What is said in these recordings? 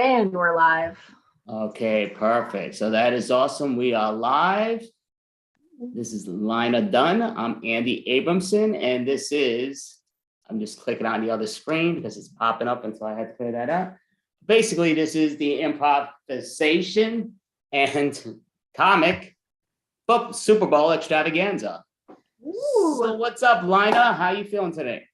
And we're live. Okay, perfect. So that is awesome. We are live. This is Lena Dunn. I'm Andy Abramson, and this is, I'm just clicking on the other screen because it's popping up, and so I had to clear that out. Basically, this is the improvisation and comic book SUPERBOWL Extravaganza. Ooh. So what's up, Lena? How you feeling today?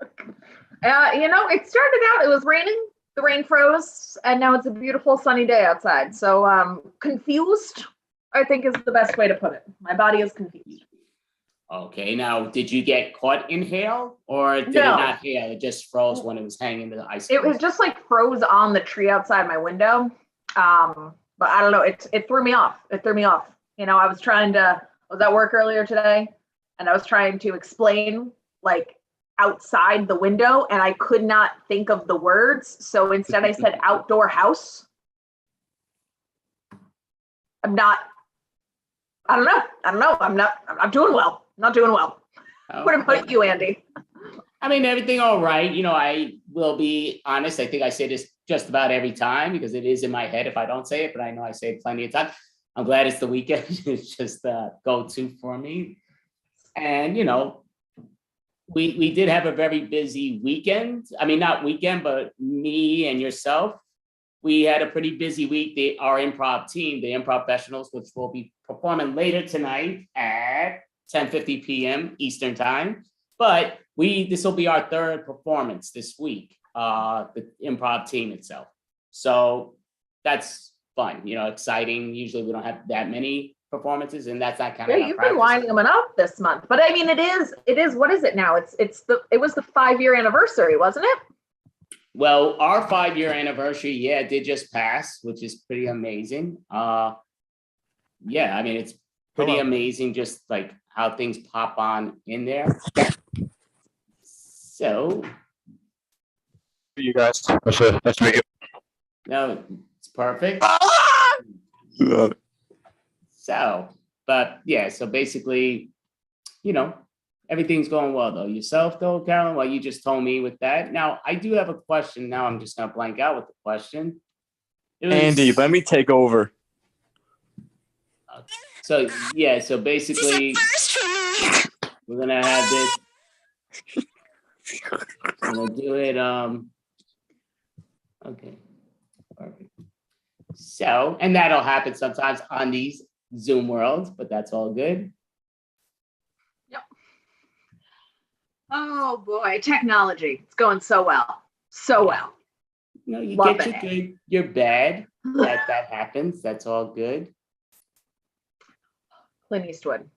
It started out, it was raining. The rain froze, and now it's a beautiful sunny day outside. So confused, I think, is the best way to put it. My body is confused. Okay, now, did you get caught in hail, or did it not hail? It just froze when it was hanging in the ice. It was just like froze on the tree outside my window. But I don't know, it threw me off. It threw me off. You know, I was at work earlier today, and I was trying to explain, like, outside the window, and I could not think of the words. So instead I said outdoor house. I'm not doing well. Not doing well. Okay. What about you, Andy? I mean, everything all right. You know, I will be honest. I think I say this just about every time because it is in my head if I don't say it, but I know I say it plenty of times. I'm glad it's the weekend. It's just a go-to for me. And, you know, we did have a very busy weekend. I mean, not weekend, but me and yourself. We had a pretty busy week. Our improv team, the Improv Professionals, which will be performing later tonight at 10:50 p.m. Eastern time. But this will be our third performance this week, the improv team itself. So that's fun, you know, exciting. Usually we don't have that many performances, and that's that kind of. Yeah, you've been winding them up this month, but I mean, it is. What is it now? It was the 5-year anniversary, wasn't it? Well, our 5-year anniversary, it did just pass, which is pretty amazing. I mean, it's pretty amazing, just like how things pop on in there. So, you guys, nice to meet you. No, it's perfect. So, but yeah, so basically, you know, everything's going well though. Yourself though, Carolyn, well, you just told me with that. Now, I do have a question. Now I'm just gonna blank out with the question. Andy, let me take over. So basically, we're gonna have this. I'm gonna do it. Okay, perfect. So, and that'll happen sometimes on these Zoom worlds, but that's all good. Yep. Oh boy, technology. It's going so well. So well. You know, you get your good, your bad. That happens. That's all good. Clint Eastwood.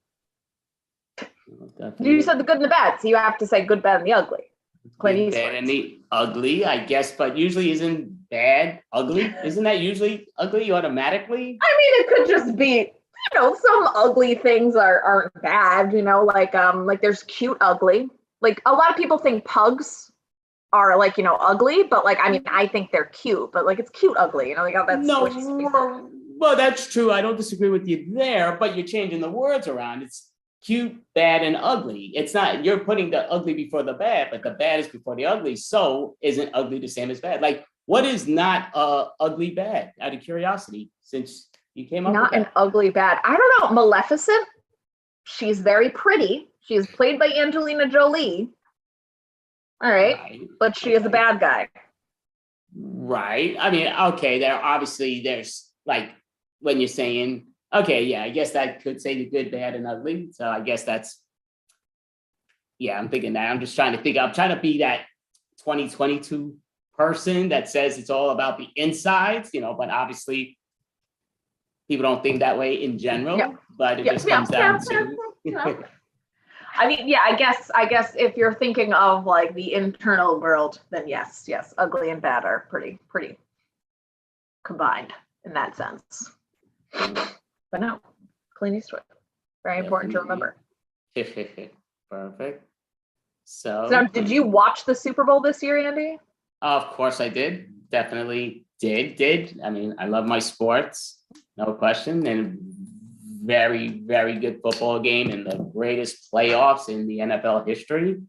You said the good and the bad, so you have to say good, bad, and the ugly. Clint Eastwood. Bad and the ugly, I guess, but usually isn't bad ugly? Isn't that usually ugly automatically? I mean, it could just be, you know, some ugly things aren't bad, you know, like there's cute ugly. Like a lot of people think pugs are like, you know, ugly, but like, I mean, I think they're cute, but like it's cute ugly, you know, like that's well, that's true. I don't disagree with you there, but you're changing the words around. It's cute, bad, and ugly. It's not, you're putting the ugly before the bad, but the bad is before the ugly. So isn't ugly the same as bad? Like, what is not ugly bad? Out of curiosity, since you came up not with an ugly bad. I don't know. Maleficent. She's very pretty. She's played by Angelina Jolie. All right. But she is a bad guy. Right. I mean, okay, there's like when you're saying, okay, yeah, I guess that could say the good, bad, and ugly. So I guess that's, I'm thinking that. I'm just trying to think. I'm trying to be that 2022 person that says it's all about the insides, you know, but obviously people don't think that way in general, but it just comes down to. I mean, I guess if you're thinking of like the internal world, then yes, ugly and bad are pretty combined in that sense. But no, Clint Eastwood, very important to remember. Perfect. So did you watch the SUPERBOWL this year, Andy? Of course I did. Definitely did. I mean, I love my sports, no question. And very, very good football game and the greatest playoffs in the NFL history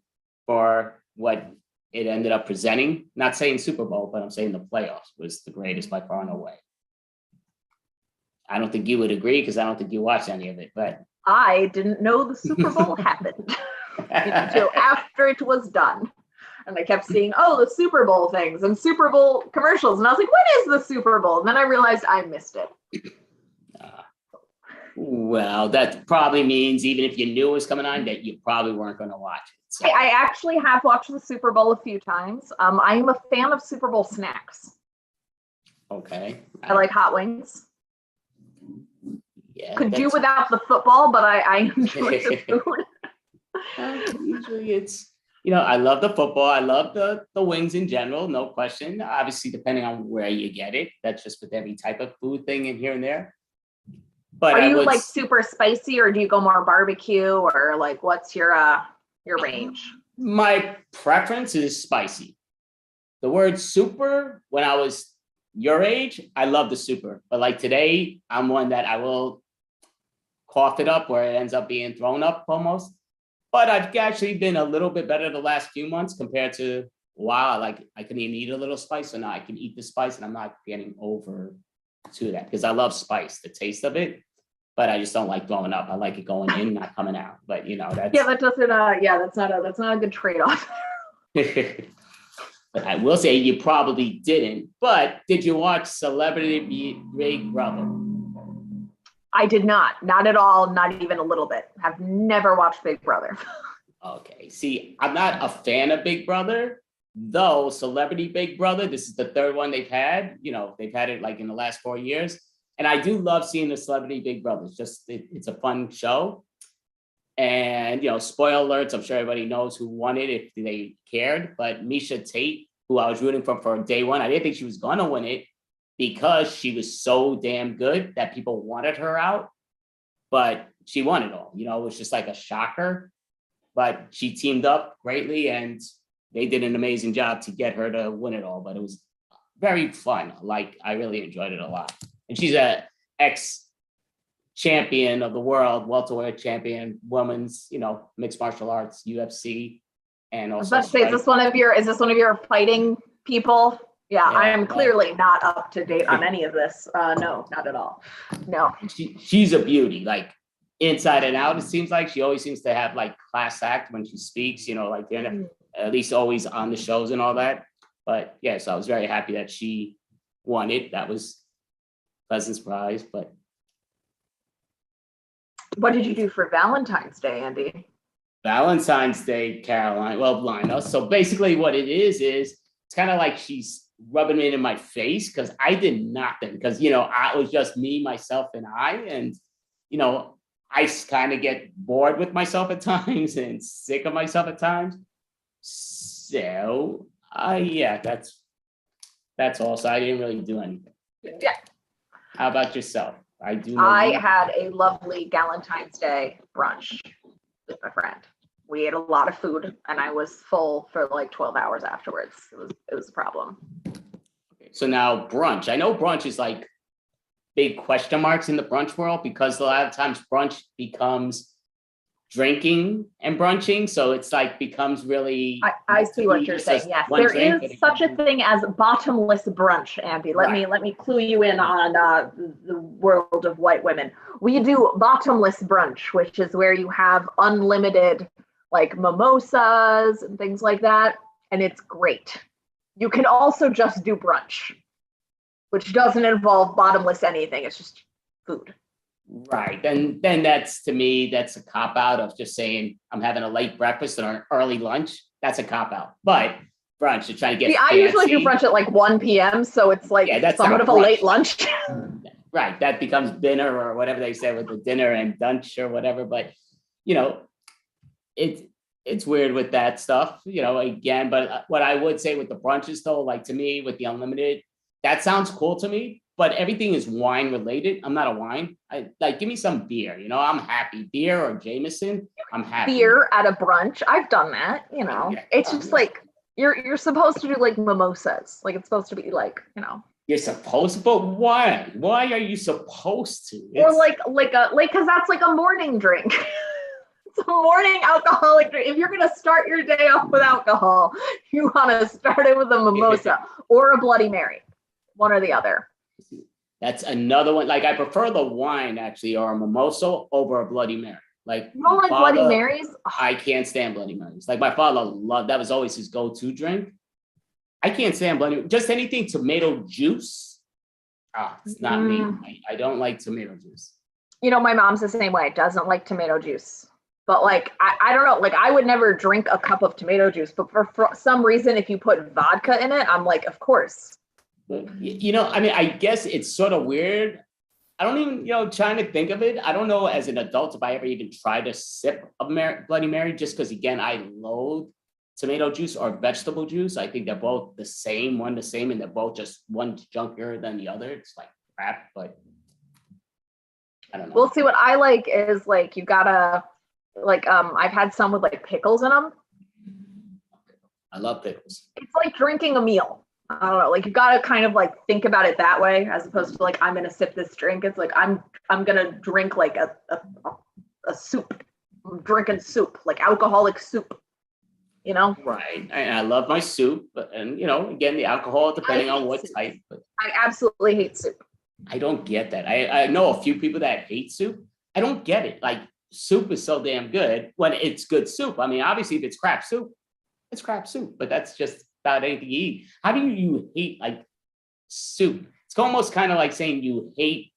for what it ended up presenting, not saying Super Bowl, but I'm saying the playoffs was the greatest by far and away. I don't think you would agree because I don't think you watched any of it, but I didn't know the Super Bowl happened until after it was done. And I kept seeing, the Super Bowl things and Super Bowl commercials. And I was like, what is the Super Bowl? And then I realized I missed it. Well, that probably means even if you knew it was coming on, that you probably weren't going to watch it. So. I actually have watched the Super Bowl a few times. I am a fan of Super Bowl snacks. Okay. I like hot wings. Yeah. Could do without the football, but I enjoy the food. Usually it's, I love the football. I love the wings in general, no question. Obviously, depending on where you get it. That's just with every type of food thing in here and there. But are you like super spicy, or do you go more barbecue, or like what's your range? My preference is spicy. The word super, when I was your age, I love the super. But like today, I'm one that I will cough it up where it ends up being thrown up almost. But I've actually been a little bit better the last few months compared to a while. Like I can even eat a little spice, so now I can eat the spice and I'm not getting over to that because I love spice, the taste of it. But I just don't like throwing up. I like it going in, not coming out. But that's that doesn't. That's not a good trade-off. But I will say you probably didn't. But did you watch Celebrity Big Brother? I did not at all, not even a little bit. I've never watched Big Brother. Okay, see, I'm not a fan of Big Brother, though Celebrity Big Brother, this is the third one they've had. They've had it like in the last 4 years. And I do love seeing the Celebrity Big Brother. It's a fun show. And, spoiler alerts, I'm sure everybody knows who won it if they cared. But Misha Tate, who I was rooting for day one, I didn't think she was going to win it because she was so damn good that people wanted her out. But she won it all. It was just like a shocker. But she teamed up greatly and they did an amazing job to get her to win it all. But it was very fun. Like, I really enjoyed it a lot. And she's a ex-champion of the world, welterweight champion, women's, mixed martial arts, UFC, and also. I was about to say, is this one of your fighting people? Yeah, I am clearly not up to date on any of this. No, not at all. No. She's a beauty, like inside and out. It seems like she always seems to have like class act when she speaks. Like they're at least always on the shows and all that. But yeah, so I was very happy that she won it. That was pleasant surprise. But what did you do for Valentine's Day, Andy? Valentine's Day, Caroline. Well, Lina. So basically, what it is it's kind of like she's rubbing it in my face because I did nothing. Because I was just me, myself, and I, and I kind of get bored with myself at times and sick of myself at times. So, that's all. So I didn't really do anything. Yeah. How about yourself? I had a lovely Valentine's Day brunch with my friend. We ate a lot of food and I was full for like 12 hours afterwards. It was a problem. Okay, so now brunch. I know brunch is like big question marks in the brunch world because a lot of times brunch becomes drinking and brunching. So it's like becomes really. I see what you're saying. Yes, there is such a thing as bottomless brunch, Andy. Let me clue you in on the world of white women. We do bottomless brunch, which is where you have unlimited like mimosas and things like that, and it's great. You can also just do brunch, which doesn't involve bottomless anything. It's just food. Right. Then that's, to me, that's a cop out of just saying I'm having a late breakfast or an early lunch. That's a cop out. But brunch, you're trying to get I usually do brunch at like 1 p.m. So it's like somewhat of a late lunch. Right. That becomes dinner or whatever they say with the dinner and lunch or whatever. But, it's weird with that stuff, again. But what I would say with the brunches, though, like to me with the unlimited, that sounds cool to me. But everything is wine related. I'm not a wine. Give me some beer. I'm happy. Beer or Jameson, I'm happy. Beer at a brunch. I've done that. It's just like you're supposed to do like mimosas. Like it's supposed to be like You're supposed to, but why? Why are you supposed to? Or like because that's like a morning drink. It's a morning alcoholic drink. If you're gonna start your day off with alcohol, you want to start it with a mimosa or a Bloody Mary, one or the other. That's another one. Like I prefer the wine actually, or a mimosa over a Bloody Mary. Like you don't like Bloody Marys? I can't stand Bloody Marys. Like my father loved, that was always his go-to drink. I can't stand Bloody, just anything tomato juice. It's not me. I don't like tomato juice. You know, my mom's the same way. Doesn't like tomato juice. But like, I don't know, like I would never drink a cup of tomato juice, but for some reason, if you put vodka in it, I'm like, of course. You know, I mean, I guess it's sort of weird. I don't even, you know, trying to think of it. I don't know as an adult if I ever even tried to sip a Bloody Mary, just because, again, I loathe tomato juice or vegetable juice. I think they're both the same, and they're both just one junkier than the other. It's like crap, but I don't know. Well, see, what I like is like, you gotta, like, I've had some with like pickles in them. I love pickles. It's like drinking a meal. I don't know, like you gotta kind of like think about it that way, as opposed to like, I'm gonna sip this drink. It's like I'm gonna drink like a soup. I'm drinking soup, like alcoholic soup, you know? Right. And I love my soup, and you know, again, the alcohol, depending on what type. But I absolutely hate soup. I don't get that. I know a few people that hate soup. I don't get it. Like soup is so damn good when it's good soup. I mean, obviously if it's crap soup, it's crap soup, but that's just about anything you eat. How do you hate like soup? It's almost kind of like saying you hate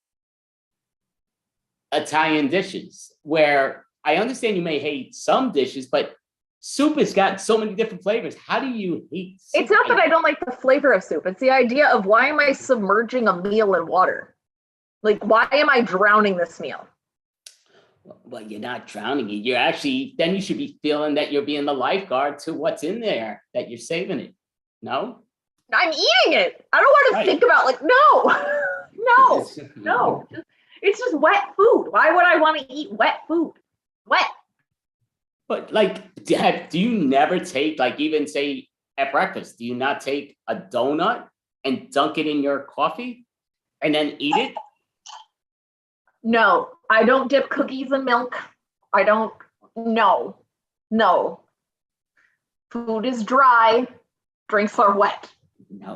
Italian dishes, where I understand you may hate some dishes, but soup has got so many different flavors. How do you hate soup? It's not that I don't like the flavor of soup. It's the idea of, why am I submerging a meal in water? Like, why am I drowning this meal? Well, you're not drowning it. You're actually, then you should be feeling that you're being the lifeguard to what's in there, that you're saving it. No? I'm eating it. I don't want to think about like, no. It's just wet food. Why would I want to eat wet food? Wet. But like, do you never take, like, even say at breakfast, do you not take a donut and dunk it in your coffee and then eat it? No, I don't dip cookies in milk. I don't, no. Food is dry, drinks are wet. No,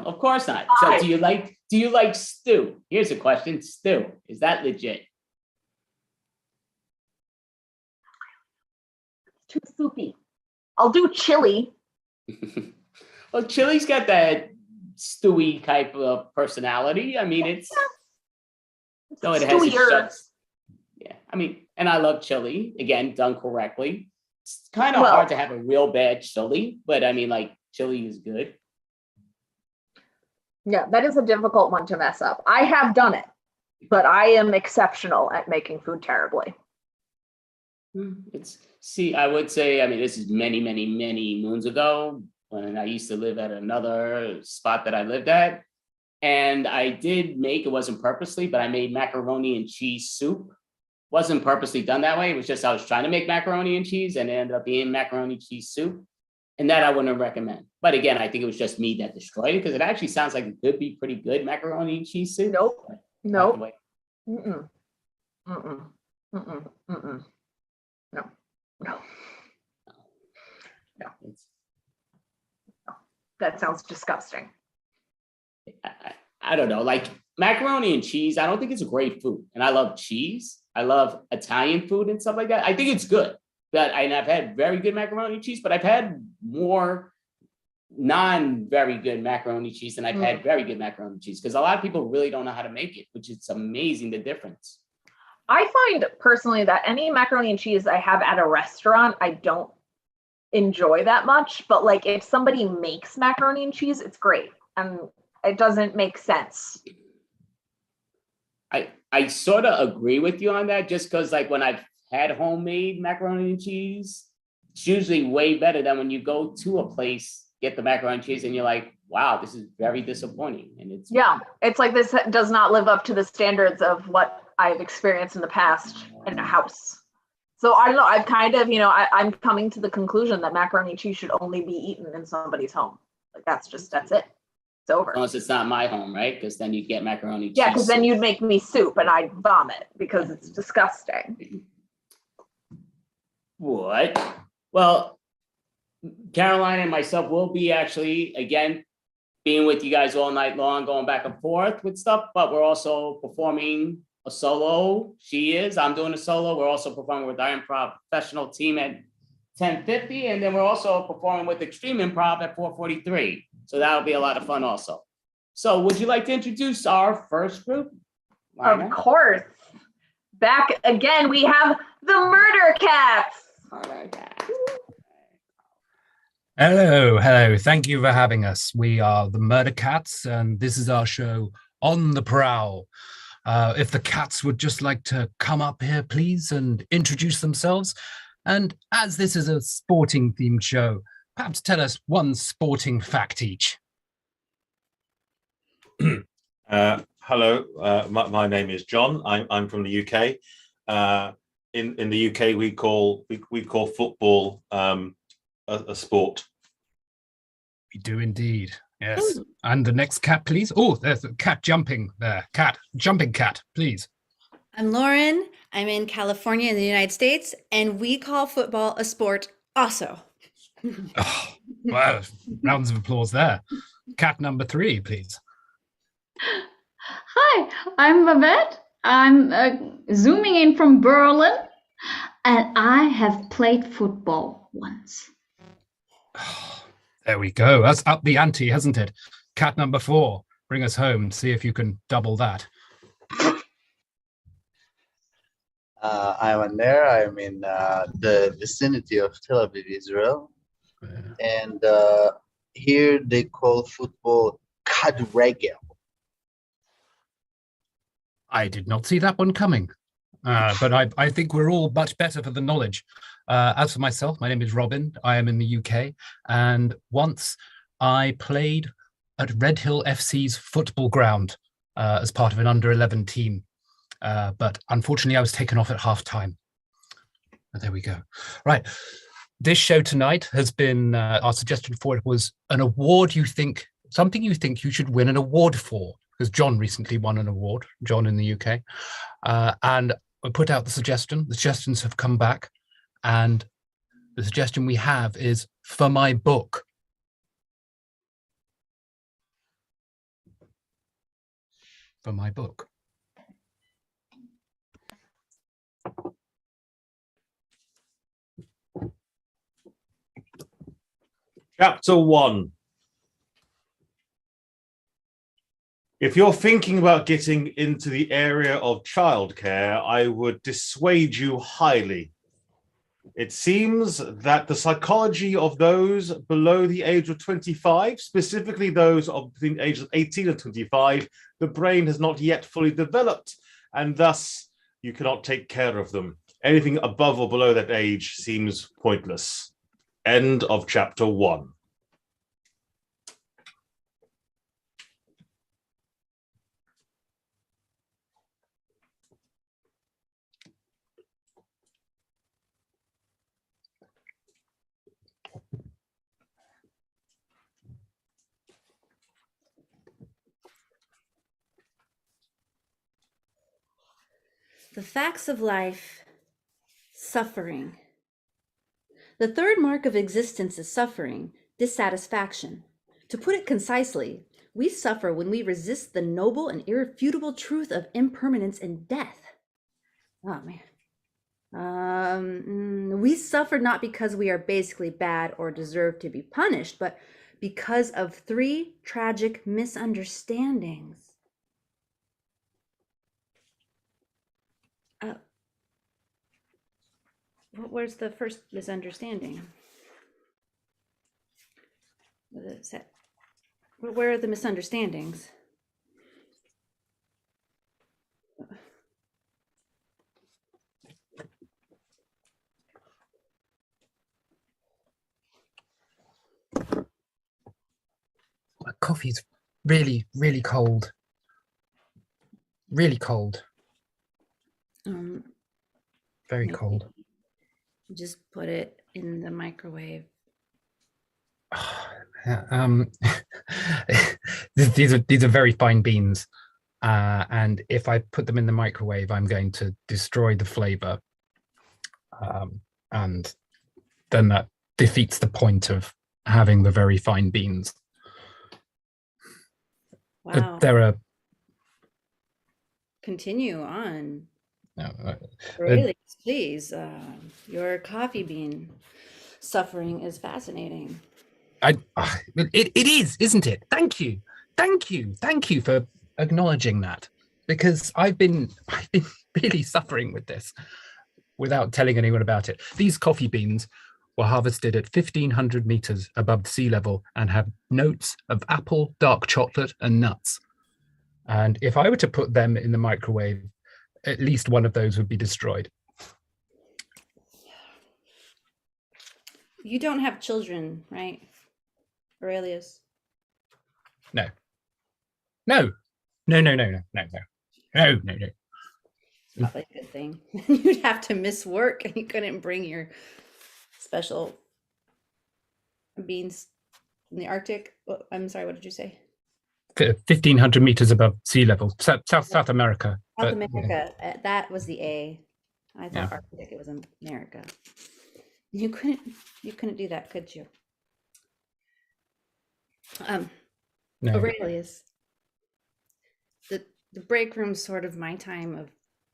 of course not. So do you like stew? Here's a question, stew, is that legit? Too soupy. I'll do chili. Well, chili's got that stewy type of personality. I mean, it has its shuts. Yeah, I mean, and I love chili, again, done correctly. It's kind of hard to have a real bad chili, but I mean, like, chili is good. Yeah, that is a difficult one to mess up. I have done it, but I am exceptional at making food terribly. I would say, I mean, this is many, many, many moons ago when I used to live at another spot that I lived at. And I did make, it wasn't purposely, but I made macaroni and cheese soup. Wasn't purposely done that way. It was just, I was trying to make macaroni and cheese, and it ended up being macaroni and cheese soup. And that I wouldn't recommend. But again, I think it was just me that destroyed it, because it actually sounds like it could be pretty good macaroni and cheese soup. Nope. No. That sounds disgusting. I don't know, like macaroni and cheese, I don't think it's a great food. And I love cheese. I love Italian food and stuff like that. I think it's good. But I've had very good macaroni and cheese, but I've had more non-very good macaroni and cheese than I've had very good macaroni and cheese, because a lot of people really don't know how to make it, which is amazing, the difference. I find personally that any macaroni and cheese I have at a restaurant, I don't enjoy that much. But like, if somebody makes macaroni and cheese, it's great. And it doesn't make sense. I sort of agree with you on that, just because like when I've had homemade macaroni and cheese, it's usually way better than when you go to a place, get the macaroni and cheese, and you're like, wow, this is very disappointing. And it's like, this does not live up to the standards of what I've experienced in the past in a house. So I don't know, I've kind of, I'm coming to the conclusion that macaroni and cheese should only be eaten in somebody's home. Like that's it. It's over. Unless it's not my home, right? Because then you get macaroni and cheese. Yeah, because then you'd make me soup and I'd vomit because it's disgusting. What? Well, Caroline and myself will be actually, again, being with you guys all night long, going back and forth with stuff, but we're also performing a solo. I'm doing a solo. We're also performing with our improv professional team at 10:50, and then we're also performing with Extreme Improv at 4:43. So that'll be a lot of fun also. So would you like to introduce our first group? Lena? Of course. Back again, we have the Murder Cats. Hello. Thank you for having us. We are the Murder Cats, and this is our show, On the Prowl. If the cats would just like to come up here, please, and introduce themselves. And as this is a sporting themed show, perhaps tell us one sporting fact each. Hello, my name is John. I'm from the UK. In the UK, we call football a sport. We do indeed. Yes. And the next cat, please. Oh, there's a cat jumping there. Jumping cat, please. I'm Lauren. I'm in California in the United States, and we call football a sport also. Oh, wow. Rounds of applause there. Cat number 3, please. Hi, I'm Babette. I'm zooming in from Berlin, and I have played football once. There we go. That's up the ante, hasn't it? Cat number 4, bring us home. See if you can double that. I'm Aner. I'm in the vicinity of Tel Aviv, Israel. And here they call football kadregel. I did not see that one coming, but I think we're all much better for the knowledge. As for myself, my name is Robin. I am in the UK, and once I played at Red Hill FC's football ground as part of an under-11 team, but unfortunately I was taken off at half-time. But there we go. Right, this show tonight has been, our suggestion for it was an award something you think you should win an award for, because John recently won an award, John in the UK, and I put out the suggestion. The suggestions have come back, and the suggestion we have is for my book. For my book. Chapter 1. If you're thinking about getting into the area of childcare, I would dissuade you highly. It seems that the psychology of those below the age of 25, specifically those of between the ages of 18 and 25, the brain has not yet fully developed, and thus you cannot take care of them. Anything above or below that age seems pointless. End of chapter 1. The facts of life, suffering. The third mark of existence is suffering, dissatisfaction. To put it concisely, we suffer when we resist the noble and irrefutable truth of impermanence and death. Oh man. We suffer not because we are basically bad or deserve to be punished, but because of 3 tragic misunderstandings. Where's the first misunderstanding? What is that? Where are the misunderstandings? My coffee's really, really cold. Really cold. Very cold. Just put it in the microwave. These are very fine beans, and if I put them in the microwave, I'm going to destroy the flavor. and then that defeats the point of having the very fine beans. Wow. There are Continue on. no, Really, please. Your coffee bean suffering is fascinating. it is, isn't it? Thank you for acknowledging that, because I've been really suffering with this without telling anyone about it. These coffee beans were harvested at 1,500 meters above sea level and have notes of apple, dark chocolate, and nuts. And if I were to put them in the microwave, at least one of those would be destroyed. You don't have children, right, Aurelius? No. Probably a good thing. You'd have to miss work and you couldn't bring your special beans from the Arctic. Well, I'm sorry, what did you say? 1,500 meters above sea level, South America. South but, America. That was the A. I thought Yeah. Arctic, it was America. You couldn't do that, could you? No. Aurelius. The break room's sort of my time of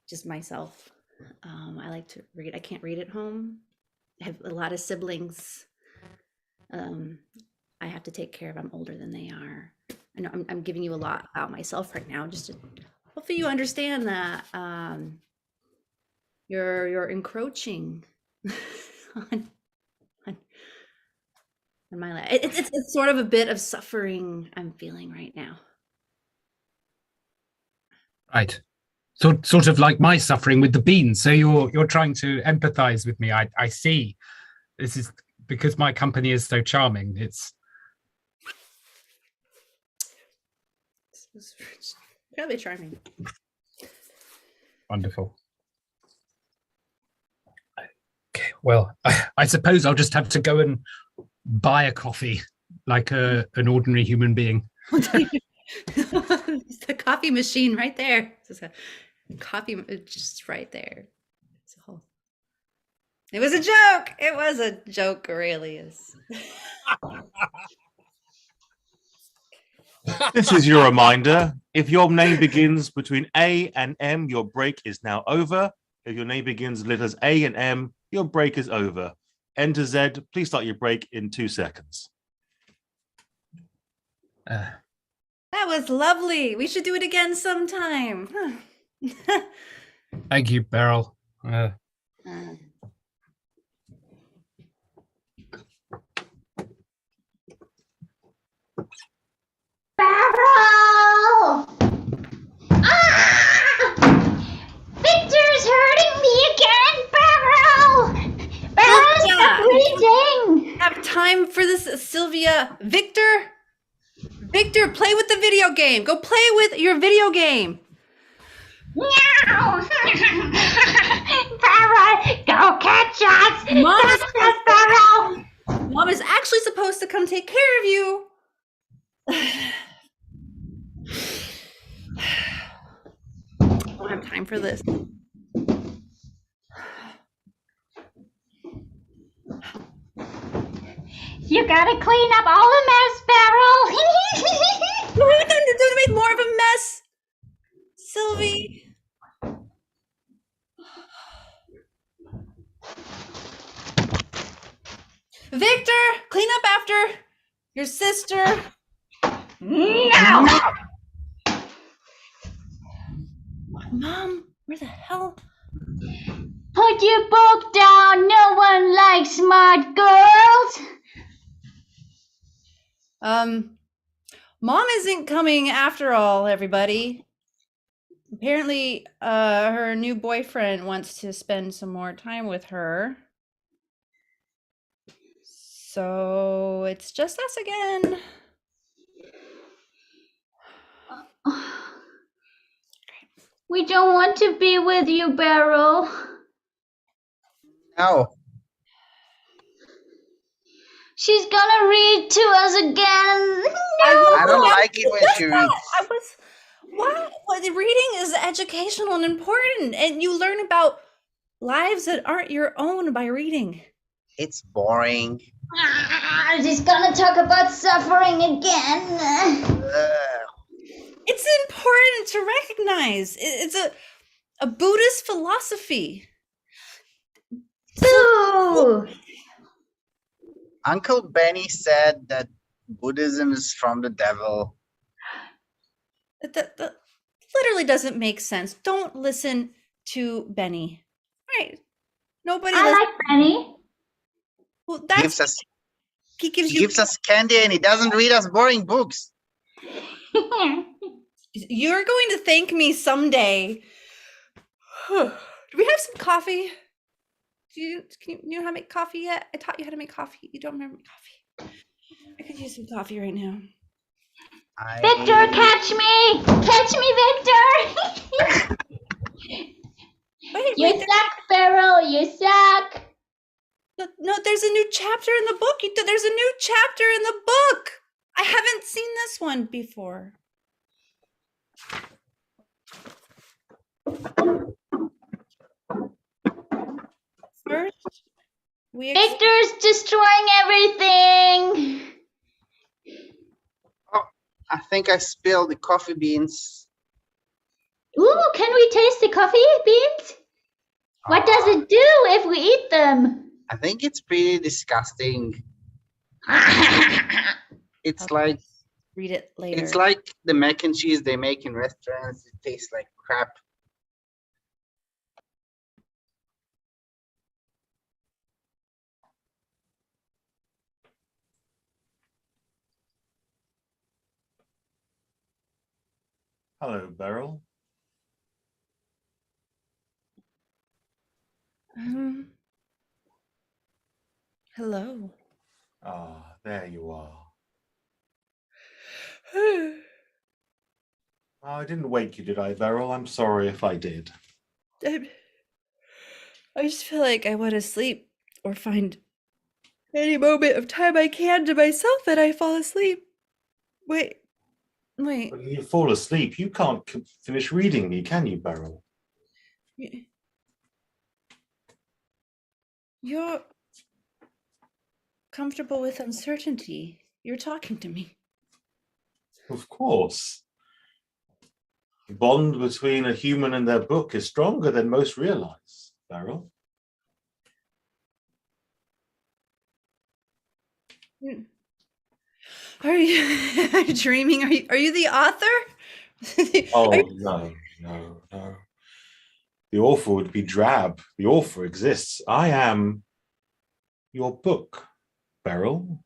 just myself. I like to read. I can't read at home. I have a lot of siblings. I have to take care of. I'm older than they are. I know I'm giving you a lot about myself right now, just to hopefully you understand that you're encroaching on my life. It's sort of a bit of suffering I'm feeling right now. Right. Sort of like my suffering with the beans. So you're trying to empathize with me. I see. This is because my company is so charming. It's Really charming. wonderful. Okay, well, I suppose I'll just have to go and buy a coffee like an ordinary human being. It's the coffee machine right there. It's a coffee just right there. It was a joke. It was a joke, Aurelius. This is your reminder. If your name begins between A and M, your break is now over. If your name begins with letters A and M, your break is over. Enter Z. Please start your break in 2 seconds. That was lovely. We should do it again sometime. Thank you, Beryl. Barrel! Victor's hurting me again, Barrel! Barrel, stop bleeding! Have time for this, Sylvia. Victor, play with the video game. Go play with your video game. Meow! Barrel, go catch us! Catch us, Barrel! Mom is actually supposed to come take care of you. I don't have time for this. You gotta clean up all the mess, Barrel! Don't make more of a mess, Sylvie. Victor, clean up after your sister. No! Mom, where the hell? Put your book down. No one likes smart girls. Mom isn't coming after all, everybody. Apparently, her new boyfriend wants to spend some more time with her. So it's just us again. We don't want to be with you, Beryl. No. She's gonna read to us again. No! I don't like it when she reads. What? Well, the reading is educational and important, and you learn about lives that aren't your own by reading. It's boring. She's gonna talk about suffering again. It's important to recognize. It's a Buddhist philosophy. Boo! Uncle Benny said that Buddhism is from the devil. That literally doesn't make sense. Don't listen to Benny. Right? Nobody. I like Benny. Well, He that's gives us, he gives he you. gives us candy and he doesn't read us boring books. You're going to thank me someday. Do we have some coffee? Can you know how to make coffee yet? I taught you how to make coffee. You don't remember coffee. I could use some coffee right now. Victor, catch me! Catch me, Victor! You suck, Beryl. You suck. No, there's a new chapter in the book. There's a new chapter in the book. I haven't seen this one before. First, Victor's destroying everything. I think I spilled the coffee beans. Ooh, can we taste the coffee beans? What does it do if we eat them? I think it's pretty disgusting. It's Okay. like read it later. it's like the mac and cheese they make in restaurants. It tastes like crap. Hello, Beryl. Hello. Ah, there you are. I didn't wake you, did I, Beryl? I'm sorry if I did. I just feel like I want to sleep or find any moment of time I can to myself and I fall asleep. Wait. When you fall asleep, you can't finish reading me, can you, Beryl? You're comfortable with uncertainty. You're talking to me. Of course. The bond between a human and their book is stronger than most realize, Beryl. Are you dreaming? Are you the author? Oh, no. The author would be drab. The author exists. I am your book, Beryl.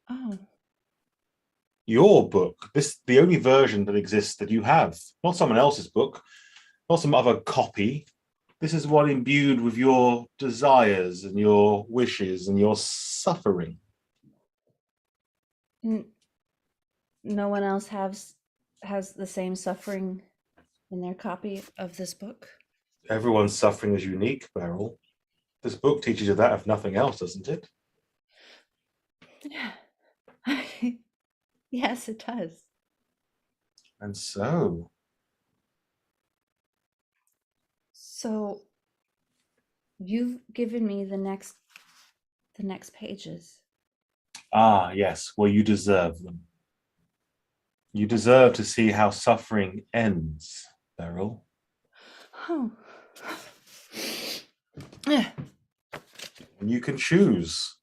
Oh. Your book. The only version that exists that you have. Not someone else's book. Not some other copy. This is one imbued with your desires and your wishes and your suffering. No one else has the same suffering in their copy of this book? Everyone's suffering is unique, Beryl. This book teaches you that, if nothing else, doesn't it? Yes, it does. And so you've given me the next pages. Ah, yes. Well, you deserve them. You deserve to see how suffering ends, Beryl. Oh. And you can choose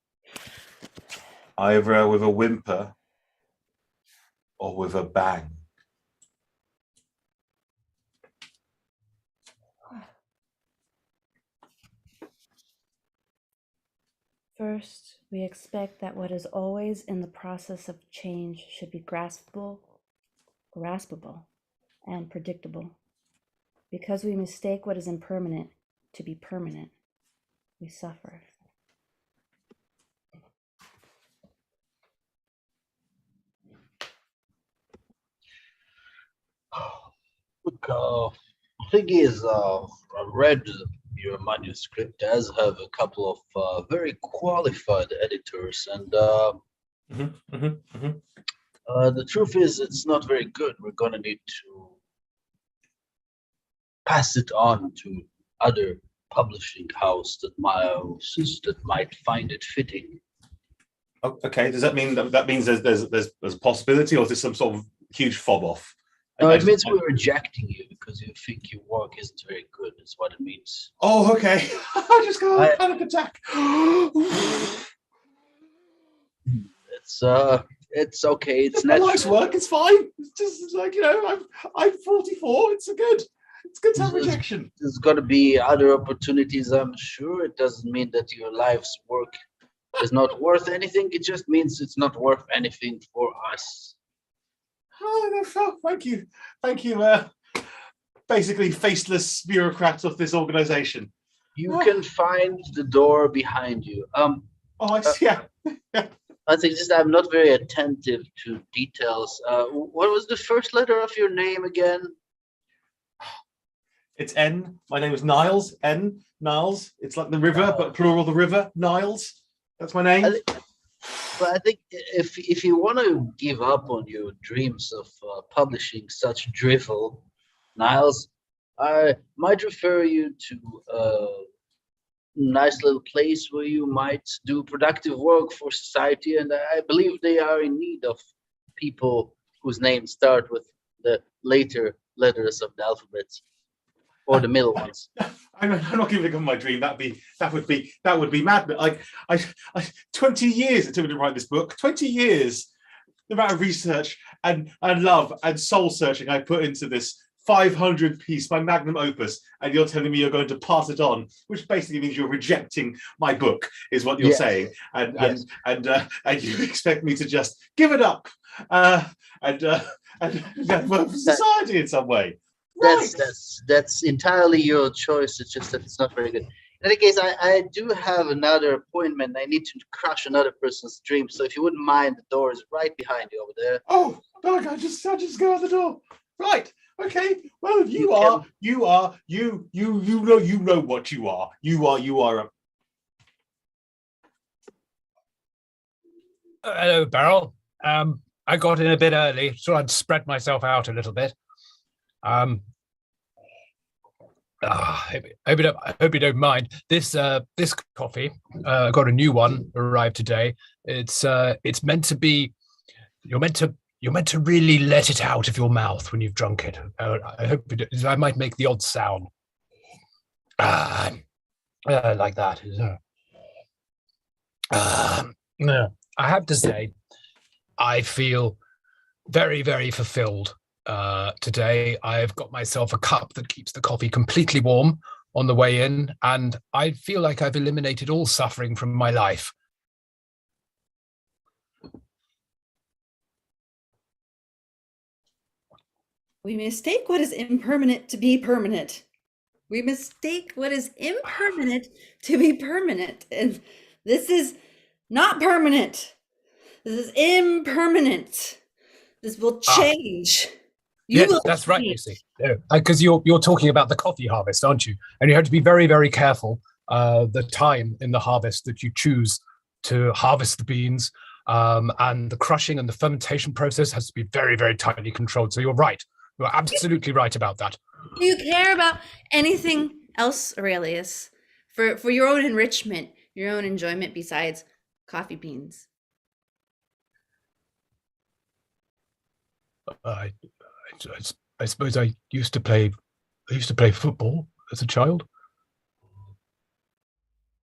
either with a whimper or with a bang. First, we expect that what is always in the process of change should be graspable, and predictable. Because we mistake what is impermanent to be permanent, we suffer. Look, thing is, I read your manuscript does have a couple of very qualified editors, and the truth is, it's not very good. We're gonna need to pass it on to other publishing houses that might find it fitting. Oh, okay, does that mean that means there's a possibility, or is this some sort of huge fob off? No, it means we're rejecting you because you think your work isn't very good. Is what it means. Oh, okay. I just got a panic attack. It's okay. It's natural. nice work. It's fine. It's just like, I'm 44. It's good to have rejection. There's got to be other opportunities. I'm sure it doesn't mean that your life's work is not worth anything. It just means it's not worth anything for us. Oh, no, thank you. Basically, faceless bureaucrats of this organization. You can find the door behind you. Oh, I see. Yeah. I think I'm not very attentive to details. What was the first letter of your name again? It's N. My name is Niles. N. Niles. It's like the river, but plural the river. Niles. That's my name. But I think if you want to give up on your dreams of publishing such drivel, Niles, I might refer you to a nice little place where you might do productive work for society, and I believe they are in need of people whose names start with the later letters of the alphabet, or the middle ones. I'm not giving up my dream. That would be mad. I 20 years it took me to write this book. 20 years, the amount of research and love and soul searching I put into this 500-piece, my magnum opus, and you're telling me you're going to pass it on, which basically means you're rejecting my book, is what you're saying, and you expect me to just give it up and work for society in some way. Right. That's entirely your choice. It's just that it's not very good. In any case, I do have another appointment. I need to crush another person's dream. So if you wouldn't mind, the door is right behind you over there. Oh, no, I just go out the door. Right. Okay. Well, you know what you are. You are a. Hello, Beryl. I got in a bit early, so I'd spread myself out a little bit. I hope you don't mind. This coffee, I got a new one arrived today. It's meant to be. You're meant to really let it out of your mouth when you've drunk it. I hope I might make the odd sound. Like that. I have to say, I feel very, very fulfilled. Today I've got myself a cup that keeps the coffee completely warm on the way in, and I feel like I've eliminated all suffering from my life. We mistake what is impermanent to be permanent. We mistake what is impermanent to be permanent. And this is not permanent. This is impermanent. This will change. Yes, that's right, you see. Because you're talking about the coffee harvest, aren't you? And you have to be very, very careful the time in the harvest that you choose to harvest the beans. And the crushing and the fermentation process has to be very, very tightly controlled. So you're right. You're absolutely right about that. Do you care about anything else, Aurelius, for your own enrichment, your own enjoyment besides coffee beans? I suppose I used to play football as a child.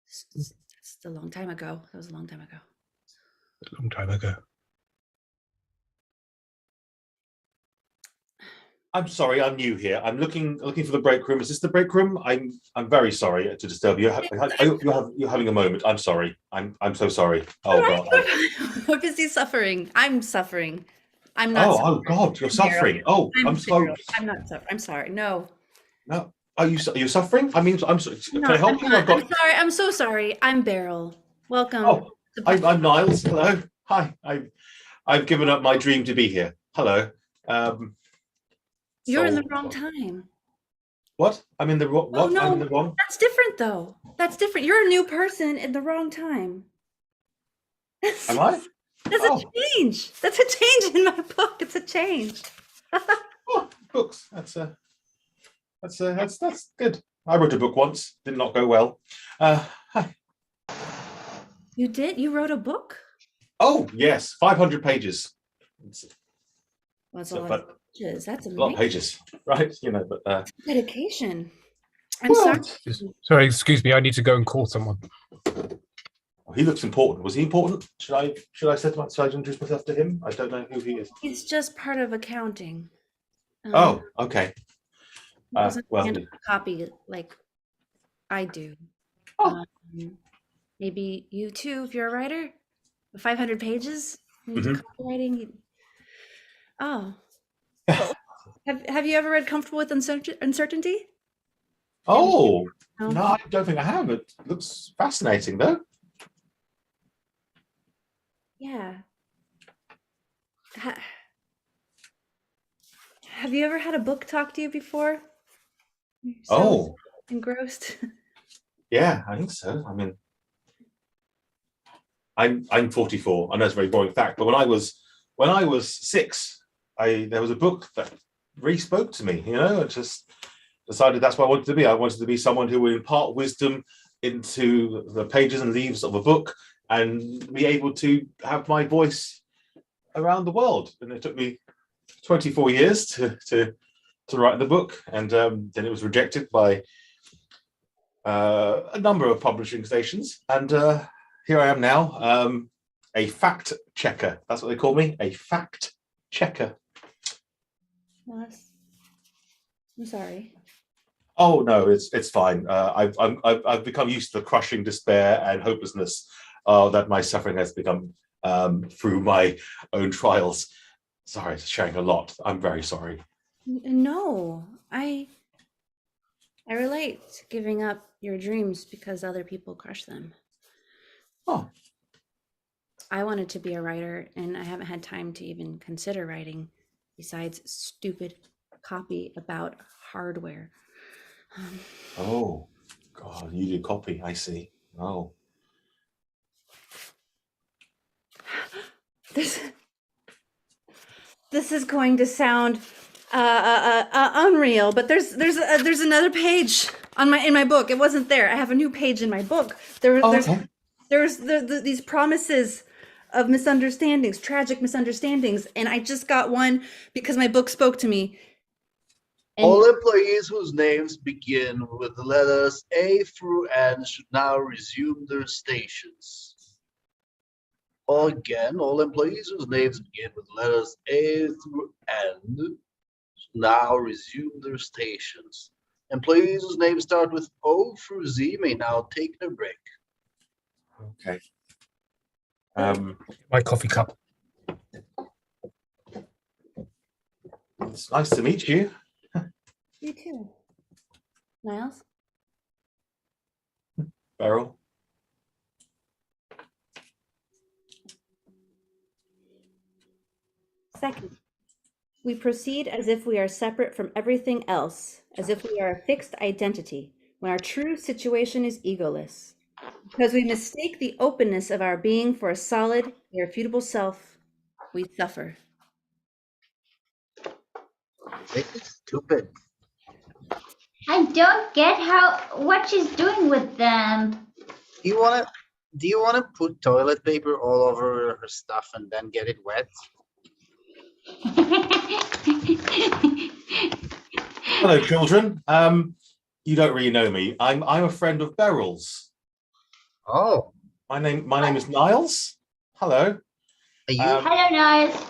It's a long time ago. That was a long time ago. A long time ago. I'm sorry, I'm new here. I'm looking for the break room. Is this the break room? I'm very sorry to disturb you. You're having a moment. I'm sorry. I'm so sorry. Oh God. We're busy suffering. I'm suffering. I'm not. Oh God, you're suffering. Oh, I'm sorry. I'm not suffering. I'm sorry. No. No. Are you suffering? I mean, I'm sorry. Can I help you? I'm sorry. I'm so sorry. I'm Beryl. Welcome. Oh, I'm Niles. Hello. Hi. I've given up my dream to be here. Hello. You're in the wrong time. What? I'm in the wrong. Oh, no. I'm in the wrong. That's different, though. That's different. You're a new person in the wrong time. Am I? That's a change. That's a change in my book. It's a change. Oh, books. That's That's good. I wrote a book once, did not go well. Hi. You did? You wrote a book? Oh yes, 500 pages. That's So, a lot but of pages. That's a lot amazing. of pages, right? You know, but Dedication. I'm well, sorry. Sorry, excuse me. I need to go and call someone. he looks important. Was he important? Should I introduce myself to him? I don't know who he is. He's just part of accounting. Oh, okay. He doesn't well, handle a copy like I do. Oh. Maybe you too, if you're a writer. 500 pages. You do copywriting. Oh. Well, have you ever read Comfortable with Uncertainty? Oh, No? no, I don't think I have. It looks fascinating, though. Yeah. Have you ever had a book talk to you before? You're so engrossed. Yeah, I think so. I mean, I'm 44. I know it's a very boring fact, but when I was 6, there was a book that really spoke to me. You know, I just decided that's what I wanted to be. I wanted to be someone who would impart wisdom into the pages and leaves of a book and be able to have my voice around the world. And it took me 24 years to write the book, and then it was rejected by a number of publishing stations, and here I am now, a fact checker. That's what they call me, a fact checker. I'm sorry. Oh no, it's fine. I've become used to the crushing despair and hopelessness that my suffering has become through my own trials. Sorry, it's sharing a lot. I'm very sorry. No, I relate to giving up your dreams because other people crush them. Oh. I wanted to be a writer, and I haven't had time to even consider writing besides stupid copy about hardware. Oh, God, you do copy, I see. Oh. This is going to sound unreal, but there's another page in my book. It wasn't there. I have a new page in my book. There's these promises of misunderstandings, tragic misunderstandings, and I just got one because my book spoke to me. And all employees whose names begin with the letters A through N should now resume their stations. Again, all employees whose names begin with letters A through N should now resume their stations. Employees whose names start with O through Z may now take their break. Okay. My coffee cup. It's nice to meet you. You too. Niles? Beryl? Second, we proceed as if we are separate from everything else, as if we are a fixed identity, when our true situation is egoless. Because we mistake the openness of our being for a solid, irrefutable self, we suffer. This is stupid. I don't get what she's doing with them. Do you wanna put toilet paper all over her stuff and then get it wet? Hello, children. You don't really know me. I'm a friend of Beryl's. Oh. My name is Niles. Hello. Are you? Hello, Niles.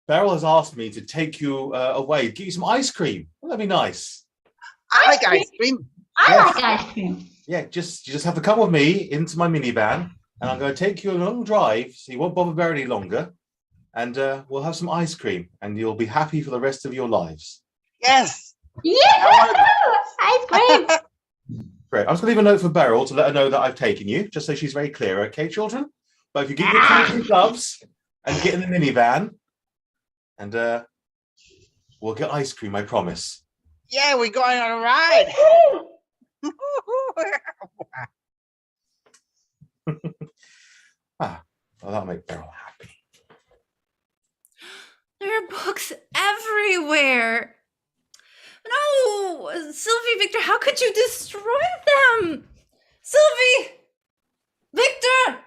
Beryl has asked me to take you away, give you some ice cream. Wouldn't that be nice? I like ice cream. I like ice cream. Yeah, you just have to come with me into my minivan, and I'm going to take you a long drive, so you won't bother Beryl any longer, and we'll have some ice cream, and you'll be happy for the rest of your lives. Yes. Yeah. Ice cream. Great. I'm just going to leave a note for Beryl to let her know that I've taken you, just so she's very clear, okay, children? But if you get your coats and gloves and get in the minivan, and we'll get ice cream, I promise. Yeah, we're going on a ride. Well, that'll make Beryl happy. There are books everywhere. No, Sylvie, Victor, how could you destroy them? Sylvie! Victor!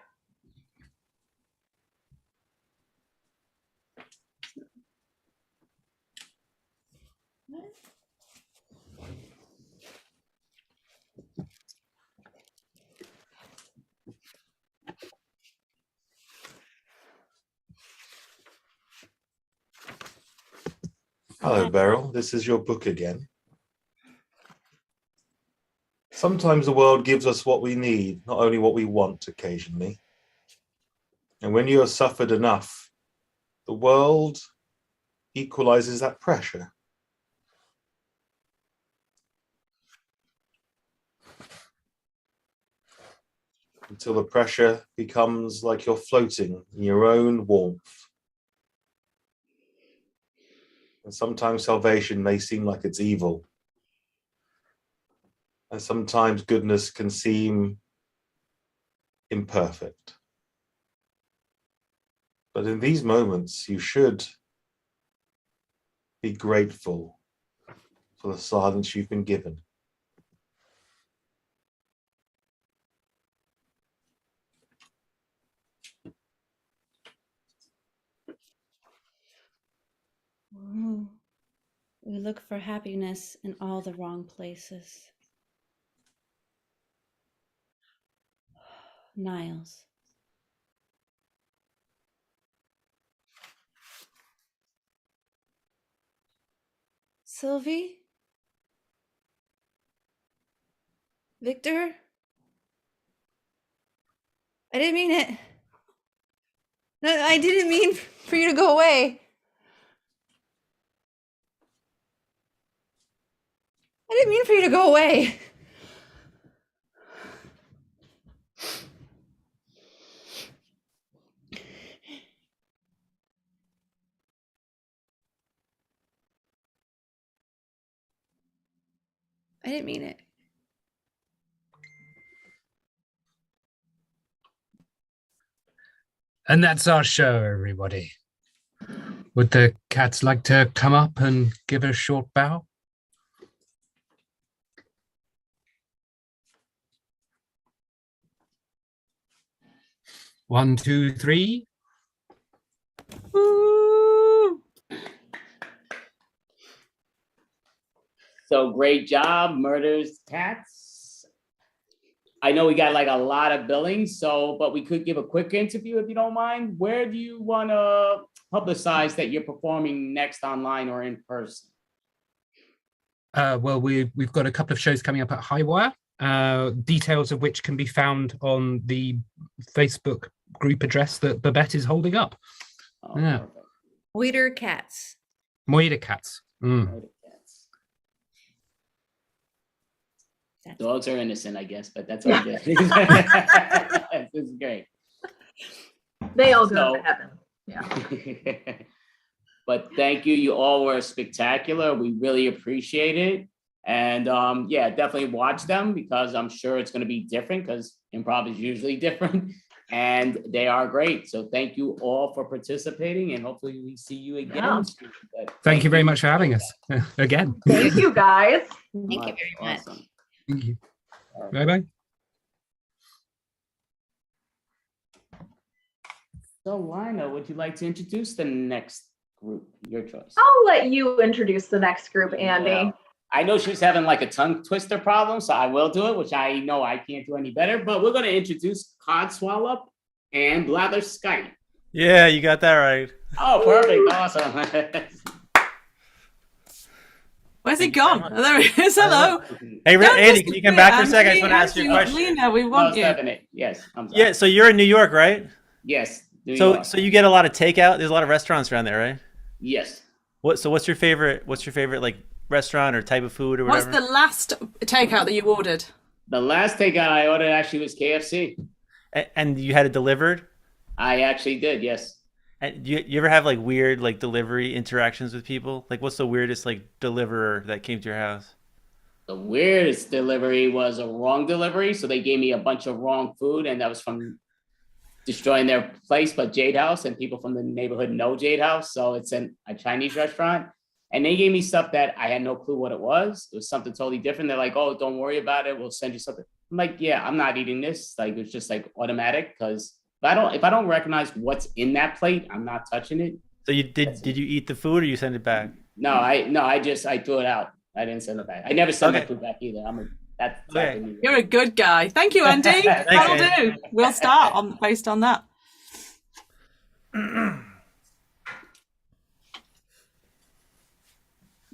Hello, Beryl. This is your book again. Sometimes the world gives us what we need, not only what we want occasionally. And when you have suffered enough, the world equalizes that pressure. Until the pressure becomes like you're floating in your own warmth. And sometimes salvation may seem like it's evil. And sometimes goodness can seem imperfect. But in these moments, you should be grateful for the silence you've been given. Ooh, we look for happiness in all the wrong places. Niles. Sylvie? Victor? I didn't mean it. No, I didn't mean for you to go away. I didn't mean for you to go away. I didn't mean it. And that's our show, everybody. Would the cats like to come up and give a short bow? One, two, three. Woo! So great job, Murders Cats. I know we got like a lot of billings, but we could give a quick interview if you don't mind. Where do you want to publicize that you're performing next, online or in person? Well, we've got a couple of shows coming up at Highwire, details of which can be found on the Facebook group address that Babette is holding up. Oh, Yeah. perfect. Waiter cats. Moida Cats. Mm. Murder Cats. Dogs are innocent, I guess, but that's okay. This is great. They all go So- to heaven. Yeah. But thank you. You all were spectacular. We really appreciate it. And yeah, definitely watch them because I'm sure it's going to be different because improv is usually different. And they are great. So thank you all for participating and hopefully we see you again. Yeah. soon. But Thank you very much for having us again. Thank you guys. Thank you very much. Awesome. Thank you. Bye-bye. So Lina, would you like to introduce the next group? Your choice. I'll let you introduce the next group, Andy. Well, I know she's having like a tongue twister problem, so I will do it, which I know I can't do any better, but we're going to introduce Codswallop and Blatherskite. Yeah, you got that right. Oh, perfect. Awesome. Where's he gone? Oh, there he is. Hello. Hey, Don't Andy, can you come back for a second? I just disappear, want to ask you a Andy. question. Lena, we want you. Stephanie. Yes. I'm sorry. Yeah, so you're in New York, right? Yes. New So York. so you get a lot of takeout. There's a lot of restaurants around there, right? Yes. What's your favorite like restaurant or type of food or What's whatever? the last takeout that you ordered? The last takeout I ordered actually was KFC. And you had it delivered? I actually did. Yes. And you ever have like weird like delivery interactions with people? Like what's the weirdest like deliverer that came to your house? The weirdest delivery was a wrong delivery. So they gave me a bunch of wrong food and that was from destroying their place, but Jade House, and people from the neighborhood know Jade House. So it's a Chinese restaurant. And they gave me stuff that I had no clue what it was. It was something totally different. They're like, oh, don't worry about it. We'll send you something. I'm like, yeah, I'm not eating this. Like, it's just like automatic, because if I don't recognize what's in that plate, I'm not touching it. So did you eat the food or you send it back? No, I threw it out. I didn't send it back. I never send my food back either. That's Okay. You're a good guy. Thank you, Andy. That'll do. We'll start based on that.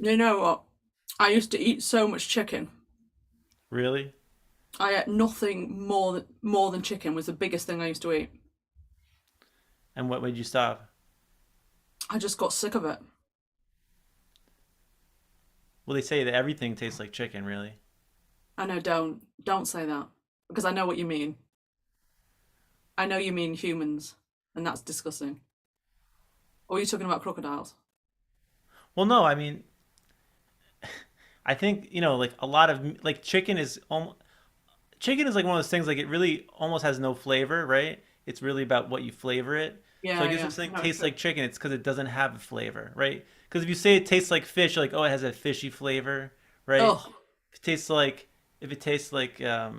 You know what? I used to eat so much chicken. Really? I ate nothing more than chicken was the biggest thing I used to eat. And what made you stop? I just got sick of it. Well, they say that everything tastes like chicken, really. I know, don't say that, because I know what you mean. I know you mean humans, and that's disgusting. Or are you talking about crocodiles? Well, no, I mean, I think, like a lot of, like chicken is like one of those things, like it really almost has no flavor, right? It's really about what you flavor it. Yeah, so I guess if something tastes like chicken, it's because it doesn't have a flavor, right? Because if you say it tastes like fish, you're like, oh, it has a fishy flavor, right? Oh. If it tastes like I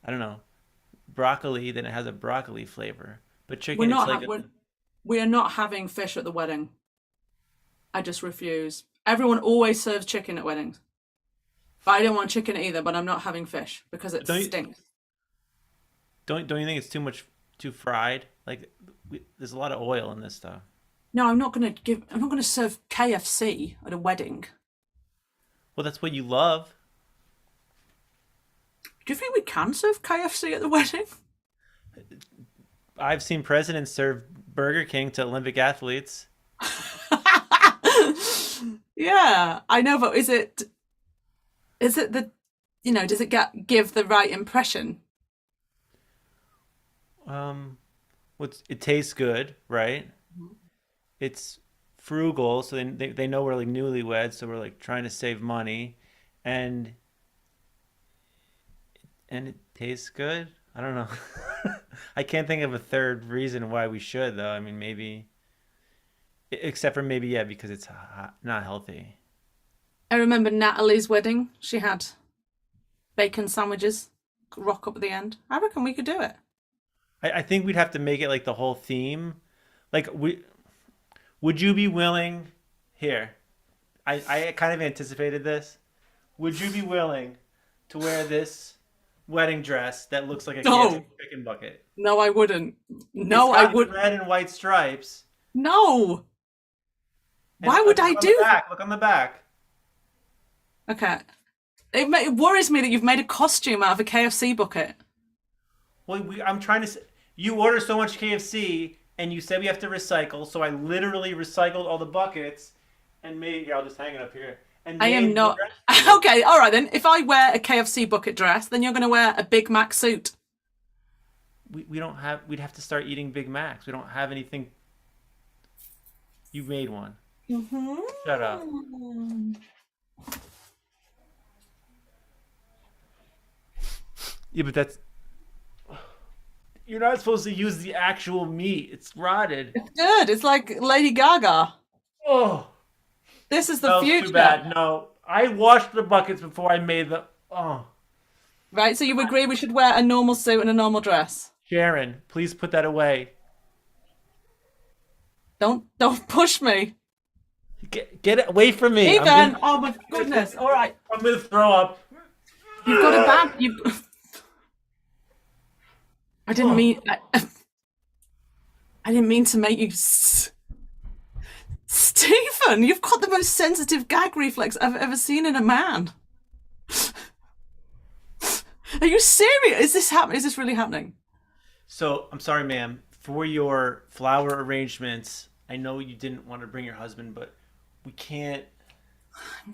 don't know, broccoli, then it has a broccoli flavor. But chicken, we are not having fish at the wedding. I just refuse. Everyone always serves chicken at weddings. But I don't want chicken either, but I'm not having fish because it stinks. Don't you think it's too fried? Like there's a lot of oil in this stuff. No, I'm not going to serve KFC at a wedding. Well, that's what you love. Do you think we can serve KFC at the wedding? I've seen presidents serve Burger King to Olympic athletes. Yeah, I know, but is it does it give the right impression? It tastes good, right? Mm-hmm. It's frugal, so they know we're like newlyweds, so we're like trying to save money, and it tastes good. I don't know. I can't think of a third reason why we should, though. I mean, maybe, except for maybe, yeah, because it's not healthy. I remember Natalie's wedding. She had bacon sandwiches, rock up at the end. I reckon we could do it. I think we'd have to make it like the whole theme. Like, would you be willing? Here, I kind of anticipated this. Would you be willing to wear this wedding dress that looks like a candy chicken bucket? No, I wouldn't. No, I wouldn't. Red and white stripes. No. Why would I do that? Look on the back. Okay. It worries me that you've made a costume out of a KFC bucket. Well, I'm trying to. You order so much KFC, and you said we have to recycle, so I literally recycled all the buckets, and made. Here, I'll just hang it up here. And I am not. Okay, all right then. If I wear a KFC bucket dress, then you're going to wear a Big Mac suit. We don't have. We'd have to start eating Big Macs. We don't have anything. You made one. Mm-hmm. Shut up. Yeah, but that's. You're not supposed to use the actual meat. It's rotted. It's good. It's like Lady Gaga. Oh. This is the future. Too bad. No, I washed the buckets before I made the. Oh. Right. So you agree we should wear a normal suit and a normal dress? Sharon, please put that away. Don't push me. Get it away from me. Ethan. Oh my goodness. All right. I'm gonna throw up. You've got a bad. I didn't mean. I didn't mean to make you. Stephen, you've got the most sensitive gag reflex I've ever seen in a man. Are you serious? Is this happening? Is this really happening? So, I'm sorry, ma'am. For your flower arrangements, I know you didn't want to bring your husband, but we can't.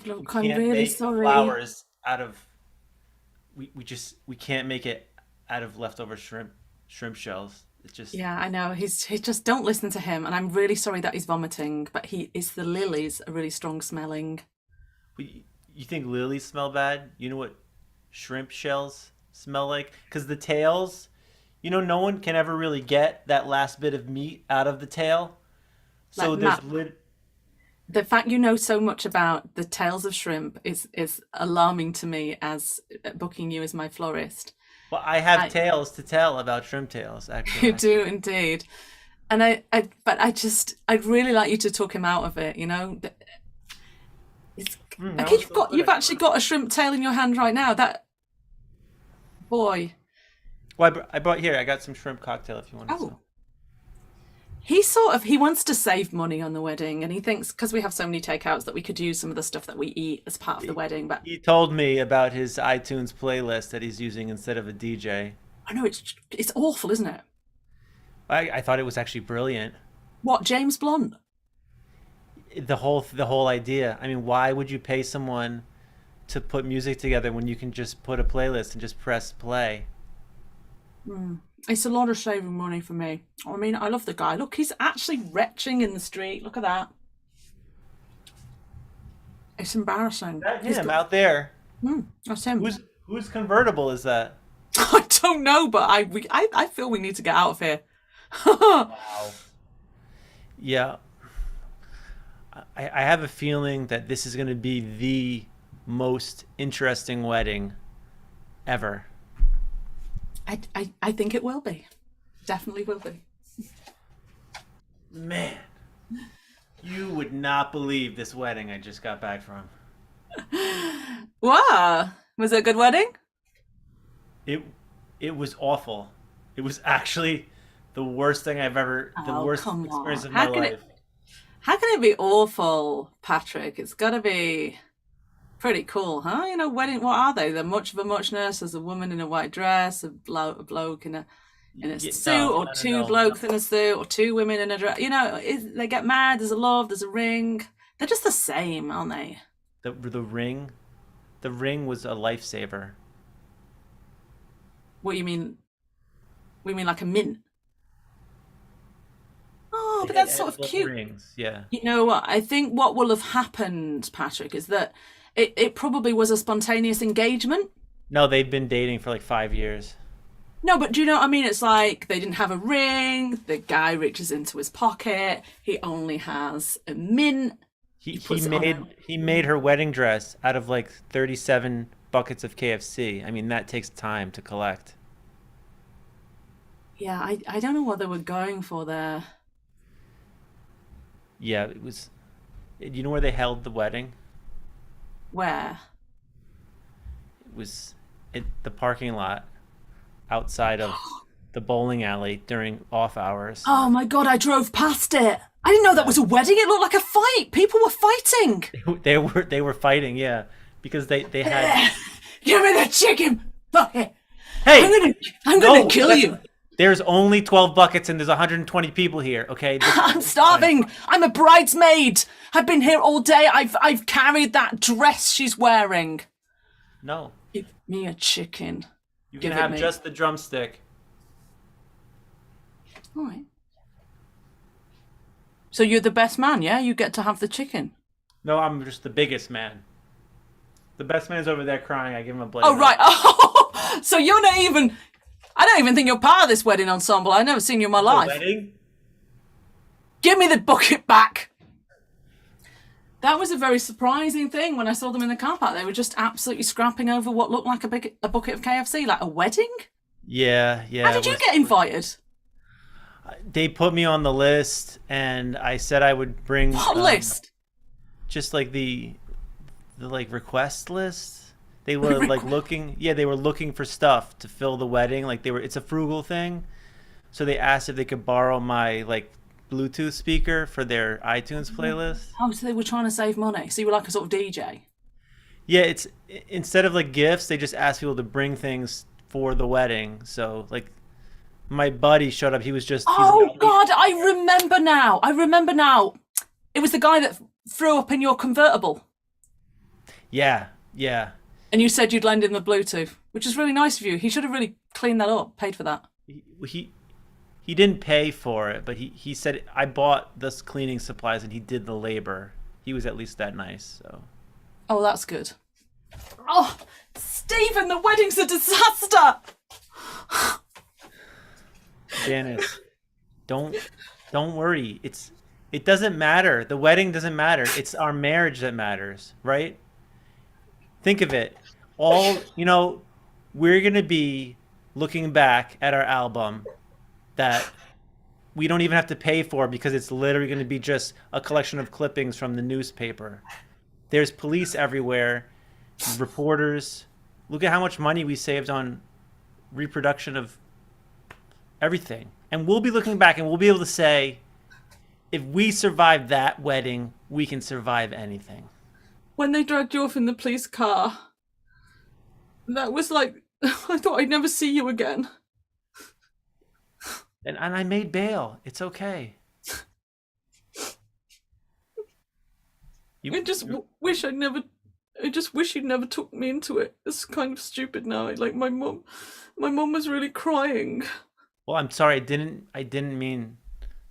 Look, I'm really make sorry. Flowers out of. We can't make it out of leftover shrimp shells. It's just. Yeah, I know. He's just don't listen to him, and I'm really sorry that he's vomiting. But the lilies are really strong smelling. You think lilies smell bad? You know what shrimp shells smell like? Because the tails, no one can ever really get that last bit of meat out of the tail. So Like The fact you know so much about the tails of shrimp is alarming to me as booking you as my florist. Well, I have tales to tell about shrimp tails, actually. You do indeed. And I'd really like you to talk him out of it, you know. Okay, you've actually got a shrimp tail in your hand right now. That boy. Well, I got some shrimp cocktail if you want. Oh. He wants to save money on the wedding, and he thinks because we have so many takeouts that we could use some of the stuff that we eat as part of the wedding. But he told me about his iTunes playlist that he's using instead of a DJ. I know it's awful, isn't it? I thought it was actually brilliant. What, James Blunt? The whole idea. I mean, why would you pay someone to put music together when you can just put a playlist and just press play? It's a lot of saving money for me. I mean, I love the guy. Look, he's actually retching in the street. Look at that. It's embarrassing. That's him out there. That's him. Whose convertible is that? I don't know, but I feel we need to get out of here. Wow. Yeah. I have a feeling that this is going to be the most interesting wedding ever. I think it will be. Definitely will be. Man, you would not believe this wedding I just got back from. Wow. Was it a good wedding? It was awful. It was actually the worst thing I've ever, the worst experience of my life. How can it be awful, Patrick? It's got to be pretty cool, huh? You know, wedding, what are they? They're much of a muchness. There's a woman in a white dress, a bloke in a suit, or two blokes in a suit, or two women in a dress. You know, they get married, there's a love, there's a ring. They're just the same, aren't they? The ring was a lifesaver. What you mean? We mean like a mint? Oh, but that's sort of cute. Rings, yeah. You know what? I think what will have happened, Patrick, is that it probably was a spontaneous engagement. No, they've been dating for like 5 years. No, but do you know what I mean? It's like they didn't have a ring. The guy reaches into his pocket. He only has a mint. He made her wedding dress out of like 37 buckets of KFC. I mean, that takes time to collect. Yeah, I don't know what they were going for there. Yeah, it was. You know where they held the wedding? Where? It was at the parking lot outside of the bowling alley during off hours. Oh my God, I drove past it. I didn't know that was a wedding. It looked like a fight. People were fighting. They were fighting, yeah, because they had. Give me the chicken bucket. Hey, I'm gonna kill you. There's only 12 buckets and there's 120 people here, okay? I'm starving. I'm a bridesmaid. I've been here all day. I've carried that dress she's wearing. No. Give me a chicken. You can have just the drumstick. All right. So you're the best man, yeah? You get to have the chicken. No, I'm just the biggest man. The best man's over there crying. I give him a blade. Oh, right. Oh, so you're not even... I don't even think you're part of this wedding ensemble. I've never seen you in my life. Wedding? Give me the bucket back. That was a very surprising thing when I saw them in the car park. They were just absolutely scrapping over what looked like a bucket of KFC, like a wedding. Yeah. How did you get invited? They put me on the list, and I said I would bring. What list? Just like the like request list. They were like looking. Yeah, they were looking for stuff to fill the wedding. Like it's a frugal thing, so they asked if they could borrow my like Bluetooth speaker for their iTunes playlist. Oh, so they were trying to save money. So you were like a sort of DJ. Yeah, it's instead of like gifts, they just asked people to bring things for the wedding. So like, my buddy showed up. He was just. Oh God, I remember now. It was the guy that threw up in your convertible. Yeah. And you said you'd lend him the Bluetooth, which is really nice of you. He should have really cleaned that up, paid for that. He didn't pay for it, but he said I bought this cleaning supplies and he did the labor. He was at least that nice. So. Oh, that's good. Oh, Stephen, the wedding's a disaster. Janice, don't worry. It's It doesn't matter. The wedding doesn't matter. It's our marriage that matters, right? Think of it. We're going to be looking back at our album that we don't even have to pay for because it's literally going to be just a collection of clippings from the newspaper. There's police everywhere, reporters. Look at how much money we saved on reproduction of everything. And we'll be looking back and we'll be able to say, if we survive that wedding, we can survive anything. When they dragged you off in the police car, that was like, I thought I'd never see you again. And I made bail. It's okay. I just wish you'd never took me into it. It's kind of stupid now. Like my mom was really crying. Well, I'm sorry. I didn't mean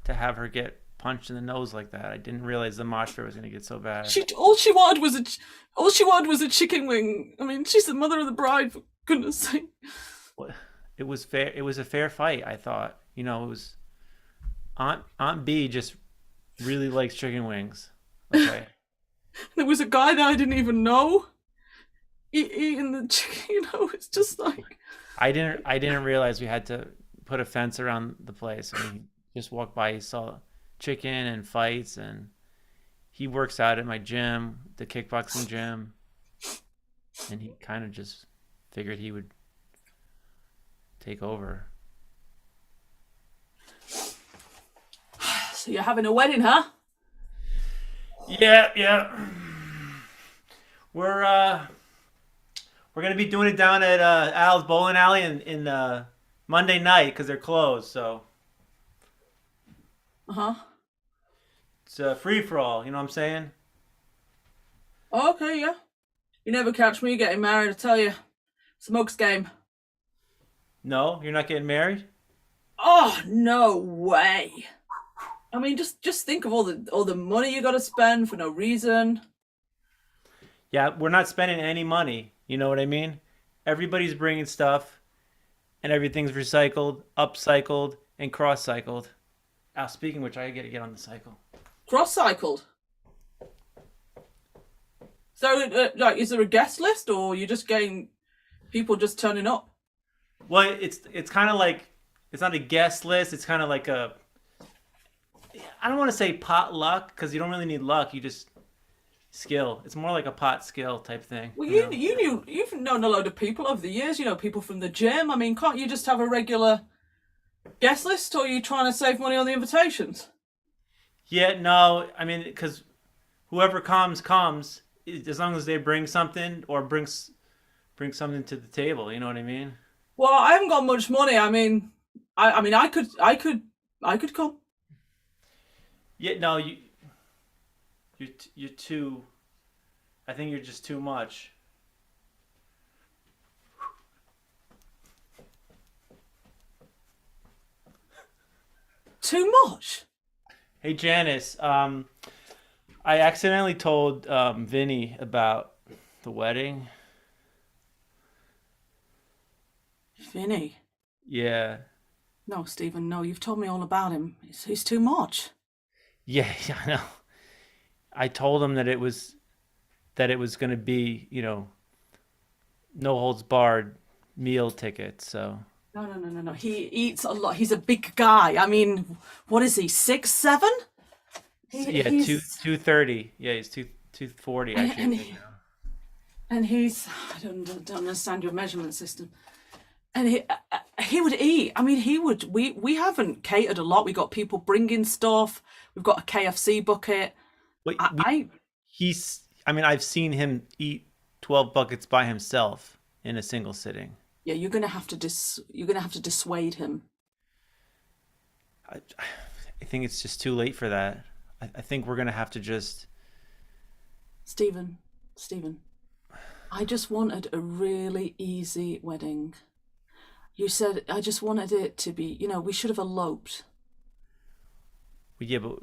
to have her get punched in the nose like that. I didn't realize the mosh pit was going to get so bad. All she wanted was a chicken wing. I mean, she's the mother of the bride, for goodness sake. It was fair. It was a fair fight, I thought. It was Aunt B just really likes chicken wings. Okay. There was a guy that I didn't even know eating the chicken. It's just like I didn't realize we had to put a fence around the place. I mean, just walked by, he saw chicken and fights, and he works out at my gym, the kickboxing gym, and he kind of just figured he would take over. So you're having a wedding, huh? Yeah. We're gonna be doing it down at Al's bowling alley in Monday night because they're closed. So it's a free for all. You know what I'm saying? Okay, yeah. You never catch me getting married, I tell you. Smoke's game. No, you're not getting married? Oh, no way. I mean, just think of all the money you got to spend for no reason. Yeah, we're not spending any money. You know what I mean? Everybody's bringing stuff, and everything's recycled, upcycled, and cross-cycled. Speaking of which, I gotta get on the cycle. Cross-cycled? So, is there a guest list, or you just getting people just turning up? Well, it's kind of like, it's not a guest list. It's kind of like I don't want to say pot luck, because you don't really need luck. You just skill. It's more like a pot skill type thing. Well, you've known a load of people over the years. People from the gym. I mean, can't you just have a regular guest list, or are you trying to save money on the invitations? Yeah, no. I mean, because whoever comes, as long as they bring something or bring something to the table. You know what I mean? Well, I haven't got much money. I mean, I could come. Yeah, no, you're too. I think you're just too much. Too much? Hey, Janice. I accidentally told Vinny about the wedding. Vinny? Yeah. No, Stephen, no, you've told me all about him. He's too much. Yeah, I know. I told him that it was going to be, no holds barred meal tickets. So No. He eats a lot. He's a big guy. I mean, what is he? 6'7"? Yeah, 230. Yeah, he's 240 actually. And he's I don't understand your measurement system. And he would eat. I mean, he would. We haven't catered a lot. We got people bringing stuff. We've got a KFC bucket. I've seen him eat 12 buckets by himself in a single sitting. Yeah, you're gonna have to dissuade him. I think it's just too late for that. I think we're gonna have to just. Stephen, I just wanted a really easy wedding. You said I just wanted it to be, we should have eloped. Yeah, but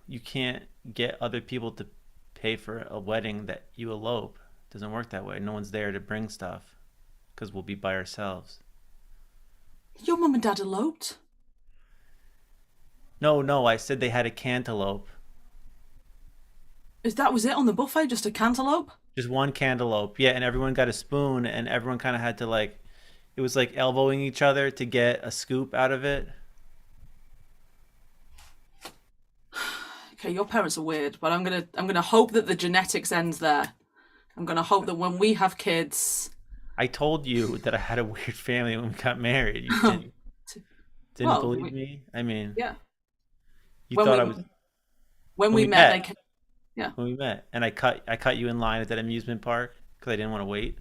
you can't get other people to pay for a wedding that you elope. It doesn't work that way. No one's there to bring stuff because we'll be by ourselves. Your mum and dad eloped. No, I said they had a cantaloupe. Was it on the buffet? Just a cantaloupe? Just one cantaloupe. Yeah, and everyone got a spoon, and everyone kind of had to like, it was like elbowing each other to get a scoop out of it. Okay, your parents are weird, but I'm gonna hope that the genetics ends there. I'm gonna hope that when we have kids. I told you that I had a weird family when we got married. You didn't believe me? I mean, yeah. You thought I was. When we met. Yeah. When we met, and I cut you in line at that amusement park because I didn't want to wait.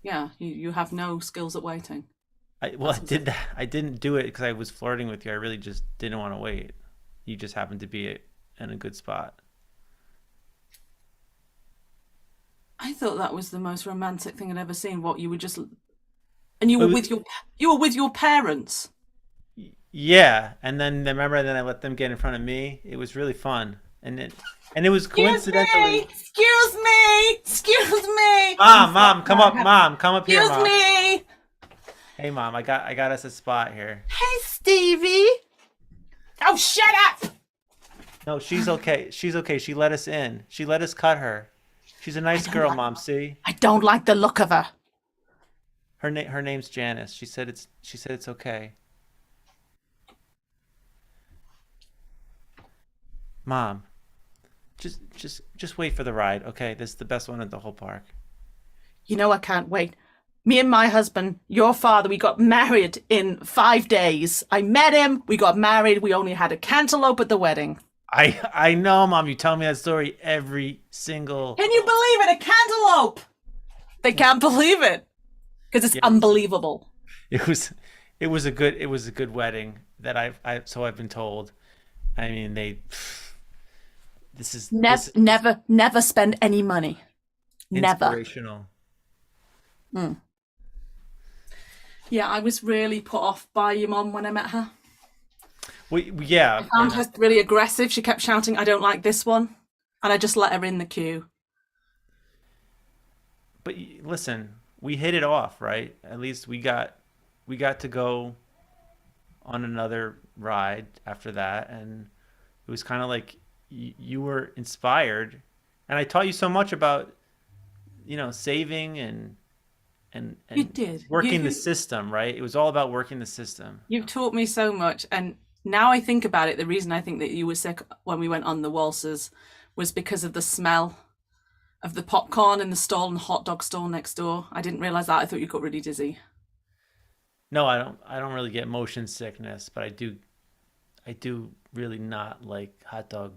Yeah, you have no skills at waiting. I did that. I didn't do it because I was flirting with you. I really just didn't want to wait. You just happened to be in a good spot. I thought that was the most romantic thing I'd ever seen. What, you were just, and you were with your parents. Yeah, and then remember, I let them get in front of me. It was really fun, and it was coincidentally. Excuse me. Mom, come up. Mom, come up here. Excuse me. Hey, Mom, I got us a spot here. Hey, Stevie. Oh, shut up. No, she's okay. She's okay. She let us in. She let us cut her. She's a nice girl, Mom. See? I don't like the look of her. Her name's Janice. She said it's okay. Mom, just wait for the ride, okay? This is the best one at the whole park. You know I can't wait. Me and my husband, your father, we got married in 5 days. I met him. We got married. We only had a cantaloupe at the wedding. I know, Mom. You tell me that story every single. Can you believe it? A cantaloupe. They can't believe it because it's unbelievable. It was a good wedding that I've been told. I mean, never spend any money. Never. Inspirational. Yeah, I was really put off by your mom when I met her. Yeah. I found her really aggressive. She kept shouting, "I don't like this one," and I just let her in the queue. But listen, we hit it off, right? At least we got to go on another ride after that, and it was kind of like you were inspired, and I taught you so much about, saving and you did working the system, right? It was all about working the system. You've taught me so much, and now I think about it, the reason I think that you were sick when we went on the waltzes was because of the smell of the popcorn in the stall and the hot dog stall next door. I didn't realize that. I thought you got really dizzy. No, I don't really get motion sickness, but I do really not like hot dog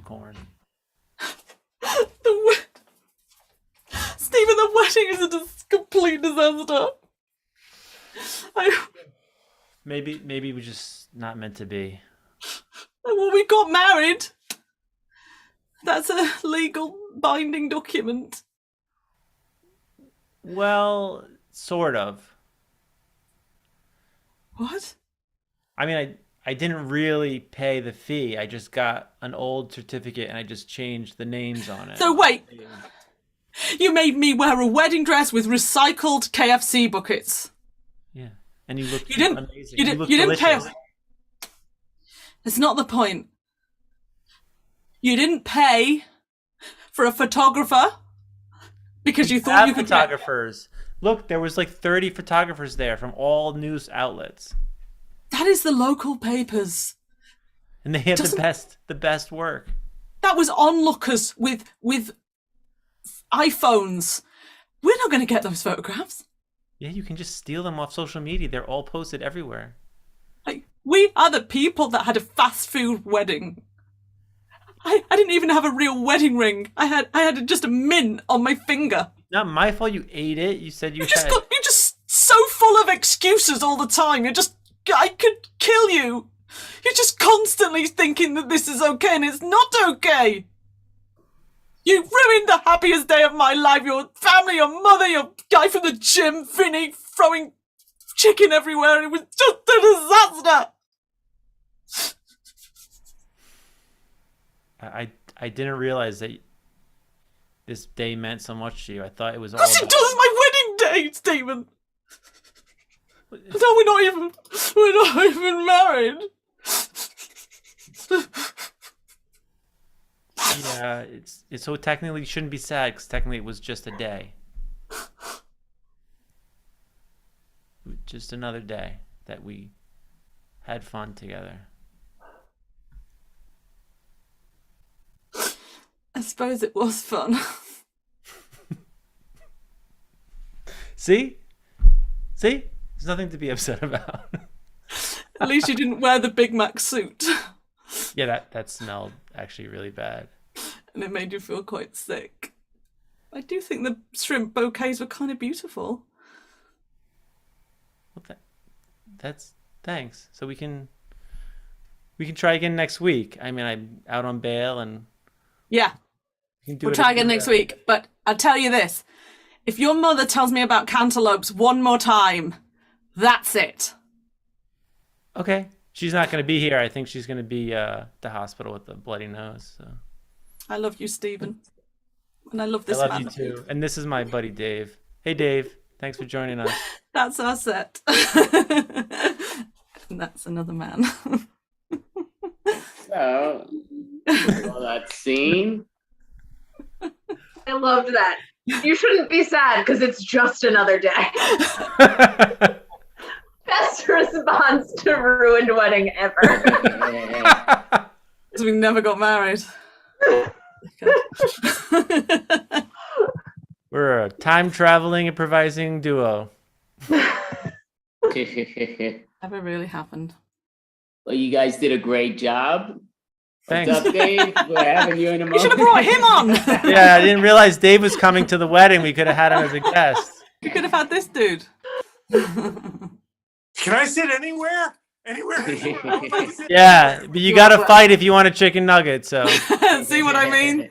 corn. Stephen, the wedding is a complete disaster. Maybe we're just not meant to be. Well, we got married. That's a legal binding document. Well, sort of. What? I mean, I didn't really pay the fee. I just got an old certificate and I just changed the names on it. So wait, you made me wear a wedding dress with recycled KFC buckets. Yeah, and you looked amazing. You didn't pay. It's not the point. You didn't pay for a photographer because you thought you could. Photographers. Look, there was like 30 photographers there from all news outlets. That is the local papers. And they had the best work. That was onlookers with iPhones. We're not going to get those photographs. Yeah, you can just steal them off social media. They're all posted everywhere. Like, we are the people that had a fast food wedding. I didn't even have a real wedding ring. I had just a mint on my finger. Not my fault you ate it. You said you're just so full of excuses all the time. I could kill you. You're just constantly thinking that this is okay and it's not okay. You ruined the happiest day of my life. Your family, your mother, your guy from the gym, Vinny, throwing chicken everywhere. It was just a disaster. I didn't realize that this day meant so much to you. I thought it was all. Yes, it does. My wedding day, Stephen. No, we're not even married. Yeah, it's so technically you shouldn't be sad because technically it was just a day. Just another day that we had fun together. I suppose it was fun. See? There's nothing to be upset about. At least you didn't wear the Big Mac suit. Yeah, that smelled actually really bad. And it made you feel quite sick. I do think the shrimp bouquets were kind of beautiful. Well, that's thanks. So we can try again next week. I mean, I'm out on bail and Yeah, we'll try again next week. But I'll tell you this. If your mother tells me about cantaloupes one more time, that's it. Okay. She's not going to be here. I think she's going to be at the hospital with a bloody nose. So. I love you, Stephen. And I love this man. I man. love you too. And this is my buddy, Dave. Hey, Dave. Thanks for joining us. That's our set. And that's another man. So, that scene. I loved that. You shouldn't be sad because it's just another day. Best response to ruined wedding ever. Because we never got married. We're a time-traveling, improvising duo. Never really happened. Well, you guys did a great job. Thanks. What's up, Dave? We're having you in a You moment. should have brought him on. Yeah, I didn't realize Dave was coming to the wedding. We could have had him as a guest. You could have had this dude. Can I sit anywhere? Anywhere? Yeah, but you got to fight if you want a chicken nugget. So see what I mean?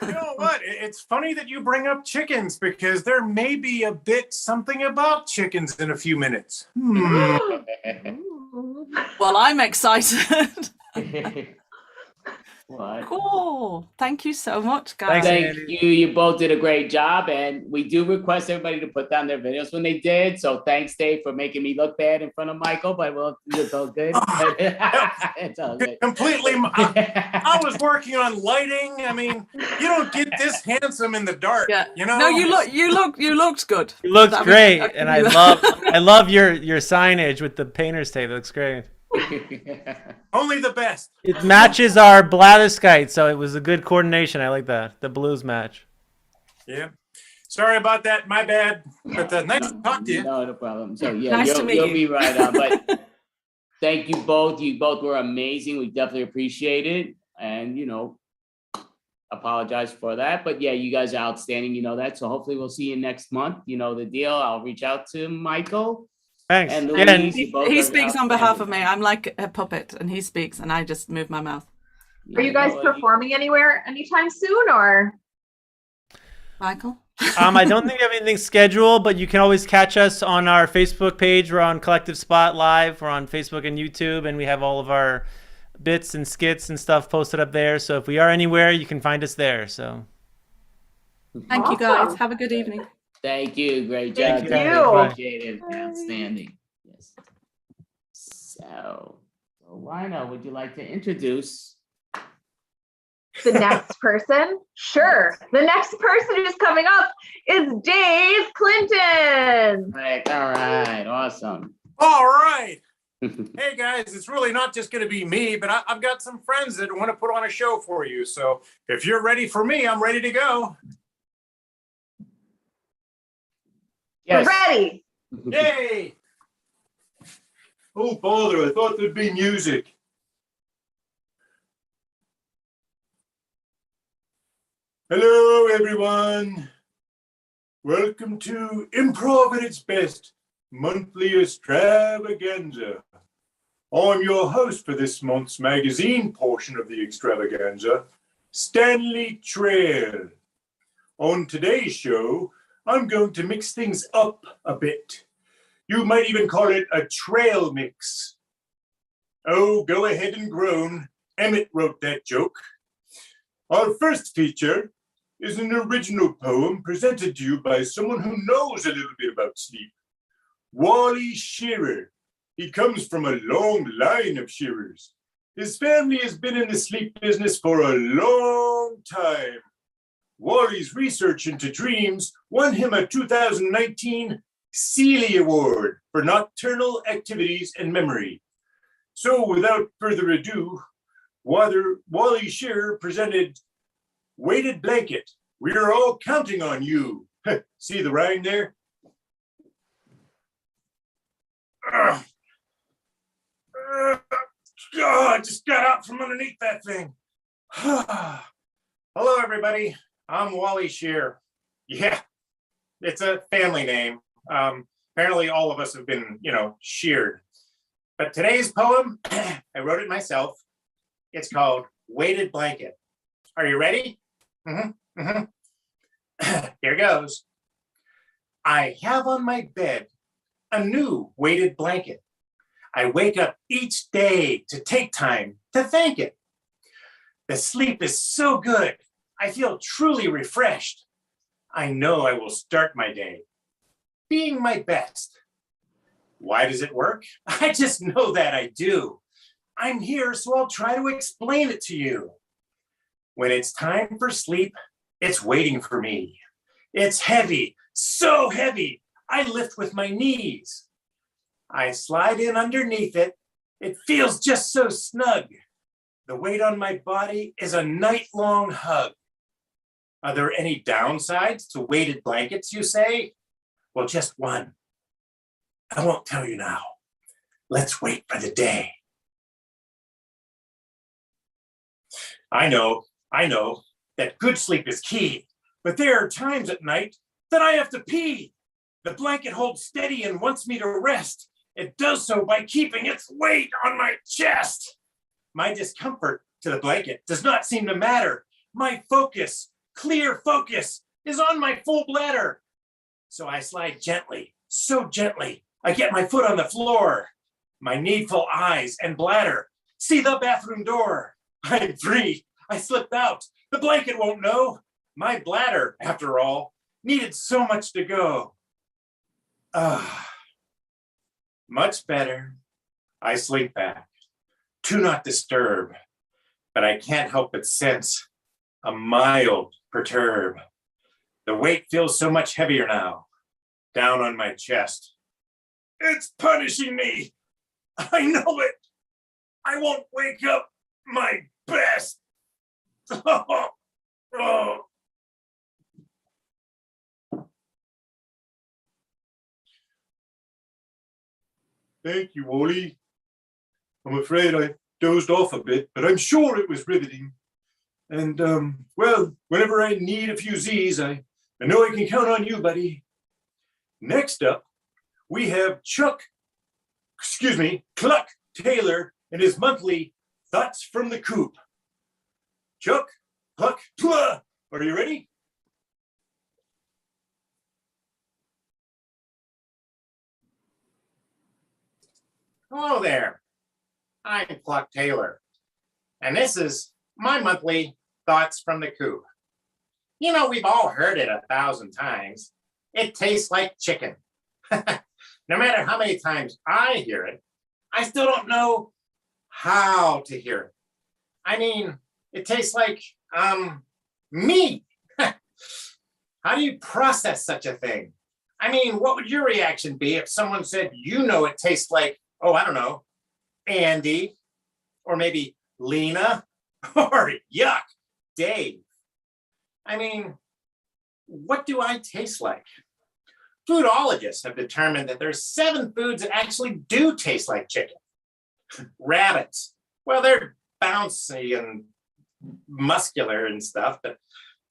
You know what? It's funny that you bring up chickens because there may be a bit something about chickens in a few minutes. Well, I'm excited. What? Cool. Thank you so much, guys. Thank you. You both did a great job. And we do request everybody to put down their videos when they did. So thanks, Dave, for making me look bad in front of Michael. But well, it's all good. It's all good. Completely. I was working on lighting. I mean, you don't get this handsome in the dark. Yeah. You know? No, you looked good. It looks That was- great, I can and do I that. love your signage with the painter's tape. It looks great. Only the best. It matches our blatherskite, so it was a good coordination. I like that. The blues match. Yeah. Sorry about that. My bad. But nice to talk to you. No problem. So yeah, Nice to meet you'll you. be right on. But thank you both. You both were amazing. We definitely appreciate it. And apologize for that. But yeah, you guys are outstanding. You know that. So hopefully we'll see you next month. You know the deal. I'll reach out to Michael. Thanks. And Yeah, Louise, you both He are speaks on behalf of outstanding. me. I'm like a puppet, and he speaks, and I just move my mouth. Are you guys performing anywhere anytime soon, or? Michael? I don't think we have anything scheduled, but you can always catch us on our Facebook page. We're on Collective Spot Live. We're on Facebook and YouTube, and we have all of our bits and skits and stuff posted up there. So if we are anywhere, you can find us there. So Thank you, guys. Have a good evening. Thank you. Great job. Thank you. Appreciate it. Outstanding. Yes. So, Rhino, would you like to introduce? The next person? Sure. The next person who's coming up is Dave Clinton. Right. All right. Awesome. All right. Hey guys, it's really not just going to be me, but I've got some friends that want to put on a show for you. So if you're ready for me, I'm ready to go. Yes. We're ready. Yay! Oh, bother, I thought there'd be music. Hello, everyone. Welcome to Improv at its best, monthly extravaganza. I'm your host for this month's magazine portion of the extravaganza, Stanley Trail. On today's show, I'm going to mix things up a bit. You might even call it a trail mix. Oh, go ahead and groan. Emmett wrote that joke. Our first feature is an original poem presented to you by someone who knows a little bit about sleep. Wally Shearer. He comes from a long line of Shearers. His family has been in the sleep business for a long time. Wally's research into dreams won him a 2019 Seeley Award for Nocturnal Activities and Memory. So without further ado, Wally Shearer presented Weighted Blanket. We're all counting on you. See the rhyme there? I just got out from underneath that thing. Hello, everybody. I'm Wally Shearer. Yeah, it's a family name. Apparently all of us have been, sheared. But today's poem, I wrote it myself. It's called Weighted Blanket. Are you ready? Here goes. I have on my bed a new weighted blanket. I wake up each day to take time to thank it. The sleep is so good. I feel truly refreshed. I know I will start my day being my best. Why does it work? I just know that I do. I'm here, so I'll try to explain it to you. When it's time for sleep, it's waiting for me. It's heavy, so heavy, I lift with my knees. I slide in underneath it. It feels just so snug. The weight on my body is a night-long hug. Are there any downsides to weighted blankets, you say? Well, just one. I won't tell you now. Let's wait for the day. I know that good sleep is key, but there are times at night that I have to pee. The blanket holds steady and wants me to rest. It does so by keeping its weight on my chest. My discomfort to the blanket does not seem to matter. My focus, clear focus, is on my full bladder. So I slide gently, so gently. I get my foot on the floor. My needful eyes and bladder see the bathroom door. I'm free. I slipped out. The blanket won't know. My bladder, after all, needed so much to go. Much better. I sleep back. To not disturb. But I can't help but sense a mild perturb. The weight feels so much heavier now, down on my chest. It's punishing me. I know it. I won't wake up my best. Oh. Thank you, Wally. I'm afraid I dozed off a bit, but I'm sure it was riveting. And, well, whenever I need a few Z's, I know I can count on you, buddy. Next up, we have Cluck Taylor and his monthly Thoughts from the Coop. Chuck, Cluck, Twa, are you ready? Hello there. I'm Cluck Taylor, and this is my monthly Thoughts from the Coop. You know, we've all heard it 1,000 times. It tastes like chicken. No matter how many times I hear it, I still don't know how to hear it. I mean, it tastes like, me. How do you process such a thing? I mean, what would your reaction be if someone said, it tastes like, oh, I don't know, Andy, or maybe Lena, or yuck, Dave? I mean, what do I taste like? Foodologists have determined that there's 7 foods that actually do taste like chicken. Rabbits, well, they're bouncy and muscular and stuff, but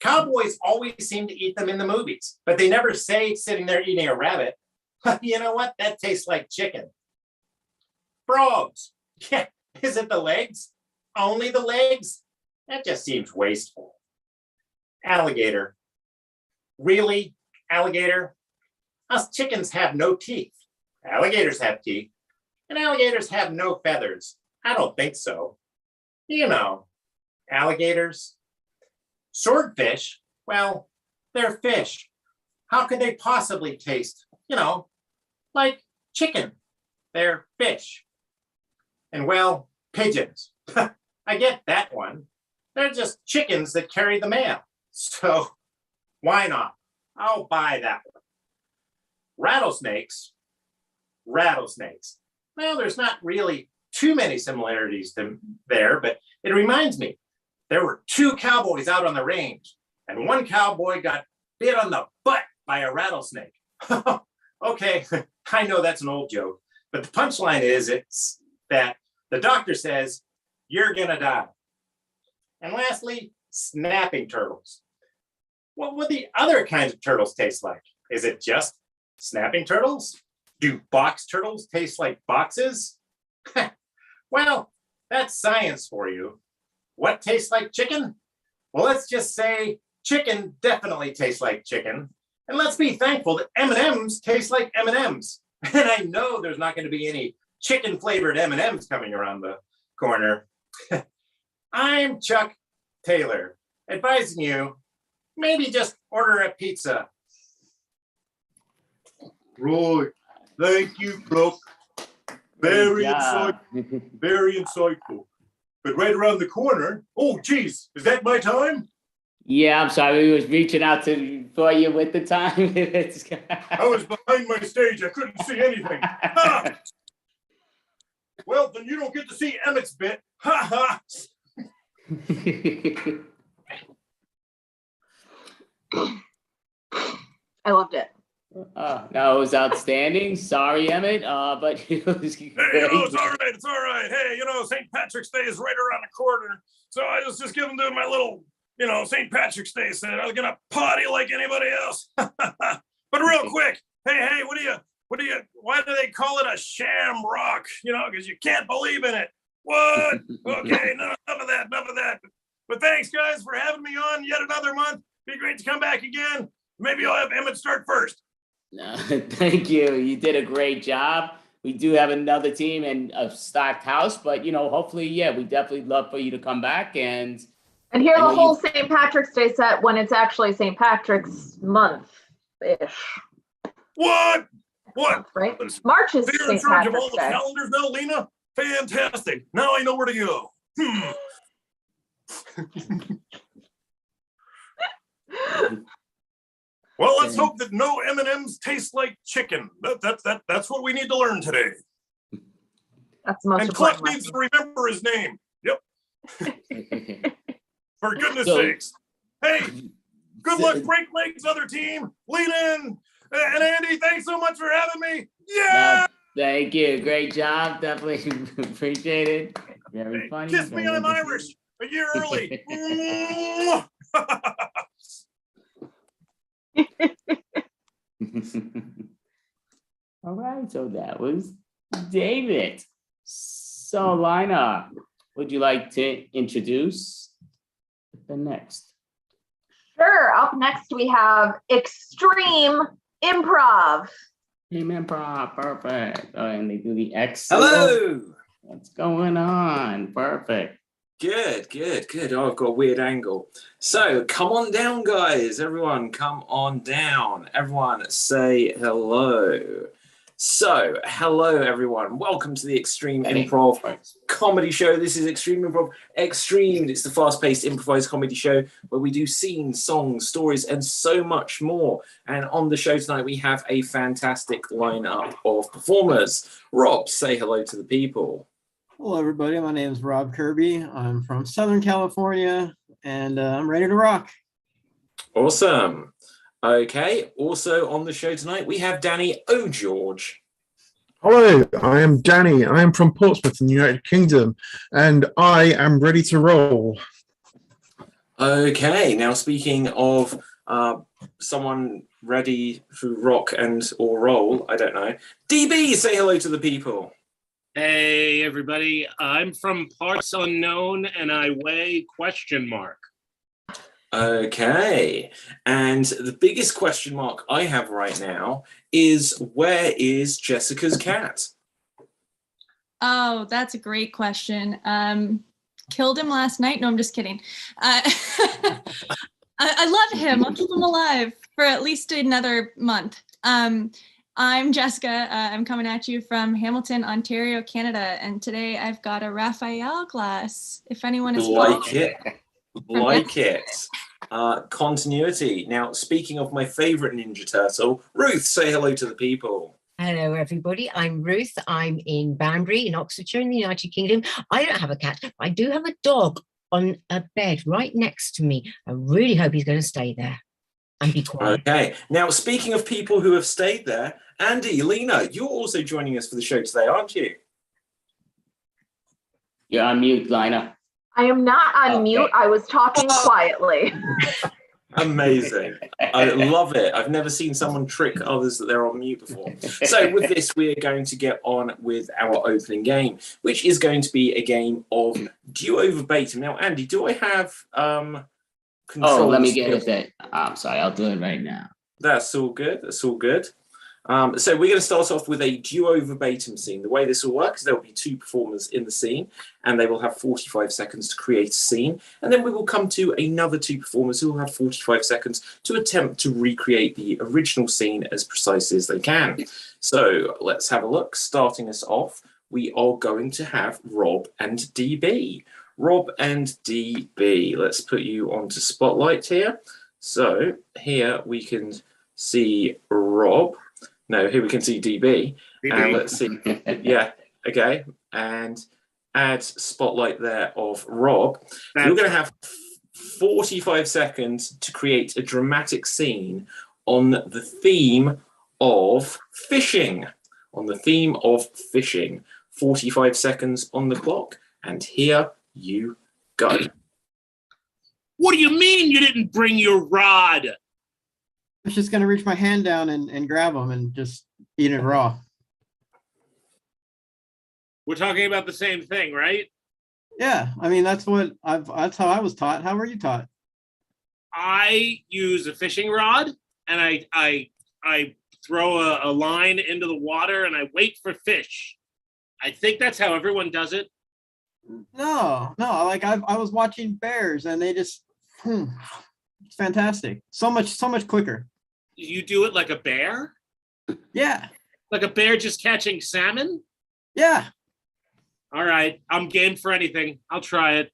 cowboys always seem to eat them in the movies, but they never say sitting there eating a rabbit, you know what, that tastes like chicken. Frogs, yeah, is it the legs? Only the legs? That just seems wasteful. Alligator, really, alligator? Us chickens have no teeth. Alligators have teeth, and alligators have no feathers. I don't think so. You know, alligators. Swordfish, well, they're fish. How could they possibly taste, like chicken? They're fish. And well, pigeons. I get that one. They're just chickens that carry the mail. So why not? I'll buy that one. Rattlesnakes. Well, there's not really too many similarities there, but it reminds me, there were 2 cowboys out on the range, and one cowboy got bit on the butt by a rattlesnake. Okay, I know that's an old joke, but the punchline is it's that the doctor says, you're gonna die. And lastly, snapping turtles. What would the other kinds of turtles taste like? Is it just snapping turtles? Do box turtles taste like boxes? Well, that's science for you. What tastes like chicken? Well, let's just say chicken definitely tastes like chicken. And let's be thankful that M&Ms taste like M&Ms. And I know there's not going to be any chicken flavored M&Ms coming around the corner. I'm Chuck Taylor, advising you, maybe just order a pizza. Right. Thank you, Brock. Very insightful. But right around the corner, oh, geez, is that my time? Yeah, I'm sorry. We was reaching out for you with the time. I was behind my stage. I couldn't see anything. Ha! Well, then you don't get to see Emmett's bit. Ha ha! I loved it. No, it was outstanding. Sorry, Emmett, but it was great. Hey, it's all right. It's all right. Hey, St. Patrick's Day is right around the corner. So I was just doing my little, St. Patrick's Day set. I was going to party like anybody else. But real quick, hey, why do they call it a sham rock? Because you can't believe in it. What? Okay, enough of that. But thanks, guys, for having me on yet another month. Be great to come back again. Maybe I'll have Emmett start first. No, thank you. You did a great job. We do have another team and a stocked house, but hopefully, we definitely love for you to come back and hear the whole St. Patrick's Day set when it's actually St. Patrick's month-ish. What? Right? March is You're in St. charge of Patrick's all the Day. calendars now, Lena? Fantastic. Now I know where to go. Well, let's hope that no M&Ms taste like chicken. That's what we need to learn today. That's the most and Cluck needs to remember his name. Yep. For goodness sakes. Hey, good luck, break legs, other team. Lena and Andy, thanks so much for having me. Yeah. Thank you. Great job. Definitely appreciate it. Very funny. Kiss me, I'm Irish. A year early. All right, so that was David. So, Lina, would you like to introduce the next? Sure. Up next, we have Extreme Improv. Improv, perfect. Oh, and they do the X. Hello. What's going on? Perfect. Good. Oh, I've got a weird angle. So come on down, guys. Everyone, come on down. Everyone say hello. So, hello, everyone. Welcome to the Extreme Improv comedy show. This is Extreme Improv Extreme. It's the fast-paced improvised comedy show where we do scenes, songs, stories, and so much more. And on the show tonight, we have a fantastic lineup of performers. Rob, say hello to the people. Hello, everybody. My name is Rob Kirby. I'm from Southern California, and I'm ready to rock. Awesome. Okay. Also on the show tonight, we have Danny O'George. Hello, I am Danny. I am from Portsmouth in the United Kingdom, and I am ready to roll. Okay. Now, speaking of someone ready to rock and or roll, I don't know. DB, say hello to the people. Hey, everybody. I'm from parts unknown, and I weigh ? Okay. And the biggest question mark I have right now is, where is Jessica's cat? Oh, that's a great question. Killed him last night. No, I'm just kidding. I love him. I'll keep him alive for at least another month. I'm Jessica. I'm coming at you from Hamilton, Ontario, Canada. And today I've got a Raphael glass. If anyone is Like it. Continuity. Now, speaking of my favorite Ninja Turtle, Ruth, say hello to the people. Hello, everybody. I'm Ruth. I'm in Banbury, in Oxfordshire, in the United Kingdom. I don't have a cat, but I do have a dog on a bed right next to me. I really hope he's going to stay there and be quiet. Okay. Now, speaking of people who have stayed there, Andy, Lena, you're also joining us for the show today, aren't you? You're on mute, Lena. I am not on mute. I was talking quietly. Amazing. I love it. I've never seen someone trick others that they're on mute before. So with this, we are going to get on with our opening game, which is going to be a game of duo verbatim. Now, Andy, do I have control? Oh, let me get it there. I'm sorry, I'll do it right now. That's all good. That's all good. So we're going to start off with a duo verbatim scene. The way this will work is there will be two performers in the scene, and they will have 45 seconds to create a scene. And then we will come to another two performers who will have 45 seconds to attempt to recreate the original scene as precisely as they can. So let's have a look. Starting us off, we are going to have Rob and DB. Rob and DB. Let's put you onto Spotlight here. So here we can see Rob. No, here we can see DB. And let's see. Yeah, okay. And add Spotlight there of Rob. You're going to have 45 seconds to create a dramatic scene on the theme of fishing. 45 seconds on the clock. And here you go. What do you mean you didn't bring your rod? I was just going to reach my hand down and grab them and just eat it raw. We're talking about the same thing, right? Yeah, I mean, that's how I was taught. How were you taught? I use a fishing rod and I throw a line into the water and I wait for fish. I think that's how everyone does it. No, like I was watching bears and they just, it's fantastic. So much quicker. You do it like a bear? Yeah. Like a bear just catching salmon? Yeah. All right, I'm game for anything. I'll try it.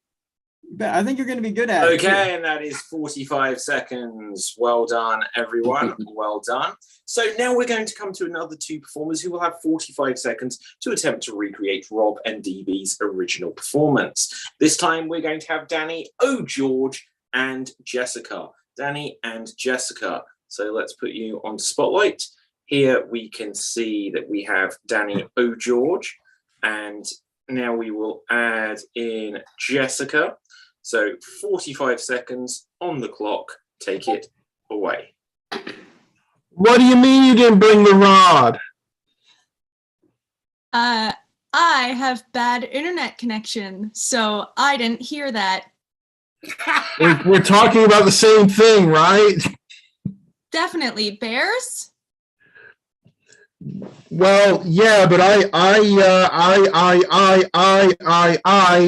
I think you're going to be good at it. Okay, and that is 45 seconds. Well done, everyone. Well done. So now we're going to come to another two performers who will have 45 seconds to attempt to recreate Rob and DB's original performance. This time we're going to have Danny O'George and Jessica. Danny and Jessica. So let's put you on Spotlight. Here we can see that we have Danny O'George, and now we will add in Jessica. So 45 seconds on the clock. Take it away. What do you mean you didn't bring the rod? I have bad internet connection, so I didn't hear that. We're talking about the same thing, right? Definitely. Bears? Well, yeah, but I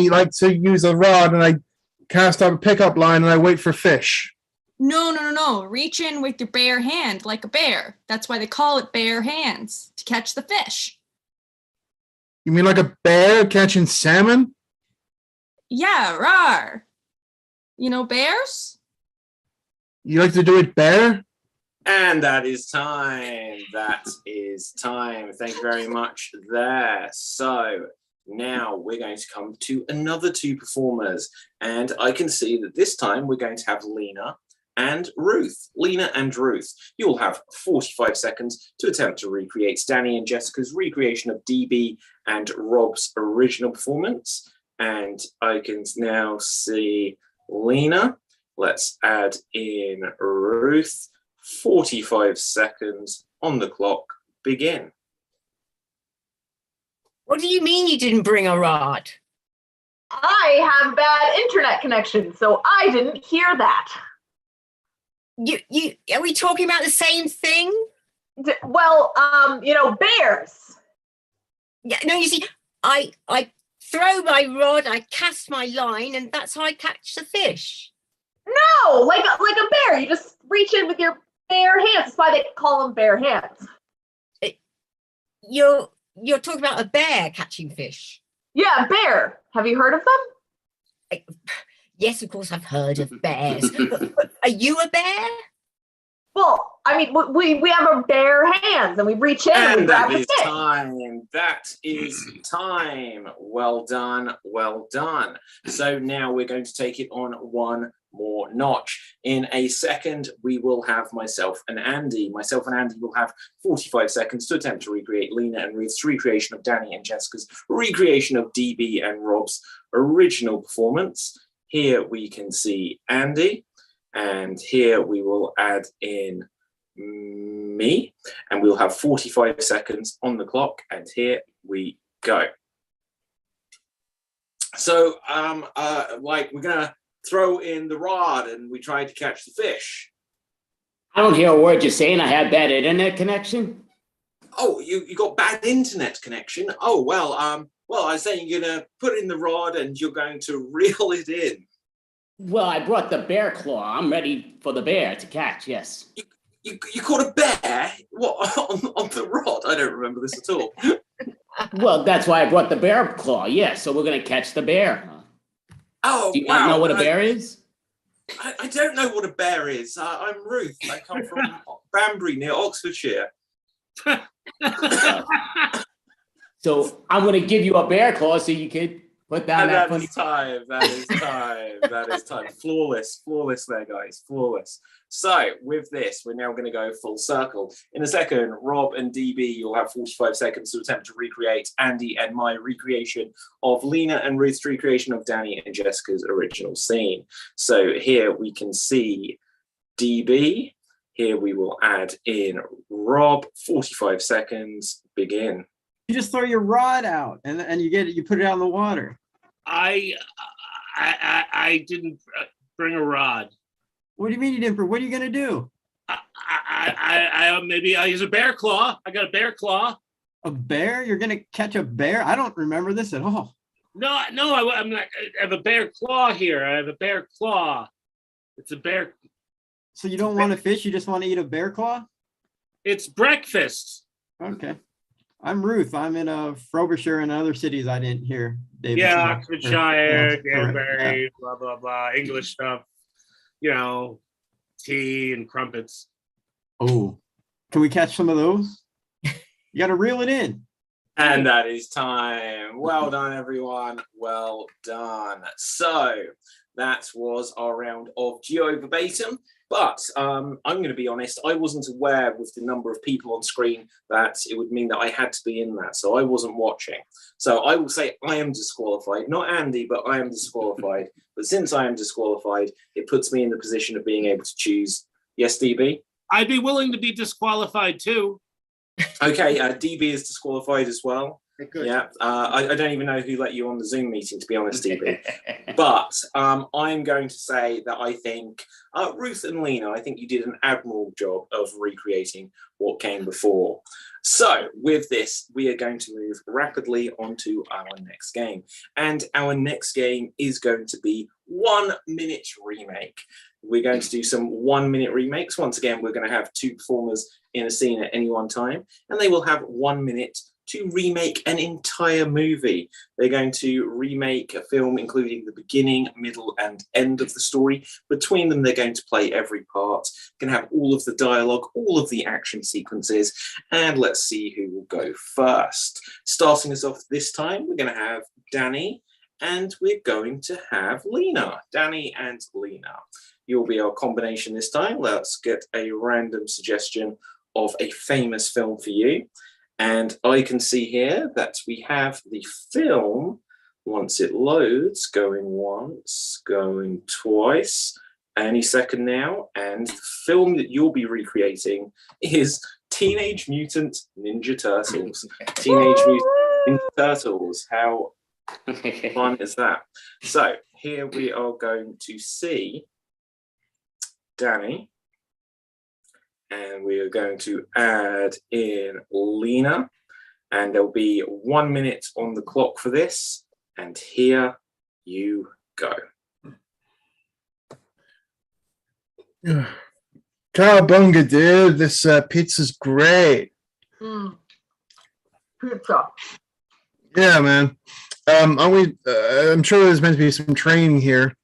like to use a rod and I cast out a pickup line and I wait for fish. No. Reach in with your bare hand like a bear. That's why they call it bare hands, to catch the fish. You mean like a bear catching salmon? Yeah, rawr. You know bears? You like to do it bear? And that is time. That is time. Thank you very much there. So now we're going to come to another two performers. And I can see that this time we're going to have Lena and Ruth. Lena and Ruth. You'll have 45 seconds to attempt to recreate Danny and Jessica's recreation of DB and Rob's original performance. And I can now see Lena. Let's add in Ruth. 45 seconds on the clock. Begin. What do you mean you didn't bring a rod? I have bad internet connection, so I didn't hear that. You are we talking about the same thing? Well, bears. Yeah, no, you see, I throw my rod, I cast my line, and that's how I catch the fish. No, like a bear. You just reach in with your bare hands. That's why they call them bare hands. you're talking about a bear catching fish. Yeah, a bear. Have you heard of them? Yes, of course, I've heard of bears. but are you a bear? Well, I mean, we have a bare hands and we reach in and we And grab that the is stick. time. That is time. Well done. Well done. So now we're going to take it on one more notch. In a second, we will have myself and Andy. Myself and Andy will have 45 seconds to attempt to recreate Lena and Ruth's recreation of Danny and Jessica's recreation of DB and Rob's original performance. Here we can see Andy. And here we will add in me, and we'll have 45 seconds on the clock. And here we go. So, like we're gonna throw in the rod, and we try to catch the fish. I don't hear a word you're saying. I have bad internet connection. Oh, you got bad internet connection. Oh well, I was saying you're gonna put in the rod, and you're going to reel it in. Well, I brought the bear claw. I'm ready for the bear to catch, yes. You caught a bear? What, on the rod? I don't remember this at all. Well, that's why I brought the bear claw, yes. So we're going to catch the bear. Oh, Do you wow. not know what a bear is? I don't know what a bear is. I'm Ruth. I come from Banbury near Oxfordshire. So I'm going to give you a bear claw so you could put down And that that is time. That is time. That is time. Flawless. Flawless there, guys. Flawless. So with this, we're now going to go full circle. In a second, Rob and DB, you'll have 45 seconds to attempt to recreate Andy and my recreation of Lena and Ruth's recreation of Danny and Jessica's original scene. So here we can see DB. Here we will add in Rob. 45 seconds. Begin. You just throw your rod out and you put it out in the water. I didn't bring a rod. What do you mean you didn't bring? What are you gonna do? Maybe I use a bear claw. I got a bear claw. A bear? You're gonna catch a bear? I don't remember this at all. No, I'm not. I have a bear claw here. I have a bear claw. It's a bear. So you don't want to fish? You just want to eat a bear claw? It's breakfast. Okay. I'm Ruth. I'm in Frobisher and other cities I didn't hear. David. Yeah, So- Oxfordshire, yeah, correct. Danbury, blah, blah, blah. English stuff. You know, tea and crumpets. Oh, can we catch some of those? You got to reel it in. And that is time. Well done, everyone. Well done. So that was our round of Geo Verbatim. But I'm going to be honest, I wasn't aware with the number of people on screen that it would mean that I had to be in that. So I wasn't watching. So I will say I am disqualified. Not Andy, but I am disqualified. But since I am disqualified, it puts me in the position of being able to choose. Yes, DB? I'd be willing to be disqualified too. Okay, DB is disqualified as well. Good. Yeah, I don't even know who let you on the Zoom meeting, to be honest, DB. But I'm going to say that I think Ruth and Lena, I think you did an admirable job of recreating what came before. So with this, we are going to move rapidly onto our next game. And our next game is going to be 1 minute remake. We're going to do some 1 minute remakes. Once again, we're going to have two performers in a scene at any one time, and they will have 1 minute to remake an entire movie. They're going to remake a film, including the beginning, middle, and end of the story. Between them, they're going to play every part, going to have all of the dialogue, all of the action sequences, and let's see who will go first. Starting us off this time, we're going to have Danny, and we're going to have Lena. Danny and Lena. You'll be our combination this time. Let's get a random suggestion of a famous film for you. And I can see here that we have the film, once it loads, going once, going twice, any second now. And the film that you'll be recreating is Teenage Mutant Ninja Turtles. Teenage Mutant Ninja Turtles. How fun is that? So here we are going to see Danny. And we are going to add in Lena. And there'll be 1 minute on the clock for this. And here you go. Cowabunga, dude. This pizza's great. Pizza. Yeah, man. Are we? I'm sure there's meant to be some training here.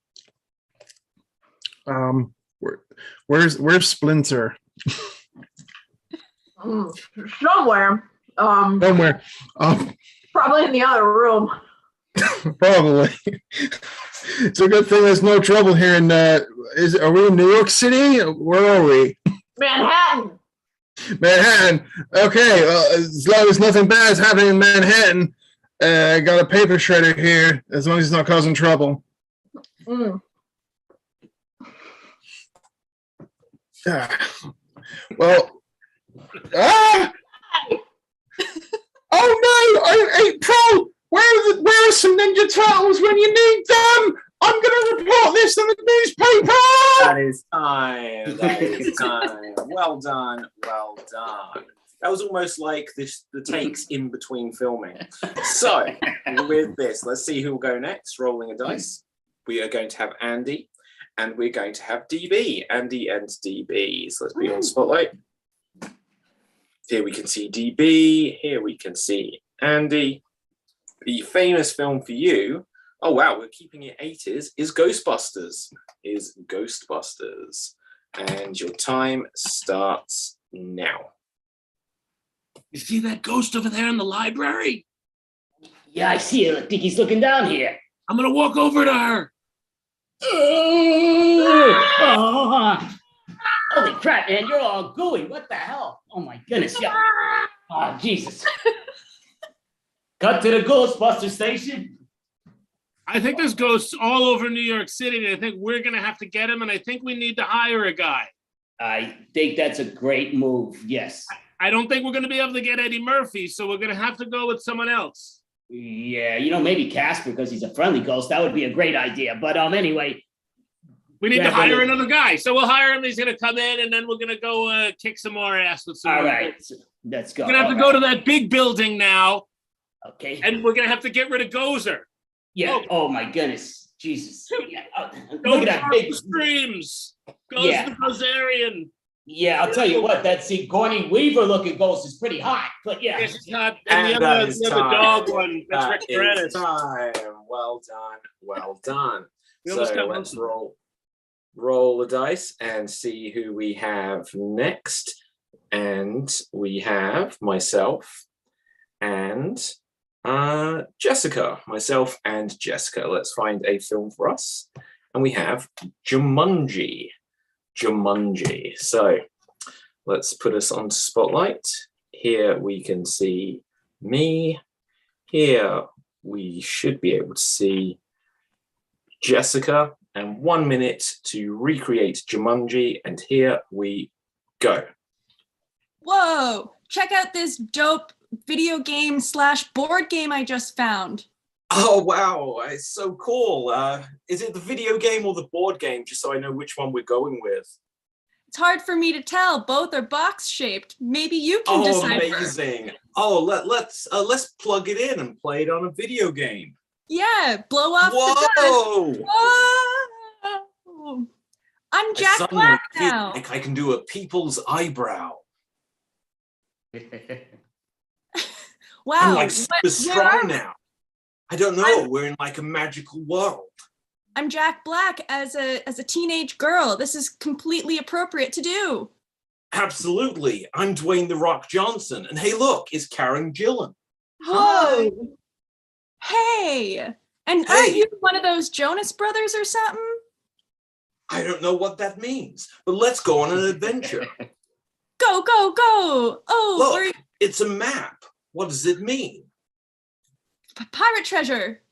Where's Splinter? Somewhere. Somewhere. Probably in the other room. Probably. It's a good thing there's no trouble here in are we in New York City? Where are we? Manhattan. Manhattan. Okay, well, as long as nothing bad is happening in Manhattan, I got a paper shredder here, as long as it's not causing trouble. Well, oh no, April! Where are some Ninja Turtles when you need them? I'm gonna report this in the newspaper! That is time. That is time. Well done. Well done. That was almost like the takes in between filming. So, with this, let's see who will go next. Rolling a dice. We are going to have Andy, and we're going to have DB. Andy and DB. So let's be on spotlight. Here we can see DB. Here we can see Andy. The famous film for you, oh wow, we're keeping it 80s, is Ghostbusters. And your time starts now. You see that ghost over there in the library? Yeah, I see it. I think he's looking down here. I'm gonna walk over to her. Holy crap, man, you're all gooey. What the hell? Oh my goodness. Yeah. Oh, Jesus. Cut to the Ghostbusters station. I think there's ghosts all over New York City, and I think we're gonna have to get him, and I think we need to hire a guy. I think that's a great move, yes. I don't think we're gonna be able to get Eddie Murphy, so we're gonna have to go with someone else. Yeah, maybe Casper, because he's a friendly ghost. That would be a great idea. But anyway. We need to hire another guy. So we'll hire him. He's gonna come in, and then we're gonna go kick some more ass with some. All right, let's go. We're gonna have to go to that big building now. Okay. And we're gonna have to get rid of Gozer. Yeah. Oh my goodness, Jesus. Yeah. Look at that big streams. Goes the Gozerian. Yeah, I'll tell you what. That Sigourney Weaver looking ghost is pretty hot. But yeah, it's not. And the other dog one. That's Rick Moranis. Time. Well done. Well done. So let's roll the dice and see who we have next. And we have myself and Jessica. Myself and Jessica. Let's find a film for us. And we have Jumanji. So let's put us on spotlight. Here we can see me. Here we should be able to see Jessica. And 1 minute to recreate Jumanji. And here we go. Whoa, check out this dope video game / board game I just found. Oh, wow. It's so cool. Is it the video game or the board game? Just so I know which one we're going with. It's hard for me to tell. Both are box shaped. Maybe you can decipher. Amazing. Oh, let's plug it in and play it on a video game. Yeah, blow off the dust. Whoa! I'm Jack Black now. Like I can do a people's eyebrow. Wow. I'm like super strong now. I don't know. We're in like a magical world. I'm Jack Black as a teenage girl. This is completely appropriate to do. Absolutely. I'm Dwayne The Rock Johnson. And hey, look, it's Karen Gillan. Whoa. Hey. And aren't you one of those Jonas Brothers or something? I don't know what that means, but let's go on an adventure. Go, go, go. Oh, look, it's a map. What does it mean? Pirate treasure.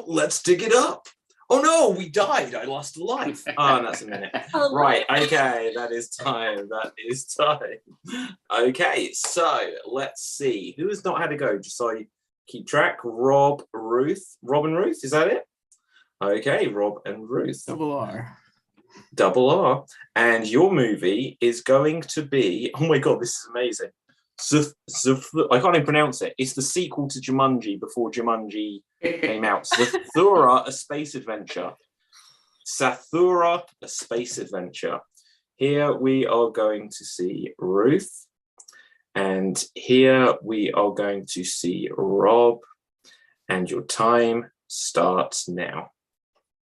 Let's dig it up. Oh no, we died. I lost a life. Oh, that's a minute. Right, okay, that is time. Okay, so let's see. Who has not had a go? Just so I keep track. Rob and Ruth, is that it? Okay, Rob and Ruth. Double R. And your movie is going to be, oh my God, this is amazing. I can't even pronounce it. It's the sequel to Jumanji before Jumanji came out. Sathura, a space adventure. Sathura, a space adventure. Here we are going to see Ruth. And here we are going to see Rob, and your time starts now.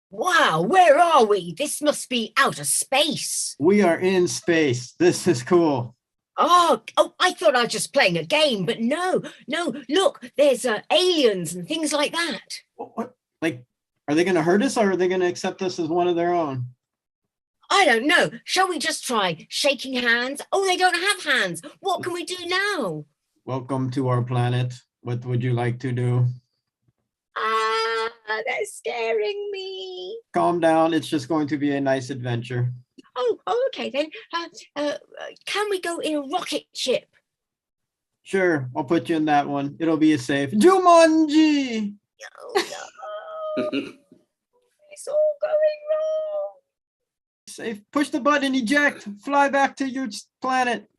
Wow, where are we? This must be outer space. We are in space. This is cool. Oh, I thought I was just playing a game, but no, look, there's aliens and things like that. What? Like, are they going to hurt us or are they going to accept us as one of their own? I don't know. Shall we just try shaking hands? Oh, they don't have hands. What can we do now? Welcome to our planet. What would you like to do? They're scaring me. Calm down. It's just going to be a nice adventure. Oh, okay then. Can we go in a rocket ship? Sure, I'll put you in that one. It'll be a safe. Jumanji! It's all going wrong. Safe. Push the button, eject. Fly back to your planet.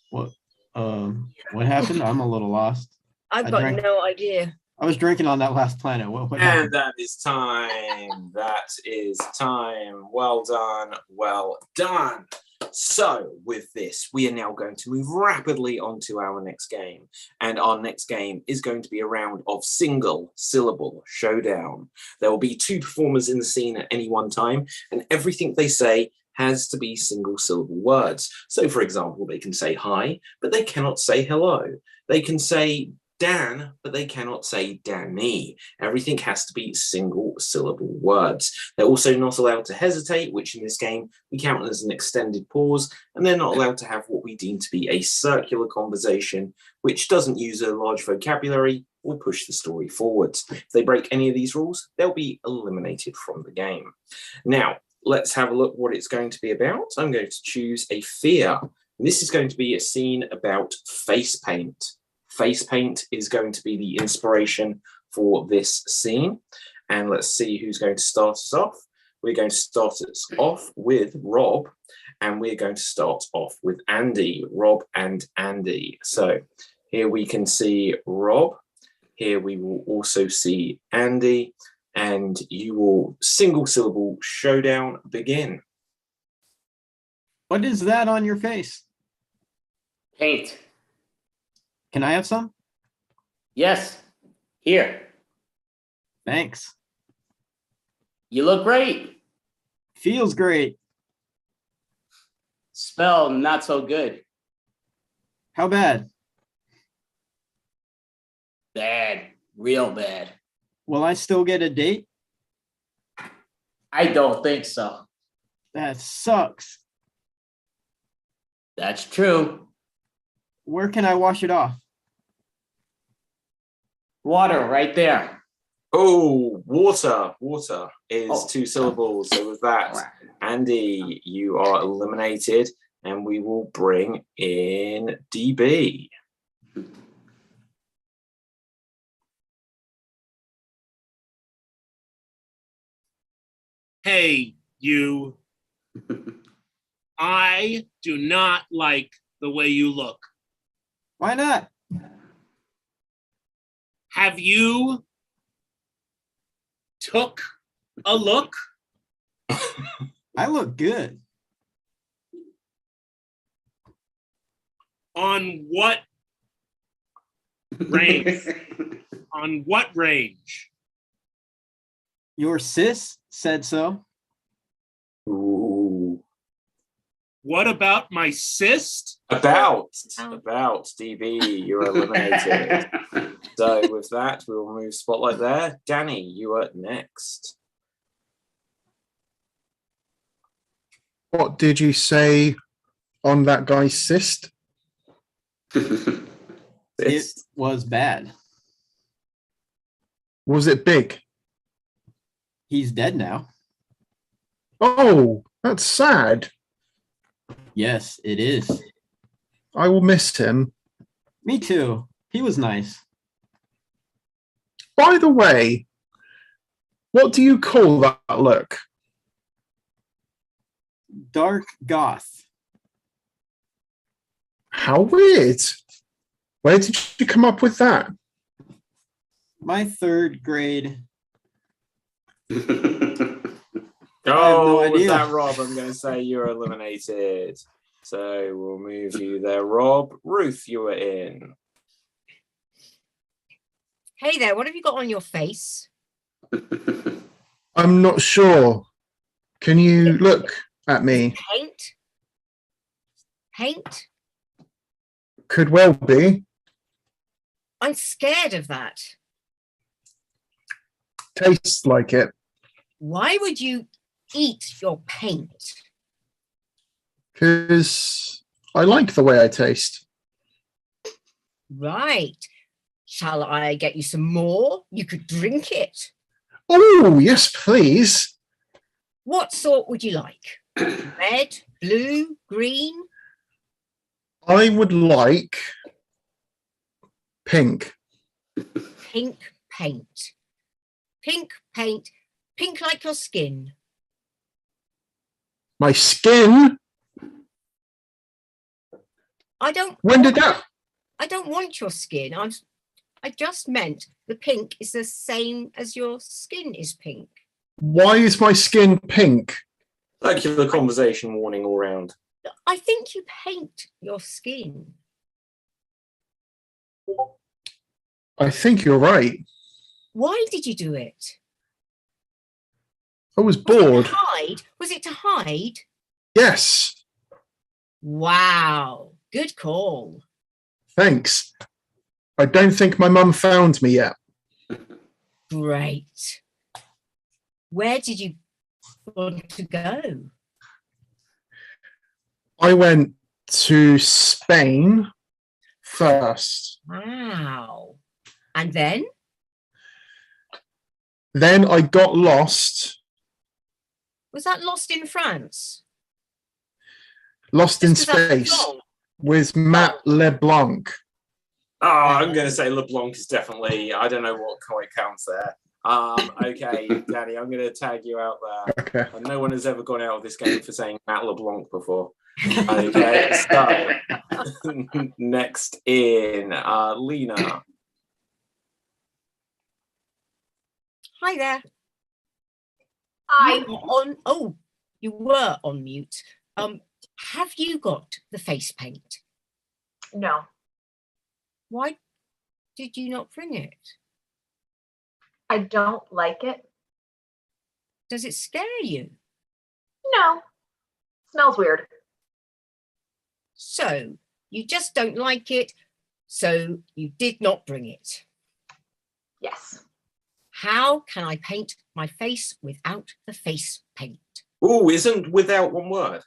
What? What happened? I'm a little lost. I've got no idea. I was drinking on that last planet. What And happened? that is time. That is time. Well done. Well done. So with this, we are now going to move rapidly on to our next game. And our next game is going to be a round of single syllable showdown. There will be 2 performers in the scene at any one time, and everything they say has to be single syllable words. So for example, they can say hi, but they cannot say hello. They can say Dan, but they cannot say Danny. Everything has to be single syllable words. They're also not allowed to hesitate, which in this game we count as an extended pause, and they're not allowed to have what we deem to be a circular conversation, which doesn't use a large vocabulary or push the story forwards. If they break any of these rules, they'll be eliminated from the game. Now, let's have a look what it's going to be about. I'm going to choose a fear. This is going to be a scene about face paint. Face paint is going to be the inspiration for this scene. And let's see who's going to start us off. We're going to start us off with Rob, and we're going to start off with Andy. Rob and Andy. So here we can see Rob. Here we will also see Andy, and you will single syllable showdown begin. What is that on your face? Paint. Can I have some? Yes. Here. Thanks. You look great. Feels great. Spell not so good. How bad? Bad. Real bad. Will I still get a date? I don't think so. That sucks. That's true. Where can I wash it off? Water right there. Oh, water. Water is 2 syllables. So with that, Andy, you are eliminated, and we will bring in DB. Hey, you. I do not like the way you look. Why not? Have you took a look? I look good. On what range? On what range? Your sis said so. Ooh. What about my cyst? About DB, you're eliminated. So with that, we will move spotlight there. Danny, you are next. What did you say on that guy's cyst? It was bad. Was it big? He's dead now. Oh, that's sad. Yes, it is. I will miss him. Me too. He was nice. By the way, what do you call that look? Dark goth. How weird. Where did you come up with that? My 3rd grade. Oh, no with idea. that, Rob, I'm going to say you're eliminated. So we'll move you there, Rob. Ruth, you are in. Hey there, what have you got on your face? I'm not sure. Can you look at me? Paint? Paint? Could well be. I'm scared of that. Tastes like it. Why would you eat your paint? Because I like the way I taste. Right. Shall I get you some more? You could drink it. Oh, yes, please. What sort would you like? Red, blue, green? I would like pink. Pink paint. Pink paint. Pink like your skin. My skin? I don't. When did that? I don't want your skin. I just meant the pink is the same as your skin is pink. Why is my skin pink? Thank you for the conversation warning all round. I think you paint your skin. I think you're right. Why did you do it? I was bored. Hide? Was it to hide? Yes. Wow. Good call. Thanks. I don't think my mum found me yet. Great. Where did you want to go? I went to Spain first. Wow. And then? Then I got lost. Was that Lost in France? Lost in Space with Matt LeBlanc. Oh, I'm going to say LeBlanc is definitely, I don't know what quite counts there. Okay, Danny, I'm going to tag you out there. Okay. And no one has ever gone out of this game for saying Matt LeBlanc before. Okay, so next in, Lena. Hi there. Hi. You were on mute. Have you got the face paint? No. Why did you not bring it? I don't like it. Does it scare you? No. Smells weird. So you just don't like it, so you did not bring it. Yes. How can I paint my face without the face paint? Oh, isn't without one word?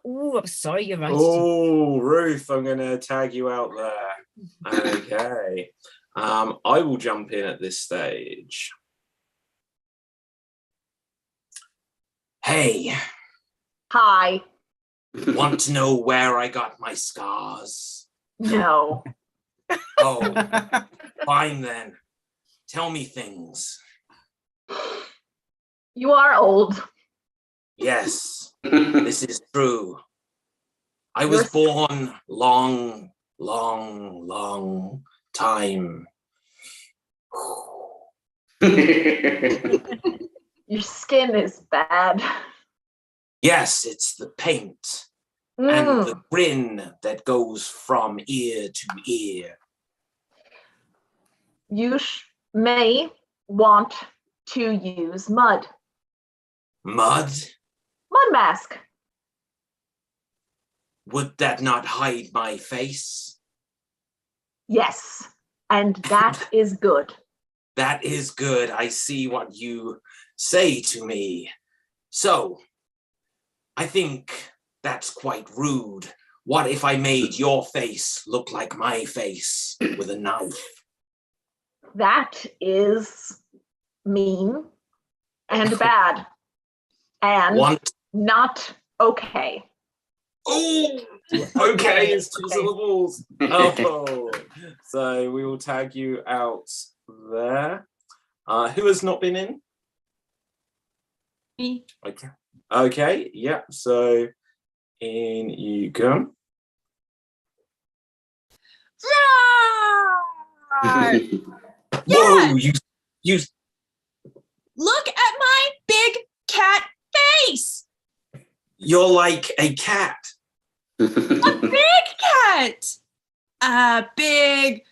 Oh, I'm sorry, you're right. Oh, Ruth, I'm going to tag you out there. Okay. I will jump in at this stage. Hey. Hi. Want to know where I got my scars? No. Oh, fine then. Tell me things. You are old. Yes, this is true. I was born long time. Your skin is bad. Yes, it's the paint and the grin that goes from ear to ear. You may want to use mud. Mud? Mud mask. Would that not hide my face? Yes, and that is good. That is good. I see what you say to me. So, I think that's quite rude. What if I made your face look like my face with a knife? That is mean and bad and not okay. Oh, okay, it's 2 syllables. Oh, so we will tag you out there. Who has not been in? Me. Okay. Okay, yeah, so in you go. Whoa, you Look at my big cat face. You're like a cat. A big cat. A big,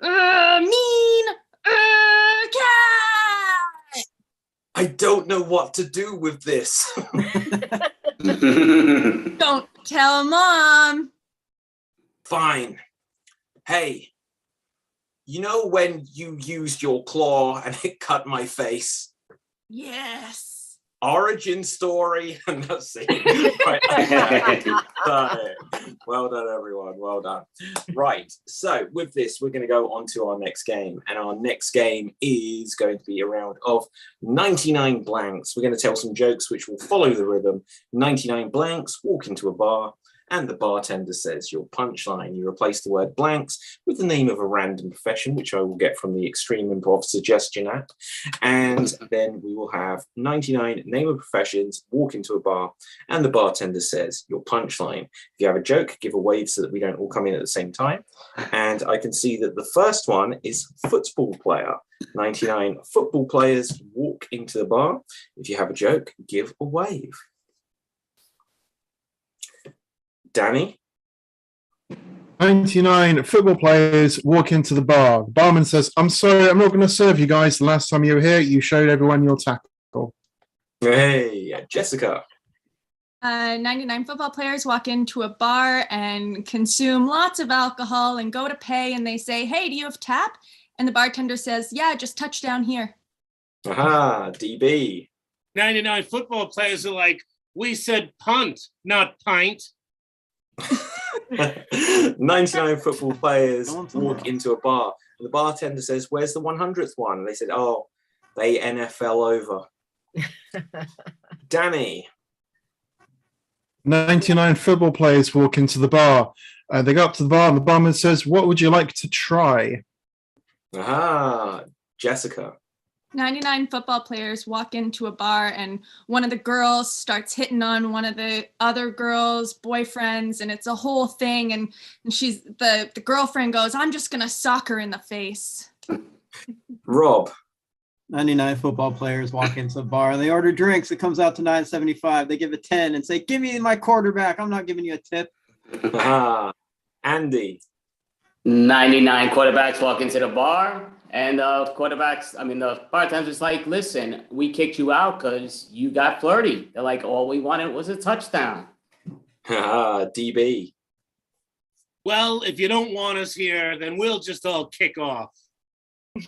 mean cat. I don't know what to do with this. Don't tell Mom. Fine. Hey, you know when you used your claw and it cut my face? Yes. Origin story. And that's it. Right. Got it. Well done, everyone. Well done. Right. So with this, we're going to go on to our next game. And our next game is going to be a round of 99 blanks. We're going to tell some jokes which will follow the rhythm. 99 blanks, walk into a bar, and the bartender says your punchline. You replace the word blanks with the name of a random profession, which I will get from the Extreme Improv Suggestion app. And then we will have 99 name of professions, walk into a bar, and the bartender says your punchline. If you have a joke, give a wave so that we don't all come in at the same time. And I can see that the first one is football player. 99 football players walk into the bar. If you have a joke, give a wave. Danny? 99 football players walk into the bar. The barman says, I'm sorry, I'm not going to serve you guys. The last time you were here, you showed everyone your tackle. Hey, Jessica. 99 football players walk into a bar and consume lots of alcohol and go to pay, and they say, hey, do you have tap? And the bartender says, yeah, just touch down here. Aha, DB. 99 football players are like, we said punt, not pint. 99 football players walk into a bar, and the bartender says, where's the 100th one? And they said, oh, they NFL over. Danny. 99 football players walk into the bar. They go up to the bar and the barman says, what would you like to try? Aha, Jessica. 99 football players walk into a bar and one of the girls starts hitting on one of the other girls' boyfriends, and it's a whole thing, and she's the girlfriend goes, I'm just gonna sock her in the face. Rob. 99 football players walk into a bar. They order drinks. It comes out to $9.75. They give it 10 and say, give me my quarterback. I'm not giving you a tip. Aha, Andy. 99 quarterbacks walk into the bar, and the bartender's like, listen, we kicked you out because you got flirty. They're like, all we wanted was a touchdown. Ah, DB. Well, if you don't want us here, then we'll just all kick off.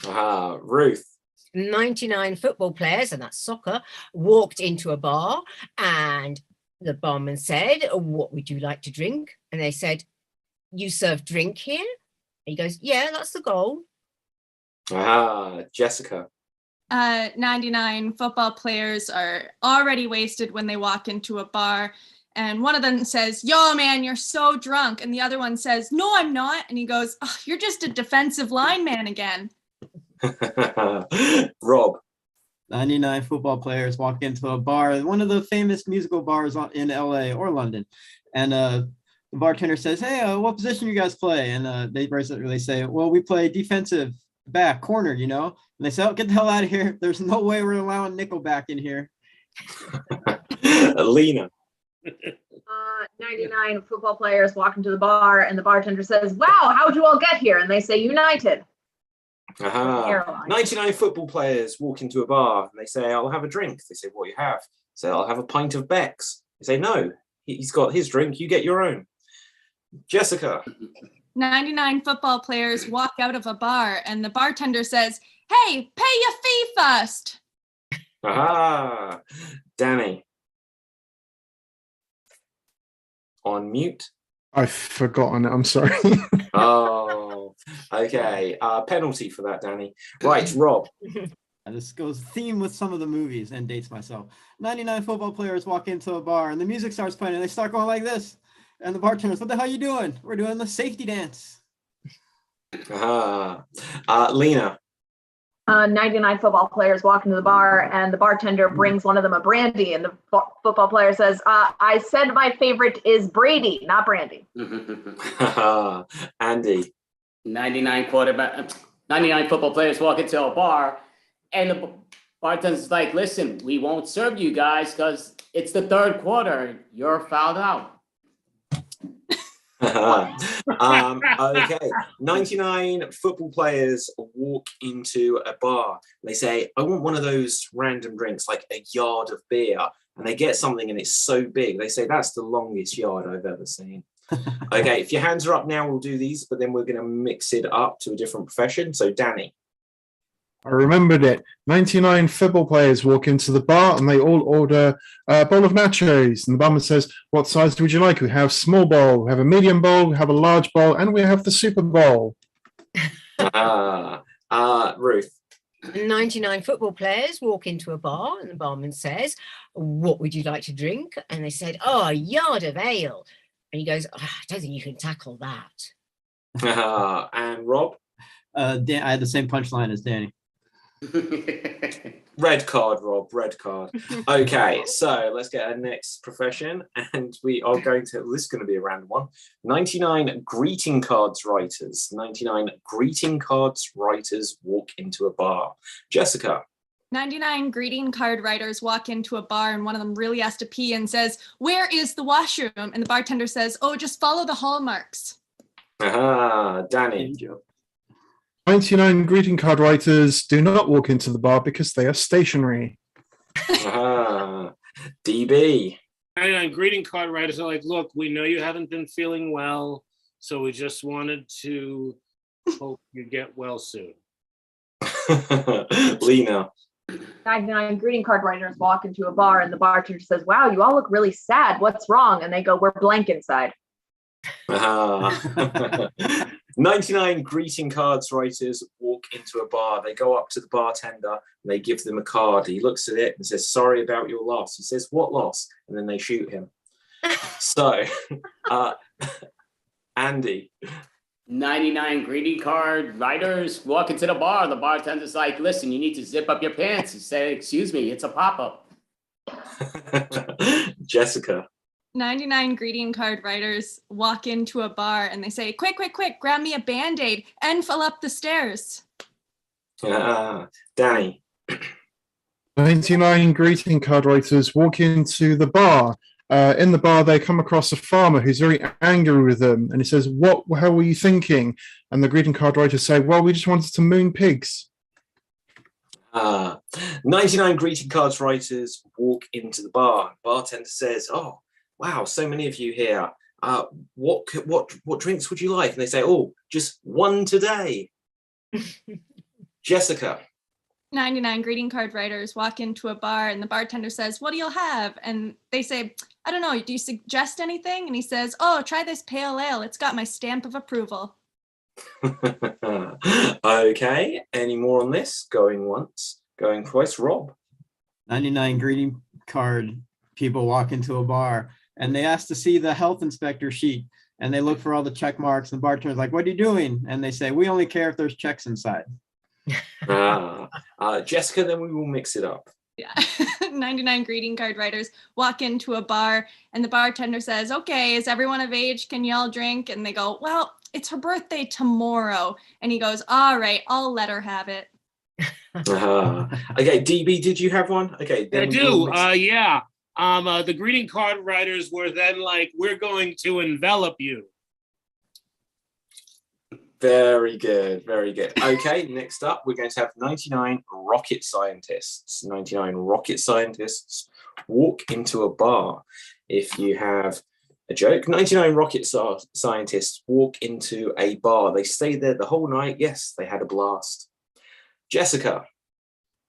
Ah, Ruth. 99 football players, and that's soccer, walked into a bar, and the barman said, what would you like to drink? And they said, you serve drink here? And he goes, yeah, that's the goal. Ah, Jessica. 99 football players are already wasted when they walk into a bar, and one of them says, yo, man, you're so drunk. And the other one says, no, I'm not. And he goes, oh, you're just a defensive lineman again. Rob. 99 football players walk into a bar, one of the famous musical bars in LA or London. And the bartender says, hey, what position you guys play? And they basically say, well, we play defensive back, corner, you know? And they say, oh, get the hell out of here. There's no way we're allowing nickelback in here. Lena. 99 football players walk into the bar, and the bartender says, wow, how'd you all get here? And they say, United. Aha. 99 football players walk into a bar, and they say, I'll have a drink. They say, what do you have? They say, I'll have a pint of Beck's. They say, no, he's got his drink, you get your own. Jessica. 99 football players walk out of a bar, and the bartender says, hey, pay your fee first. Aha. Danny. On mute. I've forgotten it. I'm sorry. Oh, okay. Penalty for that, Danny. Right, Rob. And this goes theme with some of the movies and dates myself. 99 football players walk into a bar and the music starts playing and they start going like this. And the bartender's, what the hell are you doing? We're doing the safety dance. Lena. 99 football players walk into the bar, and the bartender brings one of them a brandy, and the football player says, I said my favorite is Brady, not brandy. Andy. 99 football players walk into a bar, and the bartender's like, listen, we won't serve you guys because it's the third quarter. You're fouled out. Okay, 99 football players walk into a bar. They say, I want one of those random drinks, like a yard of beer. And they get something and it's so big. They say, that's the longest yard I've ever seen. Okay, if your hands are up now, we'll do these, but then we're going to mix it up to a different profession. So, Danny. I remembered it. 99 football players walk into the bar and they all order a bowl of nachos. And the barman says, what size would you like? We have small bowl, we have a medium bowl, we have a large bowl, and we have the Super Bowl. Ruth. 99 football players walk into a bar and the barman says, what would you like to drink? And they said, oh, a yard of ale. And he goes, oh, I don't think you can tackle that. And Rob? I had the same punchline as Danny. Red card, Rob, red card. Okay, so let's get our next profession, and we are going to, this is going to be a random one. 99 greeting cards writers. 99 greeting cards writers walk into a bar. Jessica. 99 greeting card writers walk into a bar and one of them really has to pee and says, where is the washroom? And the bartender says, oh, just follow the hallmarks. Danny. 99 greeting card writers do not walk into the bar because they are stationary. DB. 99 greeting card writers are like, look, we know you haven't been feeling well, so we just wanted to hope you get well soon. Lena. 99 greeting card writers walk into a bar and the bartender says, wow, you all look really sad. What's wrong? And they go, we're blank inside. 99 greeting cards writers walk into a bar. They go up to the bartender and they give them a card. He looks at it and says, sorry about your loss. He says, what loss? And then they shoot him. So, Andy. 99 greeting card writers walk into the bar. The bartender's like, listen, you need to zip up your pants. He said, excuse me, it's a pop-up. Jessica. 99 greeting card writers walk into a bar and they say, quick, quick, quick, grab me a Band-Aid and fill up the stairs. Danny. 99 greeting card writers walk into the bar. In the bar, they come across a farmer who's very angry with them. And he says, what the hell were you thinking? And the greeting card writers say, well, we just wanted to moon pigs. 99 greeting cards writers walk into the bar. Bartender says, oh, wow, so many of you here. What drinks would you like? And they say, oh, just one today. Jessica. 99 greeting card writers walk into a bar and the bartender says, what do you have? And they say, I don't know, do you suggest anything? And he says, oh, try this pale ale. It's got my stamp of approval. Okay, any more on this? Going once, going twice. Rob. 99 greeting card people walk into a bar and they ask to see the health inspector sheet and they look for all the check marks and the bartender's like, what are you doing? And they say, we only care if there's checks inside. Jessica, then we will mix it up. Yeah. 99 greeting card writers walk into a bar and the bartender says, okay, is everyone of age? Can y'all drink? And they go, well, it's her birthday tomorrow. And he goes, all right, I'll let her have it. Okay, DB, did you have one? Okay. I do. Yeah. The greeting card writers were then like, we're going to envelop you. Very good, very good. Okay, next up, we're going to have 99 rocket scientists. 99 rocket scientists walk into a bar. If you have a joke, 99 rocket scientists walk into a bar. They stay there the whole night. Yes, they had a blast. Jessica.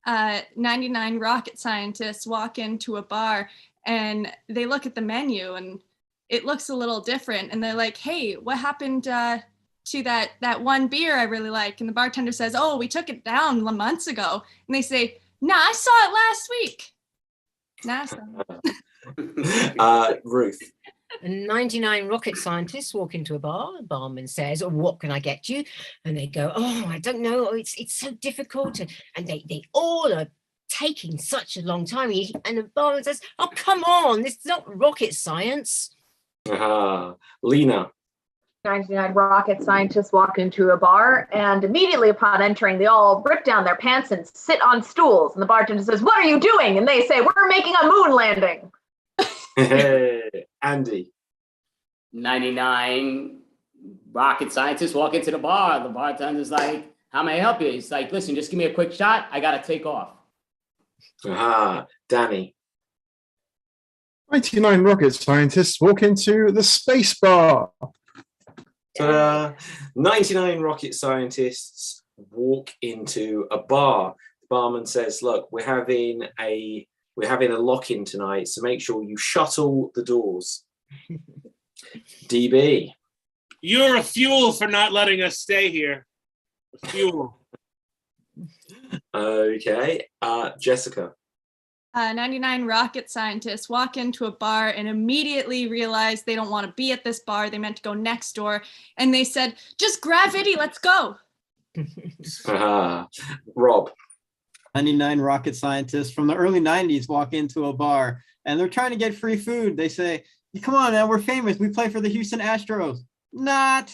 99 rocket scientists walk into a bar and they look at the menu and it looks a little different. And they're like, hey, what happened to that one beer I really like? And the bartender says, oh, we took it down months ago. And they say, nah, I saw it last week. Nah, I saw it. Ruth. 99 rocket scientists walk into a bar. The barman says, oh, what can I get you? And they go, oh, I don't know. It's so difficult. And they all are taking such a long time. And the barman says, oh, come on. This is not rocket science. Lena. 99 rocket scientists walk into a bar, and immediately upon entering, they all rip down their pants and sit on stools. And the bartender says, what are you doing? And they say, we're making a moon landing. Hey, Andy. 99 rocket scientists walk into the bar. The bartender's like, how may I help you? He's like, listen, just give me a quick shot. I got to take off. Aha, Danny. 99 rocket scientists walk into the space bar. 99 rocket scientists walk into a bar. The barman says, look, we're having a lock-in tonight, so make sure you shuttle the doors. DB. You're a fuel for not letting us stay here. A fuel. Okay. Jessica. 99 rocket scientists walk into a bar and immediately realize they don't want to be at this bar. They meant to go next door. And they said, just gravity, let's go. Rob. 99 rocket scientists from the early 90s walk into a bar and they're trying to get free food. They say, come on, man, we're famous. We play for the Houston Astros. Not.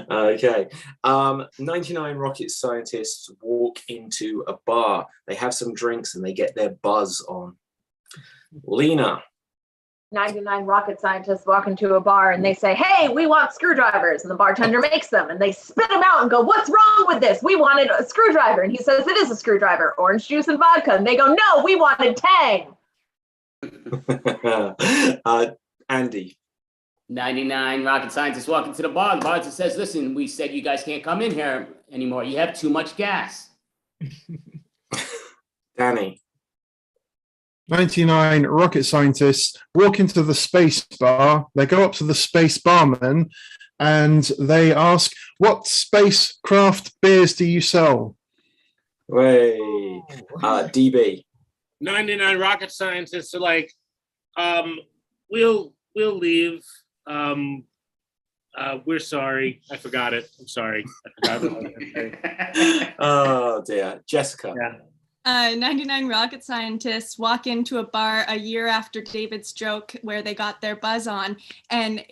Okay. 99 rocket scientists walk into a bar. They have some drinks and they get their buzz on. Lena. 99 rocket scientists walk into a bar and they say, hey, we want screwdrivers. And the bartender makes them and they spit them out and go, what's wrong with this? We wanted a screwdriver. And he says, it is a screwdriver, orange juice and vodka. And they go, no, we wanted Tang. Andy. 99 rocket scientists walk into the bar. The bartender says, listen, we said you guys can't come in here anymore. You have too much gas. Danny. 99 rocket scientists walk into the space bar. They go up to the space barman and they ask, what spacecraft beers do you sell? Way. DB. 99 rocket scientists are like, we'll leave. We're sorry. I forgot it. I'm sorry. I forgot it. Oh dear. Jessica. Yeah. 99 rocket scientists walk into a bar a year after David's joke where they got their buzz on, and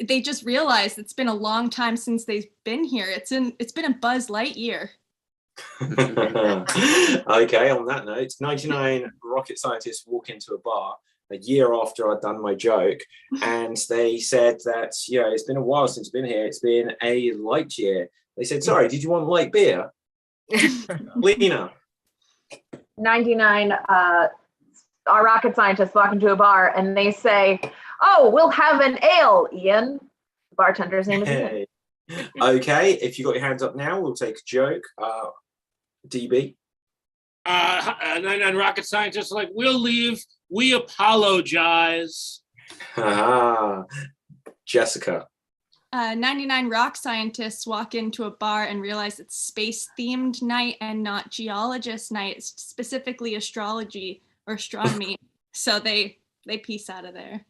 they just realized it's been a long time since they've been here. It's been a Buzz Lightyear. Okay, on that note, 99 rocket scientists walk into a bar a year after I'd done my joke, and they said that, it's been a while since I've been here. It's been a light year. They said, sorry, did you want light beer? Lena. 99 our rocket scientists walk into a bar and they say, oh, we'll have an ale, Ian. The bartender's name is Ian. Okay, if you got your hands up now, we'll take a joke. DB. 99 rocket scientists are like, we'll leave. We apologize. Jessica. 99 rock scientists walk into a bar and realize it's space-themed night and not geologist night. It's specifically astrology or astronomy. So they peace out of there.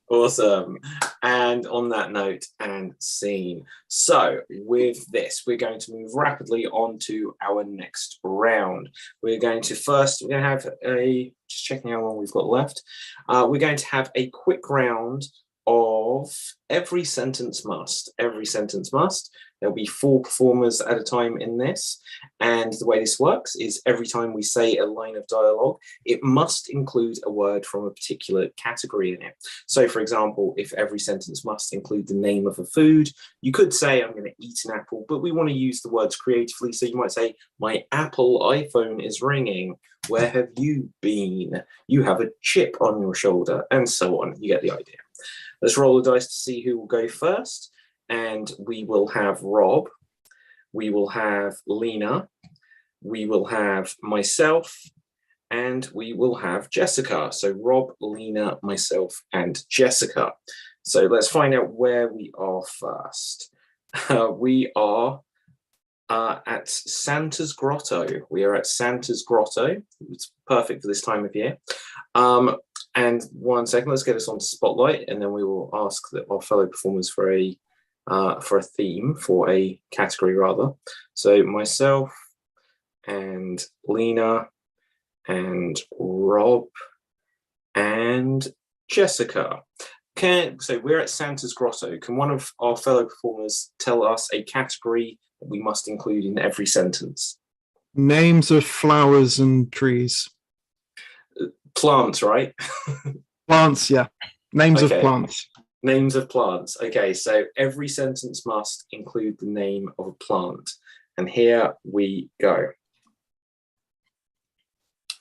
Awesome. And on that note, and scene. So with this, we're going to move rapidly on to our next round. We're going to have just checking how long we've got left. We're going to have a quick round of every sentence must. Every sentence must. There'll be 4 performers at a time in this. And the way this works is every time we say a line of dialogue, it must include a word from a particular category in it. So for example, if every sentence must include the name of a food, you could say, I'm going to eat an apple, but we want to use the words creatively. So you might say, my Apple iPhone is ringing. Where have you been? You have a chip on your shoulder, and so on. You get the idea. Let's roll the dice to see who will go first. And we will have Rob, we will have Lena, we will have myself, and we will have Jessica. So Rob, Lena, myself, and Jessica. So let's find out where we are first. We are at Santa's Grotto. We are at Santa's Grotto. It's perfect for this time of year. And 1 second, let's get us onto Spotlight, and then we will ask our fellow performers for a theme, for a category rather. So myself and Lena and Rob and Jessica. So we're at Santa's Grotto. Can one of our fellow performers tell us a category that we must include in every sentence? Names of flowers and trees. Plants, right? Plants, yeah. Names of Okay. plants. Names of plants. Okay, so every sentence must include the name of a plant. And here we go.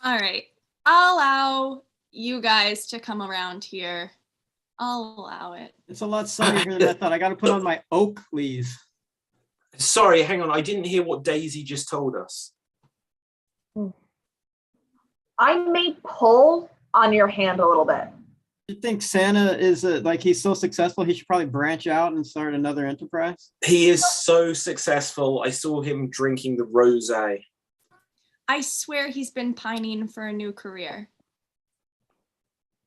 All right. I'll allow you guys to come around here. I'll allow it. It's a lot sunnier than I thought. I got to put on my Oakleys. Sorry, hang on. I didn't hear what Daisy just told us. I may pull on your hand a little bit. You think Santa is like he's so successful, he should probably branch out and start another enterprise? He is so successful. I saw him drinking the rosé. I swear he's been pining for a new career.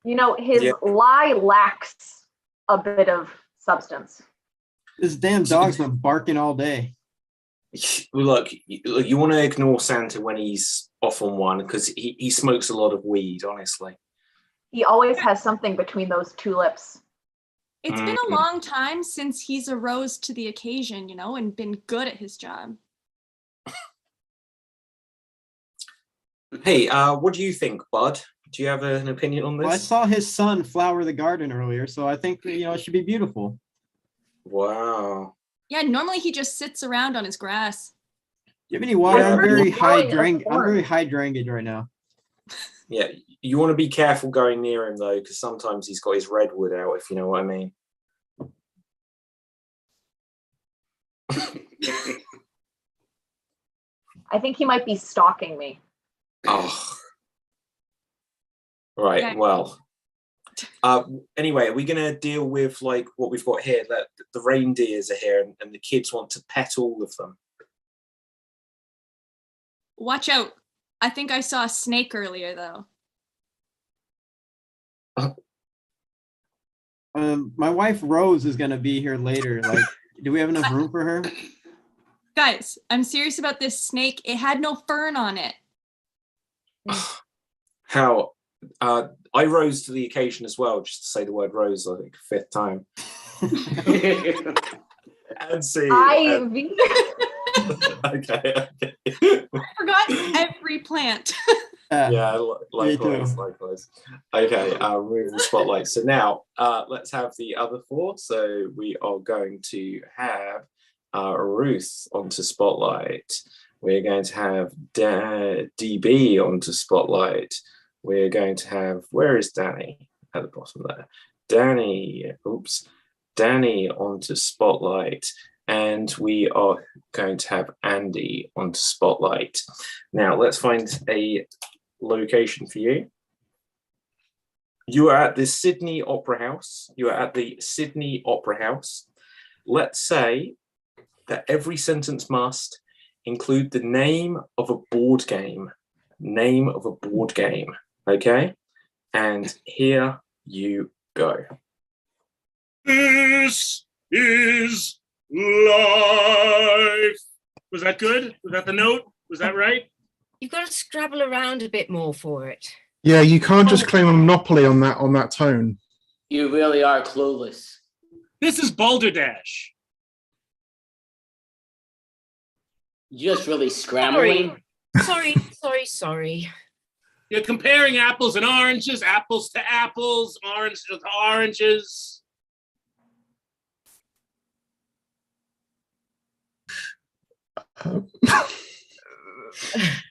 You know, his lie lacks a bit of substance. This damn dog's been barking all day. Look, you want to ignore Santa when he's off on one because he smokes a lot of weed, honestly. He always has something between those two lips. It's been a long time since he's arose to the occasion, you know, and been good at his job. Hey, what do you think, Bud? Do you have an opinion on this? Well, I saw his son flower the garden earlier, so I think, you know, it should be beautiful. Wow. Yeah, normally he just sits around on his grass. Do you have any water? Yeah. I'm very Growing a I'm very hydranged right now. Yeah, you want to be careful going near him though, because sometimes he's got his redwood out, if you know what I mean. I think he might be stalking me. Oh. Right, Okay. well. Anyway, are we going to deal with like what we've got here? That the reindeers are here and the kids want to pet all of them. Watch out. I think I saw a snake earlier, though. My wife Rose is going to be here later. Like, do we have enough room for her? Guys, I'm serious about this snake. It had no fern on it. How I rose to the occasion as well, just to say the word rose, I think, 5th time. And see. Okay. I forgot every plant. Yeah, likewise. Okay, remove the spotlight. So now let's have the other 4. So we are going to have Ruth onto spotlight. We're going to have DB onto spotlight. We're going to have, where is Danny? At the bottom there. Danny onto spotlight. And we are going to have Andy onto spotlight. Now let's find a location for you. You are at the Sydney Opera House. Let's say that every sentence must include the name of a board game. Okay? And here you go. This is life. Was that good? Was that the note? Was that right? You've got to scrabble around a bit more for it. Yeah, you can't just claim a monopoly on that tone. You really are clueless. This is Balderdash. You're just really scrambling. Sorry. You're comparing apples and oranges, apples to apples, oranges to oranges.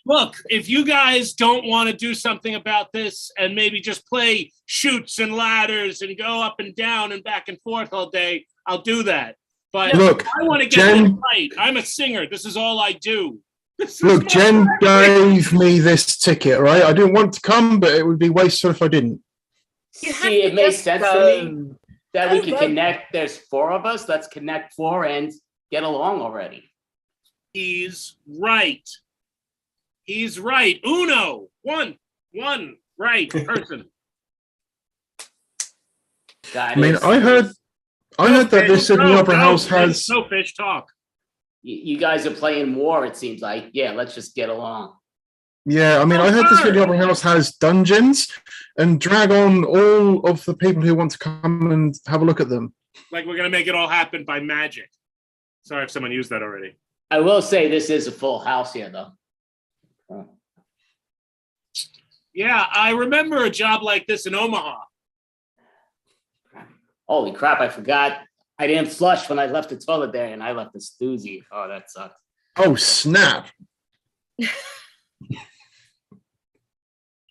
Look, if you guys don't want to do something about this and maybe just play chutes and ladders and go up and down and back and forth all day, I'll do that. But look, I want to get Jen, it right. I'm a singer. This is all I do. Look, Jen gave me this ticket, right? I didn't want to come, but it would be wasteful if I didn't. See, it makes sense to me that we can connect. There's 4 of us. Let's connect 4 and get along already. He's right. He's right. Uno. One right person. I mean, I heard that this Sydney Opera House has. No fish talk. You guys are playing war, it seems like. Yeah, let's just get along. Yeah, I mean, I heard the Sydney Opera House has dungeons and drag on all of the people who want to come and have a look at them. Like we're going to make it all happen by magic. Sorry if someone used that already. I will say this is a full house here, though. Yeah, I remember a job like this in Omaha. Holy crap, I forgot. I didn't flush when I left the toilet there, and I left the stoozy. Oh, that sucks. Oh, snap.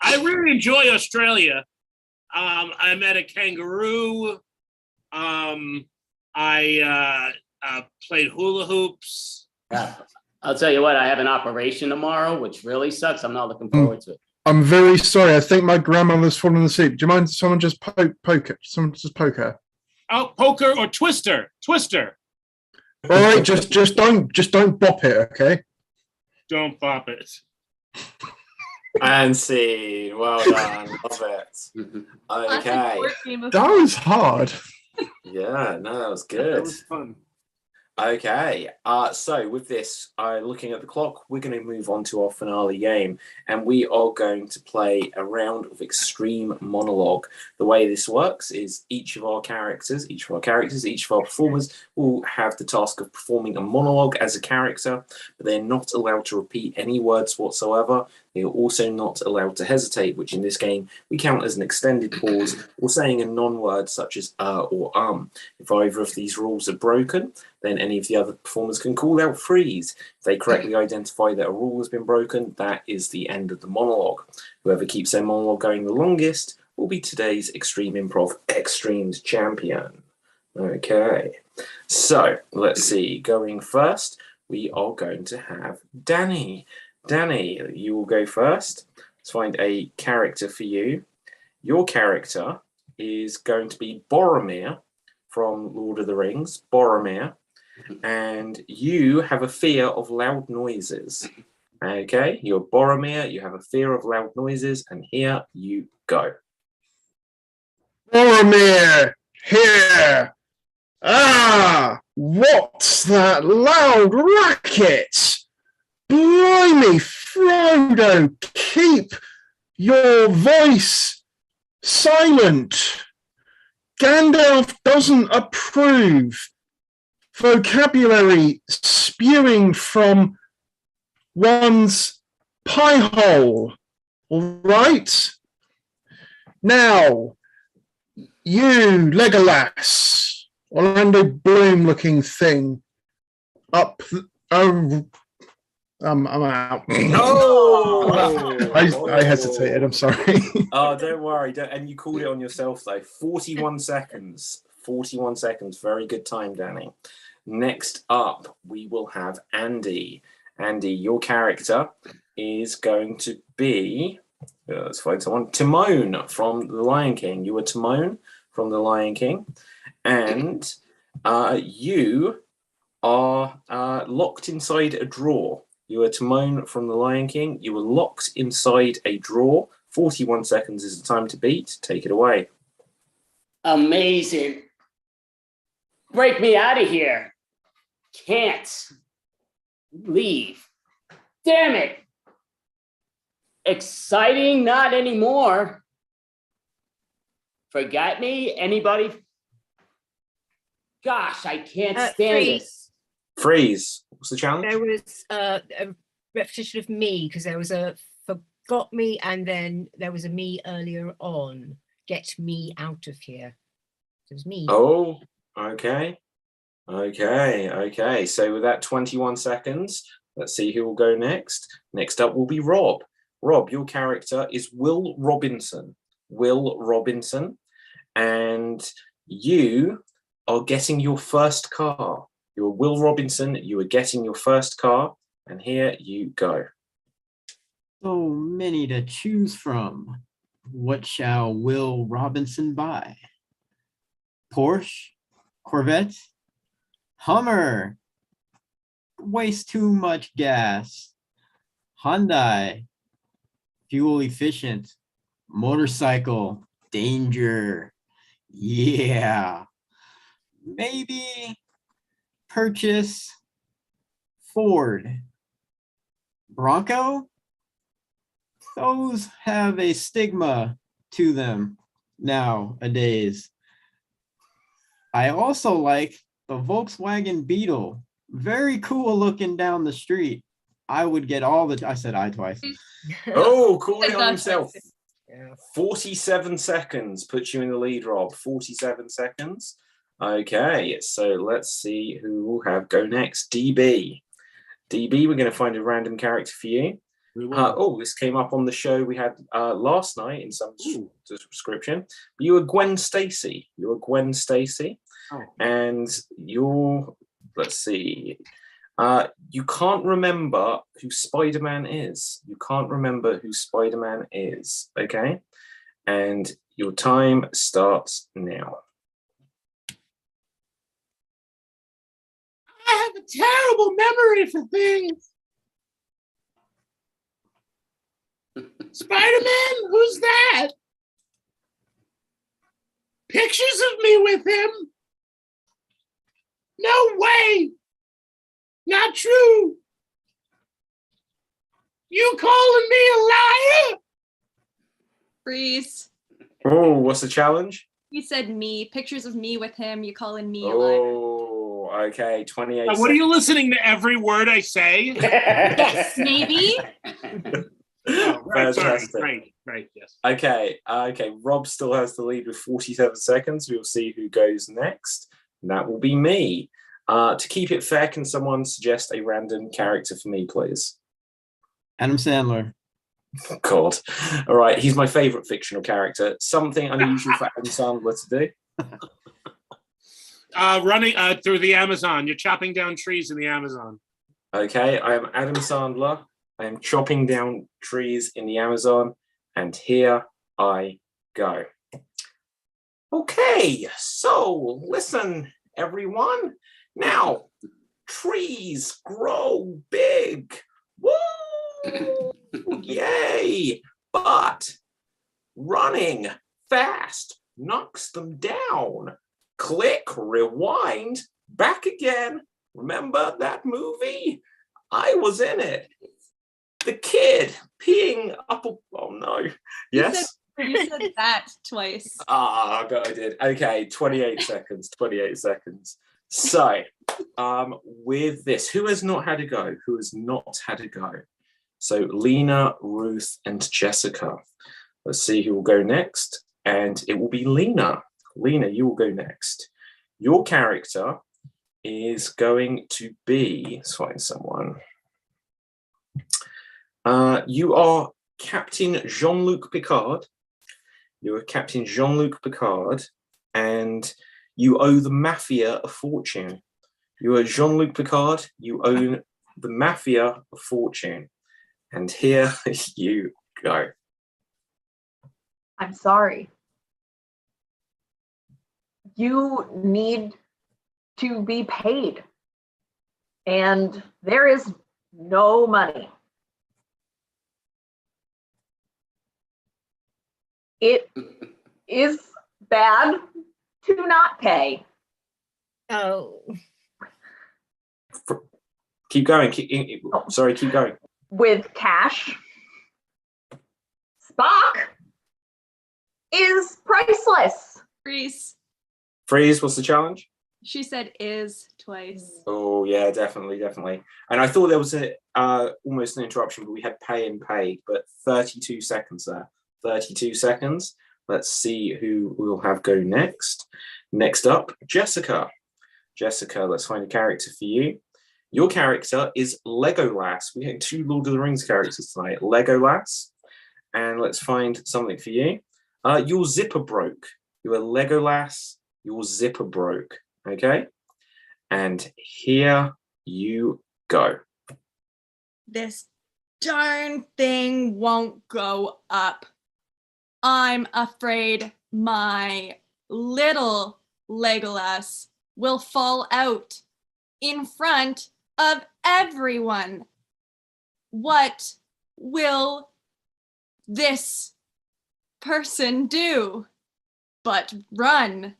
I really enjoy Australia. I met a kangaroo. I played hula hoops. Yeah. I'll tell you what, I have an operation tomorrow, which really sucks. I'm not looking forward to it. I'm very sorry. I think my grandmother's fallen asleep. Do you mind someone just poke it? Someone just poke her. Oh, poker or twister. Twister. All right, just don't bop it, okay? Don't bop it. And scene. Well done. Love it. Okay. That was hard. Yeah, no, that was good. That was fun. Okay, so with this, looking at the clock, we're going to move on to our finale game, and we are going to play a round of extreme monologue. The way this works is each of our performers will have the task of performing a monologue as a character, but they're not allowed to repeat any words whatsoever. They are also not allowed to hesitate, which in this game we count as an extended pause or saying a non-word such as or If either of these rules are broken, then any of the other performers can call out freeze. If they correctly identify that a rule has been broken, that is the end of the monologue. Whoever keeps their monologue going the longest will be today's Extreme Improv Extremes champion. Okay, so let's see. Going first, we are going to have Danny. Danny, you will go first. Let's find a character for you. Your character is going to be Boromir from Lord of the Rings, Boromir, and you have a fear of loud noises. Okay, you're Boromir, you have a fear of loud noises, and here you go. Boromir, here! Ah! What's that loud racket? Blimey, Frodo, keep your voice silent. Gandalf doesn't approve. Vocabulary spewing from one's pie hole. All right? Now, you, Legolas, Orlando Bloom looking thing, I'm out. No! I hesitated. I'm sorry. Oh, don't worry. And you called it on yourself, though. 41 seconds. 41 seconds. Very good time, Danny. Next up, we will have Andy. Andy, your character is going to be... let's find someone. Timon from The Lion King. You are Timon from The Lion King. And you are locked inside a drawer. You are Timon from The Lion King. You were locked inside a drawer. 41 seconds is the time to beat. Take it away. Amazing. Break me out of here. Can't leave. Damn it. Exciting? Not anymore. Forgot me? Anybody? Gosh, I can't stand this. Freeze. What's the challenge? There was a repetition of me because there was a forgot me and then there was a me earlier on. Get me out of here. It was me. Oh, okay. Okay. So with that 21 seconds, let's see who will go next. Next up will be Rob. Rob, your character is Will Robinson. Will Robinson. And you are getting your first car. You're Will Robinson. You are getting your first car. And here you go. So many to choose from. What shall Will Robinson buy? Porsche? Corvette? Hummer? Waste too much gas. Hyundai? Fuel efficient. Motorcycle? Danger. Yeah. Maybe purchase Ford. Bronco? Those have a stigma to them nowadays. I also like the Volkswagen Beetle. Very cool looking down the street. I would get all the... I said I twice. Oh, calling on himself. Yeah. 47 seconds puts you in the lead, Rob. 47 seconds. Okay, so let's see who will have go next. DB. DB, we're going to find a random character for you. This came up on the show we had last night in some description. You were Gwen Stacy. And let's see. You can't remember who Spider-Man is. Okay? And your time starts now. I have a terrible memory for things. Spider-Man? Who's that? Pictures of me with him? No way! Not true! You calling me a liar? Freeze. Oh, what's the challenge? He said me. Pictures of me with him. You calling me a liar? Oh, okay. 28 Now, what are you listening to every word I say? Yes, maybe. Oh, right, Fantastic. Right, yes. Okay. Rob still has the lead with 47 seconds. We'll see who goes next. And that will be me. To keep it fair, can someone suggest a random character for me, please? Adam Sandler. Oh, God. All right. He's my favorite fictional character. Something unusual for Adam Sandler to do. Running through the Amazon. You're chopping down trees in the Amazon. Okay. I am Adam Sandler. I am chopping down trees in the Amazon. And here I go. Okay. So listen, everyone. Now, trees grow big. Woo! Yay! But running fast knocks them down. Click, rewind, back again. Remember that movie? I was in it. The kid peeing up a... Oh, no. Yes? You said that twice. I did. Okay, 28 seconds. 28 seconds. So, with this, who has not had a go? So, Lena, Ruth, and Jessica. Let's see who will go next. And it will be Lena. Lena, you will go next. Your character is going to be... Let's find someone. You are Captain Jean-Luc Picard. You are Captain Jean-Luc Picard. And you owe the Mafia a fortune. You are Jean-Luc Picard. You own the Mafia a fortune. And here you go. I'm sorry. You need to be paid. And there is no money. It is bad to not pay. Oh. Keep going. Keep going. With cash, Spock is priceless. Freeze. What's the challenge? She said is twice. Oh, yeah, definitely. And I thought there was almost an interruption, but we had pay and paid, but 32 seconds there. 32 seconds. Let's see who we'll have go next. Next up, Jessica. Jessica, let's find a character for you. Your character is Legolas. We had 2 Lord of the Rings characters tonight. Legolas. And let's find something for you. Your zipper broke. You are Legolas. Your zipper broke. Okay? And here you go. This darn thing won't go up. I'm afraid my little Legolas will fall out in front of everyone. What will this person do but run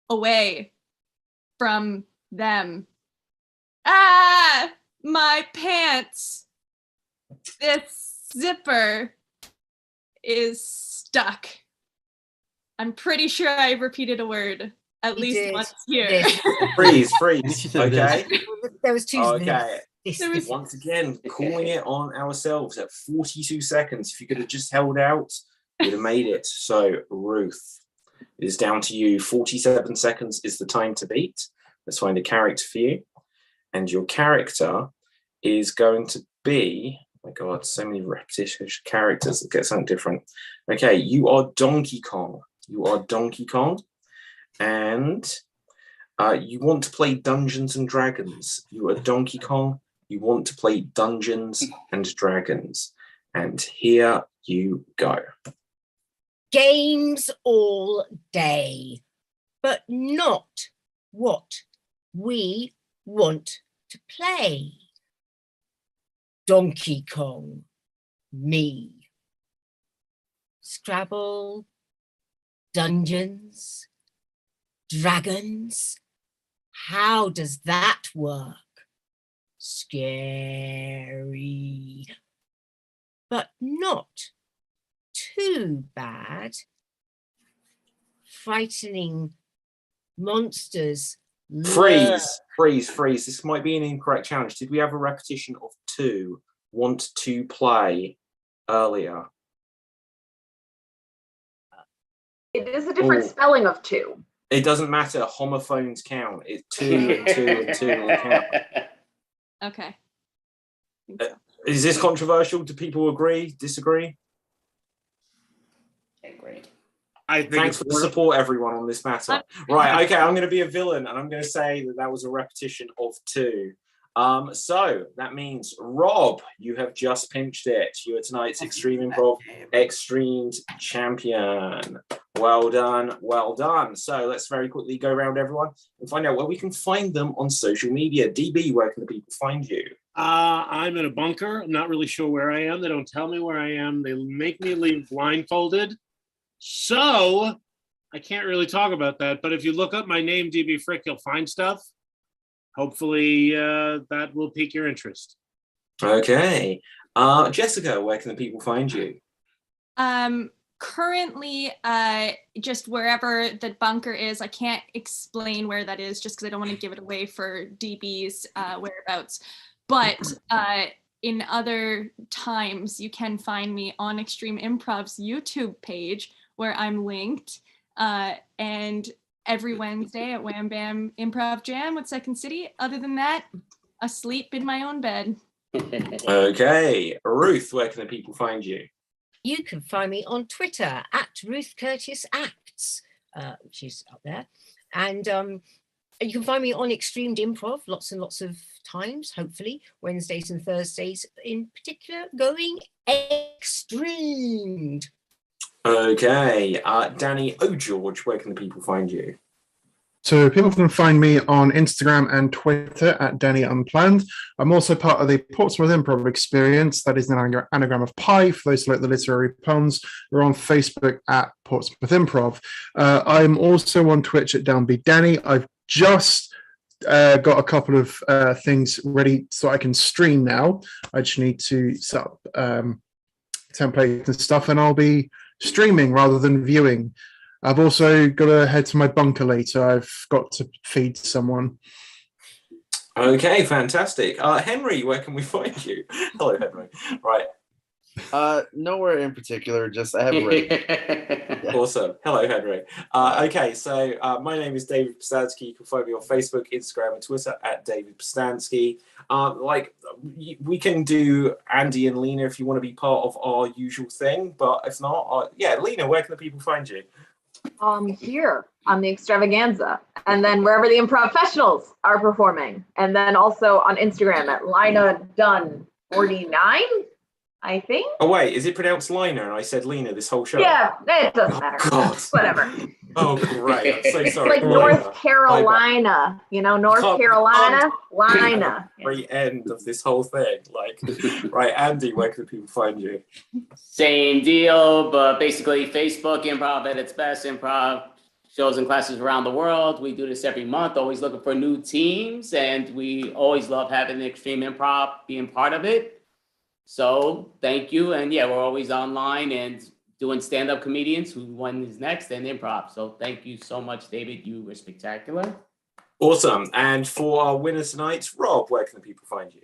away from them? Ah, my pants. This zipper is stuck. I'm pretty sure I repeated a word at least once here. Freeze. Okay. There was 2. Okay. Once again, calling it on ourselves at 42 seconds. If you could have just held out You'd have made it. So, Ruth, it is down to you. 47 seconds is the time to beat. Let's find a character for you. And your character is going to be, oh my God, so many repetitious characters that get something different. Okay, you are Donkey Kong. You are Donkey Kong. And you want to play Dungeons and Dragons. You are Donkey Kong. You want to play Dungeons and Dragons. And here you go. Games all day, but not what we want to play. Donkey Kong, me. Scrabble, Dungeons, Dragons. How does that work? Scary, but not too bad. Frightening monsters. Freeze. This might be an incorrect challenge. Did we have a repetition of 2 want to play earlier? It is a different spelling of 2. It doesn't matter. Homophones count. It's 2 and 2 and 2 will count. Okay. Is this controversial? Do people agree? Disagree? Agree. Thanks for the support, everyone, on this matter. Right, okay, I'm going to be a villain, and I'm going to say that was a repetition of 2. So that means, Rob, you have just pinched it. You are tonight's Extreme Improv Extreme Champion. Well done, well done. So let's very quickly go around everyone and find out where we can find them on social media. DB, where can the people find you? I'm in a bunker. I'm not really sure where I am. They don't tell me where I am. They make me leave blindfolded. So I can't really talk about that. But if you look up my name, DB Frick, you'll find stuff. Hopefully that will pique your interest. Okay. Jessica, where can the people find you? Currently, just wherever the bunker is. I can't explain where that is just because I don't want to give it away for DB's whereabouts. But in other times, you can find me on Extreme Improv's YouTube page where I'm linked. And every Wednesday at Wham Bam Improv Jam with Second City. Other than that, asleep in my own bed. Okay. Ruth, where can the people find you? You can find me on Twitter at Ruth Curtis Acts, which is up there. And you can find me on Extreme Improv lots and lots of times, hopefully, Wednesdays and Thursdays in particular, going extreme. Okay. Danny O'George, where can the people find you? So people can find me on Instagram and Twitter at Danny Unplanned. I'm also part of the Portsmouth Improv Experience. That is an anagram of pi for those who like the literary puns. We're on Facebook at Portsmouth Improv. I'm also on Twitch at Downbeat Danny. I've just got a couple of things ready so I can stream now. I just need to set up templates and stuff, and I'll be streaming rather than viewing. I've also got to head to my bunker later. I've got to feed someone. Okay, fantastic. Henry, where can we find you? Hello, Henry. Right. Nowhere in particular, just I have a rate. Awesome. Hello, Henry. Okay, so my name is David Postansky. You can find me on Facebook, Instagram, and Twitter at David Postansky. We can do Andy and Lena if you want to be part of our usual thing, but if not, Lena, where can the people find you? Here on the Extravaganza, and then wherever the improv professionals are performing, and then also on Instagram at Lina Dunn 49, I think. Oh wait, is it pronounced Lina and I said Lena this whole show? Yeah, it doesn't matter. God. Whatever. Oh great, I'm so It's sorry. like North Carolina, North Carolina, Lina. Very end of this whole thing. Right, Andy, where can people find you? Same deal, but basically Facebook Improv at its best. Improv shows and classes around the world. We do this every month, always looking for new teams, and we always love having Extreme Improv being part of it. So thank you, and we're always online and doing stand-up comedians who one is next and improv. So thank you so much, David. You were spectacular. Awesome. And for our winner tonight, Rob, where can the people find you?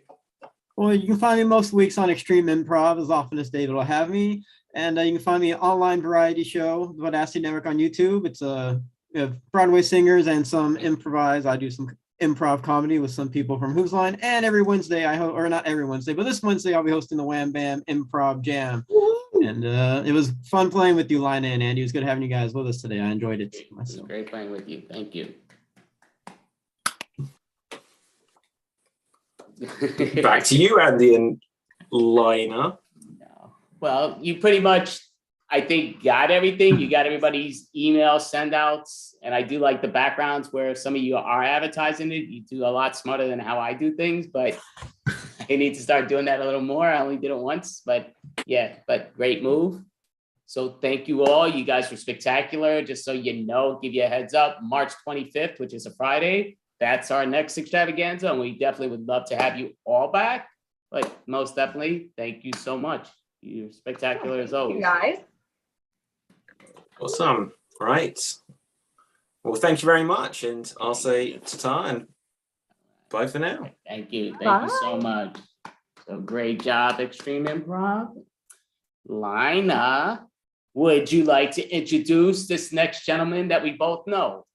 Well, you can find me most weeks on Extreme Improv as often as David will have me. And you can find me an online variety show, the Verbatim Network on YouTube. It's we have Broadway singers and some improvise. I do some improv comedy with some people from Who's Line. And every Wednesday, or not every Wednesday, but this Wednesday, I'll be hosting the Wham Bam Improv Jam. And it was fun playing with you, Lena and Andy. It was good having you guys with us today. I enjoyed it myself. It was great playing with you. Thank you. Back to you, Andy and Lena. Well, you pretty much, I think, got everything. You got everybody's email sendouts. And I do like the backgrounds where some of you are advertising it. You do a lot smarter than how I do things, but I need to start doing that a little more. I only did it once, but yeah, but great move. So thank you all. You guys were spectacular. Just so you know, give you a heads up, March 25th, which is a Friday. That's our next extravaganza. And we definitely would love to have you all back. But most definitely, thank you so much. You're spectacular as always. You guys. Awesome. Right. Well, thank you very much. And I'll say ta-ta and bye for now. Thank you. Thank you so much. So great job, Extreme Improv. Lena, would you like to introduce this next gentleman that we both know?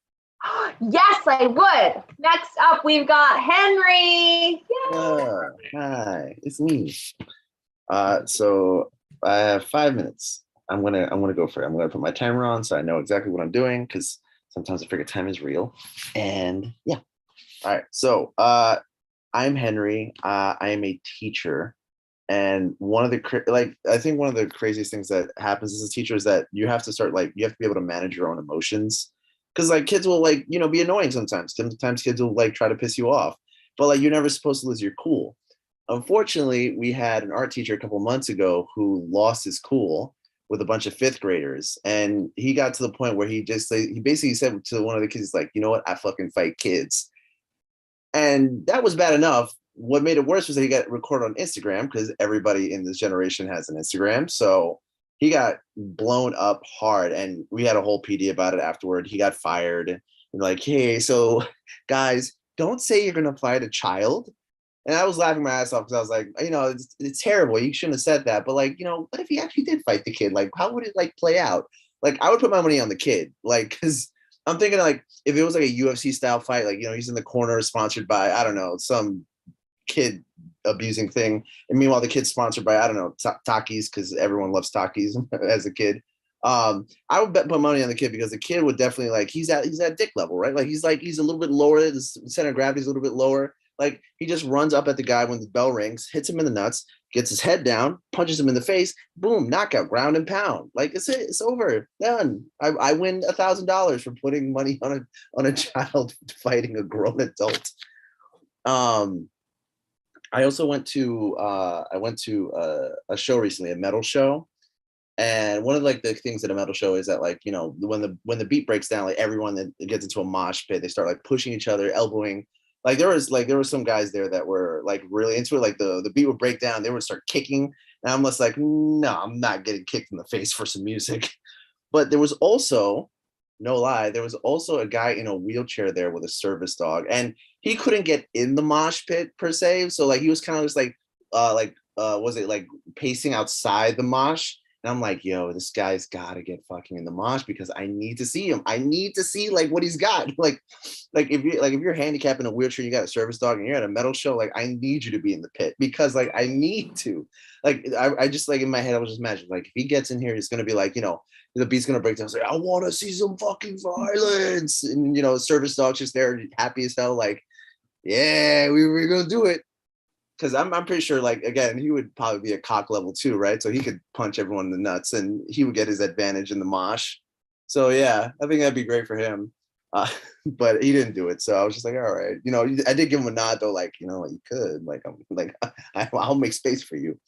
Yes, I would. Next up, we've got Henry. Hi, it's me. So I have 5 minutes. I'm gonna go for it. I'm gonna put my timer on so I know exactly what I'm doing, because sometimes I forget time is real. And yeah. All right. So I'm Henry. I am a teacher. And one of the I think one of the craziest things that happens as a teacher is that you have to start you have to be able to manage your own emotions. Because kids will be annoying sometimes. Sometimes kids will try to piss you off. But you're never supposed to lose your cool. Unfortunately, we had an art teacher a couple months ago who lost his cool with a bunch of 5th graders. And he got to the point where he basically said to one of the kids, you know what, I fucking fight kids. And that was bad enough. What made it worse was that he got recorded on Instagram, because everybody in this generation has an Instagram. So he got blown up hard, and we had a whole PD about it afterward. He got fired. And hey, so guys, don't say you're going to fight a child. And I was laughing my ass off because I was like, it's terrible. You shouldn't have said that. But what if he actually did fight the kid? How would it play out? I would put my money on the kid. Because I'm thinking if it was a UFC style fight, he's in the corner sponsored by, I don't know, some kid abusing thing. And meanwhile, the kid's sponsored by, I don't know, Takis, because everyone loves Takis as a kid. I would put money on the kid, because the kid would definitely he's at dick level, right? He's a little bit lower. The center of gravity is a little bit lower. He just runs up at the guy when the bell rings, hits him in the nuts, gets his head down, punches him in the face, boom, knockout, ground and pound. It's over, done. I win $1,000 for putting money on a child fighting a grown adult. I also went to a show recently, a metal show. And one of the things at a metal show is that when the beat breaks down, everyone that gets into a mosh pit, they start pushing each other, elbowing. There were some guys there that were really into it. The beat would break down, they would start kicking. And I'm just no, I'm not getting kicked in the face for some music. But there was also, no lie, there was also a guy in a wheelchair there with a service dog, and he couldn't get in the mosh pit per se. So he was kind of just was it pacing outside the mosh? And I'm yo, this guy's got to get fucking in the mosh, because I need to see him. I need to see what he's got. If you're handicapped in a wheelchair, you got a service dog, and you're at a metal show, I need you to be in the pit, because I need to. I just in my head, I was just imagining if he gets in here, it's gonna be the beat's gonna break down. It's I want to see some fucking violence, and service dog's just there, happy as hell, yeah, we're gonna do it. Because I'm pretty sure, again, he would probably be a cock level 2, right? So he could punch everyone in the nuts, and he would get his advantage in the mosh. So yeah, I think that'd be great for him. But he didn't do it, so I was just all right. I did give him a nod though, you could, I'll make space for you.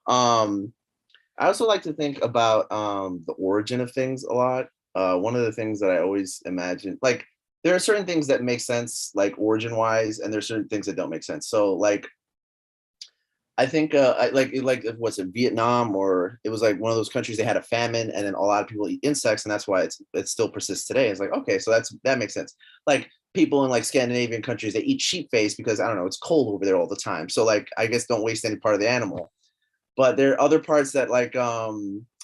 I also like to think about the origin of things a lot. One of the things that I always imagine, there are certain things that make sense, origin wise, and there's certain things that don't make sense. So I think what's it, Vietnam, or it was one of those countries, they had a famine, and then a lot of people eat insects, and that's why it still persists today. It's okay, so that makes sense. People in Scandinavian countries, they eat sheep face because, I don't know, it's cold over there all the time. So I guess don't waste any part of the animal. But there are other parts that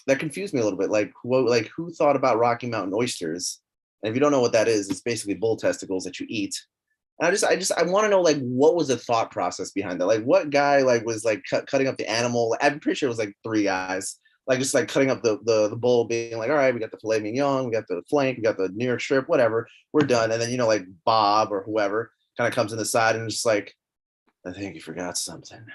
that confused me a little bit. Like who thought about Rocky Mountain oysters? And if you don't know what that is, it's basically bull testicles that you eat. And I want to know, like, what was the thought process behind that? Like, what guy like was like cutting up the animal? I'm pretty sure it was like 3 guys, like just like cutting up the bull, being like, all right, we got the filet mignon, we got the flank, we got the New York strip, whatever, we're done. And then, you know, like Bob or whoever kind of comes in the side and just like, I think you forgot something.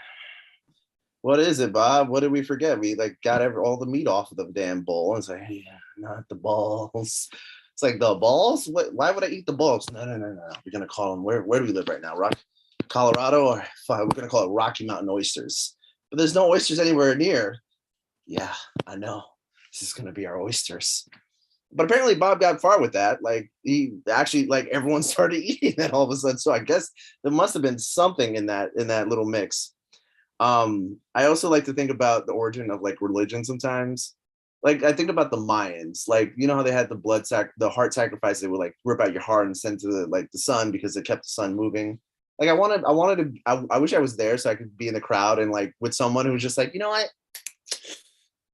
What is it, Bob? What did we forget? We like got all the meat off of the damn bowl. And it's like, hey, not the balls. It's like, the balls? Why would I eat the balls? No. We're gonna call them. Where do we live right now? Colorado, or we're gonna call it Rocky Mountain oysters. But there's no oysters anywhere near. Yeah, I know. This is gonna be our oysters. But apparently Bob got far with that. Like he actually, like everyone started eating that all of a sudden. So I guess there must have been something in that little mix. I also like to think about the origin of like religion sometimes. Like I think about the Mayans, like, you know how they had the heart sacrifice, they would like rip out your heart and send to the sun because it kept the sun moving. Like I wish I was there so I could be in the crowd and like with someone who was just like, you know what?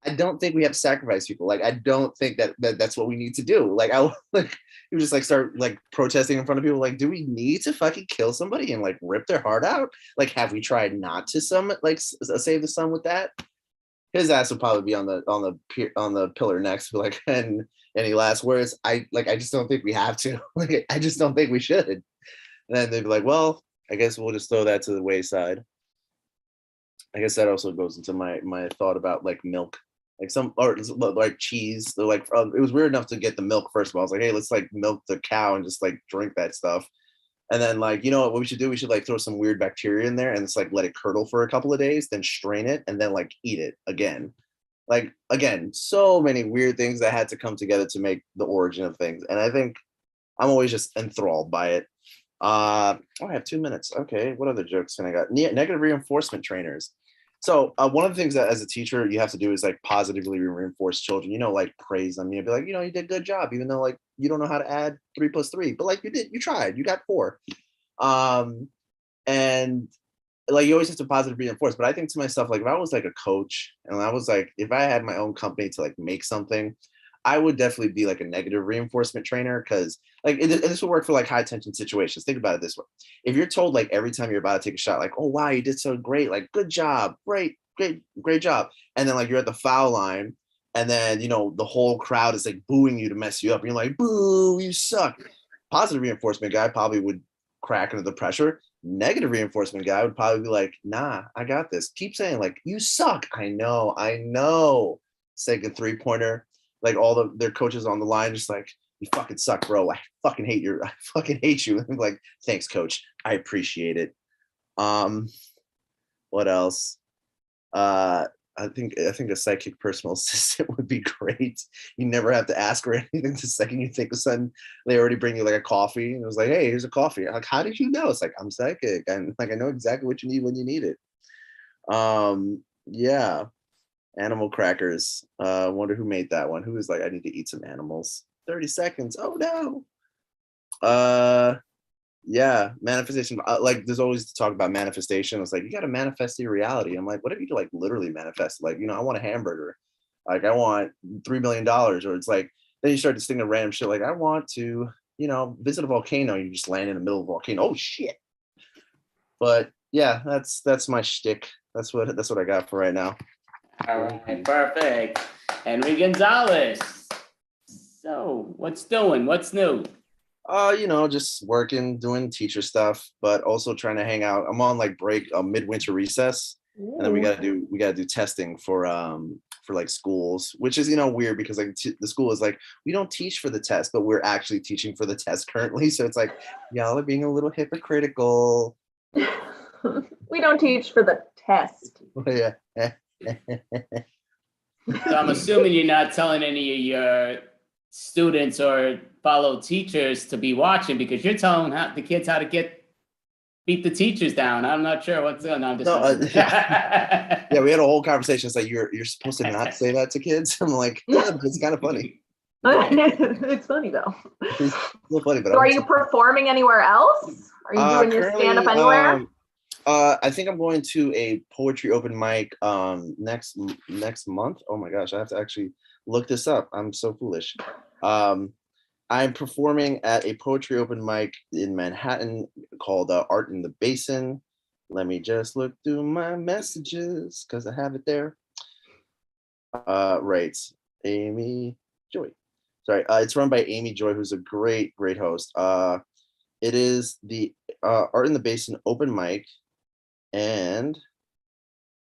I don't think we have to sacrifice people. Like, I don't think that's what we need to do. Like, I like you just like start like protesting in front of people. Like, do we need to fucking kill somebody and like rip their heart out? Like, have we tried not to save the sun with that? His ass would probably be on the pillar next. Like, and any last words? I just don't think we have to. Like, I just don't think we should. And then they'd be like, well, I guess we'll just throw that to the wayside. I guess that also goes into my thought about like milk, like cheese. They're like, it was weird enough to get the milk first of all. I was like, hey, let's like milk the cow and just like drink that stuff. And then like, you know what we should do? We should like throw some weird bacteria in there and it's like let it curdle for a couple of days, then strain it and then like eat it again. Like, again, so many weird things that had to come together to make the origin of things. And I think I'm always just enthralled by it. I have 2 minutes. Okay, what other jokes can I got? Negative reinforcement trainers. So one of the things that as a teacher you have to do is like positively reinforce children, you know, like praise them. You'd be like, you know, you did a good job, even though like you don't know how to add 3 + 3, but like you tried, you got 4. And like you always have to positively reinforce. But I think to myself, like if I was like a coach and I was like, if I had my own company to like make something, I would definitely be like a negative reinforcement trainer, because like this would work for like high tension situations. Think about it this way. If you're told like every time you're about to take a shot, like, oh wow, you did so great, like good job, great job. And then like you're at the foul line and then, you know, the whole crowd is like booing you to mess you up. And you're like, boo, you suck. Positive reinforcement guy probably would crack under the pressure. Negative reinforcement guy would probably be like, nah, I got this. Keep saying like, you suck. I know. Take a 3-pointer. Like all their coaches on the line, just like, you fucking suck, bro. I fucking hate you. And like, thanks, coach. I appreciate it. What else? I think a psychic personal assistant would be great. You never have to ask for anything. The second you think of something, they already bring you like a coffee. And it was like, hey, here's a coffee. I'm like, how did you know? It's like, I'm psychic. And like, I know exactly what you need when you need it. Yeah. Animal crackers. Wonder who made that one. Who was like, I need to eat some animals. 30 seconds. Oh no. Yeah, manifestation. Like there's always talk about manifestation. It's like, you got to manifest your reality. I'm like, what if you could like literally manifest? Like, you know, I want a hamburger. Like I want $3 million. Or it's like, then you start to think of random shit. Like I want to, you know, visit a volcano. You just land in the middle of a volcano. Oh shit. But yeah, that's my shtick. That's what I got for right now. All right, perfect. Henry Gonzalez. So, what's doing? What's new? You know, just working, doing teacher stuff, but also trying to hang out. I'm on like break, midwinter recess, and then we gotta do testing for like schools, which is, you know, weird because like the school is like, we don't teach for the test, but we're actually teaching for the test currently. So it's like, y'all are being a little hypocritical. We don't teach for the test. Yeah. So I'm assuming you're not telling any of your students or fellow teachers to be watching, because you're telling the kids how to beat the teachers down. I'm not sure what's going on. Yeah, we had a whole conversation. It's like, you're supposed to not say that to kids. I'm like, yeah, it's kind of funny. It's funny though. It's a little funny, but so are you performing anywhere else? Are you doing your stand-up anywhere? I think I'm going to a poetry open mic next month. Oh my gosh, I have to actually look this up. I'm so foolish. I'm performing at a poetry open mic in Manhattan called Art in the Basin. Let me just look through my messages because I have it there. Right, Amy Joy. Sorry, it's run by Amy Joy, who's a great host. It is the Art in the Basin open mic, and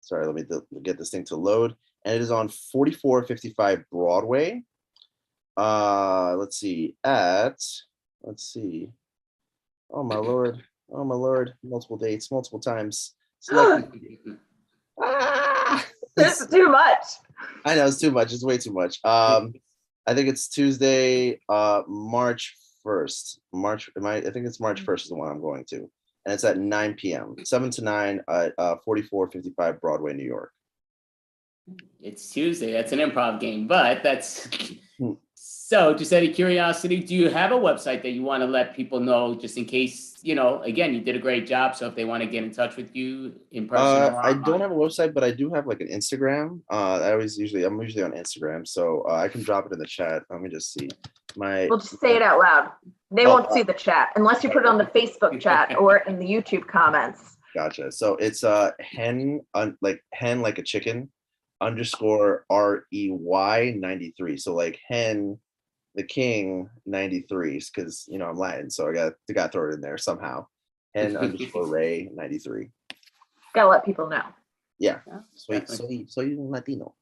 sorry, let me get this thing to load. And it is on 4455 Broadway. Let's see. Oh my lord, multiple dates, multiple times. This is too much. I know, it's too much. It's way too much. I think it's Tuesday, March 1st. I think it's March 1st is the one I'm going to. And it's at 9 p.m. 7 to 9 at 4455 Broadway, New York. It's Tuesday. That's an improv game, but that's so. Just out of curiosity, do you have a website that you want to let people know, just in case? Again, you did a great job. So if they want to get in touch with you in person, I don't have a website, but I do have like an Instagram. I'm usually on Instagram, so I can drop it in the chat. Let me just see. We'll just say it out loud. They won't see the chat unless you put it on the Facebook chat or in the YouTube comments. Gotcha. So it's hen like a chicken _ REY 93. So like hen the king 93, because I'm Latin, so I got to throw it in there somehow. Hen _ Ray 93. Gotta let people know. Yeah. Soy Latino.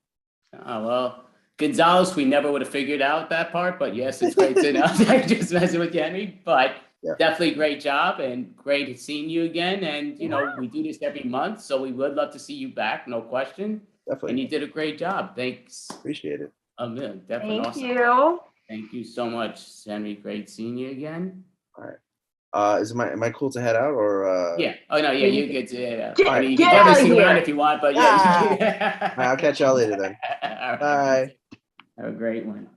Oh well, Gonzalez, we never would have figured out that part, but yes, it's great to know. I'm just messing with you, Henry, but definitely great job and great seeing you again. And we do this every month, so we would love to see you back, no question. Definitely. And you did a great job. Thanks. Appreciate it. Definitely Thank awesome. you. Thank you so much, Henry. Great seeing you again. All right. Am I cool to head out or? Yeah. Oh no. Yeah, you get to. Get you can out definitely of stick around here. if you want, but All right, I'll catch y'all later then. All right. Bye. Have a great one.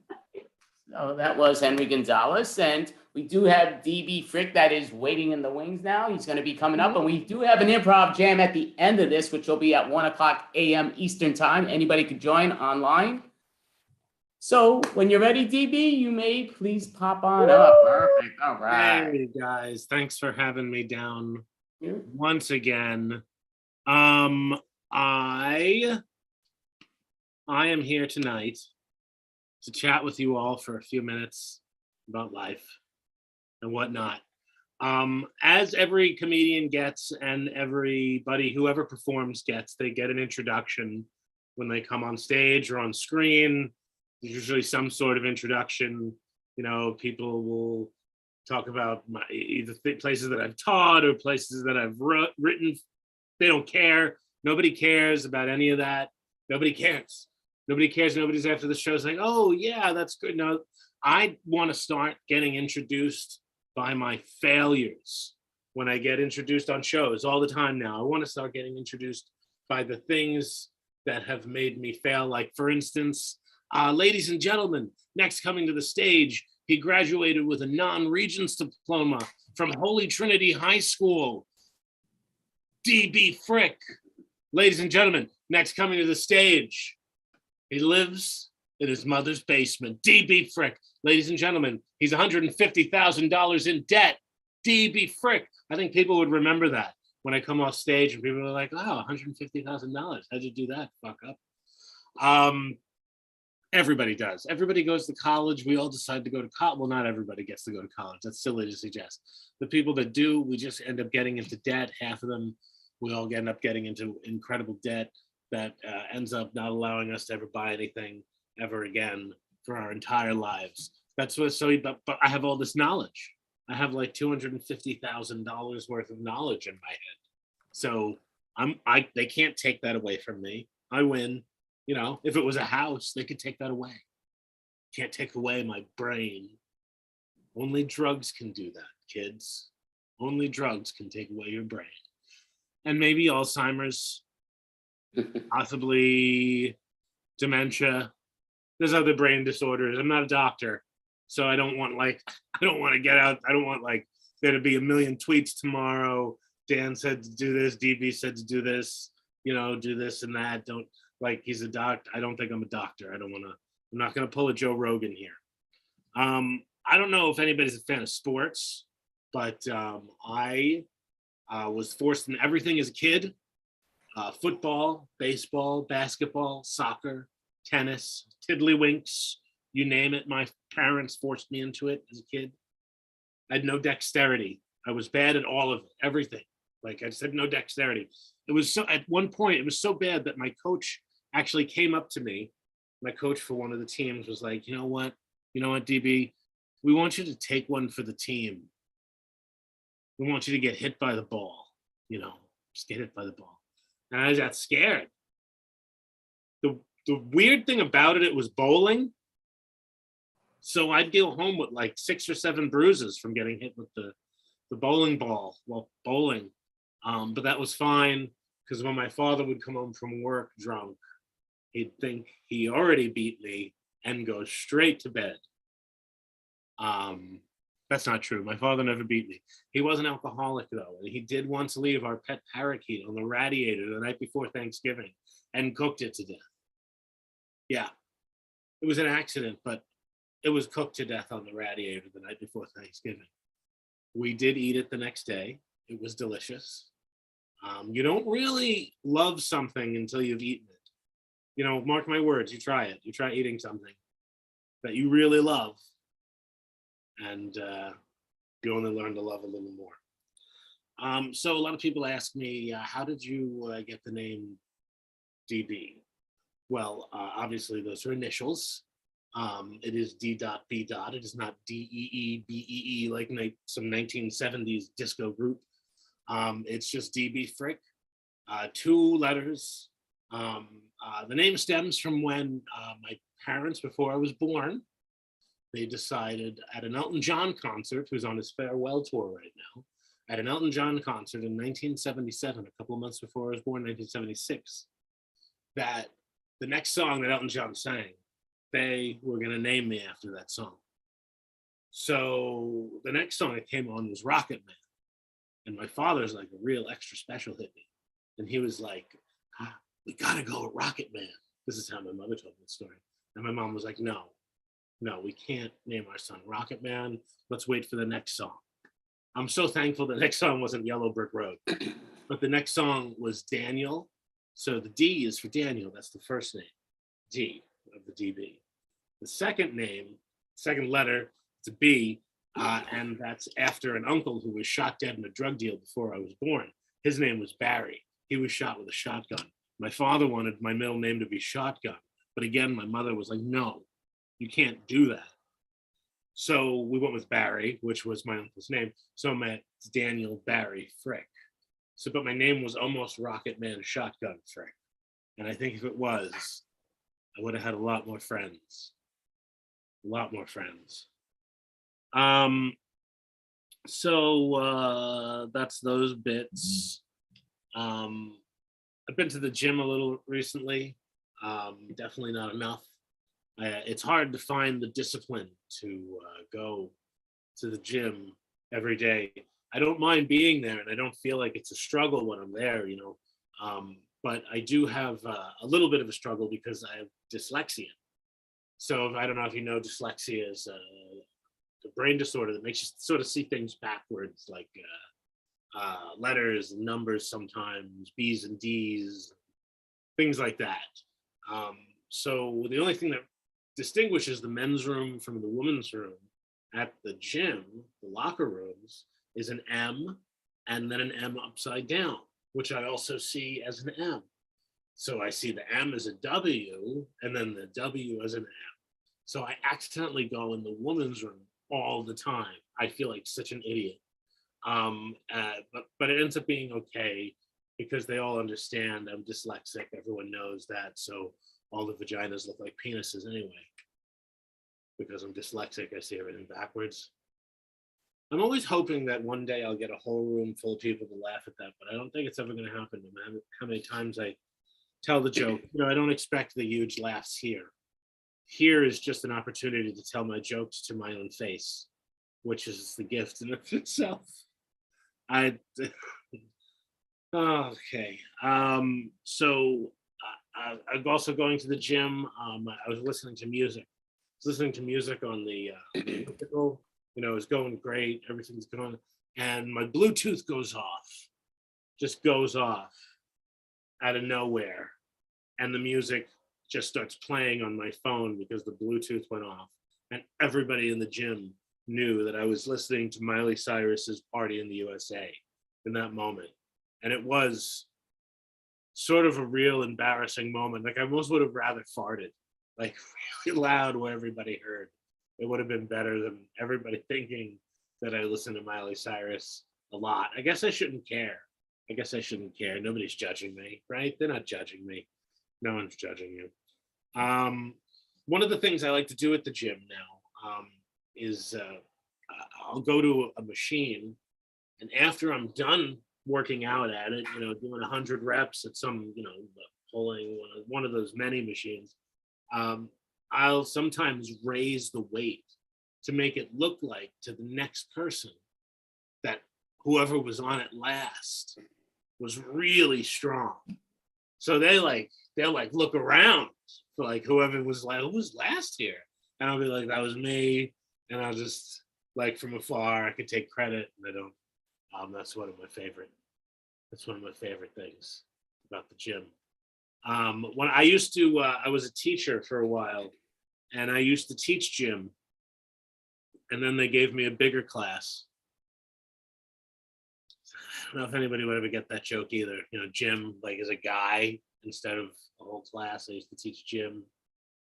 So that was Henry Gonzalez, and we do have DB Frick that is waiting in the wings now. He's going to be coming up, and we do have an improv jam at the end of this, which will be at 1:00 a.m. Eastern time. Anybody could join online. So when you're ready, DB, you may please pop on up. Perfect. All right. Hey guys, thanks for having me down once again. I am here tonight to chat with you all for a few minutes about life and whatnot. As every comedian gets, and everybody, whoever performs gets, they get an introduction when they come on stage or on screen. There's usually some sort of introduction. People will talk about either places that I've taught or places that I've written. They don't care. Nobody cares about any of that. Nobody cares. Nobody's after the show saying, oh yeah, that's good. No, I want to start getting introduced by my failures. When I get introduced on shows all the time now, I want to start getting introduced by the things that have made me fail. Like, for instance, ladies and gentlemen, next coming to the stage, he graduated with a non-Regents diploma from Holy Trinity High School, DB Frick. Ladies and gentlemen, next coming to the stage, he lives in his mother's basement, DB Frick. Ladies and gentlemen, he's $150,000 in debt, DB Frick. I think people would remember that when I come off stage and people are like, oh, $150,000. How'd you do that? Fuck up. Everybody does. Everybody goes to college. We all decide to go to college. Well, not everybody gets to go to college. That's silly to suggest. The people that do, we just end up getting into debt. Half of them, we all end up getting into incredible debt that ends up not allowing us to ever buy anything ever again for our entire lives. That's what. But I have all this knowledge. I have like $250,000 worth of knowledge in my head. So they can't take that away from me. I win. If it was a house, they could take that away. Can't take away my brain. Only drugs can do that, kids. Only drugs can take away your brain. And maybe Alzheimer's, possibly dementia. There's other brain disorders. I'm not a doctor, so I don't want to get out. I don't want there to be a million tweets tomorrow Dan said to do this, DB said to do this, you know, do this and that. Don't, like, he's a doctor. I don't think I'm a doctor. I'm not going to pull a Joe Rogan here. I don't know if anybody's a fan of sports, but I was forced in everything as a kid. Football, baseball, basketball, soccer, tennis, tiddlywinks, you name it. My parents forced me into it as a kid. I had no dexterity. I was bad at all of it, everything. Like I just had no dexterity. It was so, at one point, it was so bad that my coach actually came up to me. My coach for one of the teams was like, you know what, DB, we want you to take one for the team. We want you to get hit by the ball, just get hit by the ball. And I got scared. The weird thing about it was bowling. So I'd go home with like 6 or 7 bruises from getting hit with the bowling ball while bowling. But that was fine, because when my father would come home from work drunk, he'd think he already beat me and go straight to bed. That's not true. My father never beat me. He was an alcoholic though, and he did once leave our pet parakeet on the radiator the night before Thanksgiving and cooked it to death. Yeah, it was an accident, but it was cooked to death on the radiator the night before Thanksgiving. We did eat it the next day. It was delicious. You don't really love something until you've eaten it. Mark my words, you try it. You try eating something that you really love, and you only learn to love a little more. So a lot of people ask me, how did you get the name DB? Well, obviously those are initials. It is D.B. It is not D-E-E-B-E-E like some 1970s disco group. It's just DB Frick, 2 letters. The name stems from when my parents, before I was born, they decided at an Elton John concert, who's on his farewell tour right now, at an Elton John concert in 1977, a couple of months before I was born, 1976, that the next song that Elton John sang, they were going to name me after that song. So the next song that came on was Rocket Man. And my father's like a real extra special hit me. And he was like, we got to go with Rocket Man. This is how my mother told me the story. And my mom was like, no, we can't name our son Rocket Man. Let's wait for the next song. I'm so thankful the next song wasn't Yellow Brick Road. But the next song was Daniel. So the D is for Daniel. That's the first name, D of the DB. The second name, second letter, it's a B, and that's after an uncle who was shot dead in a drug deal before I was born. His name was Barry. He was shot with a shotgun. My father wanted my middle name to be Shotgun, but again, my mother was like, no, you can't do that. So we went with Barry, which was my uncle's name. So it's Daniel Barry Frick. So, but my name was almost Rocket Man Shotgun Frick. And I think if it was, I would have had a lot more friends. A lot more friends. So that's those bits. I've been to the gym a little recently. Definitely not enough. It's hard to find the discipline to go to the gym every day. I don't mind being there, and I don't feel like it's a struggle when I'm there, but I do have a little bit of a struggle because I have dyslexia. So I don't know if you know, dyslexia is a brain disorder that makes you sort of see things backwards, like letters and numbers sometimes, B's and D's, things like that. So the only thing that distinguishes the men's room from the women's room at the gym, the locker rooms, is an M and then an M upside down, which I also see as an M. So I see the M as a W and then the W as an M. So I accidentally go in the women's room all the time. I feel like such an idiot. But it ends up being okay because they all understand I'm dyslexic. Everyone knows that. So all the vaginas look like penises anyway. Because I'm dyslexic, I see everything backwards. I'm always hoping that one day I'll get a whole room full of people to laugh at that, but I don't think it's ever going to happen, no matter how many times I tell the joke. I don't expect the huge laughs here. Here is just an opportunity to tell my jokes to my own face, which is the gift in of itself. Okay. So I'm also going to the gym. I was listening to music. I was listening to music on the elliptical. You know, it's going great. Everything's going, and my Bluetooth goes off. Just goes off out of nowhere, and the music just starts playing on my phone because the Bluetooth went off, and everybody in the gym knew that I was listening to Miley Cyrus's Party in the USA in that moment. And it was sort of a real embarrassing moment. Like I almost would have rather farted, like really loud where everybody heard. It would have been better than everybody thinking that I listen to Miley Cyrus a lot. I guess I shouldn't care. I guess I shouldn't care. Nobody's judging me, right? They're not judging me. No one's judging you. One of the things I like to do at the gym now is I'll go to a machine, and after I'm done working out at it, you know, doing 100 reps at some, you know, pulling one of those many machines, I'll sometimes raise the weight to make it look like to the next person that whoever was on it last was really strong. So they'll look around for like whoever was like, who was last here? And I'll be like, that was me. And I'll just like from afar, I could take credit, and I don't. That's one of my favorite things about the gym. When I used to, I was a teacher for a while, and I used to teach gym. And then they gave me a bigger class. I don't know if anybody would ever get that joke either. You know, gym like as a guy instead of a whole class. I used to teach gym.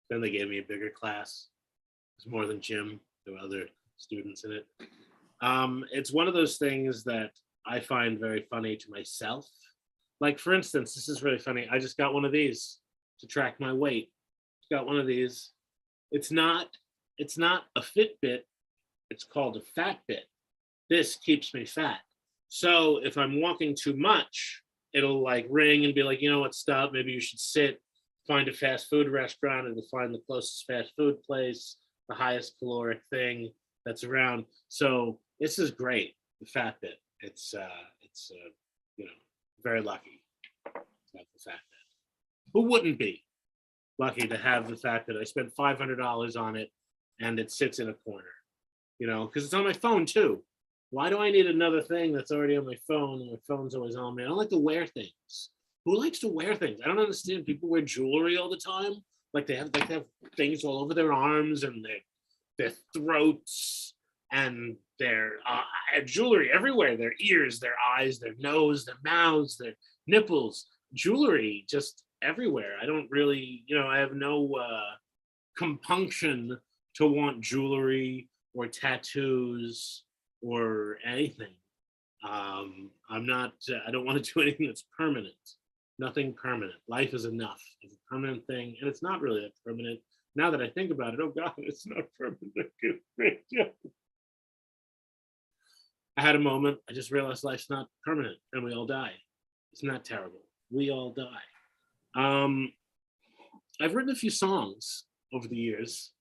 Then they gave me a bigger class. It's more than gym. There were other students in it. It's one of those things that I find very funny to myself. Like, for instance, this is really funny. I just got one of these to track my weight. Got one of these. It's not a Fitbit. It's called a Fatbit. This keeps me fat. So if I'm walking too much, it'll like ring and be like, you know what, stop. Maybe you should sit, find a fast food restaurant, and find the closest fast food place, the highest caloric thing that's around. So this is great, the Fatbit. It's you know, very lucky to have the Fatbit. Who wouldn't be lucky to have the Fatbit? I spent $500 on it, and it sits in a corner, you know, because it's on my phone too. Why do I need another thing that's already on my phone, and my phone's always on me? I don't like to wear things. Who likes to wear things? I don't understand. People wear jewelry all the time. Like they have things all over their arms and their throats and their jewelry everywhere. Their ears, their eyes, their nose, their mouths, their nipples. Jewelry just everywhere. I don't really, you know, I have no compunction to want jewelry or tattoos or anything. I'm not, I don't want to do anything that's permanent. Nothing permanent. Life is enough. It's a permanent thing, and it's not really that permanent. Now that I think about it, oh God, it's not permanent. I had a moment, I just realized life's not permanent, and we all die. Isn't that terrible? We all die. I've written a few songs over the years.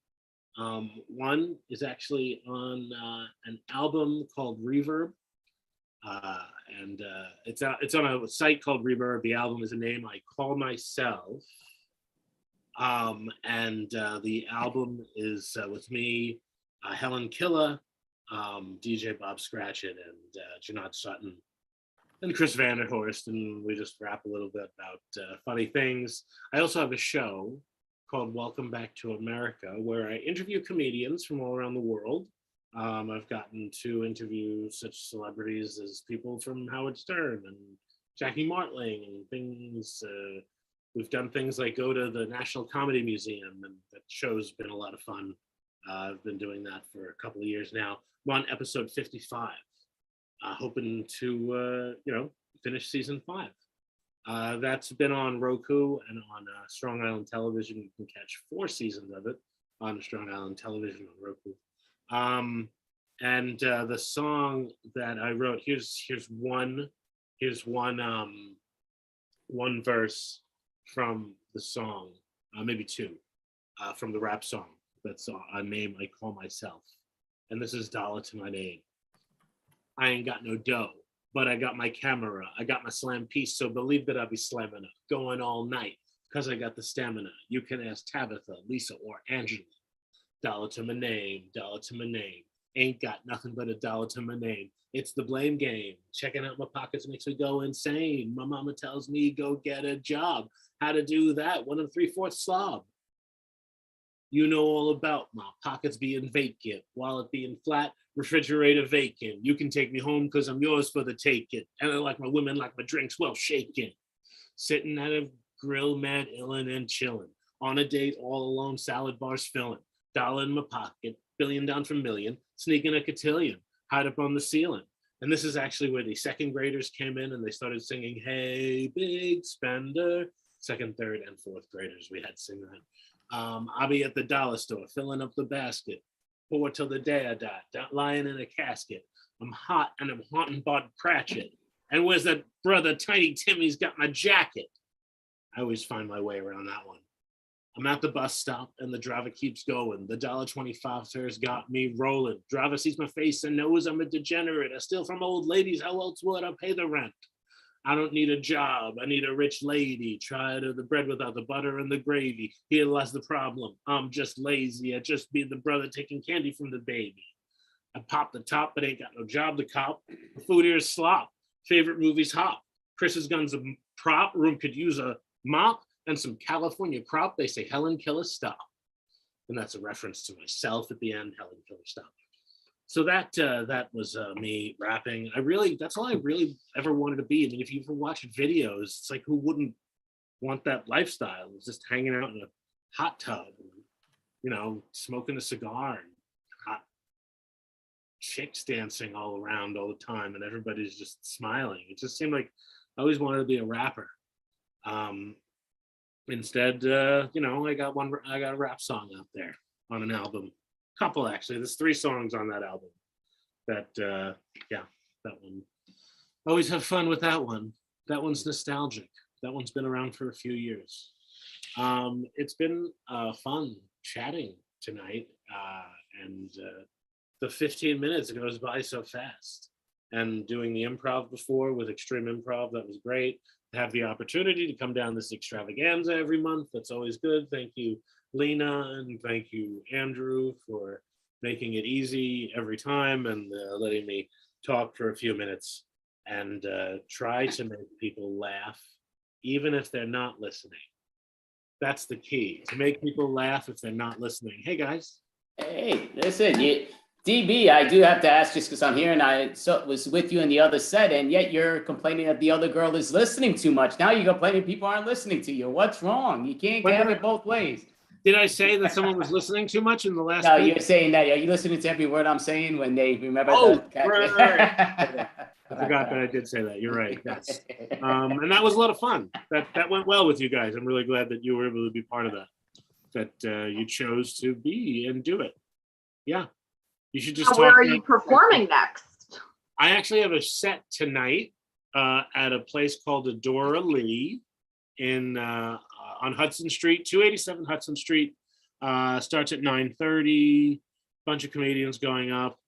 One is actually on an album called Reverb, and it's on a site called Reverb. The album is a name I call myself, and the album is with me, Helen Killa, DJ Bob Scratchett, and Janot Sutton, and Chris Vanderhorst, and we just rap a little bit about funny things. I also have a show called Welcome Back to America, where I interview comedians from all around the world. I've gotten to interview such celebrities as people from Howard Stern and Jackie Martling and things. We've done things like go to the National Comedy Museum, and that show's been a lot of fun. I've been doing that for a couple of years now. I'm on episode 55, hoping to, you know, finish season 5. That's been on Roku and on Strong Island Television. You can catch 4 seasons of it on Strong Island Television on Roku. And the song that I wrote, here's one verse from the song, maybe 2, from the rap song that's a name I call myself. And this is Dollar to My Name. I ain't got no dough, but I got my camera, I got my slam piece, so believe that I'll be slamming up, going all night, because I got the stamina. You can ask Tabitha, Lisa, or Angela. Dollar to my name, dollar to my name. Ain't got nothing but a dollar to my name. It's the blame game. Checking out my pockets makes me go insane. My mama tells me go get a job. How to do that? 1 3/4 slob. You know all about my pockets being vacant, wallet being flat, refrigerator vacant. You can take me home because I'm yours for the taking. And I like my women, like my drinks well shaken. Sitting at a grill, mad, illin' and chillin'. On a date, all alone, salad bars filling. Dollar in my pocket, billion down from million, sneaking a cotillion, hide up on the ceiling. And this is actually where the second graders came in and they started singing, hey, big spender. Second, third, and fourth graders, we had sing that. I'll be at the dollar store, filling up the basket. Poor till the day I die, lying in a casket. I'm hot and I'm haunting Bart Cratchit. And where's that brother Tiny Timmy's got my jacket? I always find my way around that one. I'm at the bus stop and the driver keeps going. The $1.25 fare's got me rolling. Driver sees my face and knows I'm a degenerate. I steal from old ladies, how else would I pay the rent? I don't need a job, I need a rich lady. Try to the bread without the butter and the gravy. Here lies the problem, I'm just lazy. I just be the brother taking candy from the baby. I pop the top, but ain't got no job to cop. The food here is slop, favorite movie's hop. Chris's gun's a prop, room could use a mop and some California crop. They say, Helen Keller, stop. And that's a reference to myself at the end, Helen Keller, stop. So that was me rapping. That's all I really ever wanted to be. I mean, if you ever watch videos, it's like, who wouldn't want that lifestyle? It's just hanging out in a hot tub, and, smoking a cigar and hot chicks dancing all around all the time, and everybody's just smiling. It just seemed like I always wanted to be a rapper. Instead, I got a rap song out there on an album. Couple, actually. There's 3 songs on that album. That one. Always have fun with that one. That one's nostalgic. That one's been around for a few years. It's been fun chatting tonight, and the 15 minutes goes by so fast. And doing the improv before with Extreme Improv, that was great. To have the opportunity to come down this extravaganza every month, that's always good. Thank you, Lena, and thank you, Andrew, for making it easy every time and letting me talk for a few minutes and try to make people laugh, even if they're not listening. That's the key, to make people laugh if they're not listening. Hey, guys. Hey, listen, DB, I do have to ask, just because I'm here and I was with you in the other set, and yet you're complaining that the other girl is listening too much. Now you're complaining people aren't listening to you. What's wrong? You can't have it both ways. Did I say that someone was listening too much in the last? No, you're saying that. Are you listening to every word I'm saying when they remember? Oh, right. I forgot that I did say that. You're right. Yes. And that was a lot of fun. That went well with you guys. I'm really glad that you were able to be part of that. That you chose to be and do it. Yeah. You should just. Where are you performing next? I actually have a set tonight at a place called Adora Lee in on Hudson Street, 287 Hudson Street. Starts at 9:30. Bunch of comedians going up.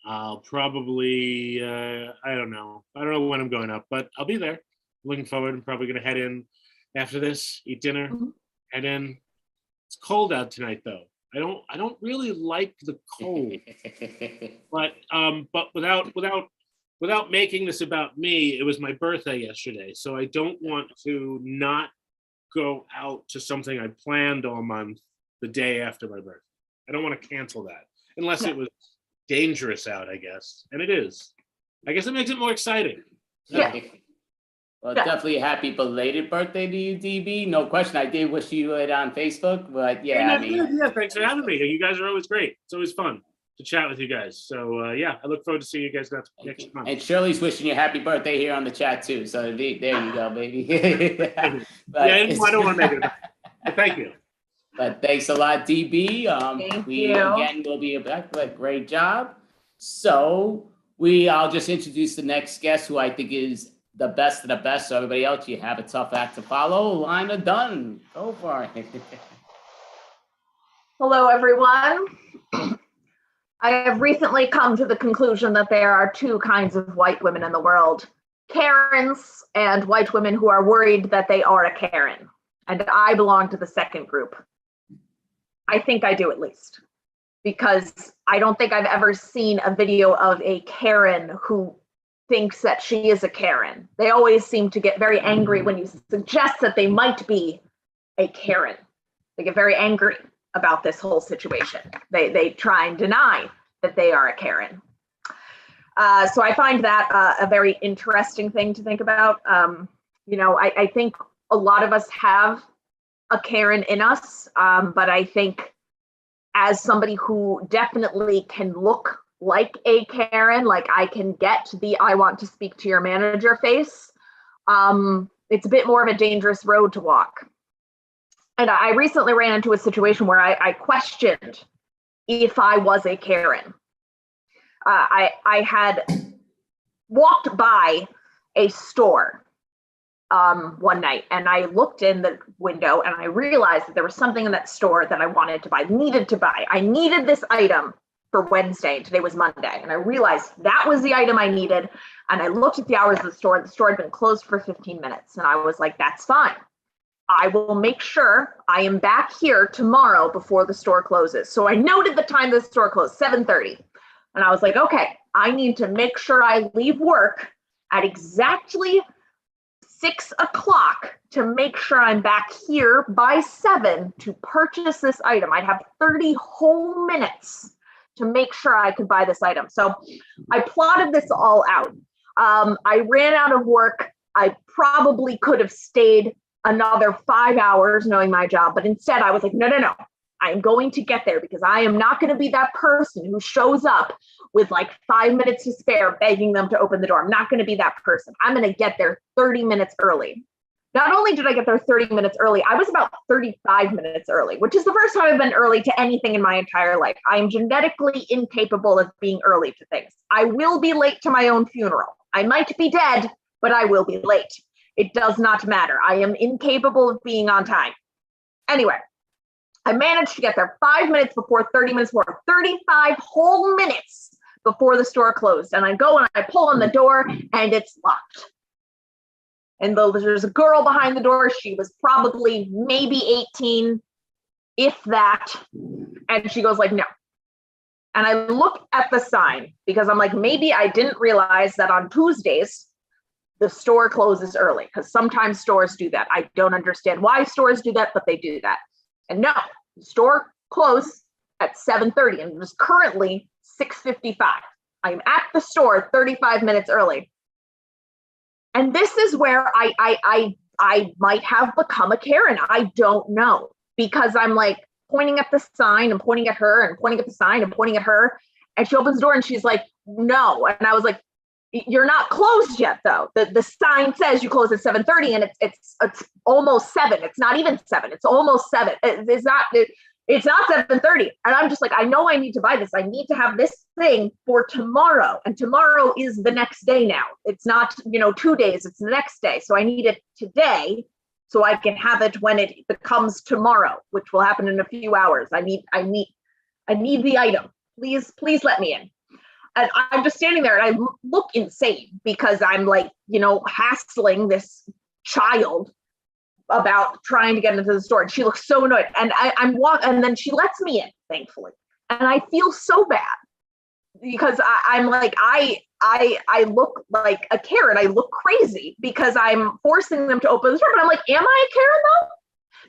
I'll probably I don't know when I'm going up, but I'll be there. Looking forward. I'm probably gonna head in after this, eat dinner, head in. It's cold out tonight though. I don't really like the cold, but without making this about me, it was my birthday yesterday, so I don't want to not go out to something I planned all month the day after my birthday. I don't want to cancel that unless it was dangerous out, I guess, and it is. I guess it makes it more exciting. Yeah. Well, definitely a happy belated birthday to you, DB. No question. I did wish you it on Facebook, but yeah, thanks for having me. You guys are always great. It's always fun to chat with you guys. So I look forward to seeing you guys next month. And Shirley's wishing you happy birthday here on the chat too. So there you go, baby. I don't want to make it. But thank you. But thanks a lot, DB. Thank you. Again will be back. But great job. So I'll just introduce the next guest, who I think is the best of the best. So everybody else, you have a tough act to follow. Lena Dunn, go for it. Hello, everyone. I have recently come to the conclusion that there are two kinds of white women in the world: Karens and white women who are worried that they are a Karen. And I belong to the second group. I think I do, at least, because I don't think I've ever seen a video of a Karen who thinks that she is a Karen. They always seem to get very angry when you suggest that they might be a Karen. They get very angry about this whole situation. They try and deny that they are a Karen. So I find that a very interesting thing to think about. I think a lot of us have a Karen in us, but I think as somebody who definitely can look like a Karen, like I can get the "I want to speak to your manager" face, it's a bit more of a dangerous road to walk. And I recently ran into a situation where I questioned if I was a Karen. I had walked by a store one night, and I looked in the window and I realized that there was something in that store that I wanted to buy, needed to buy. I needed this item for Wednesday, and today was Monday. And I realized that was the item I needed. And I looked at the hours of the store. The store had been closed for 15 minutes. And I was like, that's fine. I will make sure I am back here tomorrow before the store closes. So I noted the time the store closed, 7:30. And I was like, okay, I need to make sure I leave work at exactly 6 o'clock to make sure I'm back here by 7 to purchase this item. I'd have 30 whole minutes to make sure I could buy this item. So I plotted this all out. I ran out of work. I probably could have stayed another 5 hours knowing my job, but instead I was like, no. I'm going to get there because I am not going to be that person who shows up with like 5 minutes to spare begging them to open the door. I'm not going to be that person. I'm going to get there 30 minutes early. Not only did I get there 30 minutes early, I was about 35 minutes early, which is the first time I've been early to anything in my entire life. I am genetically incapable of being early to things. I will be late to my own funeral. I might be dead, but I will be late. It does not matter. I am incapable of being on time. Anyway, I managed to get there 5 minutes before, 30 minutes before, 35 whole minutes before the store closed. And I go and I pull on the door and it's locked. And there's a girl behind the door. She was probably maybe 18, if that. And she goes like, no. And I look at the sign because I'm like, maybe I didn't realize that on Tuesdays, the store closes early, because sometimes stores do that. I don't understand why stores do that, but they do that. And no, the store closed at 7:30 and it was currently 6:55. I'm at the store 35 minutes early. And this is where I might have become a Karen. I don't know, because I'm like pointing at the sign and pointing at her and pointing at the sign and pointing at her. And she opens the door and she's like, no. And I was like, you're not closed yet, though. The sign says you close at 7:30, and it's almost 7. It's not even 7. It's almost 7. It's not 7:30. And I'm just like, I know I need to buy this. I need to have this thing for tomorrow. And tomorrow is the next day now. It's not, 2 days. It's the next day. So I need it today so I can have it when it becomes tomorrow, which will happen in a few hours. I need the item. Please let me in. And I'm just standing there and I look insane because I'm like, hassling this child about trying to get into the store. And she looks so annoyed. And I'm walking, and then she lets me in, thankfully. And I feel so bad because I'm like, I look like a Karen. I look crazy because I'm forcing them to open the store. But I'm like, am I a Karen though?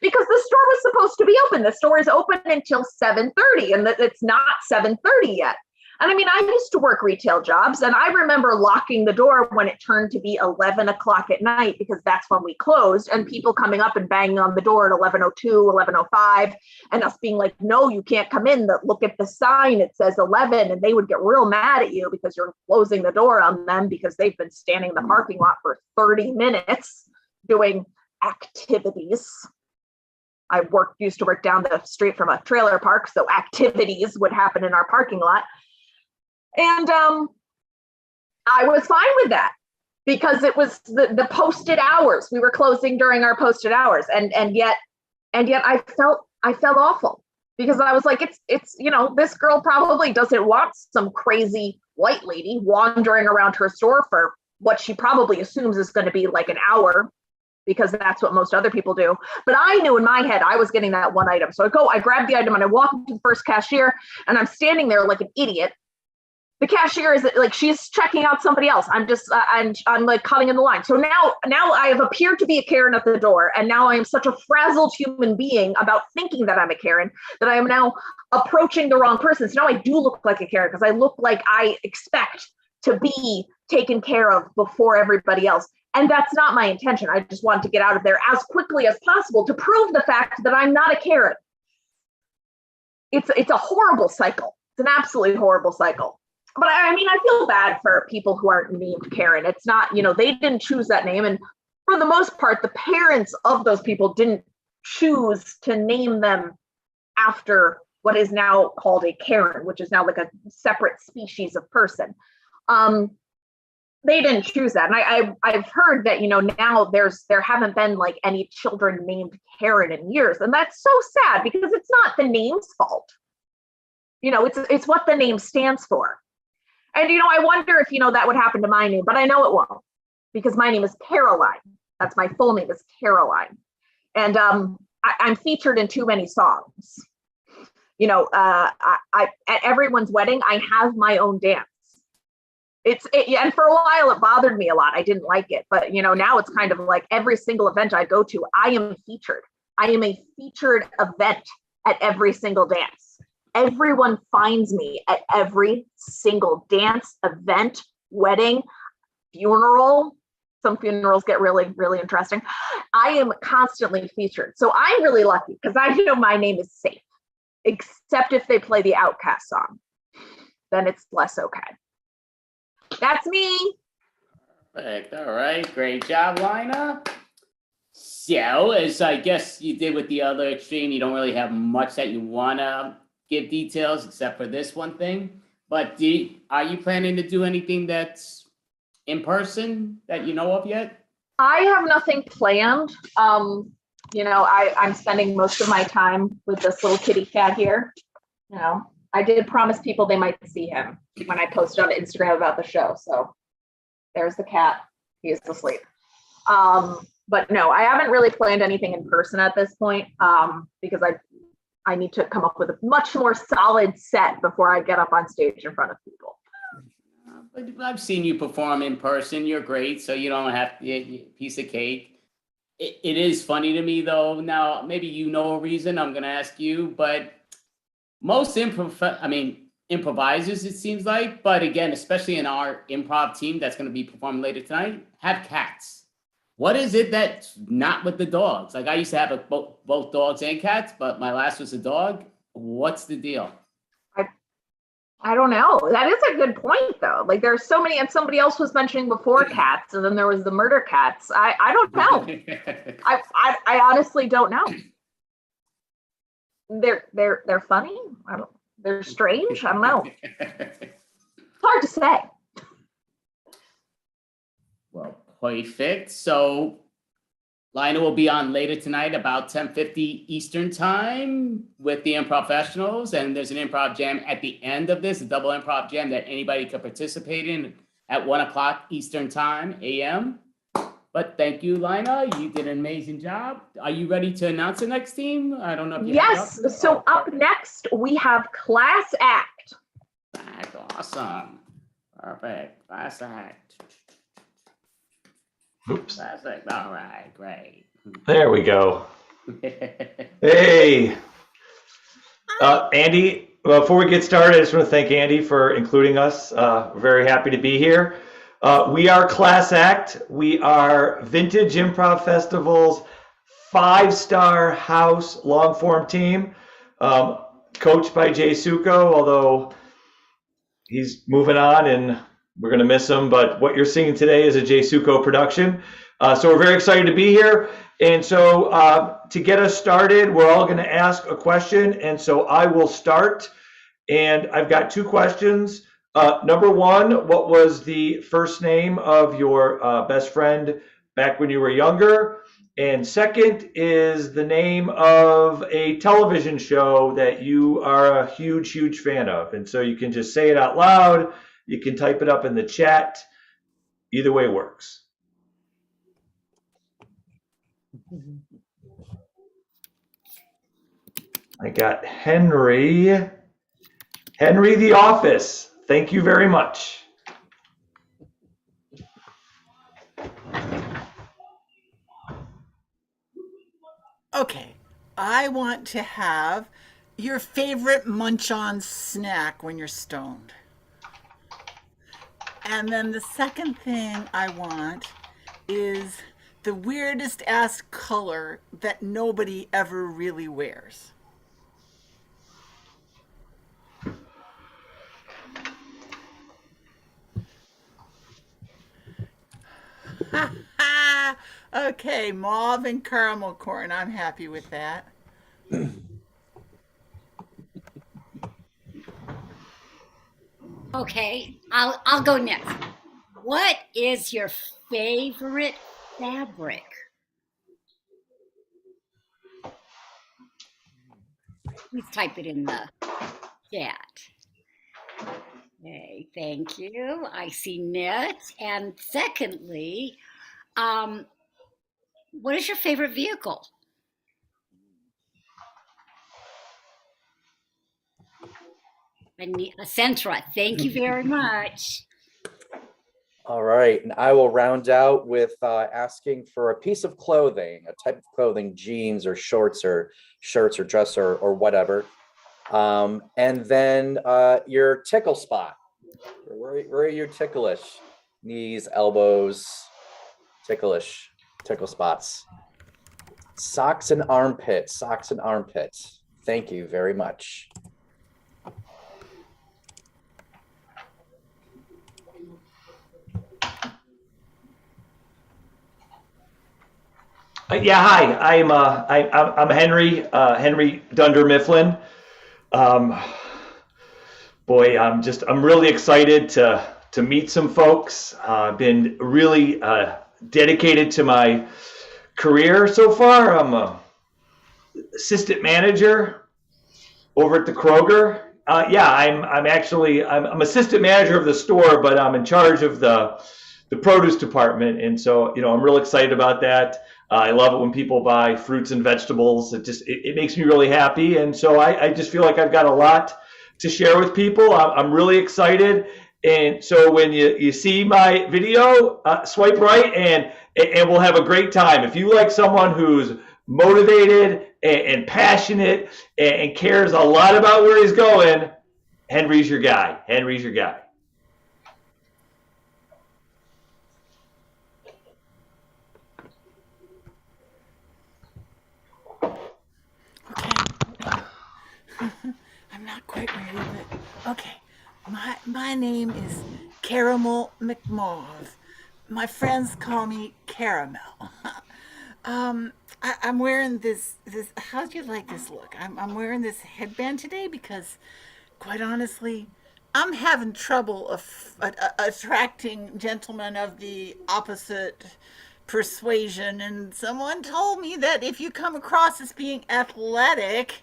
Because the store was supposed to be open. The store is open until 7:30, and it's not 7:30 yet. And I mean, I used to work retail jobs, and I remember locking the door when it turned to be 11 o'clock at night, because that's when we closed, and people coming up and banging on the door at 11:02, 11:05, and us being like, no, you can't come in. Look at the sign. It says 11. And they would get real mad at you because you're closing the door on them because they've been standing in the parking lot for 30 minutes doing activities. I used to work down the street from a trailer park, so activities would happen in our parking lot. And I was fine with that because it was the posted hours. We were closing during our posted hours, and yet I felt awful because I was like, it's this girl probably doesn't want some crazy white lady wandering around her store for what she probably assumes is going to be like an hour, because that's what most other people do. But I knew in my head I was getting that one item. So I grab the item and I walk up to the first cashier, and I'm standing there like an idiot. The cashier is like, she's checking out somebody else. I'm just, I'm like cutting in the line. So now I have appeared to be a Karen at the door. And now I am such a frazzled human being about thinking that I'm a Karen that I am now approaching the wrong person. So now I do look like a Karen, because I look like I expect to be taken care of before everybody else. And that's not my intention. I just wanted to get out of there as quickly as possible to prove the fact that I'm not a Karen. It's a horrible cycle. It's an absolutely horrible cycle. But I mean, I feel bad for people who aren't named Karen. It's not, they didn't choose that name. And for the most part, the parents of those people didn't choose to name them after what is now called a Karen, which is now like a separate species of person. They didn't choose that. And I've heard that, now there haven't been like any children named Karen in years. And that's so sad, because it's not the name's fault. It's what the name stands for. And, I wonder if, that would happen to my name, but I know it won't, because my name is Caroline. That's my full name, is Caroline. And I'm featured in too many songs. At everyone's wedding, I have my own dance. And for a while it bothered me a lot. I didn't like it, but now it's kind of like every single event I go to, I am featured. I am a featured event at every single dance. Everyone finds me at every single dance, event, wedding, funeral. Some funerals get really, really interesting. I am constantly featured. So I'm really lucky, because I know my name is safe, except if they play the Outcast song. Then it's less okay. That's me. Perfect. All right. Great job, Lena. So, as I guess you did with the other extreme, you don't really have much that you want to give details except for this one thing. But are you planning to do anything that's in person that you know of yet? I have nothing planned. I'm spending most of my time with this little kitty cat here. I did promise people they might see him when I posted on Instagram about the show. So there's the cat. He is asleep. But no, I haven't really planned anything in person at this point, because I need to come up with a much more solid set before I get up on stage in front of people. But I've seen you perform in person. You're great, so you don't have to piece of cake. It is funny to me, though. Now, maybe you know a reason. I'm going to ask you, but most improvisers, it seems like, but again, especially in our improv team that's going to be performing later tonight, have cats. What is it that's not with the dogs? Like, I used to have both dogs and cats, but my last was a dog. What's the deal? I don't know. That is a good point, though. Like, there's so many, and somebody else was mentioning before cats, and then there was the murder cats. I don't know. I honestly don't know. They're funny. They're strange. I don't know. It's hard to say. Well, perfect. So Lena will be on later tonight about 10:50 Eastern time with the Improfessionals, and there's an improv jam at the end of this, a double improv jam that anybody could participate in at 1 o'clock Eastern time, a.m. But thank you, Lena. You did an amazing job. Are you ready to announce the next team? I don't know if you Yes. So up next, we have Class Act. Awesome. Perfect. Class Act. Oops. Perfect. All right. Great. There we go. Hey. Andy, before we get started, I just want to thank Andy for including us. We're very happy to be here. We are Class Act. We are Vintage Improv Festival's 5-star house long-form team, coached by Jay Succo, although he's moving on and we're going to miss him. But what you're seeing today is a Jay Succo production. So we're very excited to be here. And so to get us started, we're all going to ask a question. And so I will start. And I've got 2 questions. Number 1, what was the first name of your best friend back when you were younger? And second is the name of a television show that you are a huge, huge fan of. And so you can just say it out loud. You can type it up in the chat. Either way works. I got Henry. Henry the Office. Thank you very much. Okay, I want to have your favorite munch-on snack when you're stoned. And then the second thing I want is the weirdest ass color that nobody ever really wears. Okay, mauve and caramel corn. I'm happy with that. Okay, I'll go next. What is your favorite fabric? Please type it in the chat. Okay, thank you. I see knit. And secondly, what is your favorite vehicle? I need a Sentra. Thank you very much. All right, and I will round out with asking for a piece of clothing, a type of clothing, jeans or shorts or shirts or dress or whatever. And then your tickle spot. Where are your ticklish? Knees, elbows, tickle spots. Socks and armpits, socks and armpits. Thank you very much. Yeah, hi. I'm Henry. Henry Dunder Mifflin. Boy, I'm really excited to meet some folks. I've been really dedicated to my career so far. I'm a assistant manager over at the Kroger. Yeah, I'm assistant manager of the store, but I'm in charge of the produce department, and so I'm real excited about that. I love it when people buy fruits and vegetables. It makes me really happy, and so I just feel like I've got a lot to share with people. I'm really excited, and so when you see my video, swipe right, and we'll have a great time. If you like someone who's motivated and passionate and cares a lot about where he's going, Henry's your guy. Henry's your guy. I'm not quite ready, but okay. My name is Caramel McMauve. My friends call me Caramel. I'm wearing this. How do you like this look? I'm wearing this headband today because, quite honestly, I'm having trouble attracting gentlemen of the opposite persuasion, and someone told me that if you come across as being athletic,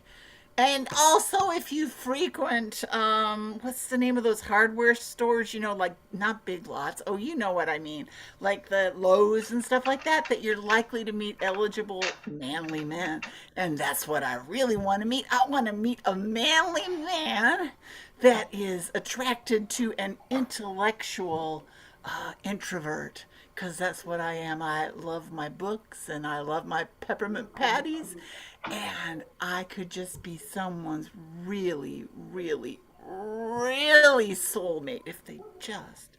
and also if you frequent what's the name of those hardware stores, like not Big Lots, oh, you know what I mean, like the Lowe's and stuff like that, that you're likely to meet eligible manly men. And that's what I really want to meet. I want to meet a manly man that is attracted to an intellectual introvert, because that's what I am. I love my books and I love my peppermint patties, and I could just be someone's really, really, really soulmate if they just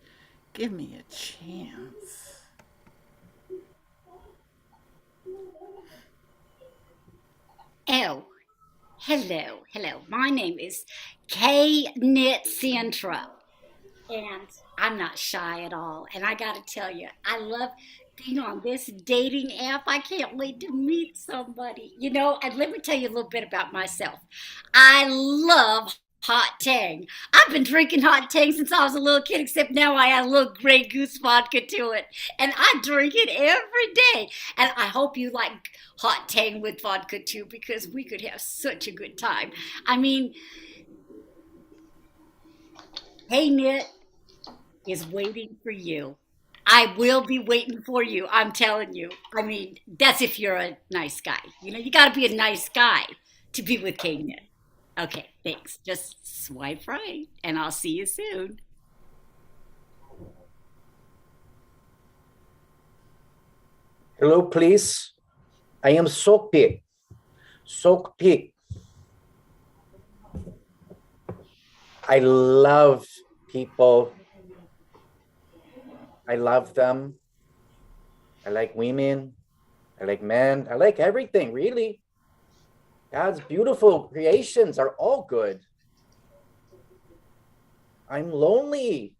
give me a chance. Oh, hello. My name is K Knit Centra, and I'm not shy at all. And I got to tell you, I love being on this dating app. I can't wait to meet somebody. And let me tell you a little bit about myself. I love hot tang. I've been drinking hot tang since I was a little kid, except now I add a little Grey Goose vodka to it. And I drink it every day. And I hope you like hot tang with vodka too, because we could have such a good time. I mean, Hey Knit is waiting for you. I will be waiting for you, I'm telling you. I mean, that's if you're a nice guy. You know, you got to be a nice guy to be with Hey Knit. Okay, thanks. Just swipe right, and I'll see you soon. Hello, please. I am Soapy. Soapy. I love people. I love them. I like women. I like men. I like everything, really. God's beautiful creations are all good. I'm lonely.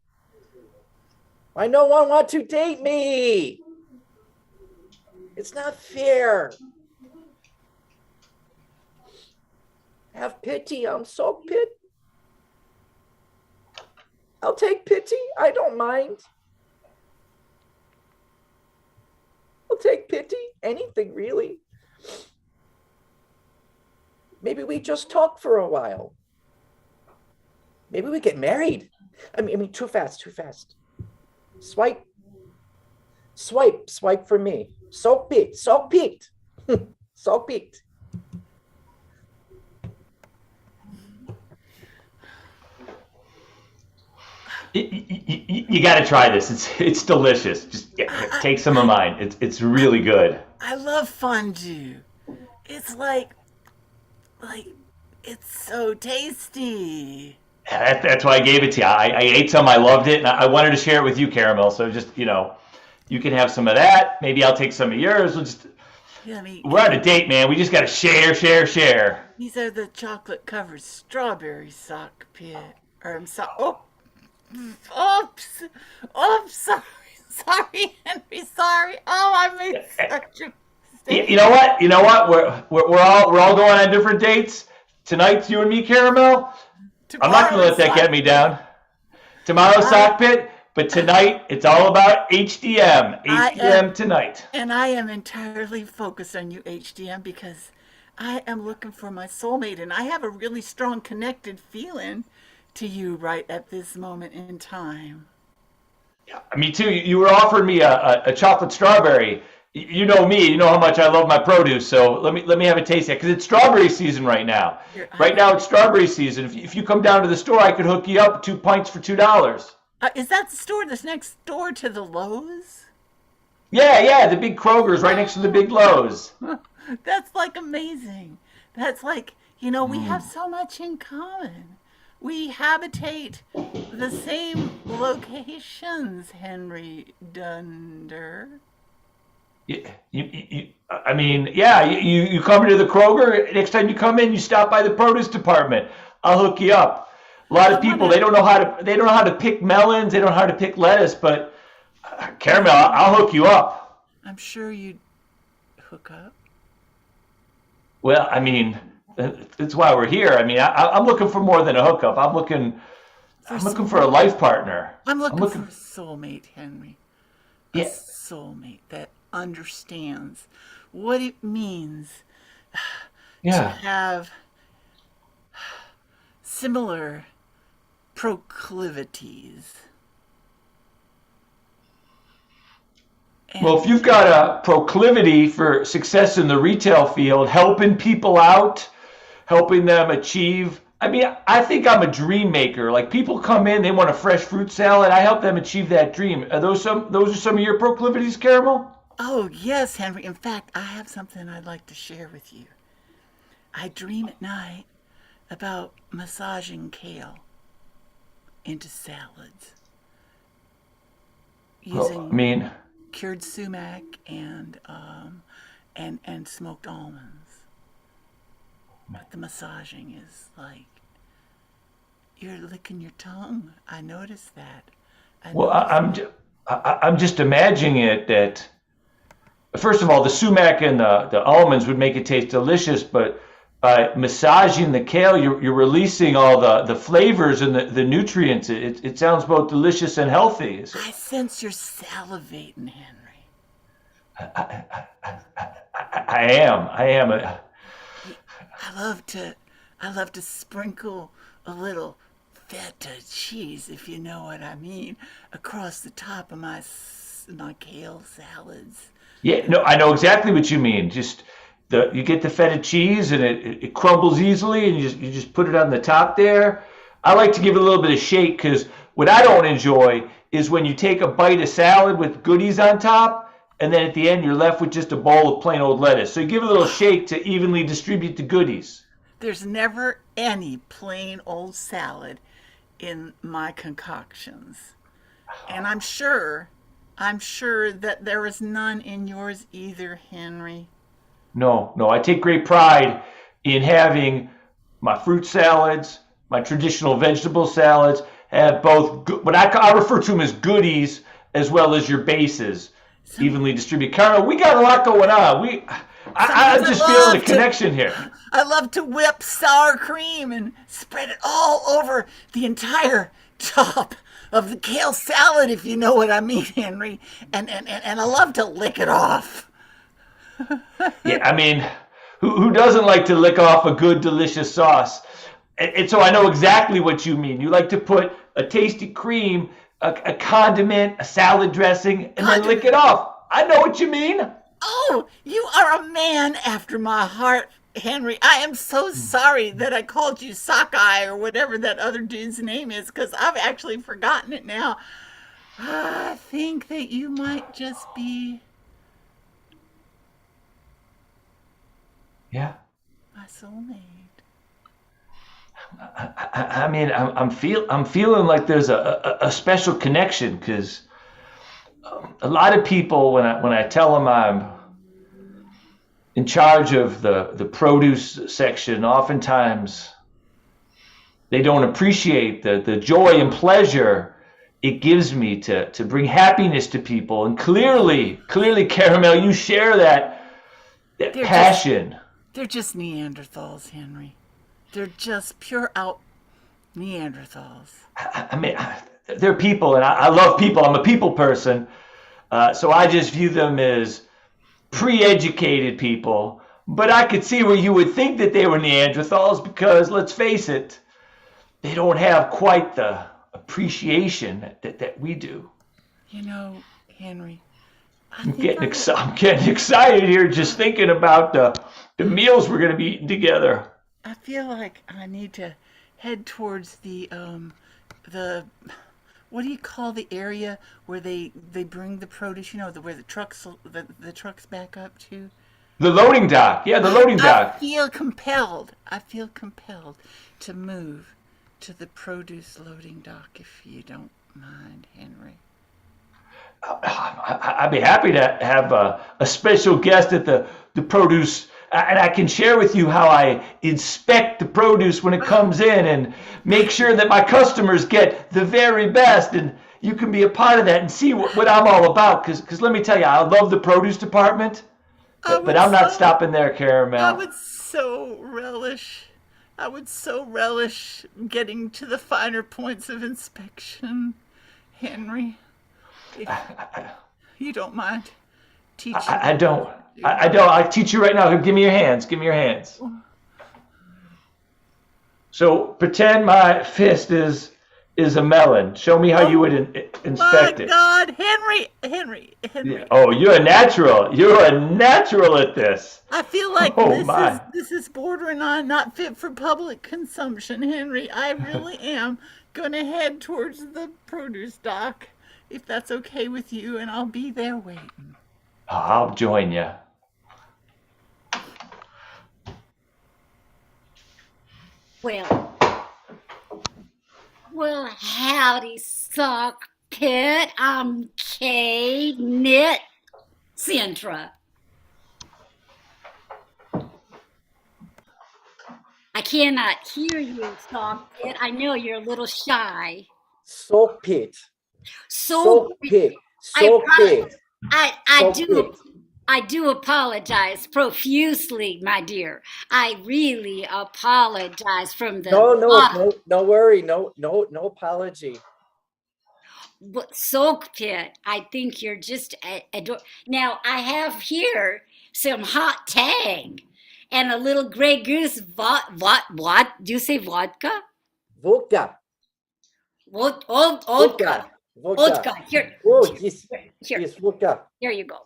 Why no one want to date me? It's not fair. Have pity. I'm so pit. I'll take pity. I don't mind. I'll take pity. Anything, really. Maybe we just talk for a while. Maybe we get married. I mean, too fast. Swipe for me. So peaked. So peaked. You got to try this. It's delicious. Just take some of mine. It's really good. I love fondue. It's like it's so tasty. That's why I gave it to you. I ate some. I loved it, and I wanted to share it with you, Caramel. So just you can have some of that. Maybe I'll take some of yours. We'll just. We're on a date, man. We just got to share. These are the chocolate-covered strawberry sock pit. Sorry, Henry. Sorry. Oh, I made such a mistake. You know what? We're all going on different dates. Tonight's you and me, Caramel. I'm not going to let that get me down. Tomorrow's sock pit, but tonight it's all about HDM. HDM tonight. And I am entirely focused on you, HDM, because I am looking for my soulmate, and I have a really strong connected feeling to you right at this moment in time. Yeah, me too. You were offering me a chocolate strawberry. You know me. You know how much I love my produce. So let me have a taste of it, because it's strawberry season right now. Right now it's strawberry season. If you come down to the store, I could hook you up 2 pints for $2. Is that the store that's next door to the Lowe's? Yeah, the big Kroger's right next to the big Lowe's. That's like amazing. That's like, we have so much in common. We habitate the same locations, Henry Dunder. You come into the Kroger. Next time you come in, you stop by the produce department. I'll hook you up. A lot of people, they don't know how to pick melons. They don't know how to pick lettuce. But Caramel, I'll hook you up. I'm sure you'd hook up. Well, that's why we're here. I'm looking for more than a hookup. I'm looking for a life partner. I'm looking for a soulmate, Henry. Yeah. A soulmate that understands what it means to have similar proclivities. Well, if you've got a proclivity for success in the retail field, helping people out, helping them achieve. I think I'm a dream maker. Like, people come in, they want a fresh fruit salad. I help them achieve that dream. Those are some of your proclivities, Caramel? Oh, yes, Henry. In fact, I have something I'd like to share with you. I dream at night about massaging kale into salads using cured sumac and smoked almonds. But the massaging is like you're licking your tongue. I noticed that. I'm just imagining it that, first of all, the sumac and the almonds would make it taste delicious, but by massaging the kale, you're releasing all the flavors and the nutrients. It sounds both delicious and healthy. I sense you're salivating, Henry. I am. I love to sprinkle a little feta cheese, if you know what I mean, across the top of my kale salads. Yeah, no, I know exactly what you mean. Just you get the feta cheese and it crumbles easily, and you just put it on the top there. I like to give it a little bit of shake, because what I don't enjoy is when you take a bite of salad with goodies on top, and then at the end you're left with just a bowl of plain old lettuce. So you give it a little shake to evenly distribute the goodies. There's never any plain old salad in my concoctions. And I'm sure that there is none in yours either, Henry. No, I take great pride in having my fruit salads, my traditional vegetable salads, have both what I refer to them as goodies, as well as your bases, evenly distributed. Carol, we got a lot going on. I just feel the connection here. I love to whip sour cream and spread it all over the entire top of the kale salad, if you know what I mean, Henry. And I love to lick it off. Yeah, I mean, who doesn't like to lick off a good, delicious sauce? And so I know exactly what you mean. You like to put a tasty cream, a condiment, a salad dressing, and then lick it off. I know what you mean. Oh, you are a man after my heart, Henry. I am so sorry that I called you Sockeye or whatever that other dude's name is, because I've actually forgotten it now. I think that you might just be... Yeah. my soulmate. I mean, I'm feeling like there's a special connection, because a lot of people, when I tell them I'm in charge of the produce section, oftentimes they don't appreciate the joy and pleasure it gives me to bring happiness to people. And clearly, Caramel, you share that passion. They're just Neanderthals, Henry. They're just pure out Neanderthals. I mean, they're people, and I love people. I'm a people person. So I just view them as pre-educated people. But I could see where you would think that they were Neanderthals, because, let's face it, they don't have quite the appreciation that we do. You know, Henry, I'm getting excited here just thinking about the meals we're going to be eating together. I feel like I need to head towards the what do you call the area where they bring the produce? You know, where the trucks back up to. The loading dock. Yeah, the loading dock. I feel compelled to move to the produce loading dock, if you don't mind, Henry. I'd be happy to have a special guest at the produce, and I can share with you how I inspect the produce when it comes in and make sure that my customers get the very best. And you can be a part of that and see what I'm all about. Because let me tell you, I love the produce department, but I'm not stopping there, Caramel. I would so relish getting to the finer points of inspection, Henry. If you don't mind teaching. I don't. I'll teach you right now. Here, give me your hands. So pretend my fist is a melon. Show me how you would inspect it. My God, Henry. Yeah. Oh, you're a natural. You're a natural at this. I feel like this is bordering on not fit for public consumption, Henry. I really am gonna head towards the produce dock, if that's okay with you, and I'll be there waiting. I'll join you. Well, howdy, sock pit. I'm Kay Knit Centra. I cannot hear you, sock pit. I know you're a little shy. Sock pit. I do. I do apologize profusely, my dear. I really apologize from the bottom. No worry. No apology. Soak Pit, I think you're just now. I have here some hot tang and a little Grey Goose. What? Do you say vodka? Vodka. Vodka. Vodka. Here. Oh, yes. Here. Yes, vodka. There you go.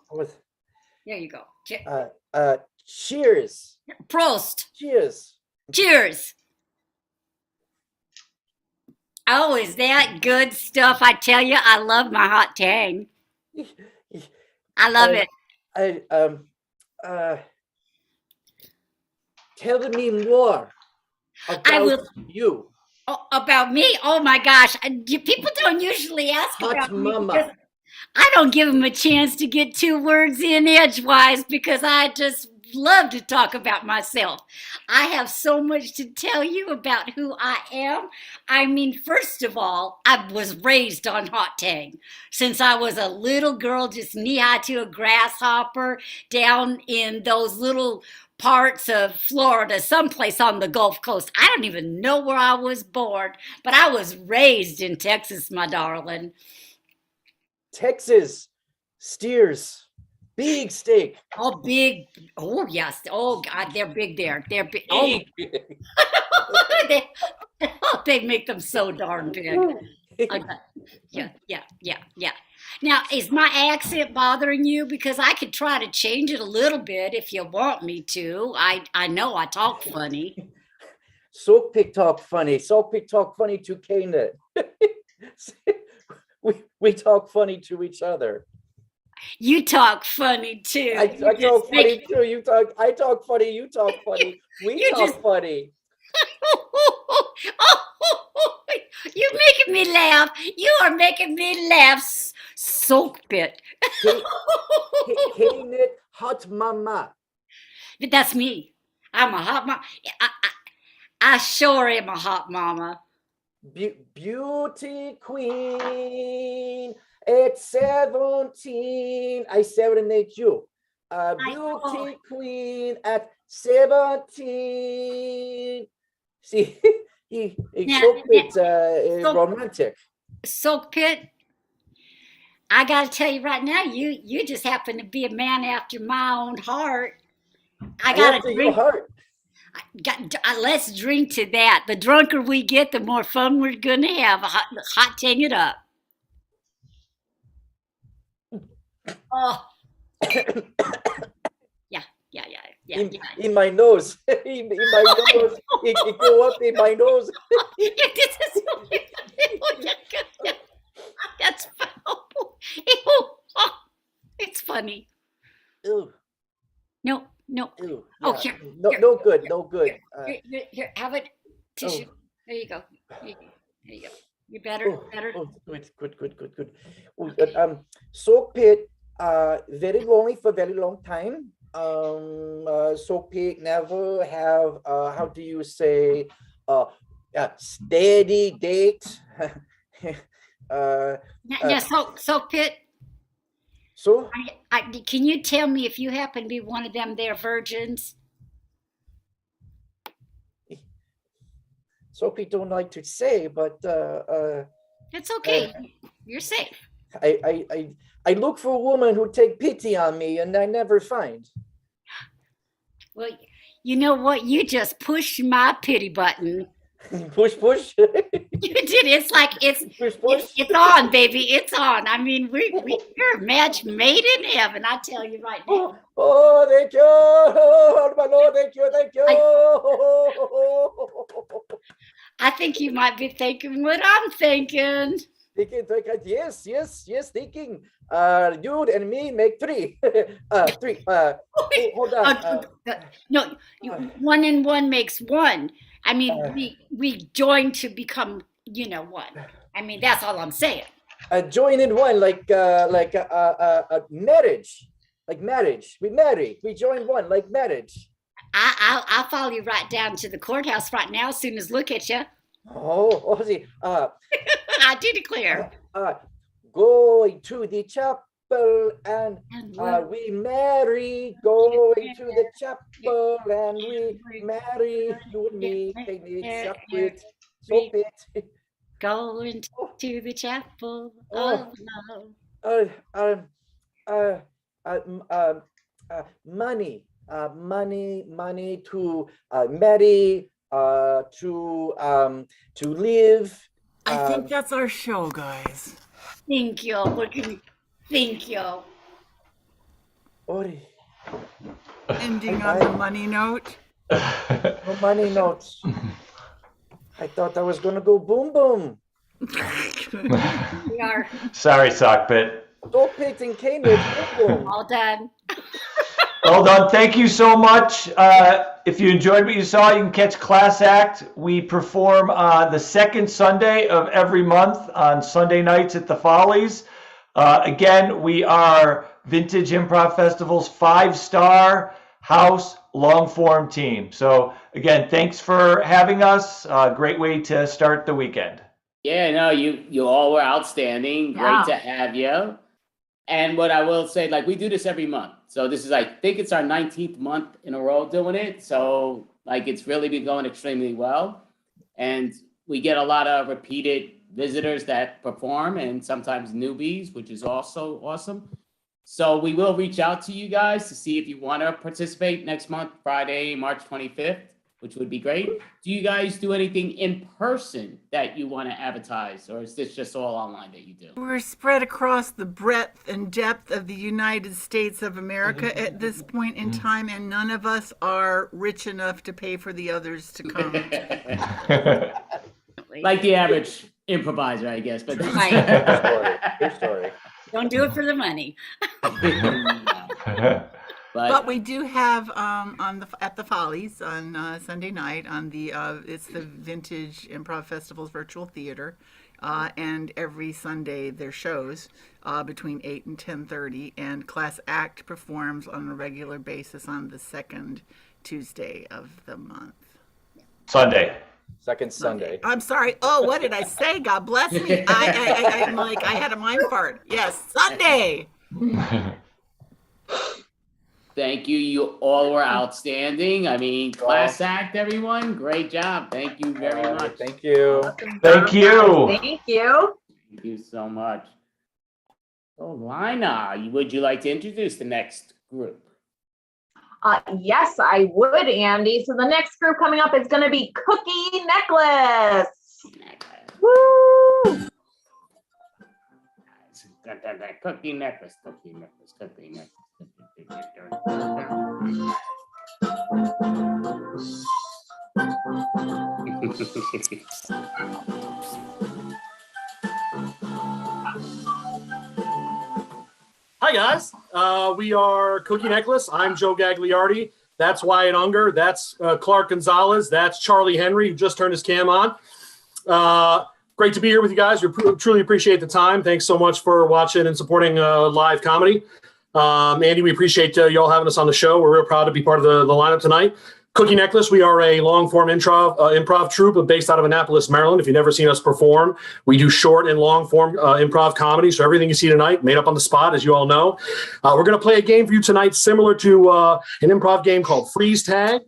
There you go. Cheers. Prost. Cheers. Cheers. Oh, is that good stuff? I tell you, I love my hot tang. I love it. Tell me more about you. Oh, about me? Oh my gosh. People don't usually ask Hot about me mama. because I don't give them a chance to get 2 words in edgewise because I just love to talk about myself. I have so much to tell you about who I am. I mean, first of all, I was raised on hot tang since I was a little girl, just knee-high to a grasshopper down in those little parts of Florida, someplace on the Gulf Coast. I don't even know where I was born, but I was raised in Texas, my darling. Texas steers, big steak. Oh, big. Oh, yes. Oh, God, they're big there. They're big. Oh, they make them so darn big. Yeah. Now, is my accent bothering you? Because I could try to change it a little bit if you want me to. I know I talk funny. So pick talk funny. So pick talk funny to Kane. We talk funny to each other. You talk funny too. I talk funny too. I talk funny. You talk funny. We talk funny. You're making me laugh. You are making me laugh. Soak Pit. Hot mama. But that's me. I'm a hot mama. I sure am a hot mama. Beauty queen at 17. I serenade you. Beauty queen at 17. See, he Soak Pit romantic. Soak Pit. I gotta tell you right now, you just happen to be a man after my own heart. I gotta drink. Your heart. Let's drink to that. The drunker we get, the more fun we're gonna have. Hot tang it up. Oh. Yeah. In my nose. in my nose. It go up in my nose. That's fun. It's funny. Ew. No. Ew. Oh, Yeah. here. No good. Here, have a tissue. There you go. You better. Good. Soak Pit, very lonely for a very long time. Soak Pit never have, how do you say, steady date. Soak Pit. So? Can you tell me if you happen to be one of them there virgins? Soak Pit don't like to say, but it's okay. You're safe. I look for a woman who take pity on me, and I never find. Well, you know what? You just pushed my pity button. Push. You did. It's like it's on, baby. It's on. I mean, we're a match made in heaven. I tell you right now. Oh, thank you, oh, my Lord, thank you. I think you might be thinking what I'm thinking. Thinking, yes, thinking. You and me make 3. 3. Hold on. No, 1 and 1 makes 1. I mean, we join to become, one. I mean, that's all I'm saying. Join in one, like a marriage, like marriage. We marry. We join one, like marriage. I'll follow you right down to the courthouse right now as soon as look at you. Oh, see. I do declare. Going to the chapel, and we marry, going to the chapel, and we marry, you and me, separate, so it. Going to the chapel Oh. of love. Money to marry, to live. I think that's our show, guys. Thank you. Thank you. Ori. Ending on the money note. No money notes. I thought I was gonna go boom boom. We are Sorry, Sockbit. Stop it and cane it, boom boom. all done. Well done. Thank you so much. If you enjoyed what you saw, you can catch Class Act. We perform on the second Sunday of every month on Sunday nights at the Follies. Again, we are Vintage Improv Festival's 5-star house long-form team. So again, thanks for having us. Great way to start the weekend. Yeah, no, you all were outstanding. Yeah. Great to have you. And what I will say, like, we do this every month. So this is, I think it's our 19th month in a row doing it. So like, it's really been going extremely well. And we get a lot of repeated visitors that perform and sometimes newbies, which is also awesome. So we will reach out to you guys to see if you want to participate next month, Friday, March 25th, which would be great. Do you guys do anything in person that you want to advertise, or is this just all online that you do? We're spread across the breadth and depth of the United States of America at this point in time, and none of us are rich enough to pay for the others to come. Like the average improviser, I guess. But Good story. Don't do it for the money. But we do have at the Follies on Sunday night on the it's the Vintage Improv Festival's virtual theater, and every Sunday their shows between 8 and 10:30, and Class Act performs on a regular basis on the second Tuesday of the month. Sunday. Second Sunday. I'm sorry. Oh, what did I say? God bless me. I'm like, I had a mind fart. Yes, Sunday. Thank you. You all were outstanding. I mean, Class Act, everyone. Great job. Thank you very much. Thank you. Thank you. Thank you. Thank you so much. So, Lena, would you like to introduce the next group? Yes, I would, Andy. So the next group coming up is going to be Cookie Necklace. Woo! Cookie Necklace, Cookie Necklace, Cookie Necklace. Hi guys, we are Cookie Necklace. I'm Joe Gagliardi. That's Wyatt Unger. That's Clark Gonzalez. That's Charlie Henry, who just turned his cam on. Great to be here with you guys. We truly appreciate the time. Thanks so much for watching and supporting live comedy. Andy, we appreciate you all having us on the show. We're real proud to be part of the lineup tonight. Cookie Necklace, we are a long-form improv troupe based out of Annapolis, Maryland. If you've never seen us perform, we do short and long-form improv comedy. So everything you see tonight, made up on the spot, as you all know. We're going to play a game for you tonight similar to an improv game called Freeze Tag.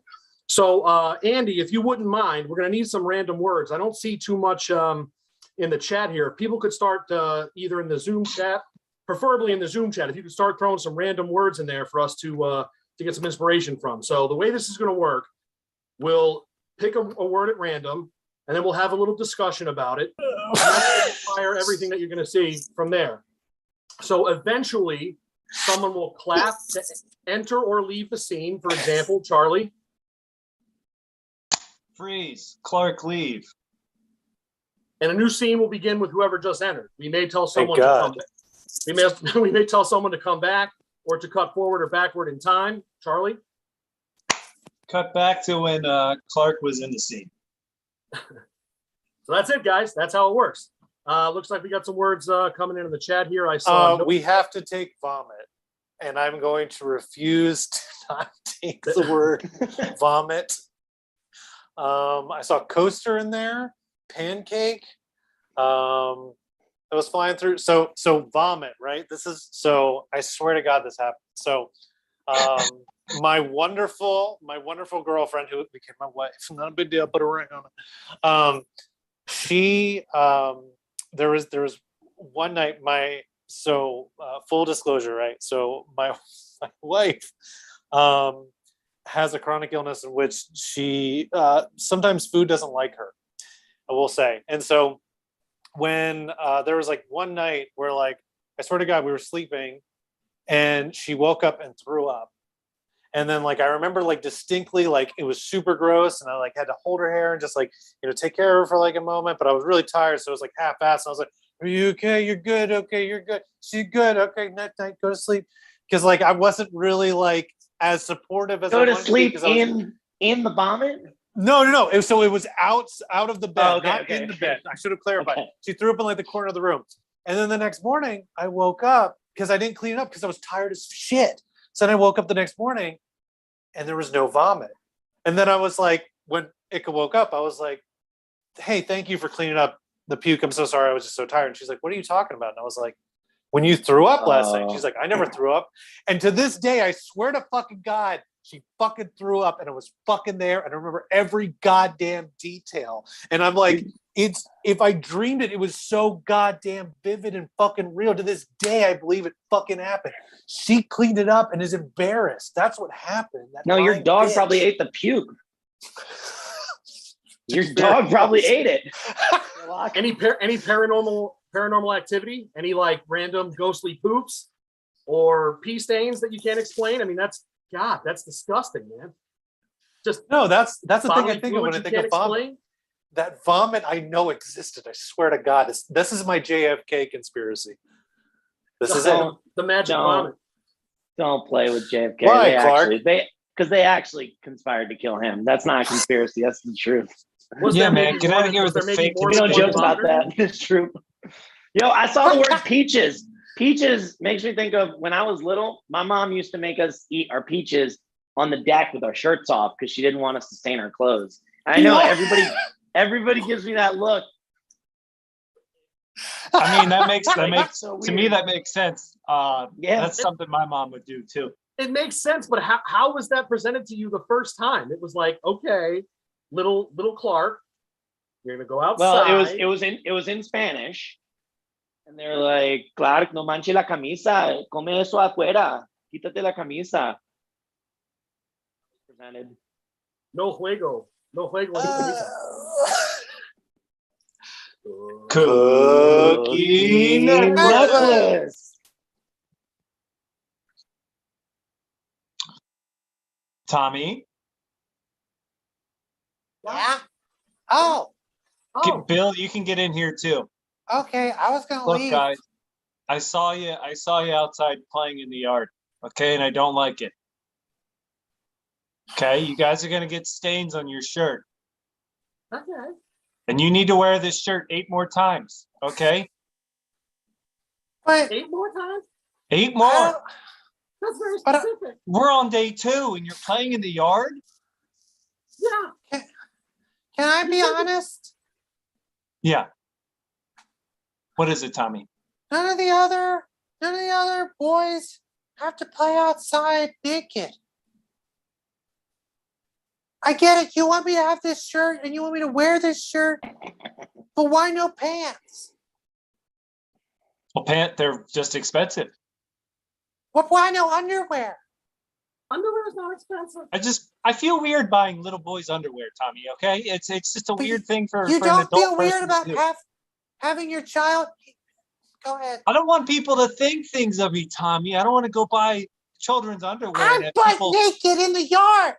So, Andy, if you wouldn't mind, we're going to need some random words. I don't see too much in the chat here. If people could start either in the Zoom chat, preferably in the Zoom chat, if you could start throwing some random words in there for us to get some inspiration from. So the way this is going to work, we'll pick a word at random, and then we'll have a little discussion about it. Fire everything that you're going to see from there. So eventually, someone will clap to enter or leave the scene. For example, Charlie. Freeze. Clark, leave. And a new scene will begin with whoever just entered. We may tell someone to God. come back. We may tell someone to come back or to cut forward or backward in time. Charlie? Cut back to when Clark was in the scene. So that's it, guys. That's how it works. Looks like we got some words coming in the chat here. I saw. We have to take vomit, and I'm going to refuse to not take the word vomit. I saw coaster in there, pancake. that was flying through. So vomit, right? This is so. I swear to God, this happened. So, my wonderful girlfriend who became my wife. Not a big deal. Put a ring on it. She there was one night. Full disclosure, right? So my wife has a chronic illness in which she sometimes food doesn't like her, I will say. And so when there was like one night where like I swear to God we were sleeping and she woke up and threw up. And then like I remember like distinctly like it was super gross and I like had to hold her hair and just like, you know, take care of her for like a moment, but I was really tired, so it was like half-assed. I was like, are you okay? You're good. Okay, you're good. She's good. Okay, night, go to sleep. Because like I wasn't really like as supportive as Go I to wanted sleep to be, in the vomit? No. So it was out of the bed, not okay. in the bed. I should have clarified. She threw up in like the corner of the room. And then the next morning I woke up because I didn't clean it up because I was tired as shit. So then I woke up the next morning and there was no vomit. And then I was like, when Ika woke up, I was like, hey, thank you for cleaning up the puke. I'm so sorry. I was just so tired. And she's like, what are you talking about? And I was like, when you threw up last night. She's like, I never threw up. And to this day, I swear to fucking God, she fucking threw up and it was fucking there. And I remember every goddamn detail. And I'm like, if I dreamed it, it was so goddamn vivid and fucking real. To this day, I believe it fucking happened. She cleaned it up and is embarrassed. That's what happened. No, your dog probably ate the puke. Your dog probably ate it. Any paranormal activity? Any like random ghostly poops or pee stains that you can't explain? I mean, that's disgusting, man. Just no, that's the thing I think of when I you think can't of vomit. explain? That vomit I know existed. I swear to God, this is my JFK conspiracy. This is it. The magic vomit. Don't play with JFK. Why, Clark? Because they actually conspired to kill him. That's not a conspiracy. That's the truth. Yeah, man, get out of here with the fake. We don't joke about that. It's true. Yo, I saw the word peaches. Peaches makes me think of when I was little. My mom used to make us eat our peaches on the deck with our shirts off because she didn't want us to stain our clothes. I know everybody gives me that look. I mean, that makes so to me that makes sense. That's something my mom would do too. It makes sense, but how was that presented to you the first time? It was like, okay, little Clark, you're gonna go outside. Well, it was in Spanish, and they're like, Clark, no manches la camisa, come eso afuera, quítate la camisa. Presented. No juego la camisa. Cookie necklace. Tommy. Yeah. Oh. Bill, you can get in here too. Okay, I was gonna Look, leave. guys, I saw you outside playing in the yard. Okay, and I don't like it. Okay, you guys are gonna get stains on your shirt. Okay. And you need to wear this shirt 8 more times. Okay? What? 8 more times? 8 more. That's very specific. We're on day 2 and you're playing in the yard? Yeah. Can I be honest? Yeah. What is it, Tommy? None of the other boys have to play outside naked. I get it. You want me to have this shirt and you want me to wear this shirt, but why no pants? Well, they're just expensive. Why no underwear? Underwear is not expensive. I feel weird buying little boys' underwear, Tommy. Okay, it's just a weird thing for You for an don't adult feel weird person about to do. having your child. Go ahead. I don't want people to think things of me, Tommy. I don't want to go buy children's underwear. I'm and butt people... naked in the yard.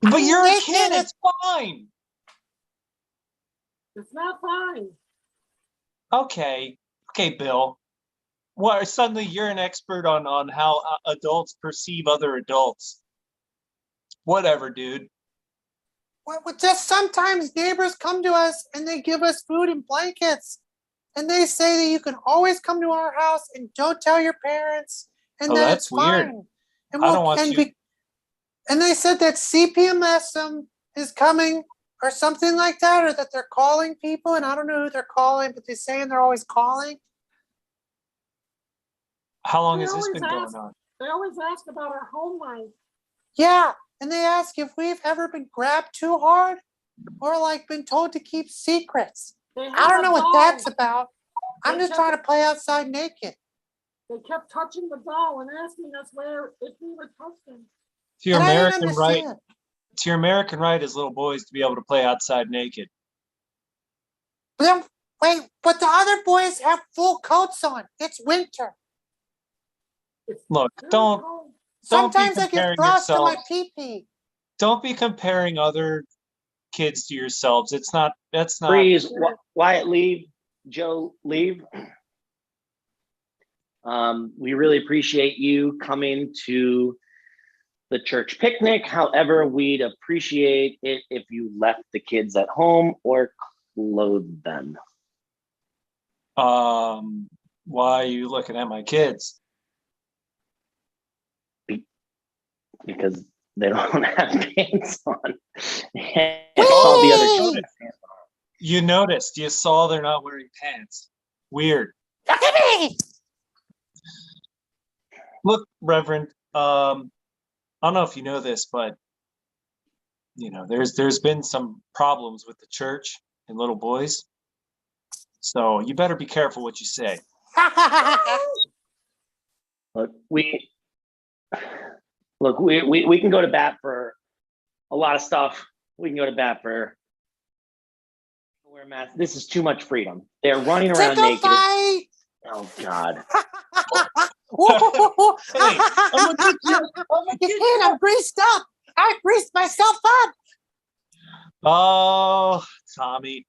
But I'm you're a naked kid. and- It's fine. It's not fine. Okay, Bill. What? Suddenly you're an expert on how adults perceive other adults. Whatever, dude. Well, just sometimes neighbors come to us and they give us food and blankets. And they say that you can always come to our house and don't tell your parents. And Oh, that that's it's fine. weird. And I don't want you. And they said that CPMSM is coming or something like that, or that they're calling people, and I don't know who they're calling, but they're saying they're always calling. How long They has this always been going ask- on? They always ask about our home life. Yeah, and they ask if we've ever been grabbed too hard or like been told to keep secrets. I don't know what that's about. I'm just trying to play outside naked. They kept touching the doll and asking us if we were touching. It's your And I didn't American right. understand. It's your American right as little boys to be able to play outside naked. Then, wait, but the other boys have full coats on. It's winter. Look, don't Sometimes be I get comparing frost in my yourselves. pee-pee. Don't be comparing other kids to yourselves. That's not. Freeze, Wyatt, leave. Joe, leave. We really appreciate you coming to the church picnic. However, we'd appreciate it if you left the kids at home or clothed them. Why are you looking at my kids? Because they don't have pants on. And all the other children. You noticed. You saw they're not wearing pants. Weird. Look at me! Look, Reverend. I don't know if you know this, but there's been some problems with the church and little boys. So you better be careful what you say. Look, we can go to bat for a lot of stuff. We can go to bat for wear masks. This is too much freedom. They're running around naked. Fight! Oh God. I'm greased up. I greased myself up. Oh, Tommy.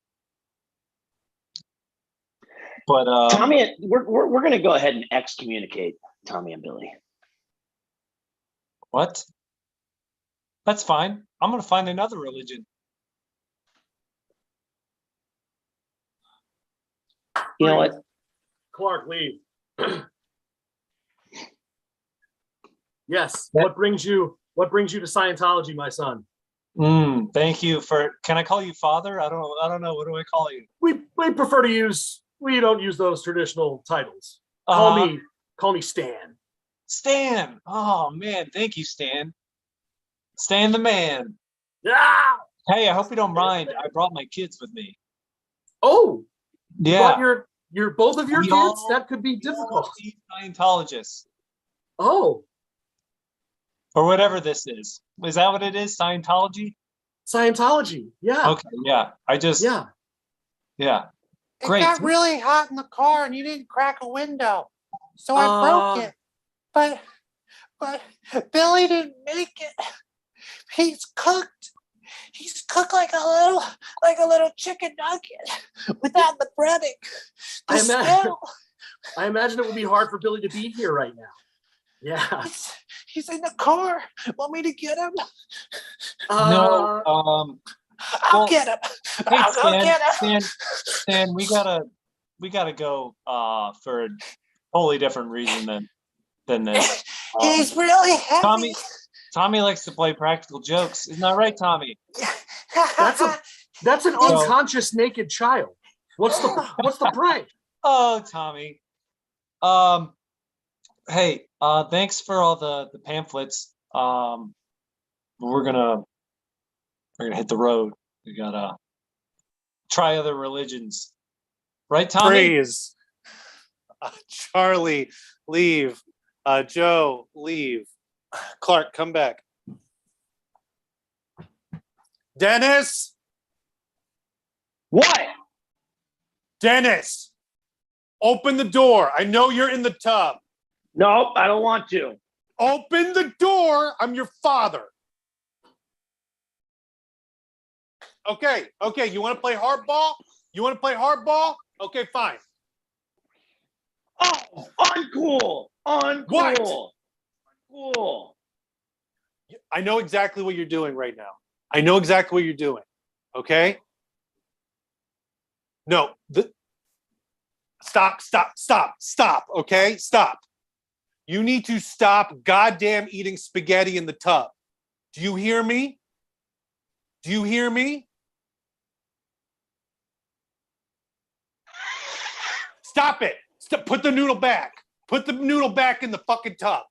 But Tommy, we're gonna go ahead and excommunicate Tommy and Billy. What? That's fine. I'm gonna find another religion. You know what? Clark, leave. Yes. What brings you to Scientology, my son? Thank you for. Can I call you father? I don't know. What do I call you? We prefer to use. We don't use those traditional titles. Uh-huh. Call me Stan. Stan. Oh man, thank you, Stan. Stan the man. Ah! Hey, I hope you don't mind. I brought my kids with me. Oh, yeah. You brought your both of your We kids? all- That could be difficult. Scientologists. Oh, Or whatever this is. Is that what it is? Scientology? Scientology. Yeah. Okay, yeah. Yeah. It Great. got really hot in the car and you didn't crack a window. So I broke it. But Billy didn't make it. He's cooked. He's cooked like a little chicken nugget without the breading. I imagine it would be hard for Billy to be here right now. Yeah. He's in the car. Want me to get him? No. I'll get him. Hey, I'll go get him. Stan, we gotta go for a totally different reason than this. He's really heavy. Tommy likes to play practical jokes. Isn't that right, Tommy? That's an unconscious naked child. What's the prank? Oh, Tommy. Hey, thanks for all the pamphlets. We're gonna hit the road. We gotta try other religions. Right, Tommy? Freeze. Charlie, leave. Joe, leave. Clark, come back. Dennis? What? Dennis, open the door. I know you're in the tub. No, I don't want to. Open the door. I'm your father. Okay. You want to play hardball? Okay, fine. Oh, uncool. What? Cool. I know exactly what you're doing right now. Okay? No. Stop. Okay? Stop. You need to stop goddamn eating spaghetti in the tub. Do you hear me? Stop it. Put the noodle back. Put the noodle back in the fucking tub.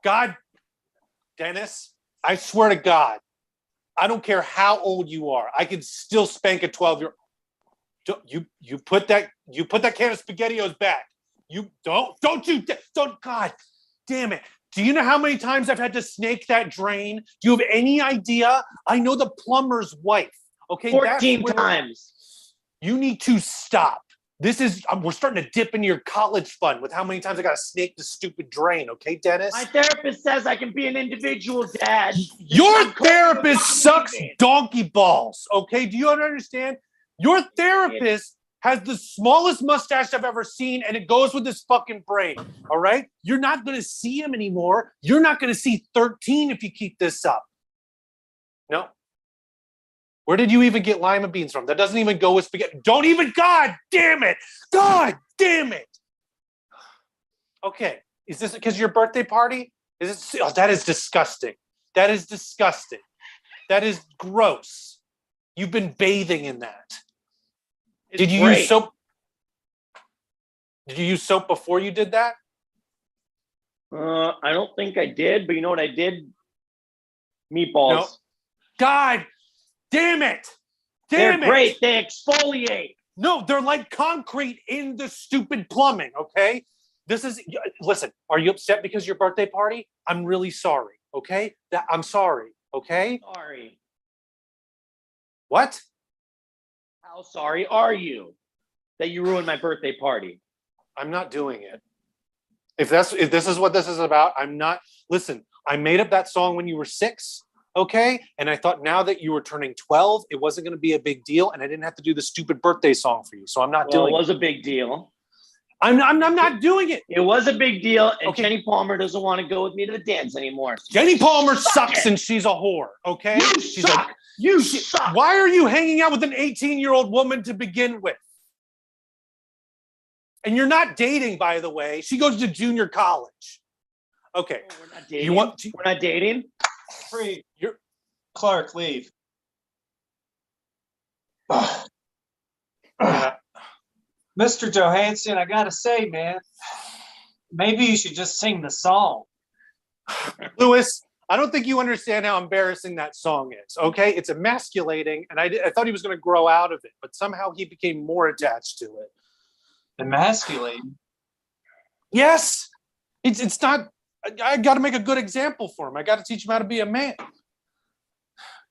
God, Dennis, I swear to God, I don't care how old you are. I can still spank a 12-year-old. You put that can of SpaghettiOs back. You don't, God damn it. Do you know how many times I've had to snake that drain? Do you have any idea? I know the plumber's wife. Okay, 14 times. You need to stop. We're starting to dip into your college fund with how many times I got to snake the stupid drain. Okay, Dennis? My therapist says I can be an individual dad. Your therapist sucks donkey balls. Okay, do you understand? Your therapist has the smallest mustache I've ever seen, and it goes with this fucking braid. All right? You're not going to see him anymore. You're not going to see 13 if you keep this up. No. Where did you even get lima beans from? That doesn't even go with spaghetti. Don't even, God damn it. God damn it. Okay. Is this because of your birthday party? That is disgusting. That is disgusting. That is gross. You've been bathing in that. Did you use soap? Did you use soap before you did that? I don't think I did, but you know what I did? Meatballs. No. God damn it. They're great. They exfoliate. No, they're like concrete in the stupid plumbing, okay? Listen, are you upset because your birthday party? I'm really sorry, okay? I'm sorry, okay? Sorry. What? How sorry are you that you ruined my birthday party? I'm not doing it. If this is what this is about, I'm not. Listen, I made up that song when you were 6, okay? And I thought now that you were turning 12, it wasn't going to be a big deal, and I didn't have to do the stupid birthday song for you. So I'm not doing it. It was a big deal. I'm not doing it. It was a big deal, and Okay. Jenny Palmer doesn't want to go with me to the dance anymore. Jenny Palmer sucks and she's a whore, okay? You suck. You suck. Why are you hanging out with an 18-year-old woman to begin with? And you're not dating, by the way. She goes to junior college. Okay. Oh, we're not dating. We're not dating. Free. You're Clark, leave. Mr. Johansson, I gotta say, man, maybe you should just sing the song. Lewis, I don't think you understand how embarrassing that song is, okay? It's emasculating, and I thought he was going to grow out of it, but somehow he became more attached to it. Emasculating? Yes. It's not. I got to make a good example for him. I got to teach him how to be a man.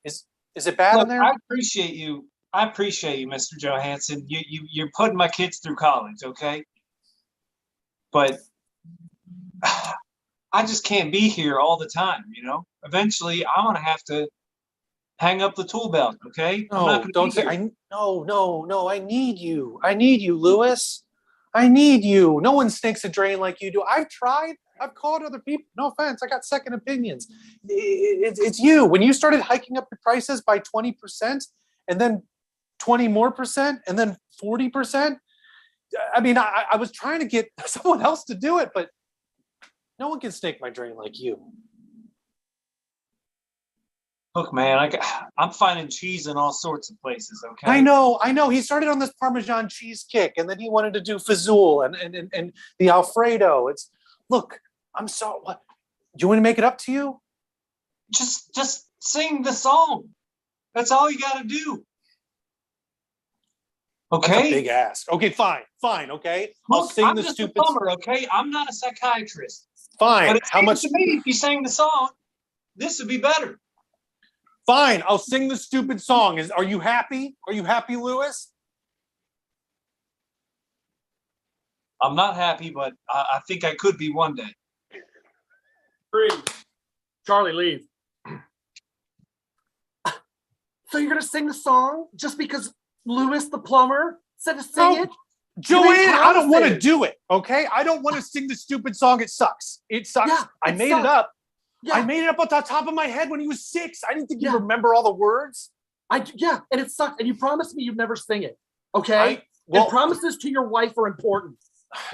Is it bad Look, in there? I appreciate you, Mr. Johansson. You're putting my kids through college, okay? But I just can't be here all the time, you know? Eventually, I'm going to have to hang up the tool belt, okay? No, don't say, no, I need you. I need you, Lewis. I need you. No one stinks a drain like you do. I've tried. I've called other people. No offense. I got second opinions. It's you. When you started hiking up your prices by 20% and then 20 more percent and then 40%, I mean, I was trying to get someone else to do it, but no one can snake my drain like you. Look, man, I'm finding cheese in all sorts of places, okay? I know. He started on this Parmesan cheese kick, and then he wanted to do fazool and the Alfredo. Look, I'm sorry. What? Do you want to make it up to you? Just sing the song. That's all you got to do. Okay. That's a big ask. Okay, fine. Okay, I'll Look, sing I'm the just stupid. a plumber, okay? I'm not a psychiatrist. Fine. But it How much? seems to me if you sang the song, this would be better. Fine. I'll sing the stupid song. Are you happy? Are you happy, Lewis? I'm not happy, but I think I could be one day. Free. Charlie, leave. So you're gonna sing the song just because Lewis the plumber said to sing it? Joanne, I don't want to do it. Okay, I don't want to sing the stupid song. It sucks. It sucks. Yeah, I it made sucks. it up. Yeah. I made it up off the top of my head when he was 6. I didn't think you remember all the words. And it sucks. And you promised me you'd never sing it. Okay? And promises to your wife are important.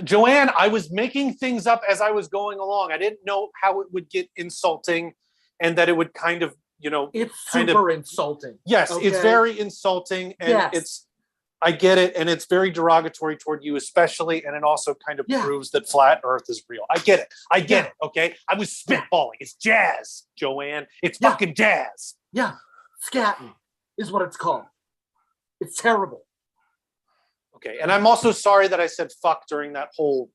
Joanne, I was making things up as I was going along. I didn't know how it would get insulting and that it would kind of, it's super insulting. Yes, okay? it's very insulting. And yes. it's, I get it, and it's very derogatory toward you, especially, and it also kind of proves that flat Earth is real. I get it. I get it. Okay, I was spitballing. It's jazz, Joanne. It's fucking jazz. Yeah, scatting is what it's called. It's terrible. Okay, and I'm also sorry that I said fuck during that whole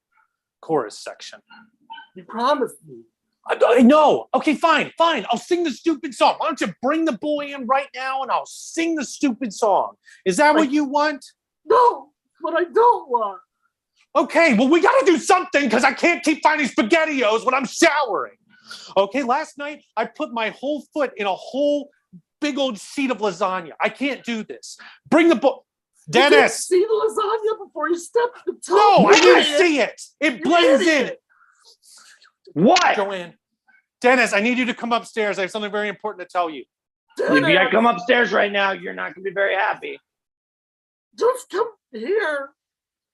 chorus section. You promised me. I know. Okay, fine. I'll sing the stupid song. Why don't you bring the boy in right now and I'll sing the stupid song? Is that what you want? No, but I don't want. Okay, well, we got to do something because I can't keep finding SpaghettiOs when I'm showering. Okay, last night I put my whole foot in a whole big old sheet of lasagna. I can't do this. Bring the boy. Dennis! You didn't see the lasagna before you stepped the top. No, I didn't see it. It blends in. What? Joanne. Dennis, I need you to come upstairs. I have something very important to tell you. If I come upstairs right now, you're not going to be very happy. Just come here.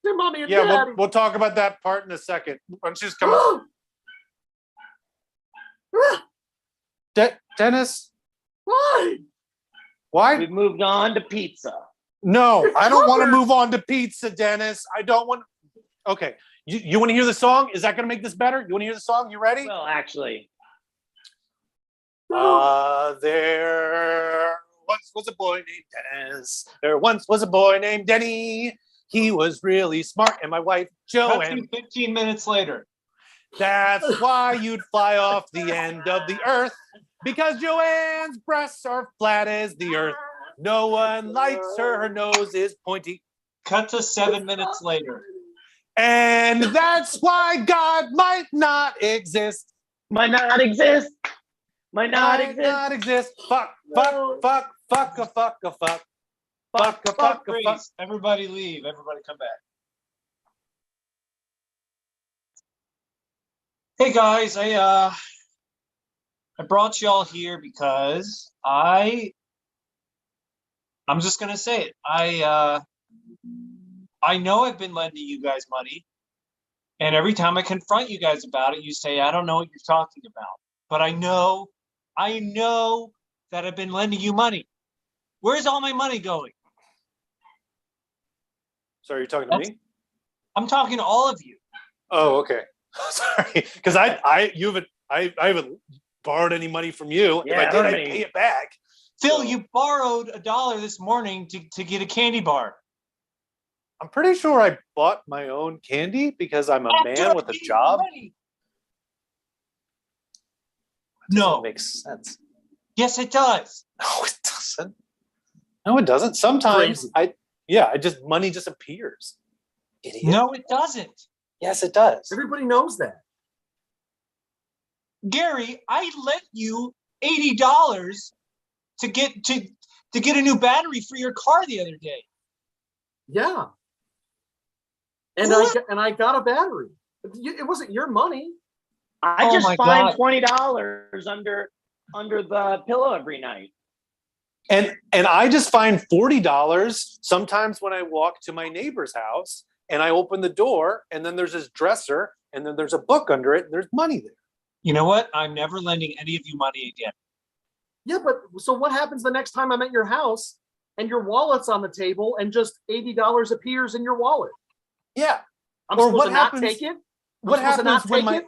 Dear mommy and Yeah, daddy. we'll talk about that part in a second. Why don't you just come up? Dennis? Why? Why? We've moved on to pizza. No, I don't want to move on to pizza, Dennis. I don't want. Okay, you want to hear the song? Is that going to make this better? You want to hear the song? You ready? Well, actually. There once was a boy named Dennis. There once was a boy named Denny. He was really smart, and my wife Joanne. 15 minutes later. That's why you'd fly off the end of the earth, because Joanne's breasts are flat as the earth. No one likes her. Her nose is pointy. Cut to 7 minutes later. And that's why God might not exist. Might not exist. Might not Might exist. not exist. Fuck. Freeze. Everybody leave. Everybody come back. Hey guys, I brought y'all here because I'm just gonna say it. I know I've been lending you guys money, and every time I confront you guys about it, you say I don't know what you're talking about. But I know that I've been lending you money. Where's all my money going? Sorry, you're talking to me? I'm talking to all of you. Oh, okay. Sorry, because I haven't borrowed any money from you. Yeah, if I did, I'd pay it back. Phil, you borrowed $1 this morning to get a candy bar. I'm pretty sure I bought my own candy because I'm a man with a job. No, makes sense. Yes, it does. No, it doesn't. No, it doesn't. Sometimes money just appears. Idiot. No, it doesn't. Yes, it does. Everybody knows that. Gary, I lent you $80 to get a new battery for your car the other day. Yeah. And I got a battery. It wasn't your money. I just find $20 under the pillow every night. And I just find $40 sometimes when I walk to my neighbor's house and I open the door and then there's this dresser and then there's a book under it and there's money there. You know what? I'm never lending any of you money again. Yeah, but so what happens the next time I'm at your house and your wallet's on the table and just $80 appears in your wallet? Yeah. I'm supposed to not take it? What happens when my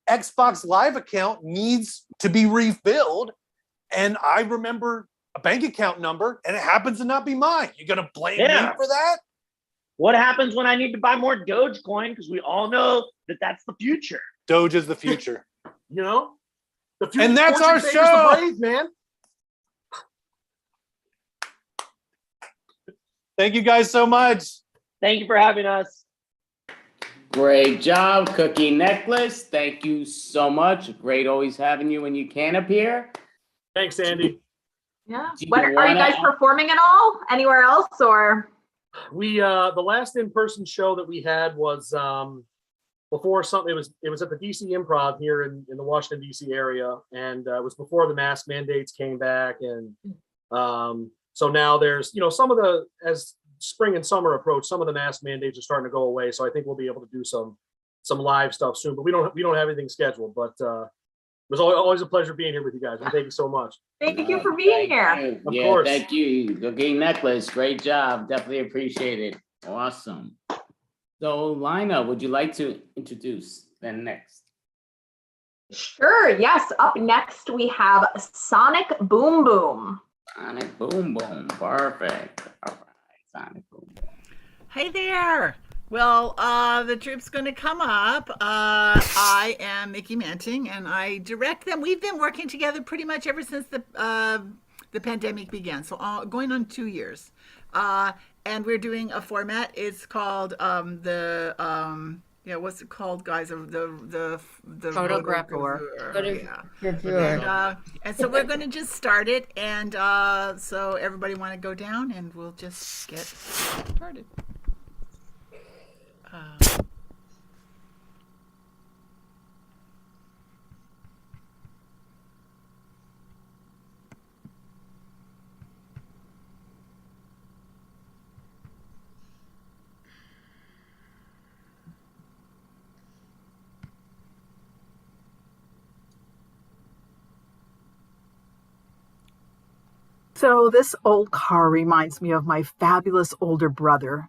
Xbox Live account needs to be refilled and I remember a bank account number and it happens to not be mine? You're going to blame me for that? What happens when I need to buy more Dogecoin? Because we all know that that's the future. Doge is the future. You know? The future, and that's our favors show. The brave, man. Thank you guys so much. Thank you for having us. Great job, Cookie Necklace. Thank you so much. Great always having you when you can appear. Thanks, Andy. Yeah. Are you guys performing at all? Anywhere else or? We the last in-person show that we had was before something. It was at the DC Improv here in the Washington DC area, and it was before the mask mandates came back, and so now there's some of the, as spring and summer approach, some of the mask mandates are starting to go away. So I think we'll be able to do some live stuff soon, but we don't have anything scheduled. But was always a pleasure being here with you guys. And thank you so much. Thank you for being here. Of Yeah, course. thank you. Cooking Necklace, great job. Definitely appreciate it. Awesome. So, Lina, would you like to introduce then next? Sure, yes. Up next, we have Sonic Boom Boom. Sonic Boom Boom, perfect. All right, Sonic Boom Boom. Hey there. Well, the troup's going to come up. I am Mickey Manting, and I direct them. We've been working together pretty much ever since the pandemic began, so going on 2 years. And we're doing a format. It's called what's it called, guys? The Photogravure. Yeah. And so we're going to just start it, and so everybody want to go down, and we'll just get started. So this old car reminds me of my fabulous older brother.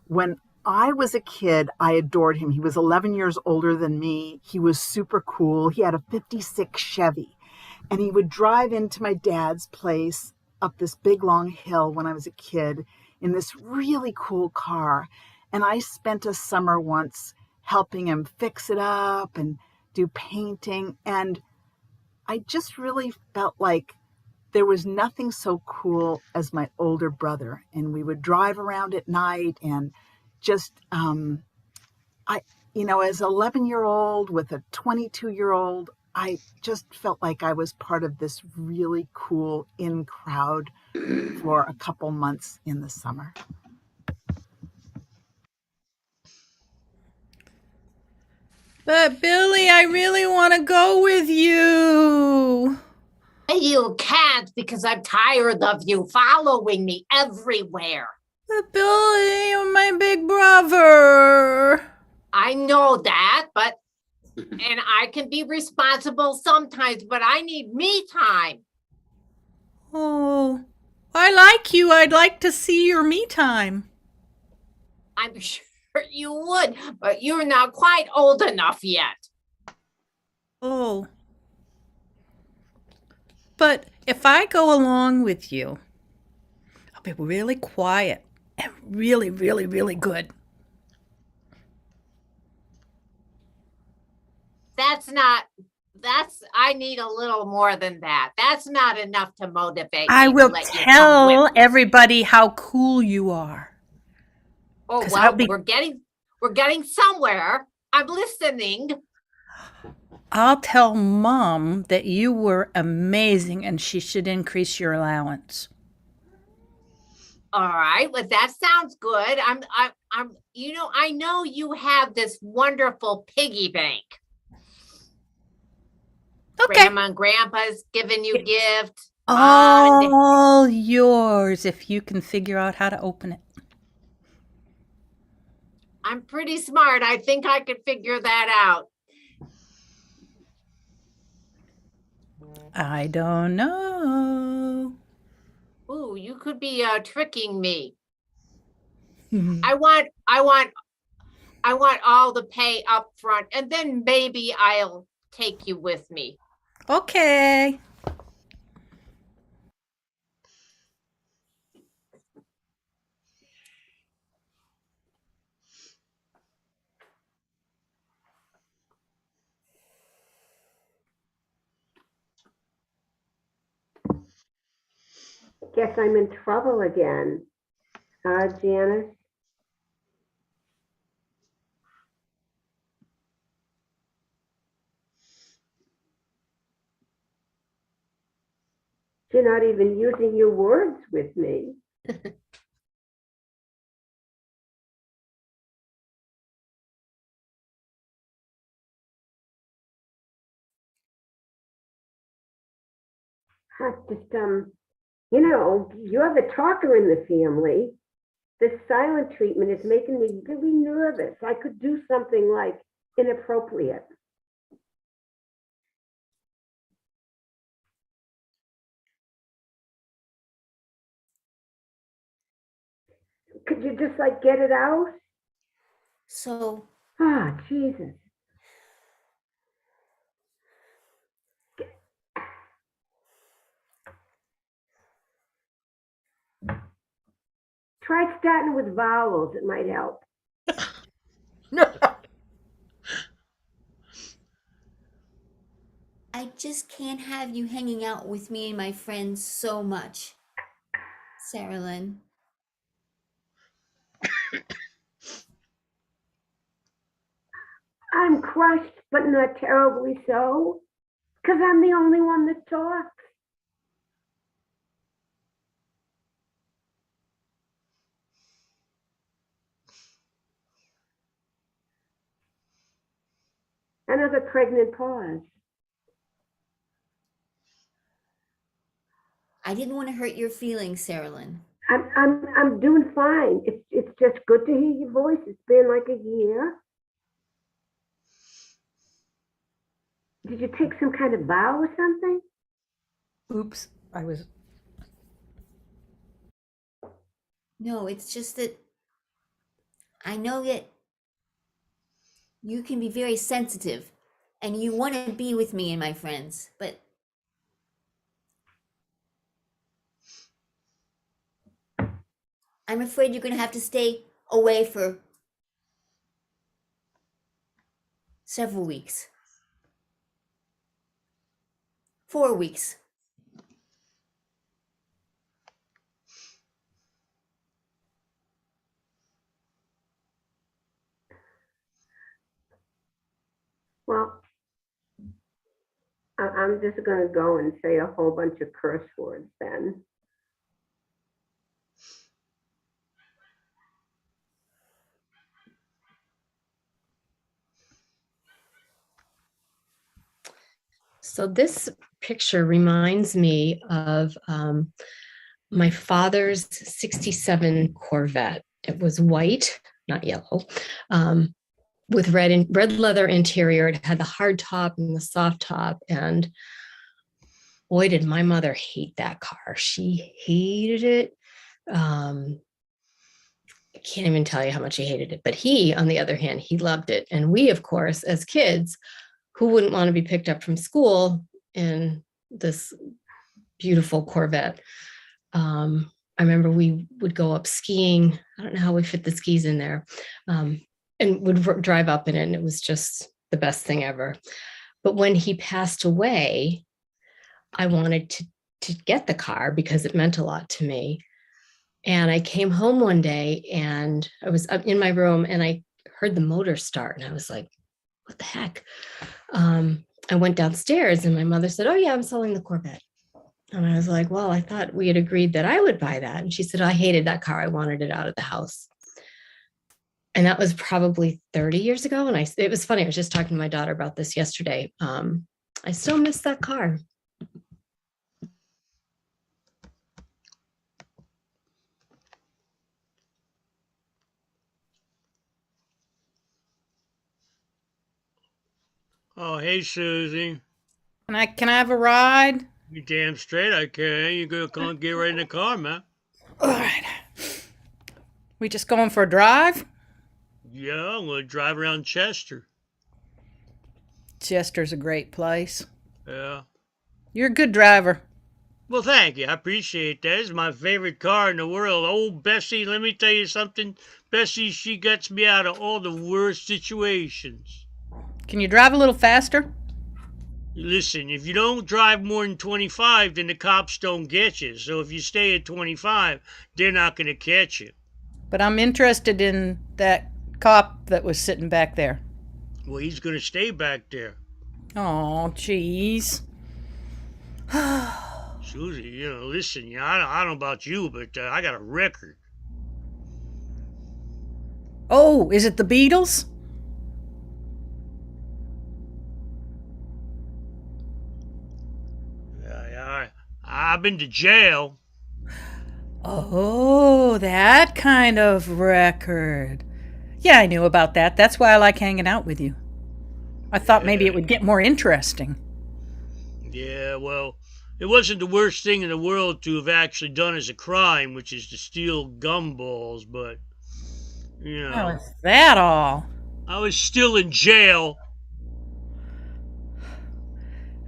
When I was a kid, I adored him. He was 11 years older than me. He was super cool. He had a 56 Chevy, and he would drive into my dad's place up this big long hill when I was a kid in this really cool car. And I spent a summer once helping him fix it up and do painting. And I just really felt like there was nothing so cool as my older brother. And we would drive around at night and just, as an 11-year-old with a 22-year-old, I just felt like I was part of this really cool in crowd for a couple months in the summer. But Billy, I really want to go with you. You can't because I'm tired of you following me everywhere. But Billy, you're my big brother. I know that, and I can be responsible sometimes, but I need me time. Oh, I like you. I'd like to see your me time. I'm sure you would, but you're not quite old enough yet. Oh. But if I go along with you, I'll be really quiet and really, really, really good. I need a little more than that. That's not enough to motivate I me will to let you come tell with me. everybody how cool you are. Oh, 'Cause well, we're getting somewhere. I'm listening. I'll tell Mom that you were amazing and she should increase your allowance. All right, well, that sounds good. I know you have this wonderful piggy bank. Okay. Grandma and Grandpa's giving you gifts. All yours if you can figure out how to open it. I'm pretty smart. I think I could figure that out. I don't know. Ooh, you could be tricking me. I want all the pay up front, and then maybe I'll take you with me. Okay. Guess I'm in trouble again. Janice? You're not even using your words with me. I just, you're the talker in the family. This silent treatment is making me really nervous. I could do something like inappropriate. Could you just like get it out? So, Ah, Jesus. Try starting with vowels. It might help. I just can't have you hanging out with me and my friends so much, Sarah Lynn. I'm crushed, but not terribly so, because I'm the only one that talks. Another pregnant pause. I didn't want to hurt your feelings, Sarah Lynn. I'm doing fine. It's just good to hear your voice. It's been like a year. Did you take some kind of vow or something? Oops, I was. No, it's just that I know that you can be very sensitive and you want to be with me and my friends, but I'm afraid you're going to have to stay away for several weeks. 4 weeks. Well, I'm just going to go and say a whole bunch of curse words then. So this picture reminds me of my father's 67 Corvette. It was white, not yellow, with red leather interior. It had the hard top and the soft top. And boy, did my mother hate that car. She hated it. I can't even tell you how much he hated it. But he, on the other hand, he loved it. And we, of course, as kids, who wouldn't want to be picked up from school in this beautiful Corvette? I remember we would go up skiing. I don't know how we fit the skis in there, and would drive up in it. And it was just the best thing ever. But when he passed away, I wanted to get the car because it meant a lot to me. And I came home one day and I was up in my room and I heard the motor start and I was like, what the heck? I went downstairs and my mother said, oh yeah, I'm selling the Corvette. And I was like, well, I thought we had agreed that I would buy that. And she said, I hated that car. I wanted it out of the house. And that was probably 30 years ago. And it was funny. I was just talking to my daughter about this yesterday. I still miss that car. Oh, hey, Susie. Can I have a ride? You damn straight I can. You gonna come get right in the car, man. All right. We just going for a drive? Yeah, I'm gonna drive around Chester. Chester's a great place. Yeah. You're a good driver. Well, thank you. I appreciate that. It's my favorite car in the world. Old Bessie, let me tell you something. Bessie, she gets me out of all the worst situations. Can you drive a little faster? Listen, if you don't drive more than 25, then the cops don't get you. So if you stay at 25, they're not going to catch you. But I'm interested in that cop that was sitting back there. Well, he's going to stay back there. Oh, jeez. Susie, listen, I don't know about you, but I got a record. Oh, is it the Beatles? I've been to jail. Oh, that kind of record. Yeah, I knew about that. That's why I like hanging out with you. I thought maybe it would get more interesting. Yeah, well, It wasn't the worst thing in the world to have actually done as a crime, which is to steal gumballs, but, you know. Oh, is that all? I was still in jail.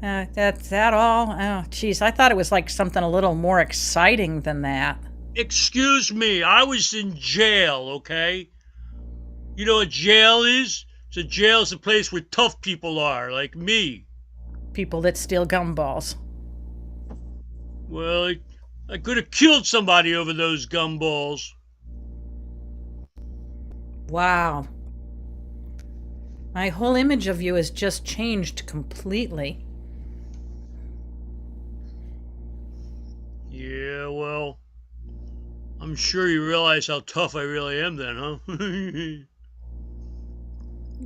That's that all? Oh, geez, I thought it was like something a little more exciting than that. Excuse me, I was in jail, okay? You know what jail is? So jail is a place where tough people are, like me. People that steal gumballs. Well, I could have killed somebody over those gumballs. Wow. My whole image of you has just changed completely. Yeah, well, I'm sure you realize how tough I really am then, huh?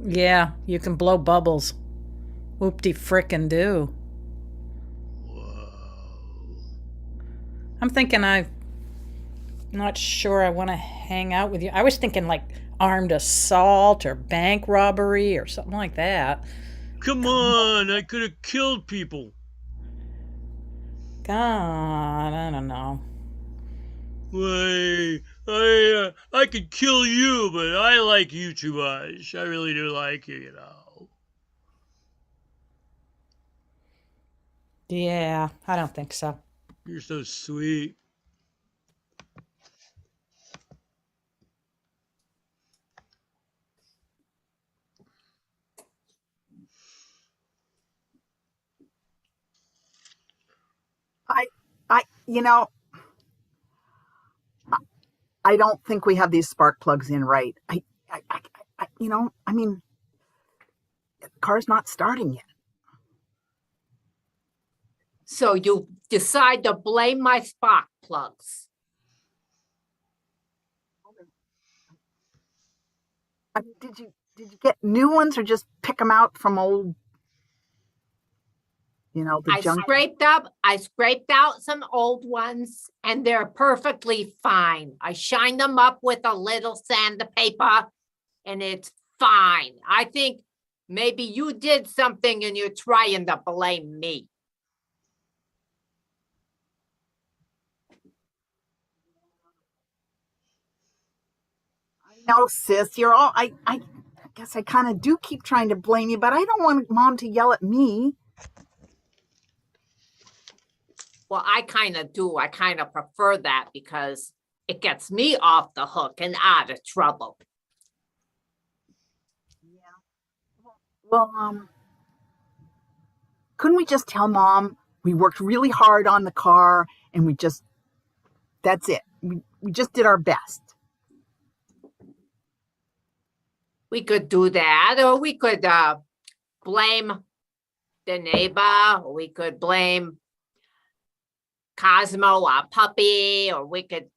Yeah, you can blow bubbles. Whoop-de-frickin' do. I'm thinking I'm not sure I want to hang out with you. I was thinking like armed assault or bank robbery or something like that. Come on, I could have killed people. God, I don't know. Why, I could kill you, but I like you too much. I really do like you, you know. Yeah, I don't think so. You're so sweet. I don't think we have these spark plugs in right. The car's not starting yet. So you decide to blame my spark plugs. Did you get new ones or just pick them out from old? The junk. I scraped out some old ones and they're perfectly fine. I shined them up with a little sandpaper and it's fine. I think maybe you did something and you're trying to blame me. No, sis, you're all. I guess I kind of do keep trying to blame you, but I don't want Mom to yell at me. Well, I kind of do. I kind of prefer that because it gets me off the hook and out of trouble. Well, couldn't we just tell Mom we worked really hard on the car and that's it. We just did our best. We could do that, or we could blame the neighbor, or we could blame Cosmo, our puppy, or we could.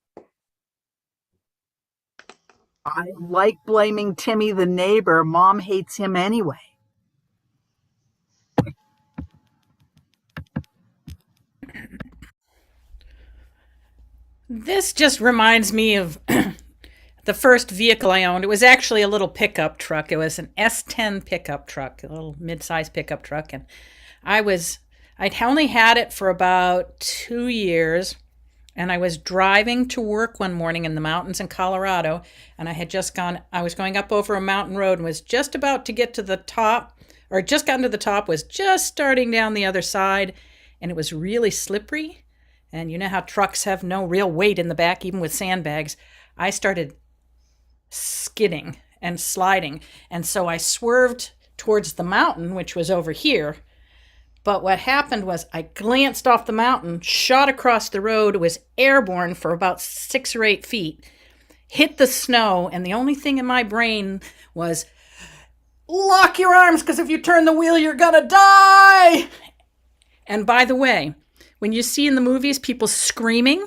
I like blaming Timmy, the neighbor. Mom hates him anyway. This just reminds me of the first vehicle I owned. It was actually a little pickup truck. It was an S10 pickup truck, a little mid-sized pickup truck. And I'd only had it for about 2 years. And I was driving to work one morning in the mountains in Colorado. And I was going up over a mountain road and was just about to get to the top, or just gotten to the top, was just starting down the other side. And it was really slippery. And you know how trucks have no real weight in the back, even with sandbags. I started skidding and sliding. And so I swerved towards the mountain, which was over here. But what happened was I glanced off the mountain, shot across the road, was airborne for about 6 or 8 feet, hit the snow, and the only thing in my brain was, lock your arms, because if you turn the wheel, you're gonna die! And by the way, when you see in the movies people screaming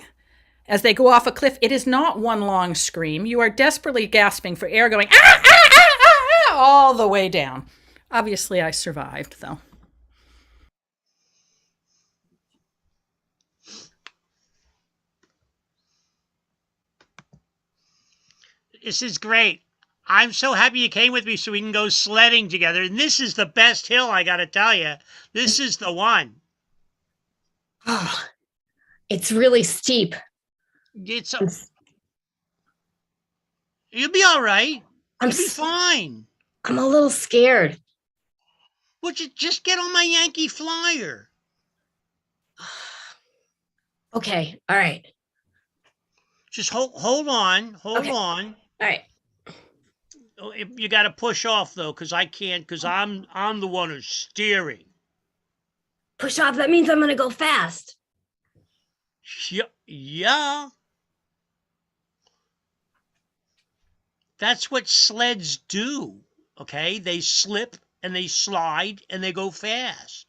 as they go off a cliff, it is not one long scream. You are desperately gasping for air, going, ah, ah, ah, ah, ah, all the way down. Obviously, I survived, though. This is great. I'm so happy you came with me so we can go sledding together. And this is the best hill, I gotta tell you. This is the one. Oh, it's really steep. You'll be all right. I'm You'll be fine. I'm a little scared. Would you just get on my Yankee Flyer? Okay, all right. Just hold on. Hold Okay. on. All right. Oh, you got to push off though, because I can't, because I'm the one who's steering. Push off, that means I'm gonna go fast. Yeah. That's what sleds do. Okay, they slip and they slide and they go fast.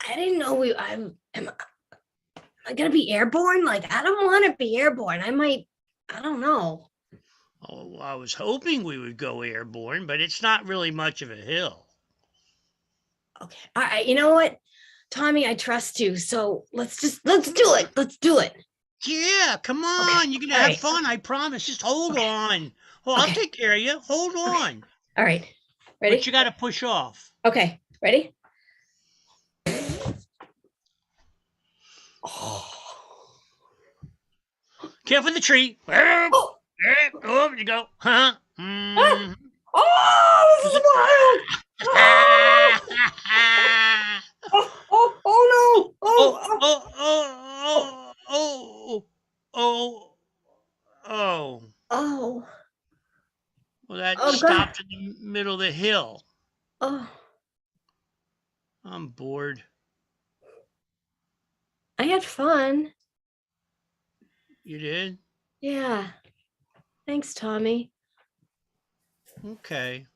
I didn't know am I gonna be airborne? Like, I don't want to be airborne. I don't know. Oh, I was hoping we would go airborne, but it's not really much of a hill. Okay. All right. You know what, Tommy, I trust you. So let's do it. Let's do it. Yeah, come on. Okay. You're going to have fun. I promise. Just hold on. Well, I'll take care of you. Hold on. All right. Ready? But you got to push off. Okay. Ready? Oh. Careful the tree. Oh, over you go. Huh? Mm. Oh, this is wild. Oh no. Oh. Well, that stopped in the middle of the hill. Oh. I'm bored. I had fun. You did? Yeah. Thanks, Tommy. Okay.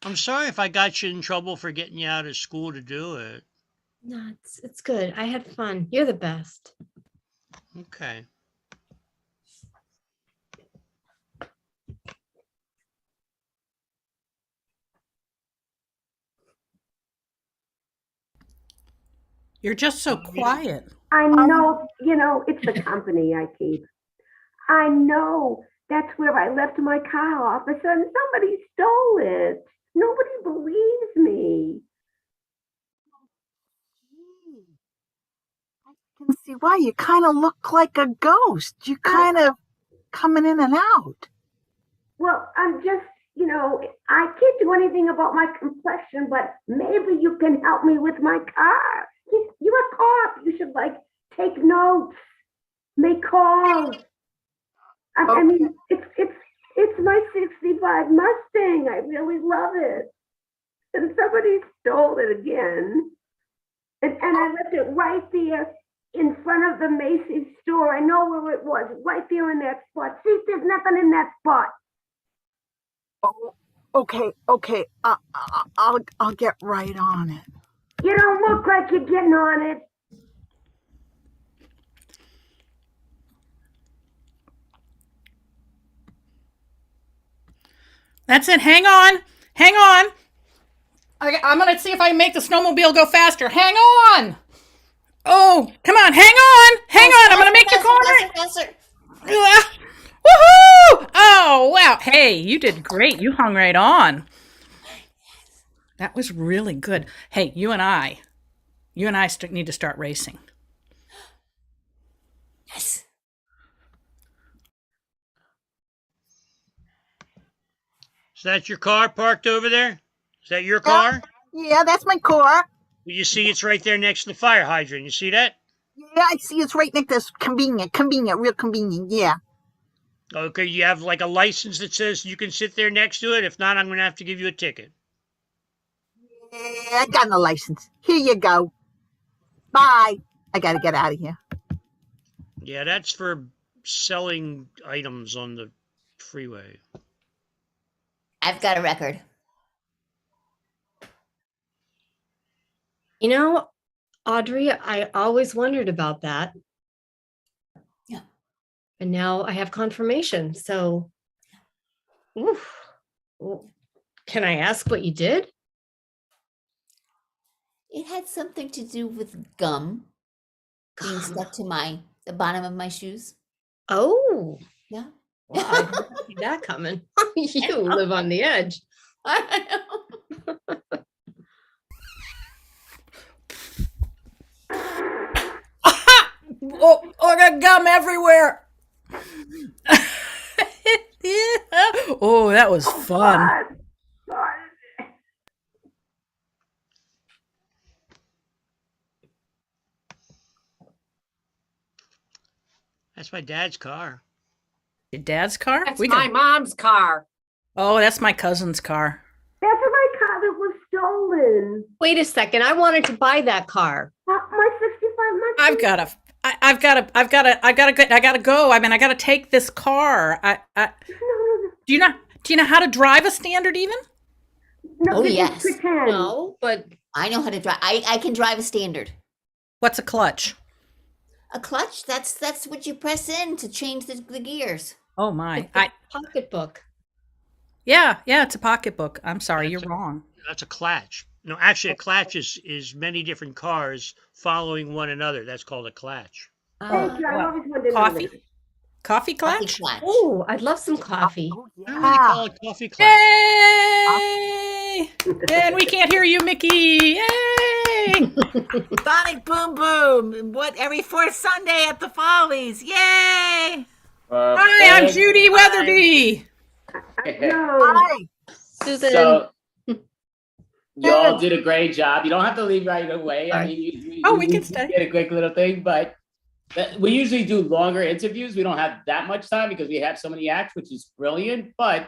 I'm sorry if I got you in trouble for getting you out of school to do it. No, it's good. I had fun. You're the best. Okay. You're just so quiet. I know, it's the company I keep. I know that's where I left my car off. And somebody stole it. Nobody believes me. I can see why. You kind of look like a ghost. You kind of coming in and out. Well, I'm just, I can't do anything about my complexion, but maybe you can help me with my car. You're a cop. You should take notes, make calls. I mean, it's my '65 Mustang. I really love it. And somebody stole it again. And I left it right there in front of the Macy's store. I know where it was, right there in that spot. See, there's nothing in that spot. Oh, okay. I'll get right on it. You don't look like you're getting on it. That's it. Hang on. I'm going to see if I can make the snowmobile go faster. Hang on. Oh, come on. Hang on. I'm going to make the corner. Woohoo! Oh, wow. Hey, you did great. You hung right on. That was really good. Hey, you and I need to start racing. Yes. Is that your car parked over there? Is that your car? Yeah, that's my car. You see it's right there next to the fire hydrant. You see that? Yeah, I see it's right next to this. Convenient, real convenient, yeah. Okay, you have a license that says you can sit there next to it? If not, I'm going to have to give you a ticket. Yeah, I got no license. Here you go. Bye. I got to get out of here. Yeah, that's for selling items on the freeway. I've got a record. Audrey, I always wondered about that. Yeah. And now I have confirmation. So, can I ask what you did? It had something to do with gum being stuck to the bottom of my shoes. Oh. Yeah. Well, I didn't see that coming. You live on the edge. I know. Oh, I got gum everywhere. Oh, that was fun. That's my dad's car. Your dad's car? That's my mom's car. Oh, that's my cousin's car. That's my car that was stolen. Wait a second. I wanted to buy that car. My 65 months. I gotta go. I mean, I gotta take this car. Do you know how to drive a standard even? Oh yes. No, but I know how to drive. I can drive a standard. What's a clutch? A clutch? That's what you press in to change the gears. Oh my! Pocketbook. Yeah, it's a pocketbook. I'm sorry, you're wrong. That's a clutch. No, actually, a clutch is many different cars following one another. That's called a clutch. Thank you. I always wanted to know Coffee? this. Coffee clutch? Oh, I'd love some coffee. They call it coffee clutch. Yay! And we can't hear you, Mickey. Yay! Sonic Boom Boom. What, every fourth Sunday at the Follies. Yay! Hi, I'm Judy Weatherby. Hi. Susan. So you all did a great job. You don't have to leave right away. I mean, we can stay. Get a quick little thing, but we usually do longer interviews. We don't have that much time because we have so many acts, which is brilliant. But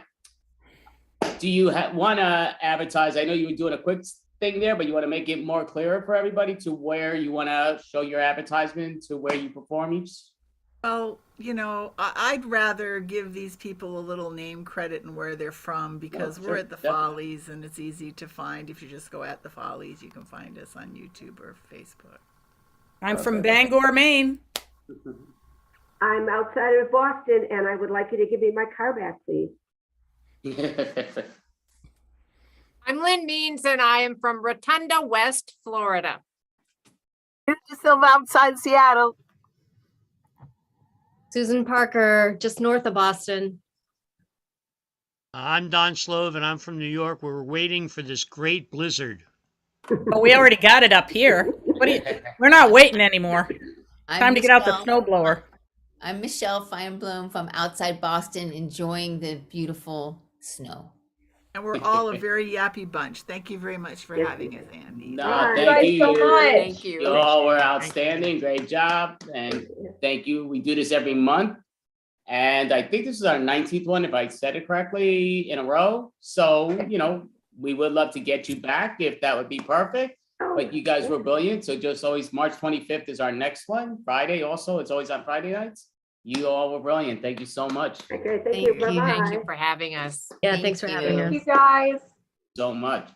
do you want to advertise? I know you were doing a quick thing there, but you want to make it more clearer for everybody to where you want to show your advertisement, to where you perform each. Well, I'd rather give these people a little name credit and where they're from because we're at the Follies and it's easy to find. If you just go at the Follies, you can find us on YouTube or Facebook. I'm from Bangor, Maine. I'm outside of Boston, and I would like you to give me my car back, please. I'm Lynn Means, and I am from Rotunda, West Florida. Silva outside Seattle. Susan Parker, just north of Boston. I'm Don Slove, and I'm from New York. We're waiting for this great blizzard. Oh, we already got it up here. We're not waiting anymore. Time to get out the snowblower. I'm Michelle Feinblum from outside Boston, enjoying the beautiful snow. And we're all a very yappy bunch. Thank you very much for having us, Andy. No, thank you. so much. Thank you. You all were outstanding. Great job. And thank you. We do this every month. And I think this is our 19th one, if I said it correctly, in a row. So, we would love to get you back if that would be perfect. But you guys were brilliant. So just always March 25th is our next one. Friday also. It's always on Friday nights. You all were brilliant. Thank you so much. Okay, thank you. Thank you for having us. Yeah, thanks for having us. You guys. So much.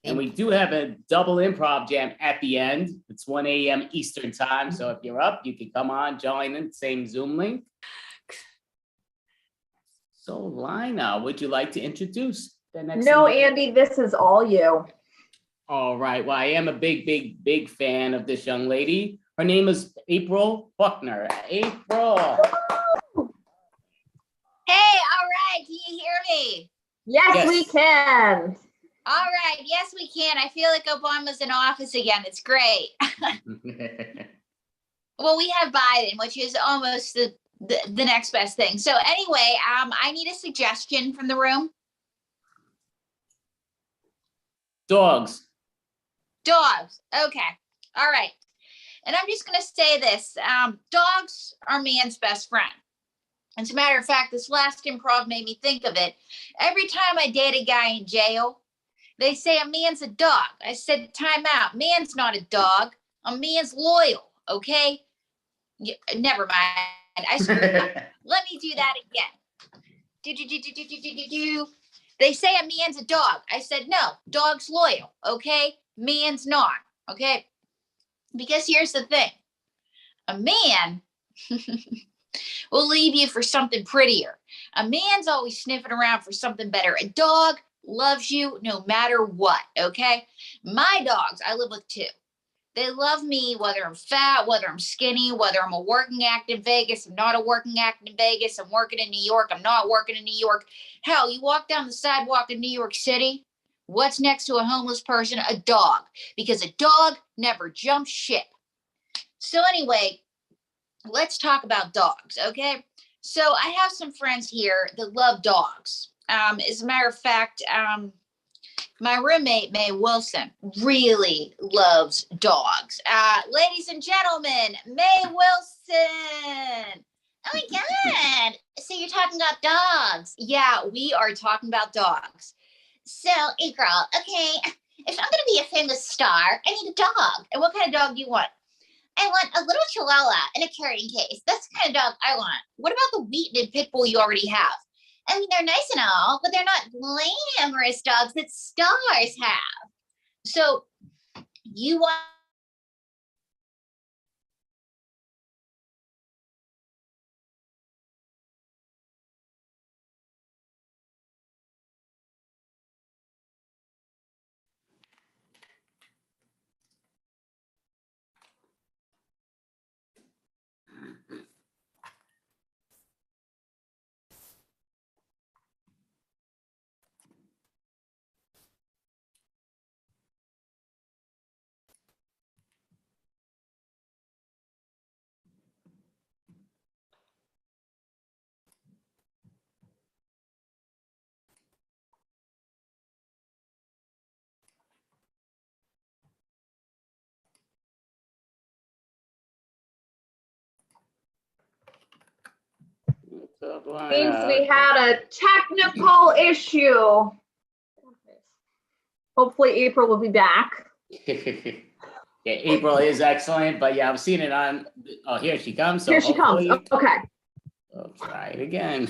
And we do have a double improv jam at the end. It's 1 a.m. Eastern time. So if you're up, you can come on, join in, same Zoom link. So Lina, would you like to introduce the next? No, Andy, this is all you. All right. Well, I am a big fan of this young lady. Her name is April Buckner. April. Hey, all right. Can you hear me? Yes, we can. All right. Yes, we can. I feel like Obama's in office again. It's great. Well, we have Biden, which is almost the next best thing. So anyway, I need a suggestion from the room. Dogs. Okay. All right. And I'm just going to say this. Dogs are man's best friend. As a matter of fact, this last improv made me think of it. Every time I date a guy in jail, they say a man's a dog. I said, time out. Man's not a dog. A man's loyal. Okay. Never mind. I screwed up. Let me do that again. They say a man's a dog. I said, no, dog's loyal. Okay. Man's not. Okay. Because here's the thing. A man will leave you for something prettier. A man's always sniffing around for something better. A dog loves you no matter what. Okay. My dogs, I live with two. They love me whether I'm fat, whether I'm skinny, whether I'm a working act in Vegas, I'm not a working act in Vegas, I'm working in New York, I'm not working in New York. Hell, you walk down the sidewalk in New York City, what's next to a homeless person? A dog. Because a dog never jumps ship. So anyway, let's talk about dogs, okay? So I have some friends here that love dogs. As a matter of fact, my roommate, Mae Wilson, really loves dogs. Ladies and gentlemen, Mae Wilson. Oh my God. So you're talking about dogs. Yeah, we are talking about dogs. So, April, okay, if I'm going to be a famous star, I need a dog. And what kind of dog do you want? I want a little chihuahua in a carrying case. That's the kind of dog I want. What about the Wheaton and Pitbull you already have? I mean, they're nice and all, but they're not glamorous dogs that stars have. So you want Means we had a technical issue. Hopefully April will be back. Yeah, April is excellent, but yeah, I'm seeing it on. Oh, here she comes. So Here she comes. hopefully- Okay. We'll try it again.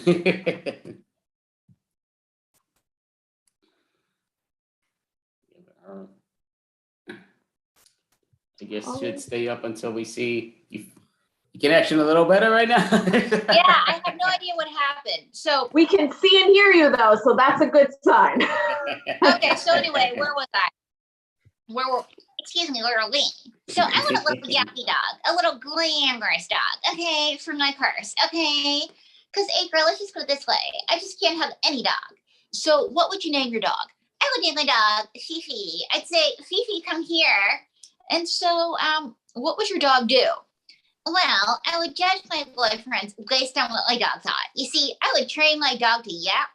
I guess should stay up until we see you. Connection a little better right now. Yeah, I have no idea what happened. So we can see and hear you though, so that's a good sign. Okay, so anyway, where was I? Excuse me, where are we? So I want a little yappy dog, a little glamorous dog, okay, from my purse, okay? Because April, let's just put it this way, I just can't have any dog. So what would you name your dog? I would name my dog Fifi. I'd say, Fifi, come here. And so, what would your dog do? Well, I would judge my boyfriends based on what my dog thought. You see, I would train my dog to yap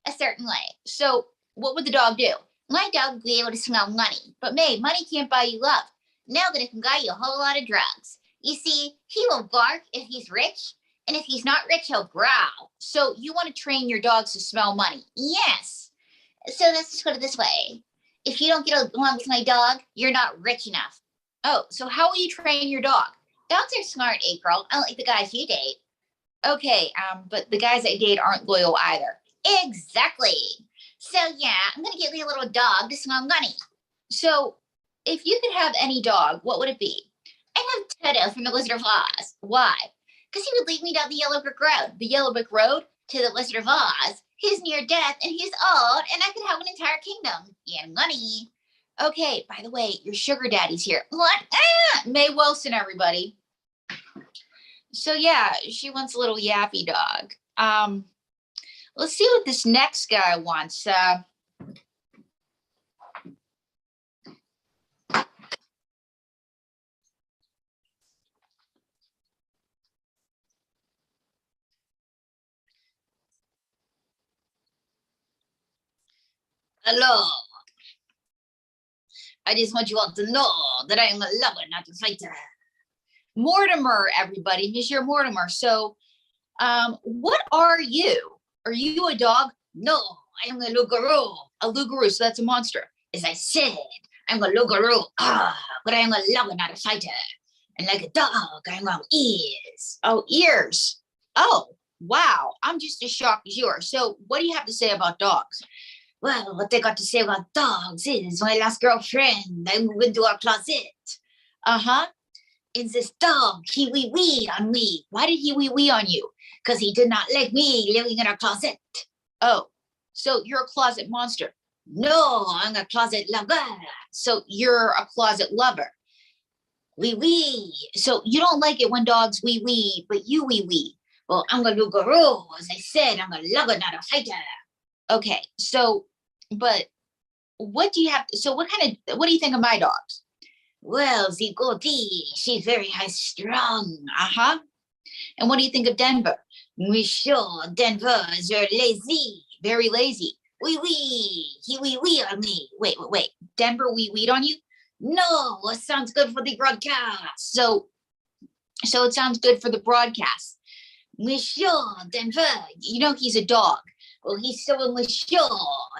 a certain way. So what would the dog do? My dog would be able to smell money. But May, money can't buy you love. Now that it can buy you a whole lot of drugs. You see, he will bark if he's rich. And if he's not rich, he'll growl. So you want to train your dogs to smell money. Yes. So let's just put it this way. If you don't get along with my dog, you're not rich enough. Oh, so how will you train your dog? Dogs are smart, April. Unlike the guys you date. Okay, but the guys I date aren't loyal either. Exactly. So yeah, I'm gonna get me a little dog to smell money. So if you could have any dog, what would it be? I'd have Toto from the Wizard of Oz. Why? Because he would lead me down the Yellow Brick Road. The Yellow Brick Road to the Wizard of Oz. He's near death and he's old and I could have an entire kingdom and money. Okay, by the way, your sugar daddy's here. What? Mae Wilson, everybody. So yeah, she wants a little yappy dog. Let's see what this next guy wants. Hello. I just want you all to know that I am a lover, not a fighter. Mortimer, everybody, Monsieur Mortimer. So, what are you? Are you a dog? No, I am a loup-garou. A loup-garou, so that's a monster. As I said, I'm a loup-garou. But I am a lover, not a fighter. And like a dog, I am all ears. Oh, ears. Oh, wow. I'm just as shocked as you are. So, what do you have to say about dogs? Well, what they got to say about dogs is my last girlfriend, I moved into our closet. Uh-huh. It's this dog, he wee-wee on me. Why did he wee-wee on you? Because he did not like me living in a closet. Oh, so you're a closet monster. No, I'm a closet lover. So you're a closet lover. Wee-wee. So you don't like it when dogs wee-wee, but you wee-wee. Well, I'm a loup-garou. As I said, I'm a lover, not a fighter. Okay, so, but what do you have? So what do you think of my dogs? Well, the Goldie, she's very high strung. Uh-huh. And what do you think of Denver? Monsieur, Denver is very lazy, very lazy. Wee wee, he wee wee on me. Wait. Denver wee wee on you? No, it sounds good for the broadcast. So it sounds good for the broadcast. Monsieur Denver, you know he's a dog. Well, he's still a Monsieur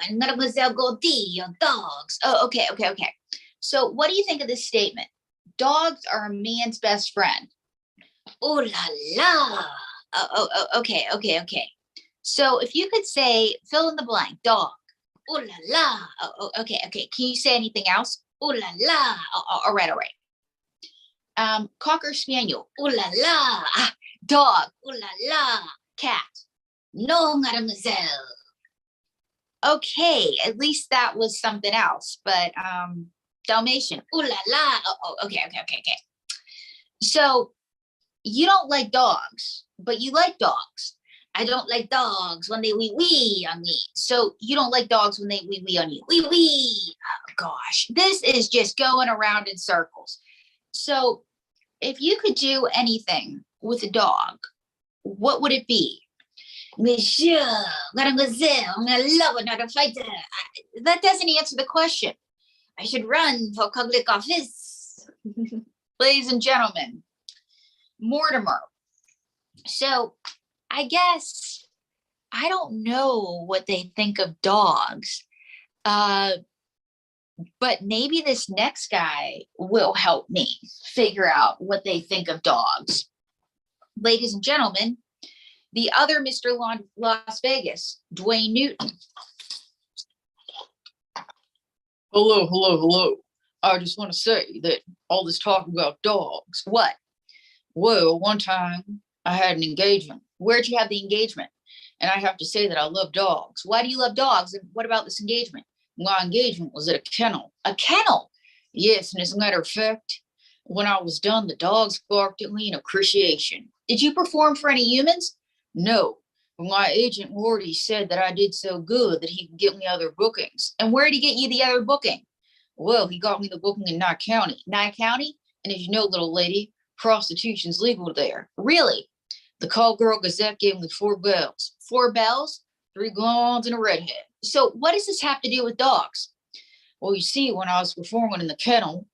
and Mademoiselle Goldie are dogs. Oh, okay. So what do you think of this statement? Dogs are a man's best friend. Oh la la. Okay. So if you could say, fill in the blank, dog. Oh la la. Okay. Can you say anything else? Oh la la. All right. Cocker spaniel. Oh la la. Dog. Oh la la. Cat. No, mademoiselle. Okay, at least that was something else. But Dalmatian. Oh la la. Okay. So you don't like dogs, but you like dogs. I don't like dogs when they wee wee on me. So you don't like dogs when they wee wee on you. Wee wee. Oh gosh, this is just going around in circles. So if you could do anything with a dog, what would it be? Monsieur, mademoiselle, I'm a lover, not a fighter. That doesn't answer the question. I should run for public office. Ladies and gentlemen, Mortimer. So I guess I don't know what they think of dogs, but maybe this next guy will help me figure out what they think of dogs. Ladies and gentlemen, the other Mr. Las Vegas, Dwayne Newton. Hello. I just want to say that all this talk about dogs. What? Well, one time I had an engagement. Where'd you have the engagement? And I have to say that I love dogs. Why do you love dogs? And what about this engagement? My engagement was at a kennel. A kennel? Yes, and as a matter of fact, when I was done, the dogs barked at me in appreciation. Did you perform for any humans? No. But my agent Morty said that I did so good that he could get me other bookings. And where did he get you the other booking? Well, he got me the booking in Nye County. Nye County? And as you know, little lady, prostitution's legal there. Really? The Call Girl Gazette gave me 4 bells. 4 bells? 3 blondes and a redhead. So what does this have to do with dogs? Well, you see, when I was performing in the kennel,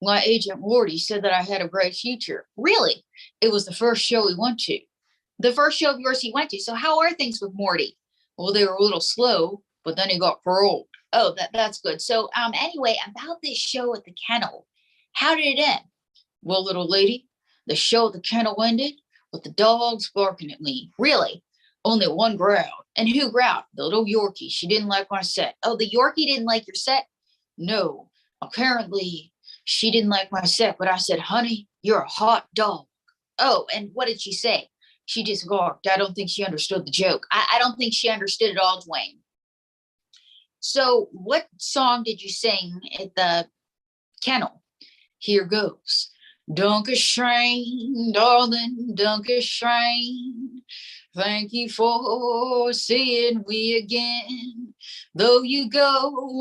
my agent Morty said that I had a great future. Really? It was the first show he went to. The first show of yours he went to. So how are things with Morty? Well, they were a little slow, but then he got paroled. Oh, that's good. So anyway, about this show at the kennel, how did it end? Well, little lady, the show at the kennel ended with the dogs barking at me. Really? Only one growled. And who growled? The little Yorkie. She didn't like my set. Oh, the Yorkie didn't like your set? No. Apparently, she didn't like my set, but I said, honey, you're a hot dog. Oh, and what did she say? She just gawked. I don't think she understood the joke. I don't think she understood it all, Dwayne. So what song did you sing at the kennel? Here goes. Dankeschön, darling, Dankeschön. Thank you for seeing me again. Though you go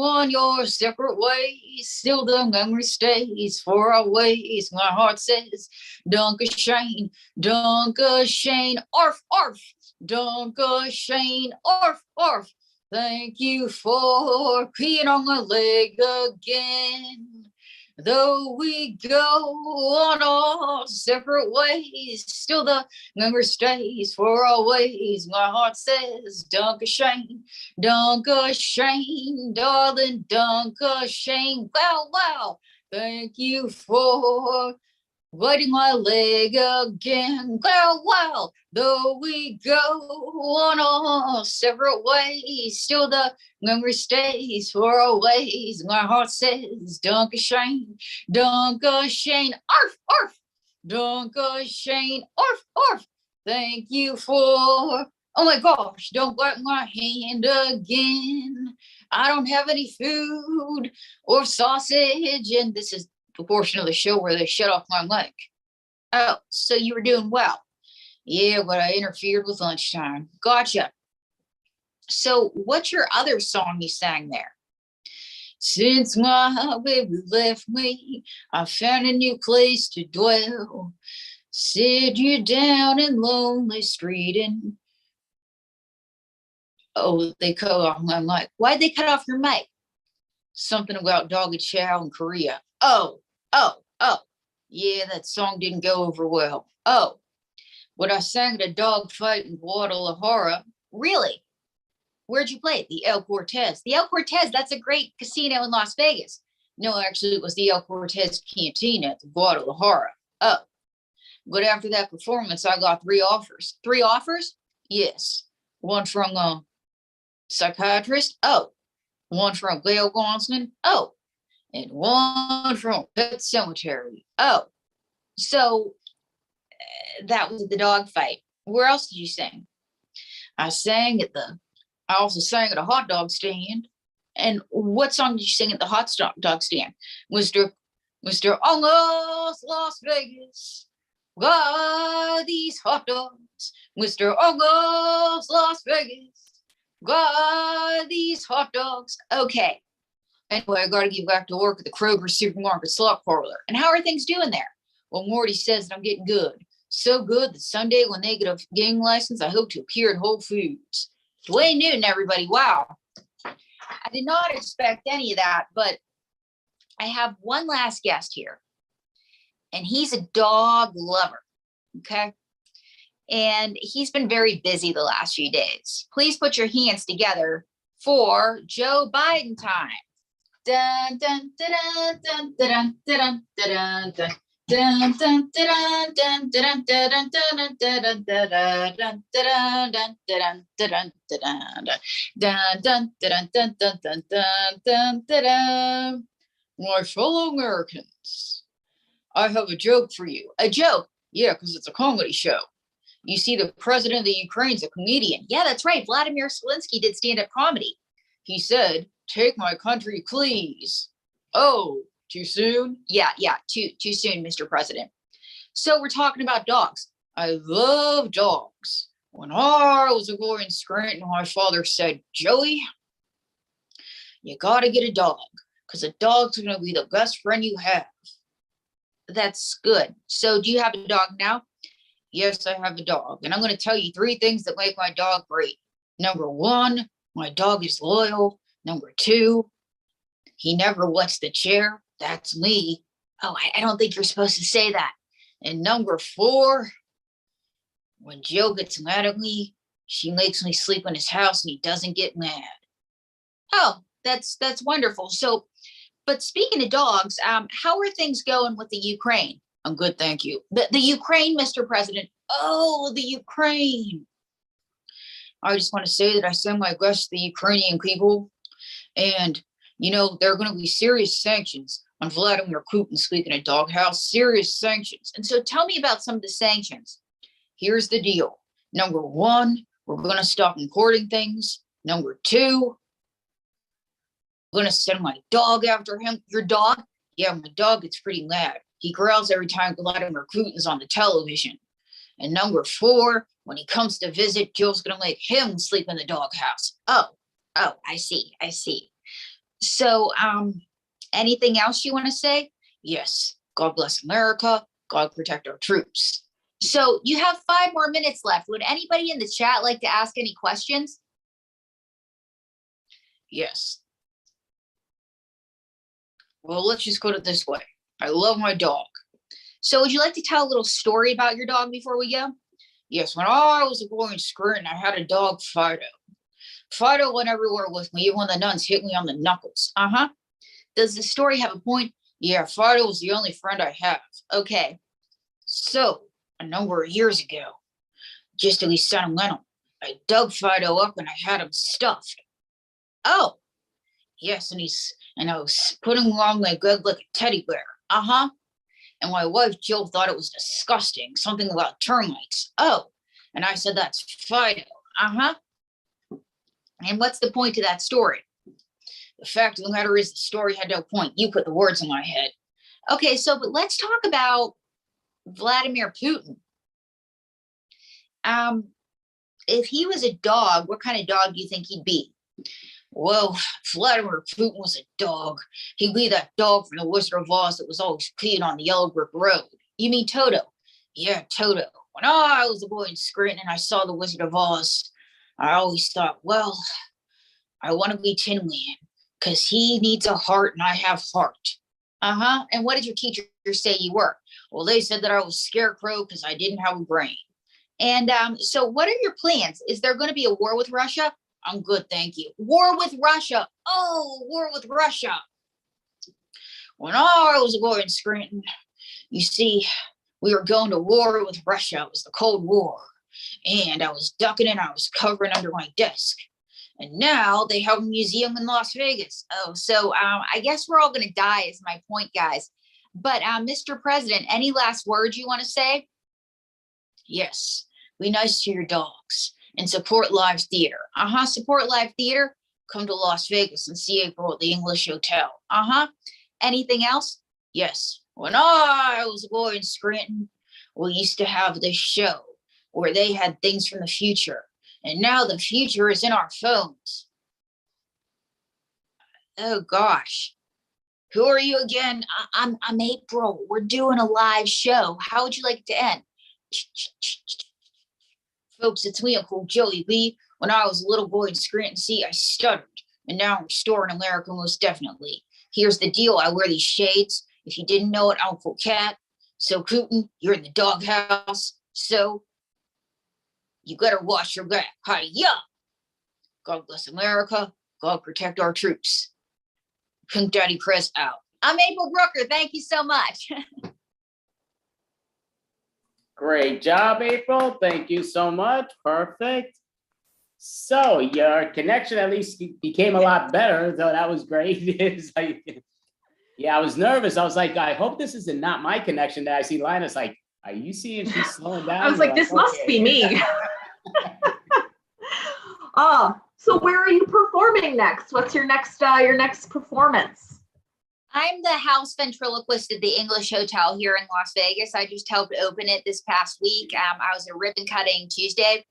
on your separate ways, still the memory stays for always. My heart says, Dankeschön, Dankeschön, arf, arf. Dankeschön, arf, arf. Thank you for peeing on my leg again. Though we go on our separate ways, still the memory stays for always. My heart says, Dankeschön, Dankeschön, darling, Dankeschön. Wow. Thank you for biting my leg again. Wow. Though we go on our separate ways, still the memory stays for always. My heart says, Dankeschön, Dankeschön, arf, arf. Dankeschön, arf, arf. Thank you for, oh my gosh, don't bite my hand again. I don't have any food or sausage, and this is the portion of the show where they shut off my mic. Oh, so you were doing well. Yeah, but I interfered with lunchtime. Gotcha. So what's your other song you sang there? Since my baby left me, I found a new place to dwell. Sit you down in lonely street and oh, they cut off my mic. Why'd they cut off your mic? Something about Doggy Chow in Korea. Oh. Yeah, that song didn't go over well. Oh, what I sang at a dog fight in Guadalajara. Really? Where'd you play it? The El Cortez. The El Cortez, that's a great casino in Las Vegas. No, actually, it was the El Cortez Cantina at the Guadalajara. Oh, but after that performance, I got 3 offers. 3 offers? Yes. One from a psychiatrist. Oh. One from Gail Gonsman. Oh. And one from Pet Cemetery. Oh. So that was the dog fight. Where else did you sing? I also sang at a hot dog stand. And what song did you sing at the hot dog stand? Mr. Almost Las Vegas. Got these hot dogs. Mr. Almost Las Vegas. Got these hot dogs. Okay. Anyway, I got to get back to work at the Kroger Supermarket Slot Parlor. And how are things doing there? Well, Morty says that I'm getting good. So good that Sunday when they get a gang license, I hope to appear at Whole Foods. Dwayne Newton, everybody. Wow. I did not expect any of that, but I have one last guest here. And he's a dog lover. Okay. And he's been very busy the last few days. Please put your hands together for Joe Biden time. Dun, dun, dun, dun, dun, dun, dun, dun. Dun, dun, dun, dun, dun, dun, dun, dun, dun, dun, dun, dun, dun. My fellow Americans, I have a joke for you. A joke? Yeah, because it's a comedy show. You see, the president of the Ukraine's a comedian. Yeah, that's right. Vladimir Zelensky did stand-up comedy. He said, "Take my country, please." Oh, too soon? Yeah, too soon, Mr. President. So we're talking about dogs. I love dogs. When I was a boy in Scranton, my father said, "Joey, you gotta get a dog, because a dog's gonna be the best friend you have." That's good. So do you have a dog now? Yes, I have a dog. And I'm going to tell you 3 things that make my dog great. Number 1, my dog is loyal. Number 2, he never wets the chair. That's me. Oh, I don't think you're supposed to say that. And number 4, when Joe gets mad at me, she makes me sleep in his house and he doesn't get mad. Oh, that's wonderful. So, but speaking of dogs, how are things going with the Ukraine? I'm good, thank you. The Ukraine, Mr. President. Oh, the Ukraine. I just want to say that I send my best to the Ukrainian people. And, you know, there are going to be serious sanctions on Vladimir Putin speaking at Doghouse. Serious sanctions. And so tell me about some of the sanctions. Here's the deal. Number 1, we're going to stop importing things. Number 2, I'm going to send my dog after him. Your dog? Yeah, my dog gets pretty mad. He growls every time Vladimir Putin's on the television. And number 4, when he comes to visit, Joe's going to make him sleep in the doghouse. Oh, I see. So, anything else you want to say? Yes. God bless America. God protect our troops. So you have 5 more minutes left. Would anybody in the chat like to ask any questions? Yes. Well, let's just put it this way. I love my dog. So would you like to tell a little story about your dog before we go? Yes, when I was a boy in Scranton, I had a dog, Fido. Fido went everywhere with me, even when the nuns hit me on the knuckles. Does the story have a point? Yeah, Fido was the only friend I have. Okay. So, a number of years ago, just to be sentimental, I dug Fido up and I had him stuffed. Oh, yes, and I was putting him on my bed like a teddy bear. And my wife, Jill, thought it was disgusting, something about termites. Oh, and I said, that's Fido. And what's the point to that story? The fact of the matter is the story had no point. You put the words in my head. Okay, but let's talk about Vladimir Putin. If he was a dog, what kind of dog do you think he'd be? Well, Vladimir Putin was a dog. He'd be that dog from the Wizard of Oz that was always peeing on the yellow brick road. You mean Toto? Yeah, Toto. When I was a boy in Scranton and I saw the Wizard of Oz, I always thought, well, I want to be Tin Man because he needs a heart and I have heart. Uh-huh. And what did your teacher say you were? Well, they said that I was Scarecrow because I didn't have a brain. And so what are your plans? Is there going to be a war with Russia? I'm good, thank you. War with Russia. Oh, war with Russia. When I was a boy in Scranton, you see, we were going to war with Russia. It was the Cold War. And I was ducking and I was covering under my desk. And now they have a museum in Las Vegas. Oh, so I guess we're all going to die is my point, guys. But Mr. President, any last words you want to say? Yes, be nice to your dogs and support live theater. Uh-huh, support live theater. Come to Las Vegas and see April at the English Hotel. Uh-huh. Anything else? Yes. When I was a boy in Scranton, we used to have this show where they had things from the future. And now the future is in our phones. Oh, gosh. Who are you again? I'm April. We're doing a live show. How would you like it to end? Folks, it's me, Uncle Joey B. When I was a little boy in Scranton, see, I stuttered. And now I'm restoring America most definitely. Here's the deal. I wear these shades. If you didn't know it, Uncle Cat. So, Putin, you're in the doghouse. So, you better watch your back. Hi-ya! God bless America. God protect our troops. Pink Daddy Press out. I'm April Brooker. Thank you so much. Great job, April. Thank you so much. Perfect. So your connection at least became a lot better, so that was great. It's like, yeah, I was nervous. I was like, I hope this is not my connection that I see Linus like, are you seeing she's slowing down? I was like, this must be me. So where are you performing next? What's your next performance? I'm the house ventriloquist at the English Hotel here in Las Vegas. I just helped open it this past week. I was a ribbon cutting Tuesday.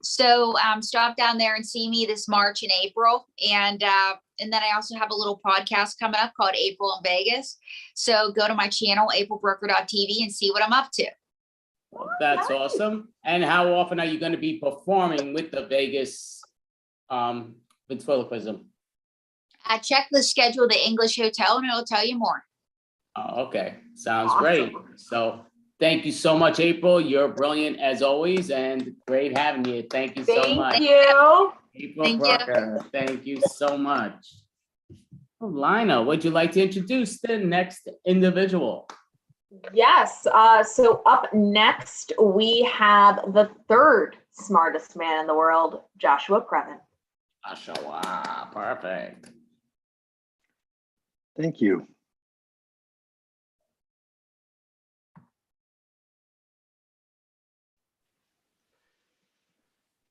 So stop down there and see me this March and April. And then I also have a little podcast coming up called April in Vegas. So go to my channel, aprilbrooker.tv, and see what I'm up to. That's awesome. And how often are you going to be performing with the Vegas ventriloquism? Check the schedule of the English Hotel and it'll tell you more. Oh, okay. Sounds great. So thank you so much, April. You're brilliant as always and great having you. Thank you so much. Thank you. April Brooker, thank you so much. Lina, would you like to introduce the next individual? Yes. So up next, we have the third smartest man in the world, Joshua Previn. Joshua, perfect. Thank you.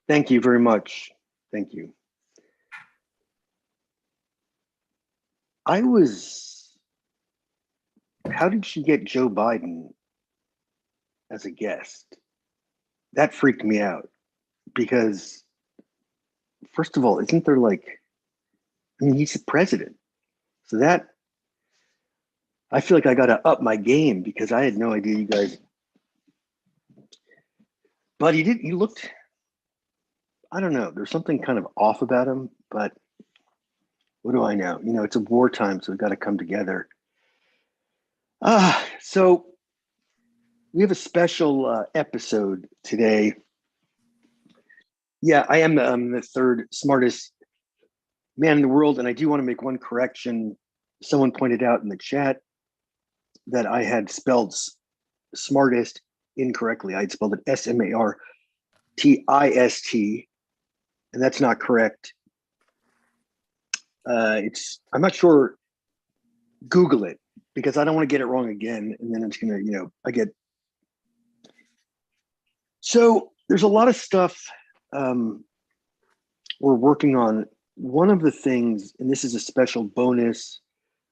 Thank you very much. Thank you. How did she get Joe Biden as a guest? That freaked me out because, first of all, isn't there he's the president. So that, I feel like I got to up my game because I had no idea you guys, but he looked, I don't know, there's something kind of off about him, but what do I know? It's a wartime, so we've got to come together. So we have a special episode today. Yeah, I am the third smartest man in the world, and I do want to make one correction. Someone pointed out in the chat that I had spelled smartest incorrectly. I had spelled it SMARTIST, and that's not correct. I'm not sure. Google it because I don't want to get it wrong again, and then it's gonna, So there's a lot of stuff we're working on. One of the things, and this is a special bonus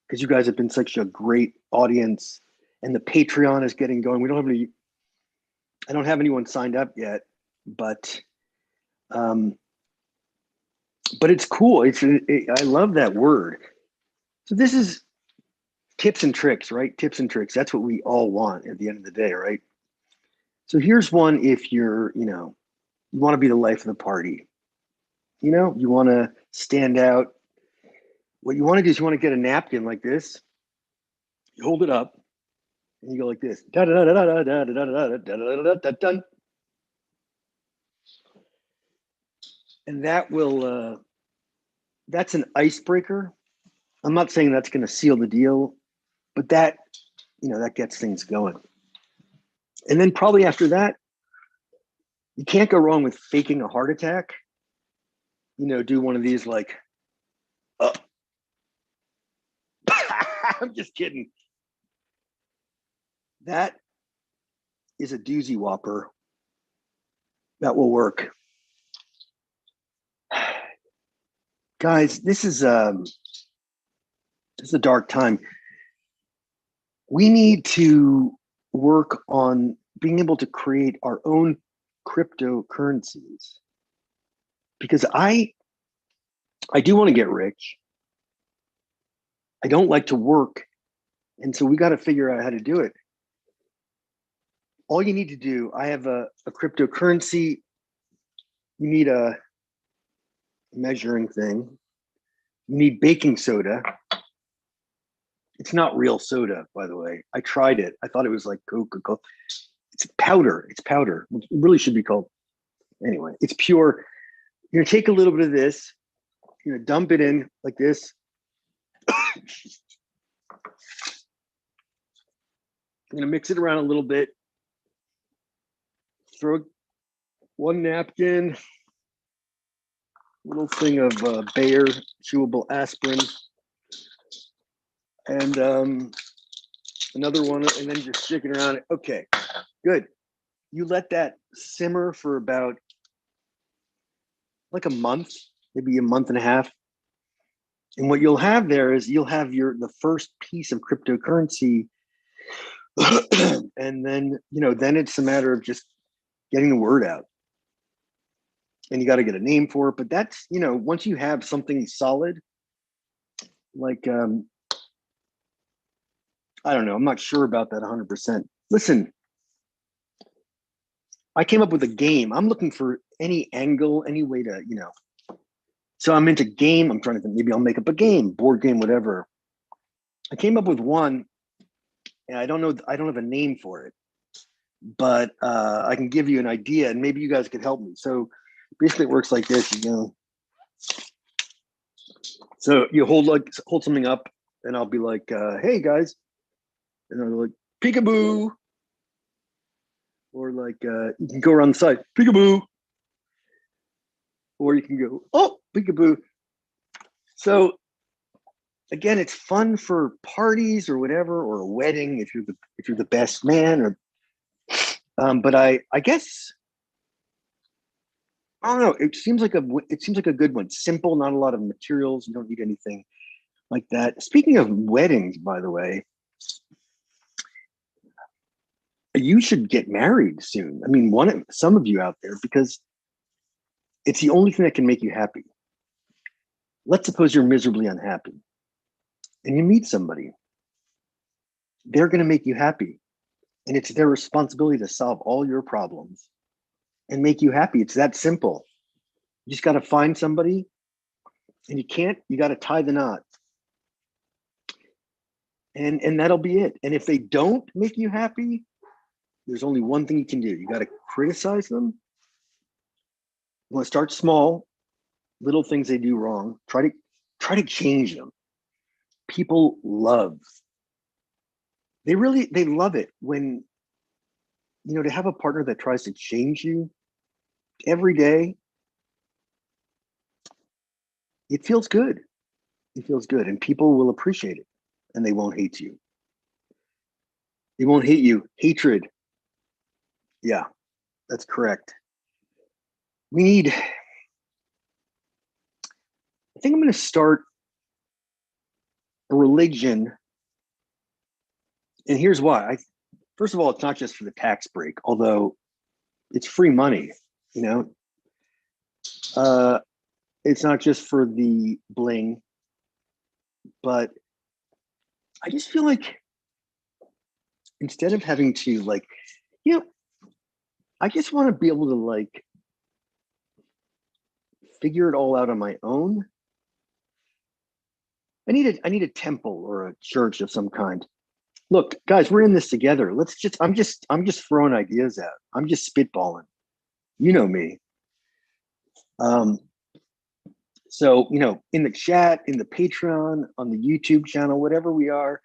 because you guys have been such a great audience, and the Patreon is getting going. I don't have anyone signed up yet, but but it's cool. I love that word. So this is tips and tricks, right? Tips and tricks. That's what we all want at the end of the day, right? So here's one if you're, you want to be the life of the party. You want to stand out. What you want to do is you want to get a napkin like this. You hold it up and you go like this. And that will, that's an icebreaker. I'm not saying that's going to seal the deal, but that gets things going. And then probably after that, you can't go wrong with faking a heart attack. Do one of these like, I'm just kidding. That is a doozy whopper. That will work. Guys, this is a dark time. We need to work on being able to create our own cryptocurrencies, because I do want to get rich. I don't like to work, and so we got to figure out how to do it. All you need to do, I have a cryptocurrency. You need a measuring thing. You need baking soda. It's not real soda, by the way. I tried it. I thought it was like Coca-Cola. It's powder. It's powder. It really should be called. Anyway, it's pure. You're gonna take a little bit of this. You're gonna dump it in like this. You're gonna mix it around a little bit. Throw one napkin, little thing of Bayer chewable aspirin, and another one, and then just stick it around. Okay, good. You let that simmer for about like a month, maybe a month and a half. And what you'll have there is you'll have the first piece of cryptocurrency. And then, then it's a matter of just getting the word out. And you got to get a name for it. But that's, once you have something solid, like, I don't know, I'm not sure about that 100%. Listen, I came up with a game. I'm looking for any angle, any way to, so I'm into game. I'm trying to think, maybe I'll make up a game, board game, whatever. I came up with one, and I don't have a name for it, but I can give you an idea, and maybe you guys could help me. So basically it works like this, So you hold something up, and I'll be like, hey guys, and I'll be like, peekaboo. Or like, you can go around the side, peekaboo. Or you can go, oh, peekaboo. So again, it's fun for parties or whatever, or a wedding if you're the best man. Or, but I guess I don't know. It seems like a good one. Simple, not a lot of materials. You don't need anything like that. Speaking of weddings, by the way, you should get married soon. I mean, some of you out there, because it's the only thing that can make you happy. Let's suppose you're miserably unhappy and you meet somebody. They're going to make you happy. And it's their responsibility to solve all your problems and make you happy. It's that simple. You just got to find somebody, and you got to tie the knot. And that'll be it. And if they don't make you happy, there's only one thing you can do. You got to criticize them. You want to start small, little things they do wrong. Try to change them. People they love it when, to have a partner that tries to change you every day. It feels good. It feels good, and people will appreciate it, and they won't hate you. They won't hate you. Hatred. Yeah, that's correct. I think I'm going to start a religion. And here's why. First of all, it's not just for the tax break, although it's free money, it's not just for the bling, but I just feel like instead of having to like, I just want to be able to like figure it all out on my own. I need a temple or a church of some kind. Look, guys, we're in this together. I'm just throwing ideas out. I'm just spitballing. You know me. So, in the chat, in the Patreon, on the YouTube channel, whatever we are,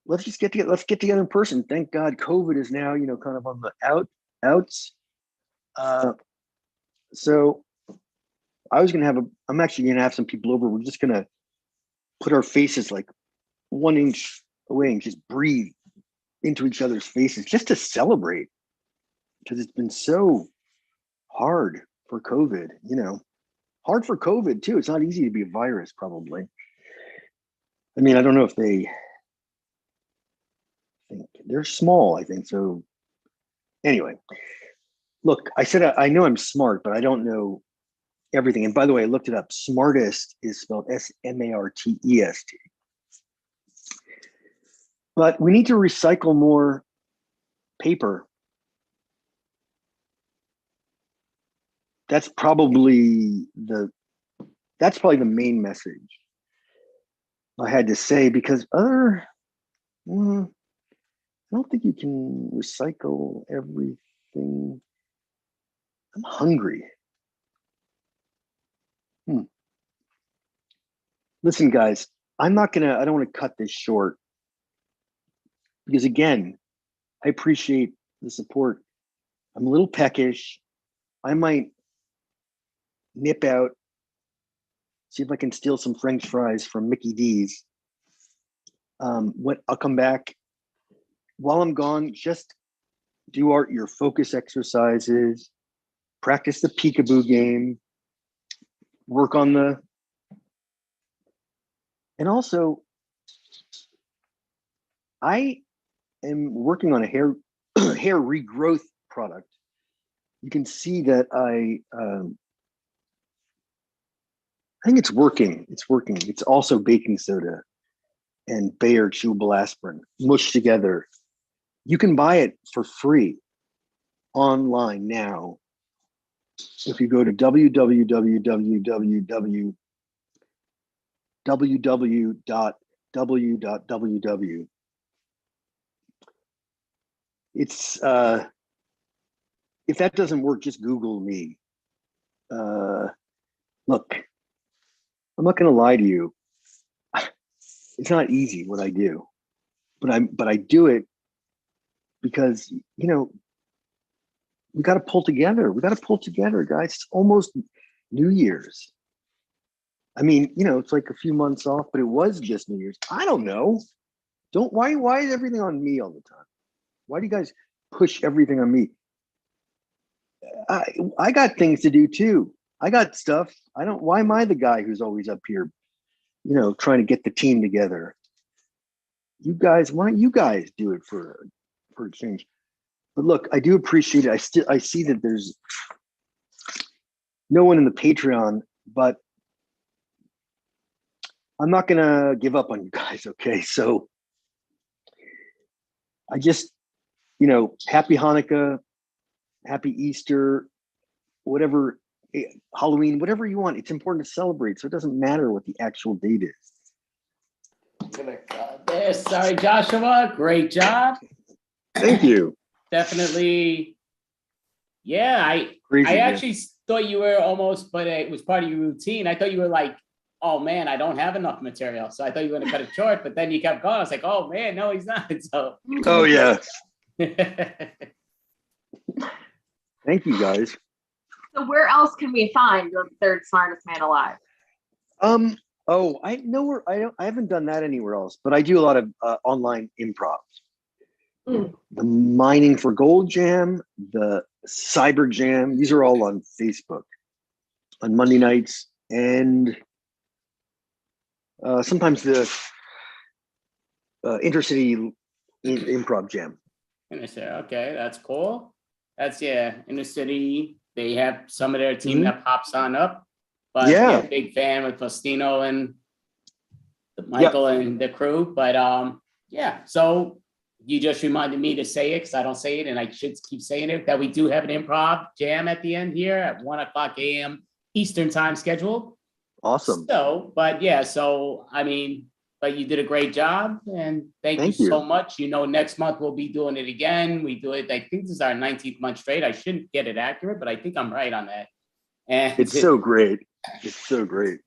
let's just get together. Let's get together in person. Thank God COVID is now, kind of on the outs. So I'm actually going to have some people over. We're just going to put our faces like 1 inch away and just breathe into each other's faces just to celebrate, because it's been so hard for COVID, hard for COVID too. It's not easy to be a virus, probably. I mean, I don't know if they're small, I think. So anyway, look, I said, I know I'm smart, but I don't know everything. And by the way, I looked it up. Smartest is spelled SMARTEST. But we need to recycle more paper. That's probably the main message I had to say, because I don't think you can recycle everything. I'm hungry. Listen, guys, I don't want to cut this short, because again, I appreciate the support. I'm a little peckish. I might nip out, see if I can steal some French fries from Mickey D's. I'll come back. While I'm gone, just do your focus exercises, practice the peekaboo game, work on and also I am working on a hair regrowth product. You can see that I think it's working. It's working. It's also baking soda and Bayer chewable aspirin mushed together. You can buy it for free online now. If you go to www.w.w.w, it's if that doesn't work, just Google me. Look, I'm not going to lie to you. It's not easy what I do, but I do it because, we got to pull together. We got to pull together, guys. It's almost New Year's. I mean, it's like a few months off, but it was just New Year's. I don't know. Why is everything on me all the time? Why do you guys push everything on me? I got things to do too. I got stuff. Why am I the guy who's always up here, trying to get the team together? You guys, why don't you guys do it for a change? But look, I do appreciate it. I see that there's no one in the Patreon, but I'm not gonna give up on you guys, okay? So I just, happy Hanukkah, happy Easter, whatever, Halloween, whatever you want. It's important to celebrate, so it doesn't matter what the actual date is. There, sorry, Joshua. Great job. Thank you. Definitely. Yeah, I actually thought you were almost, but it was part of your routine. I thought you were like, oh man, I don't have enough material. So I thought you were going to cut it short, but then you kept going. I was like, oh man, no, he's not. So. Oh yeah. Thank you, guys. So where else can we find the third smartest man alive? I haven't done that anywhere else, but I do a lot of online improv. The Mining for Gold Jam, the Cyber Jam, these are all on Facebook on Monday nights, and sometimes the Intercity Improv Jam. Okay, that's cool. That's in the city. They have some of their team that pops on up. but Yeah. yeah, big fan with Faustino and Michael and the crew. But yeah, so you just reminded me to say it because I don't say it, and I should keep saying it, that we do have an improv jam at the end here at 1:00 a.m. Eastern time scheduled. Awesome. So, but yeah, so I mean, but you did a great job, and thank you so much. You know, next month we'll be doing it again. We do it, I think this is our 19th month straight. I shouldn't get it accurate, but I think I'm right on that. And It's so great. It's so great.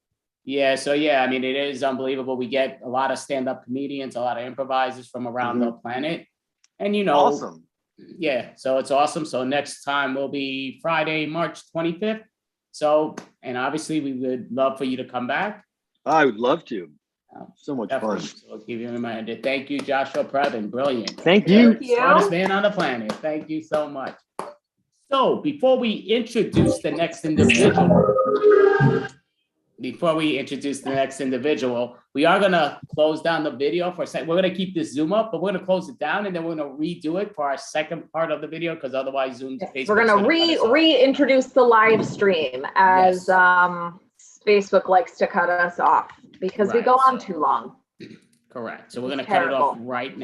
yeah, so yeah, I mean, it is unbelievable. We get a lot of stand-up comedians, a lot of improvisers from around the planet. And you know, Awesome. Yeah, so it's awesome. So next time will be Friday, March 25th. So, and obviously we would love for you to come back. I would love to. So much fun. So I'll give you a reminder. Thank you, Joshua Previn. Brilliant. Thank you. Smartest man on the planet. Thank you so much. So before we introduce the next individual, we are going to close down the video for a second. We're going to keep this Zoom up, but we're going to close it down, and then we're going to redo it for our second part of the video, because otherwise Zoom. We're going to reintroduce the live stream, as Facebook likes to cut us off because we go on too long. Correct. So we're going to cut it off right now.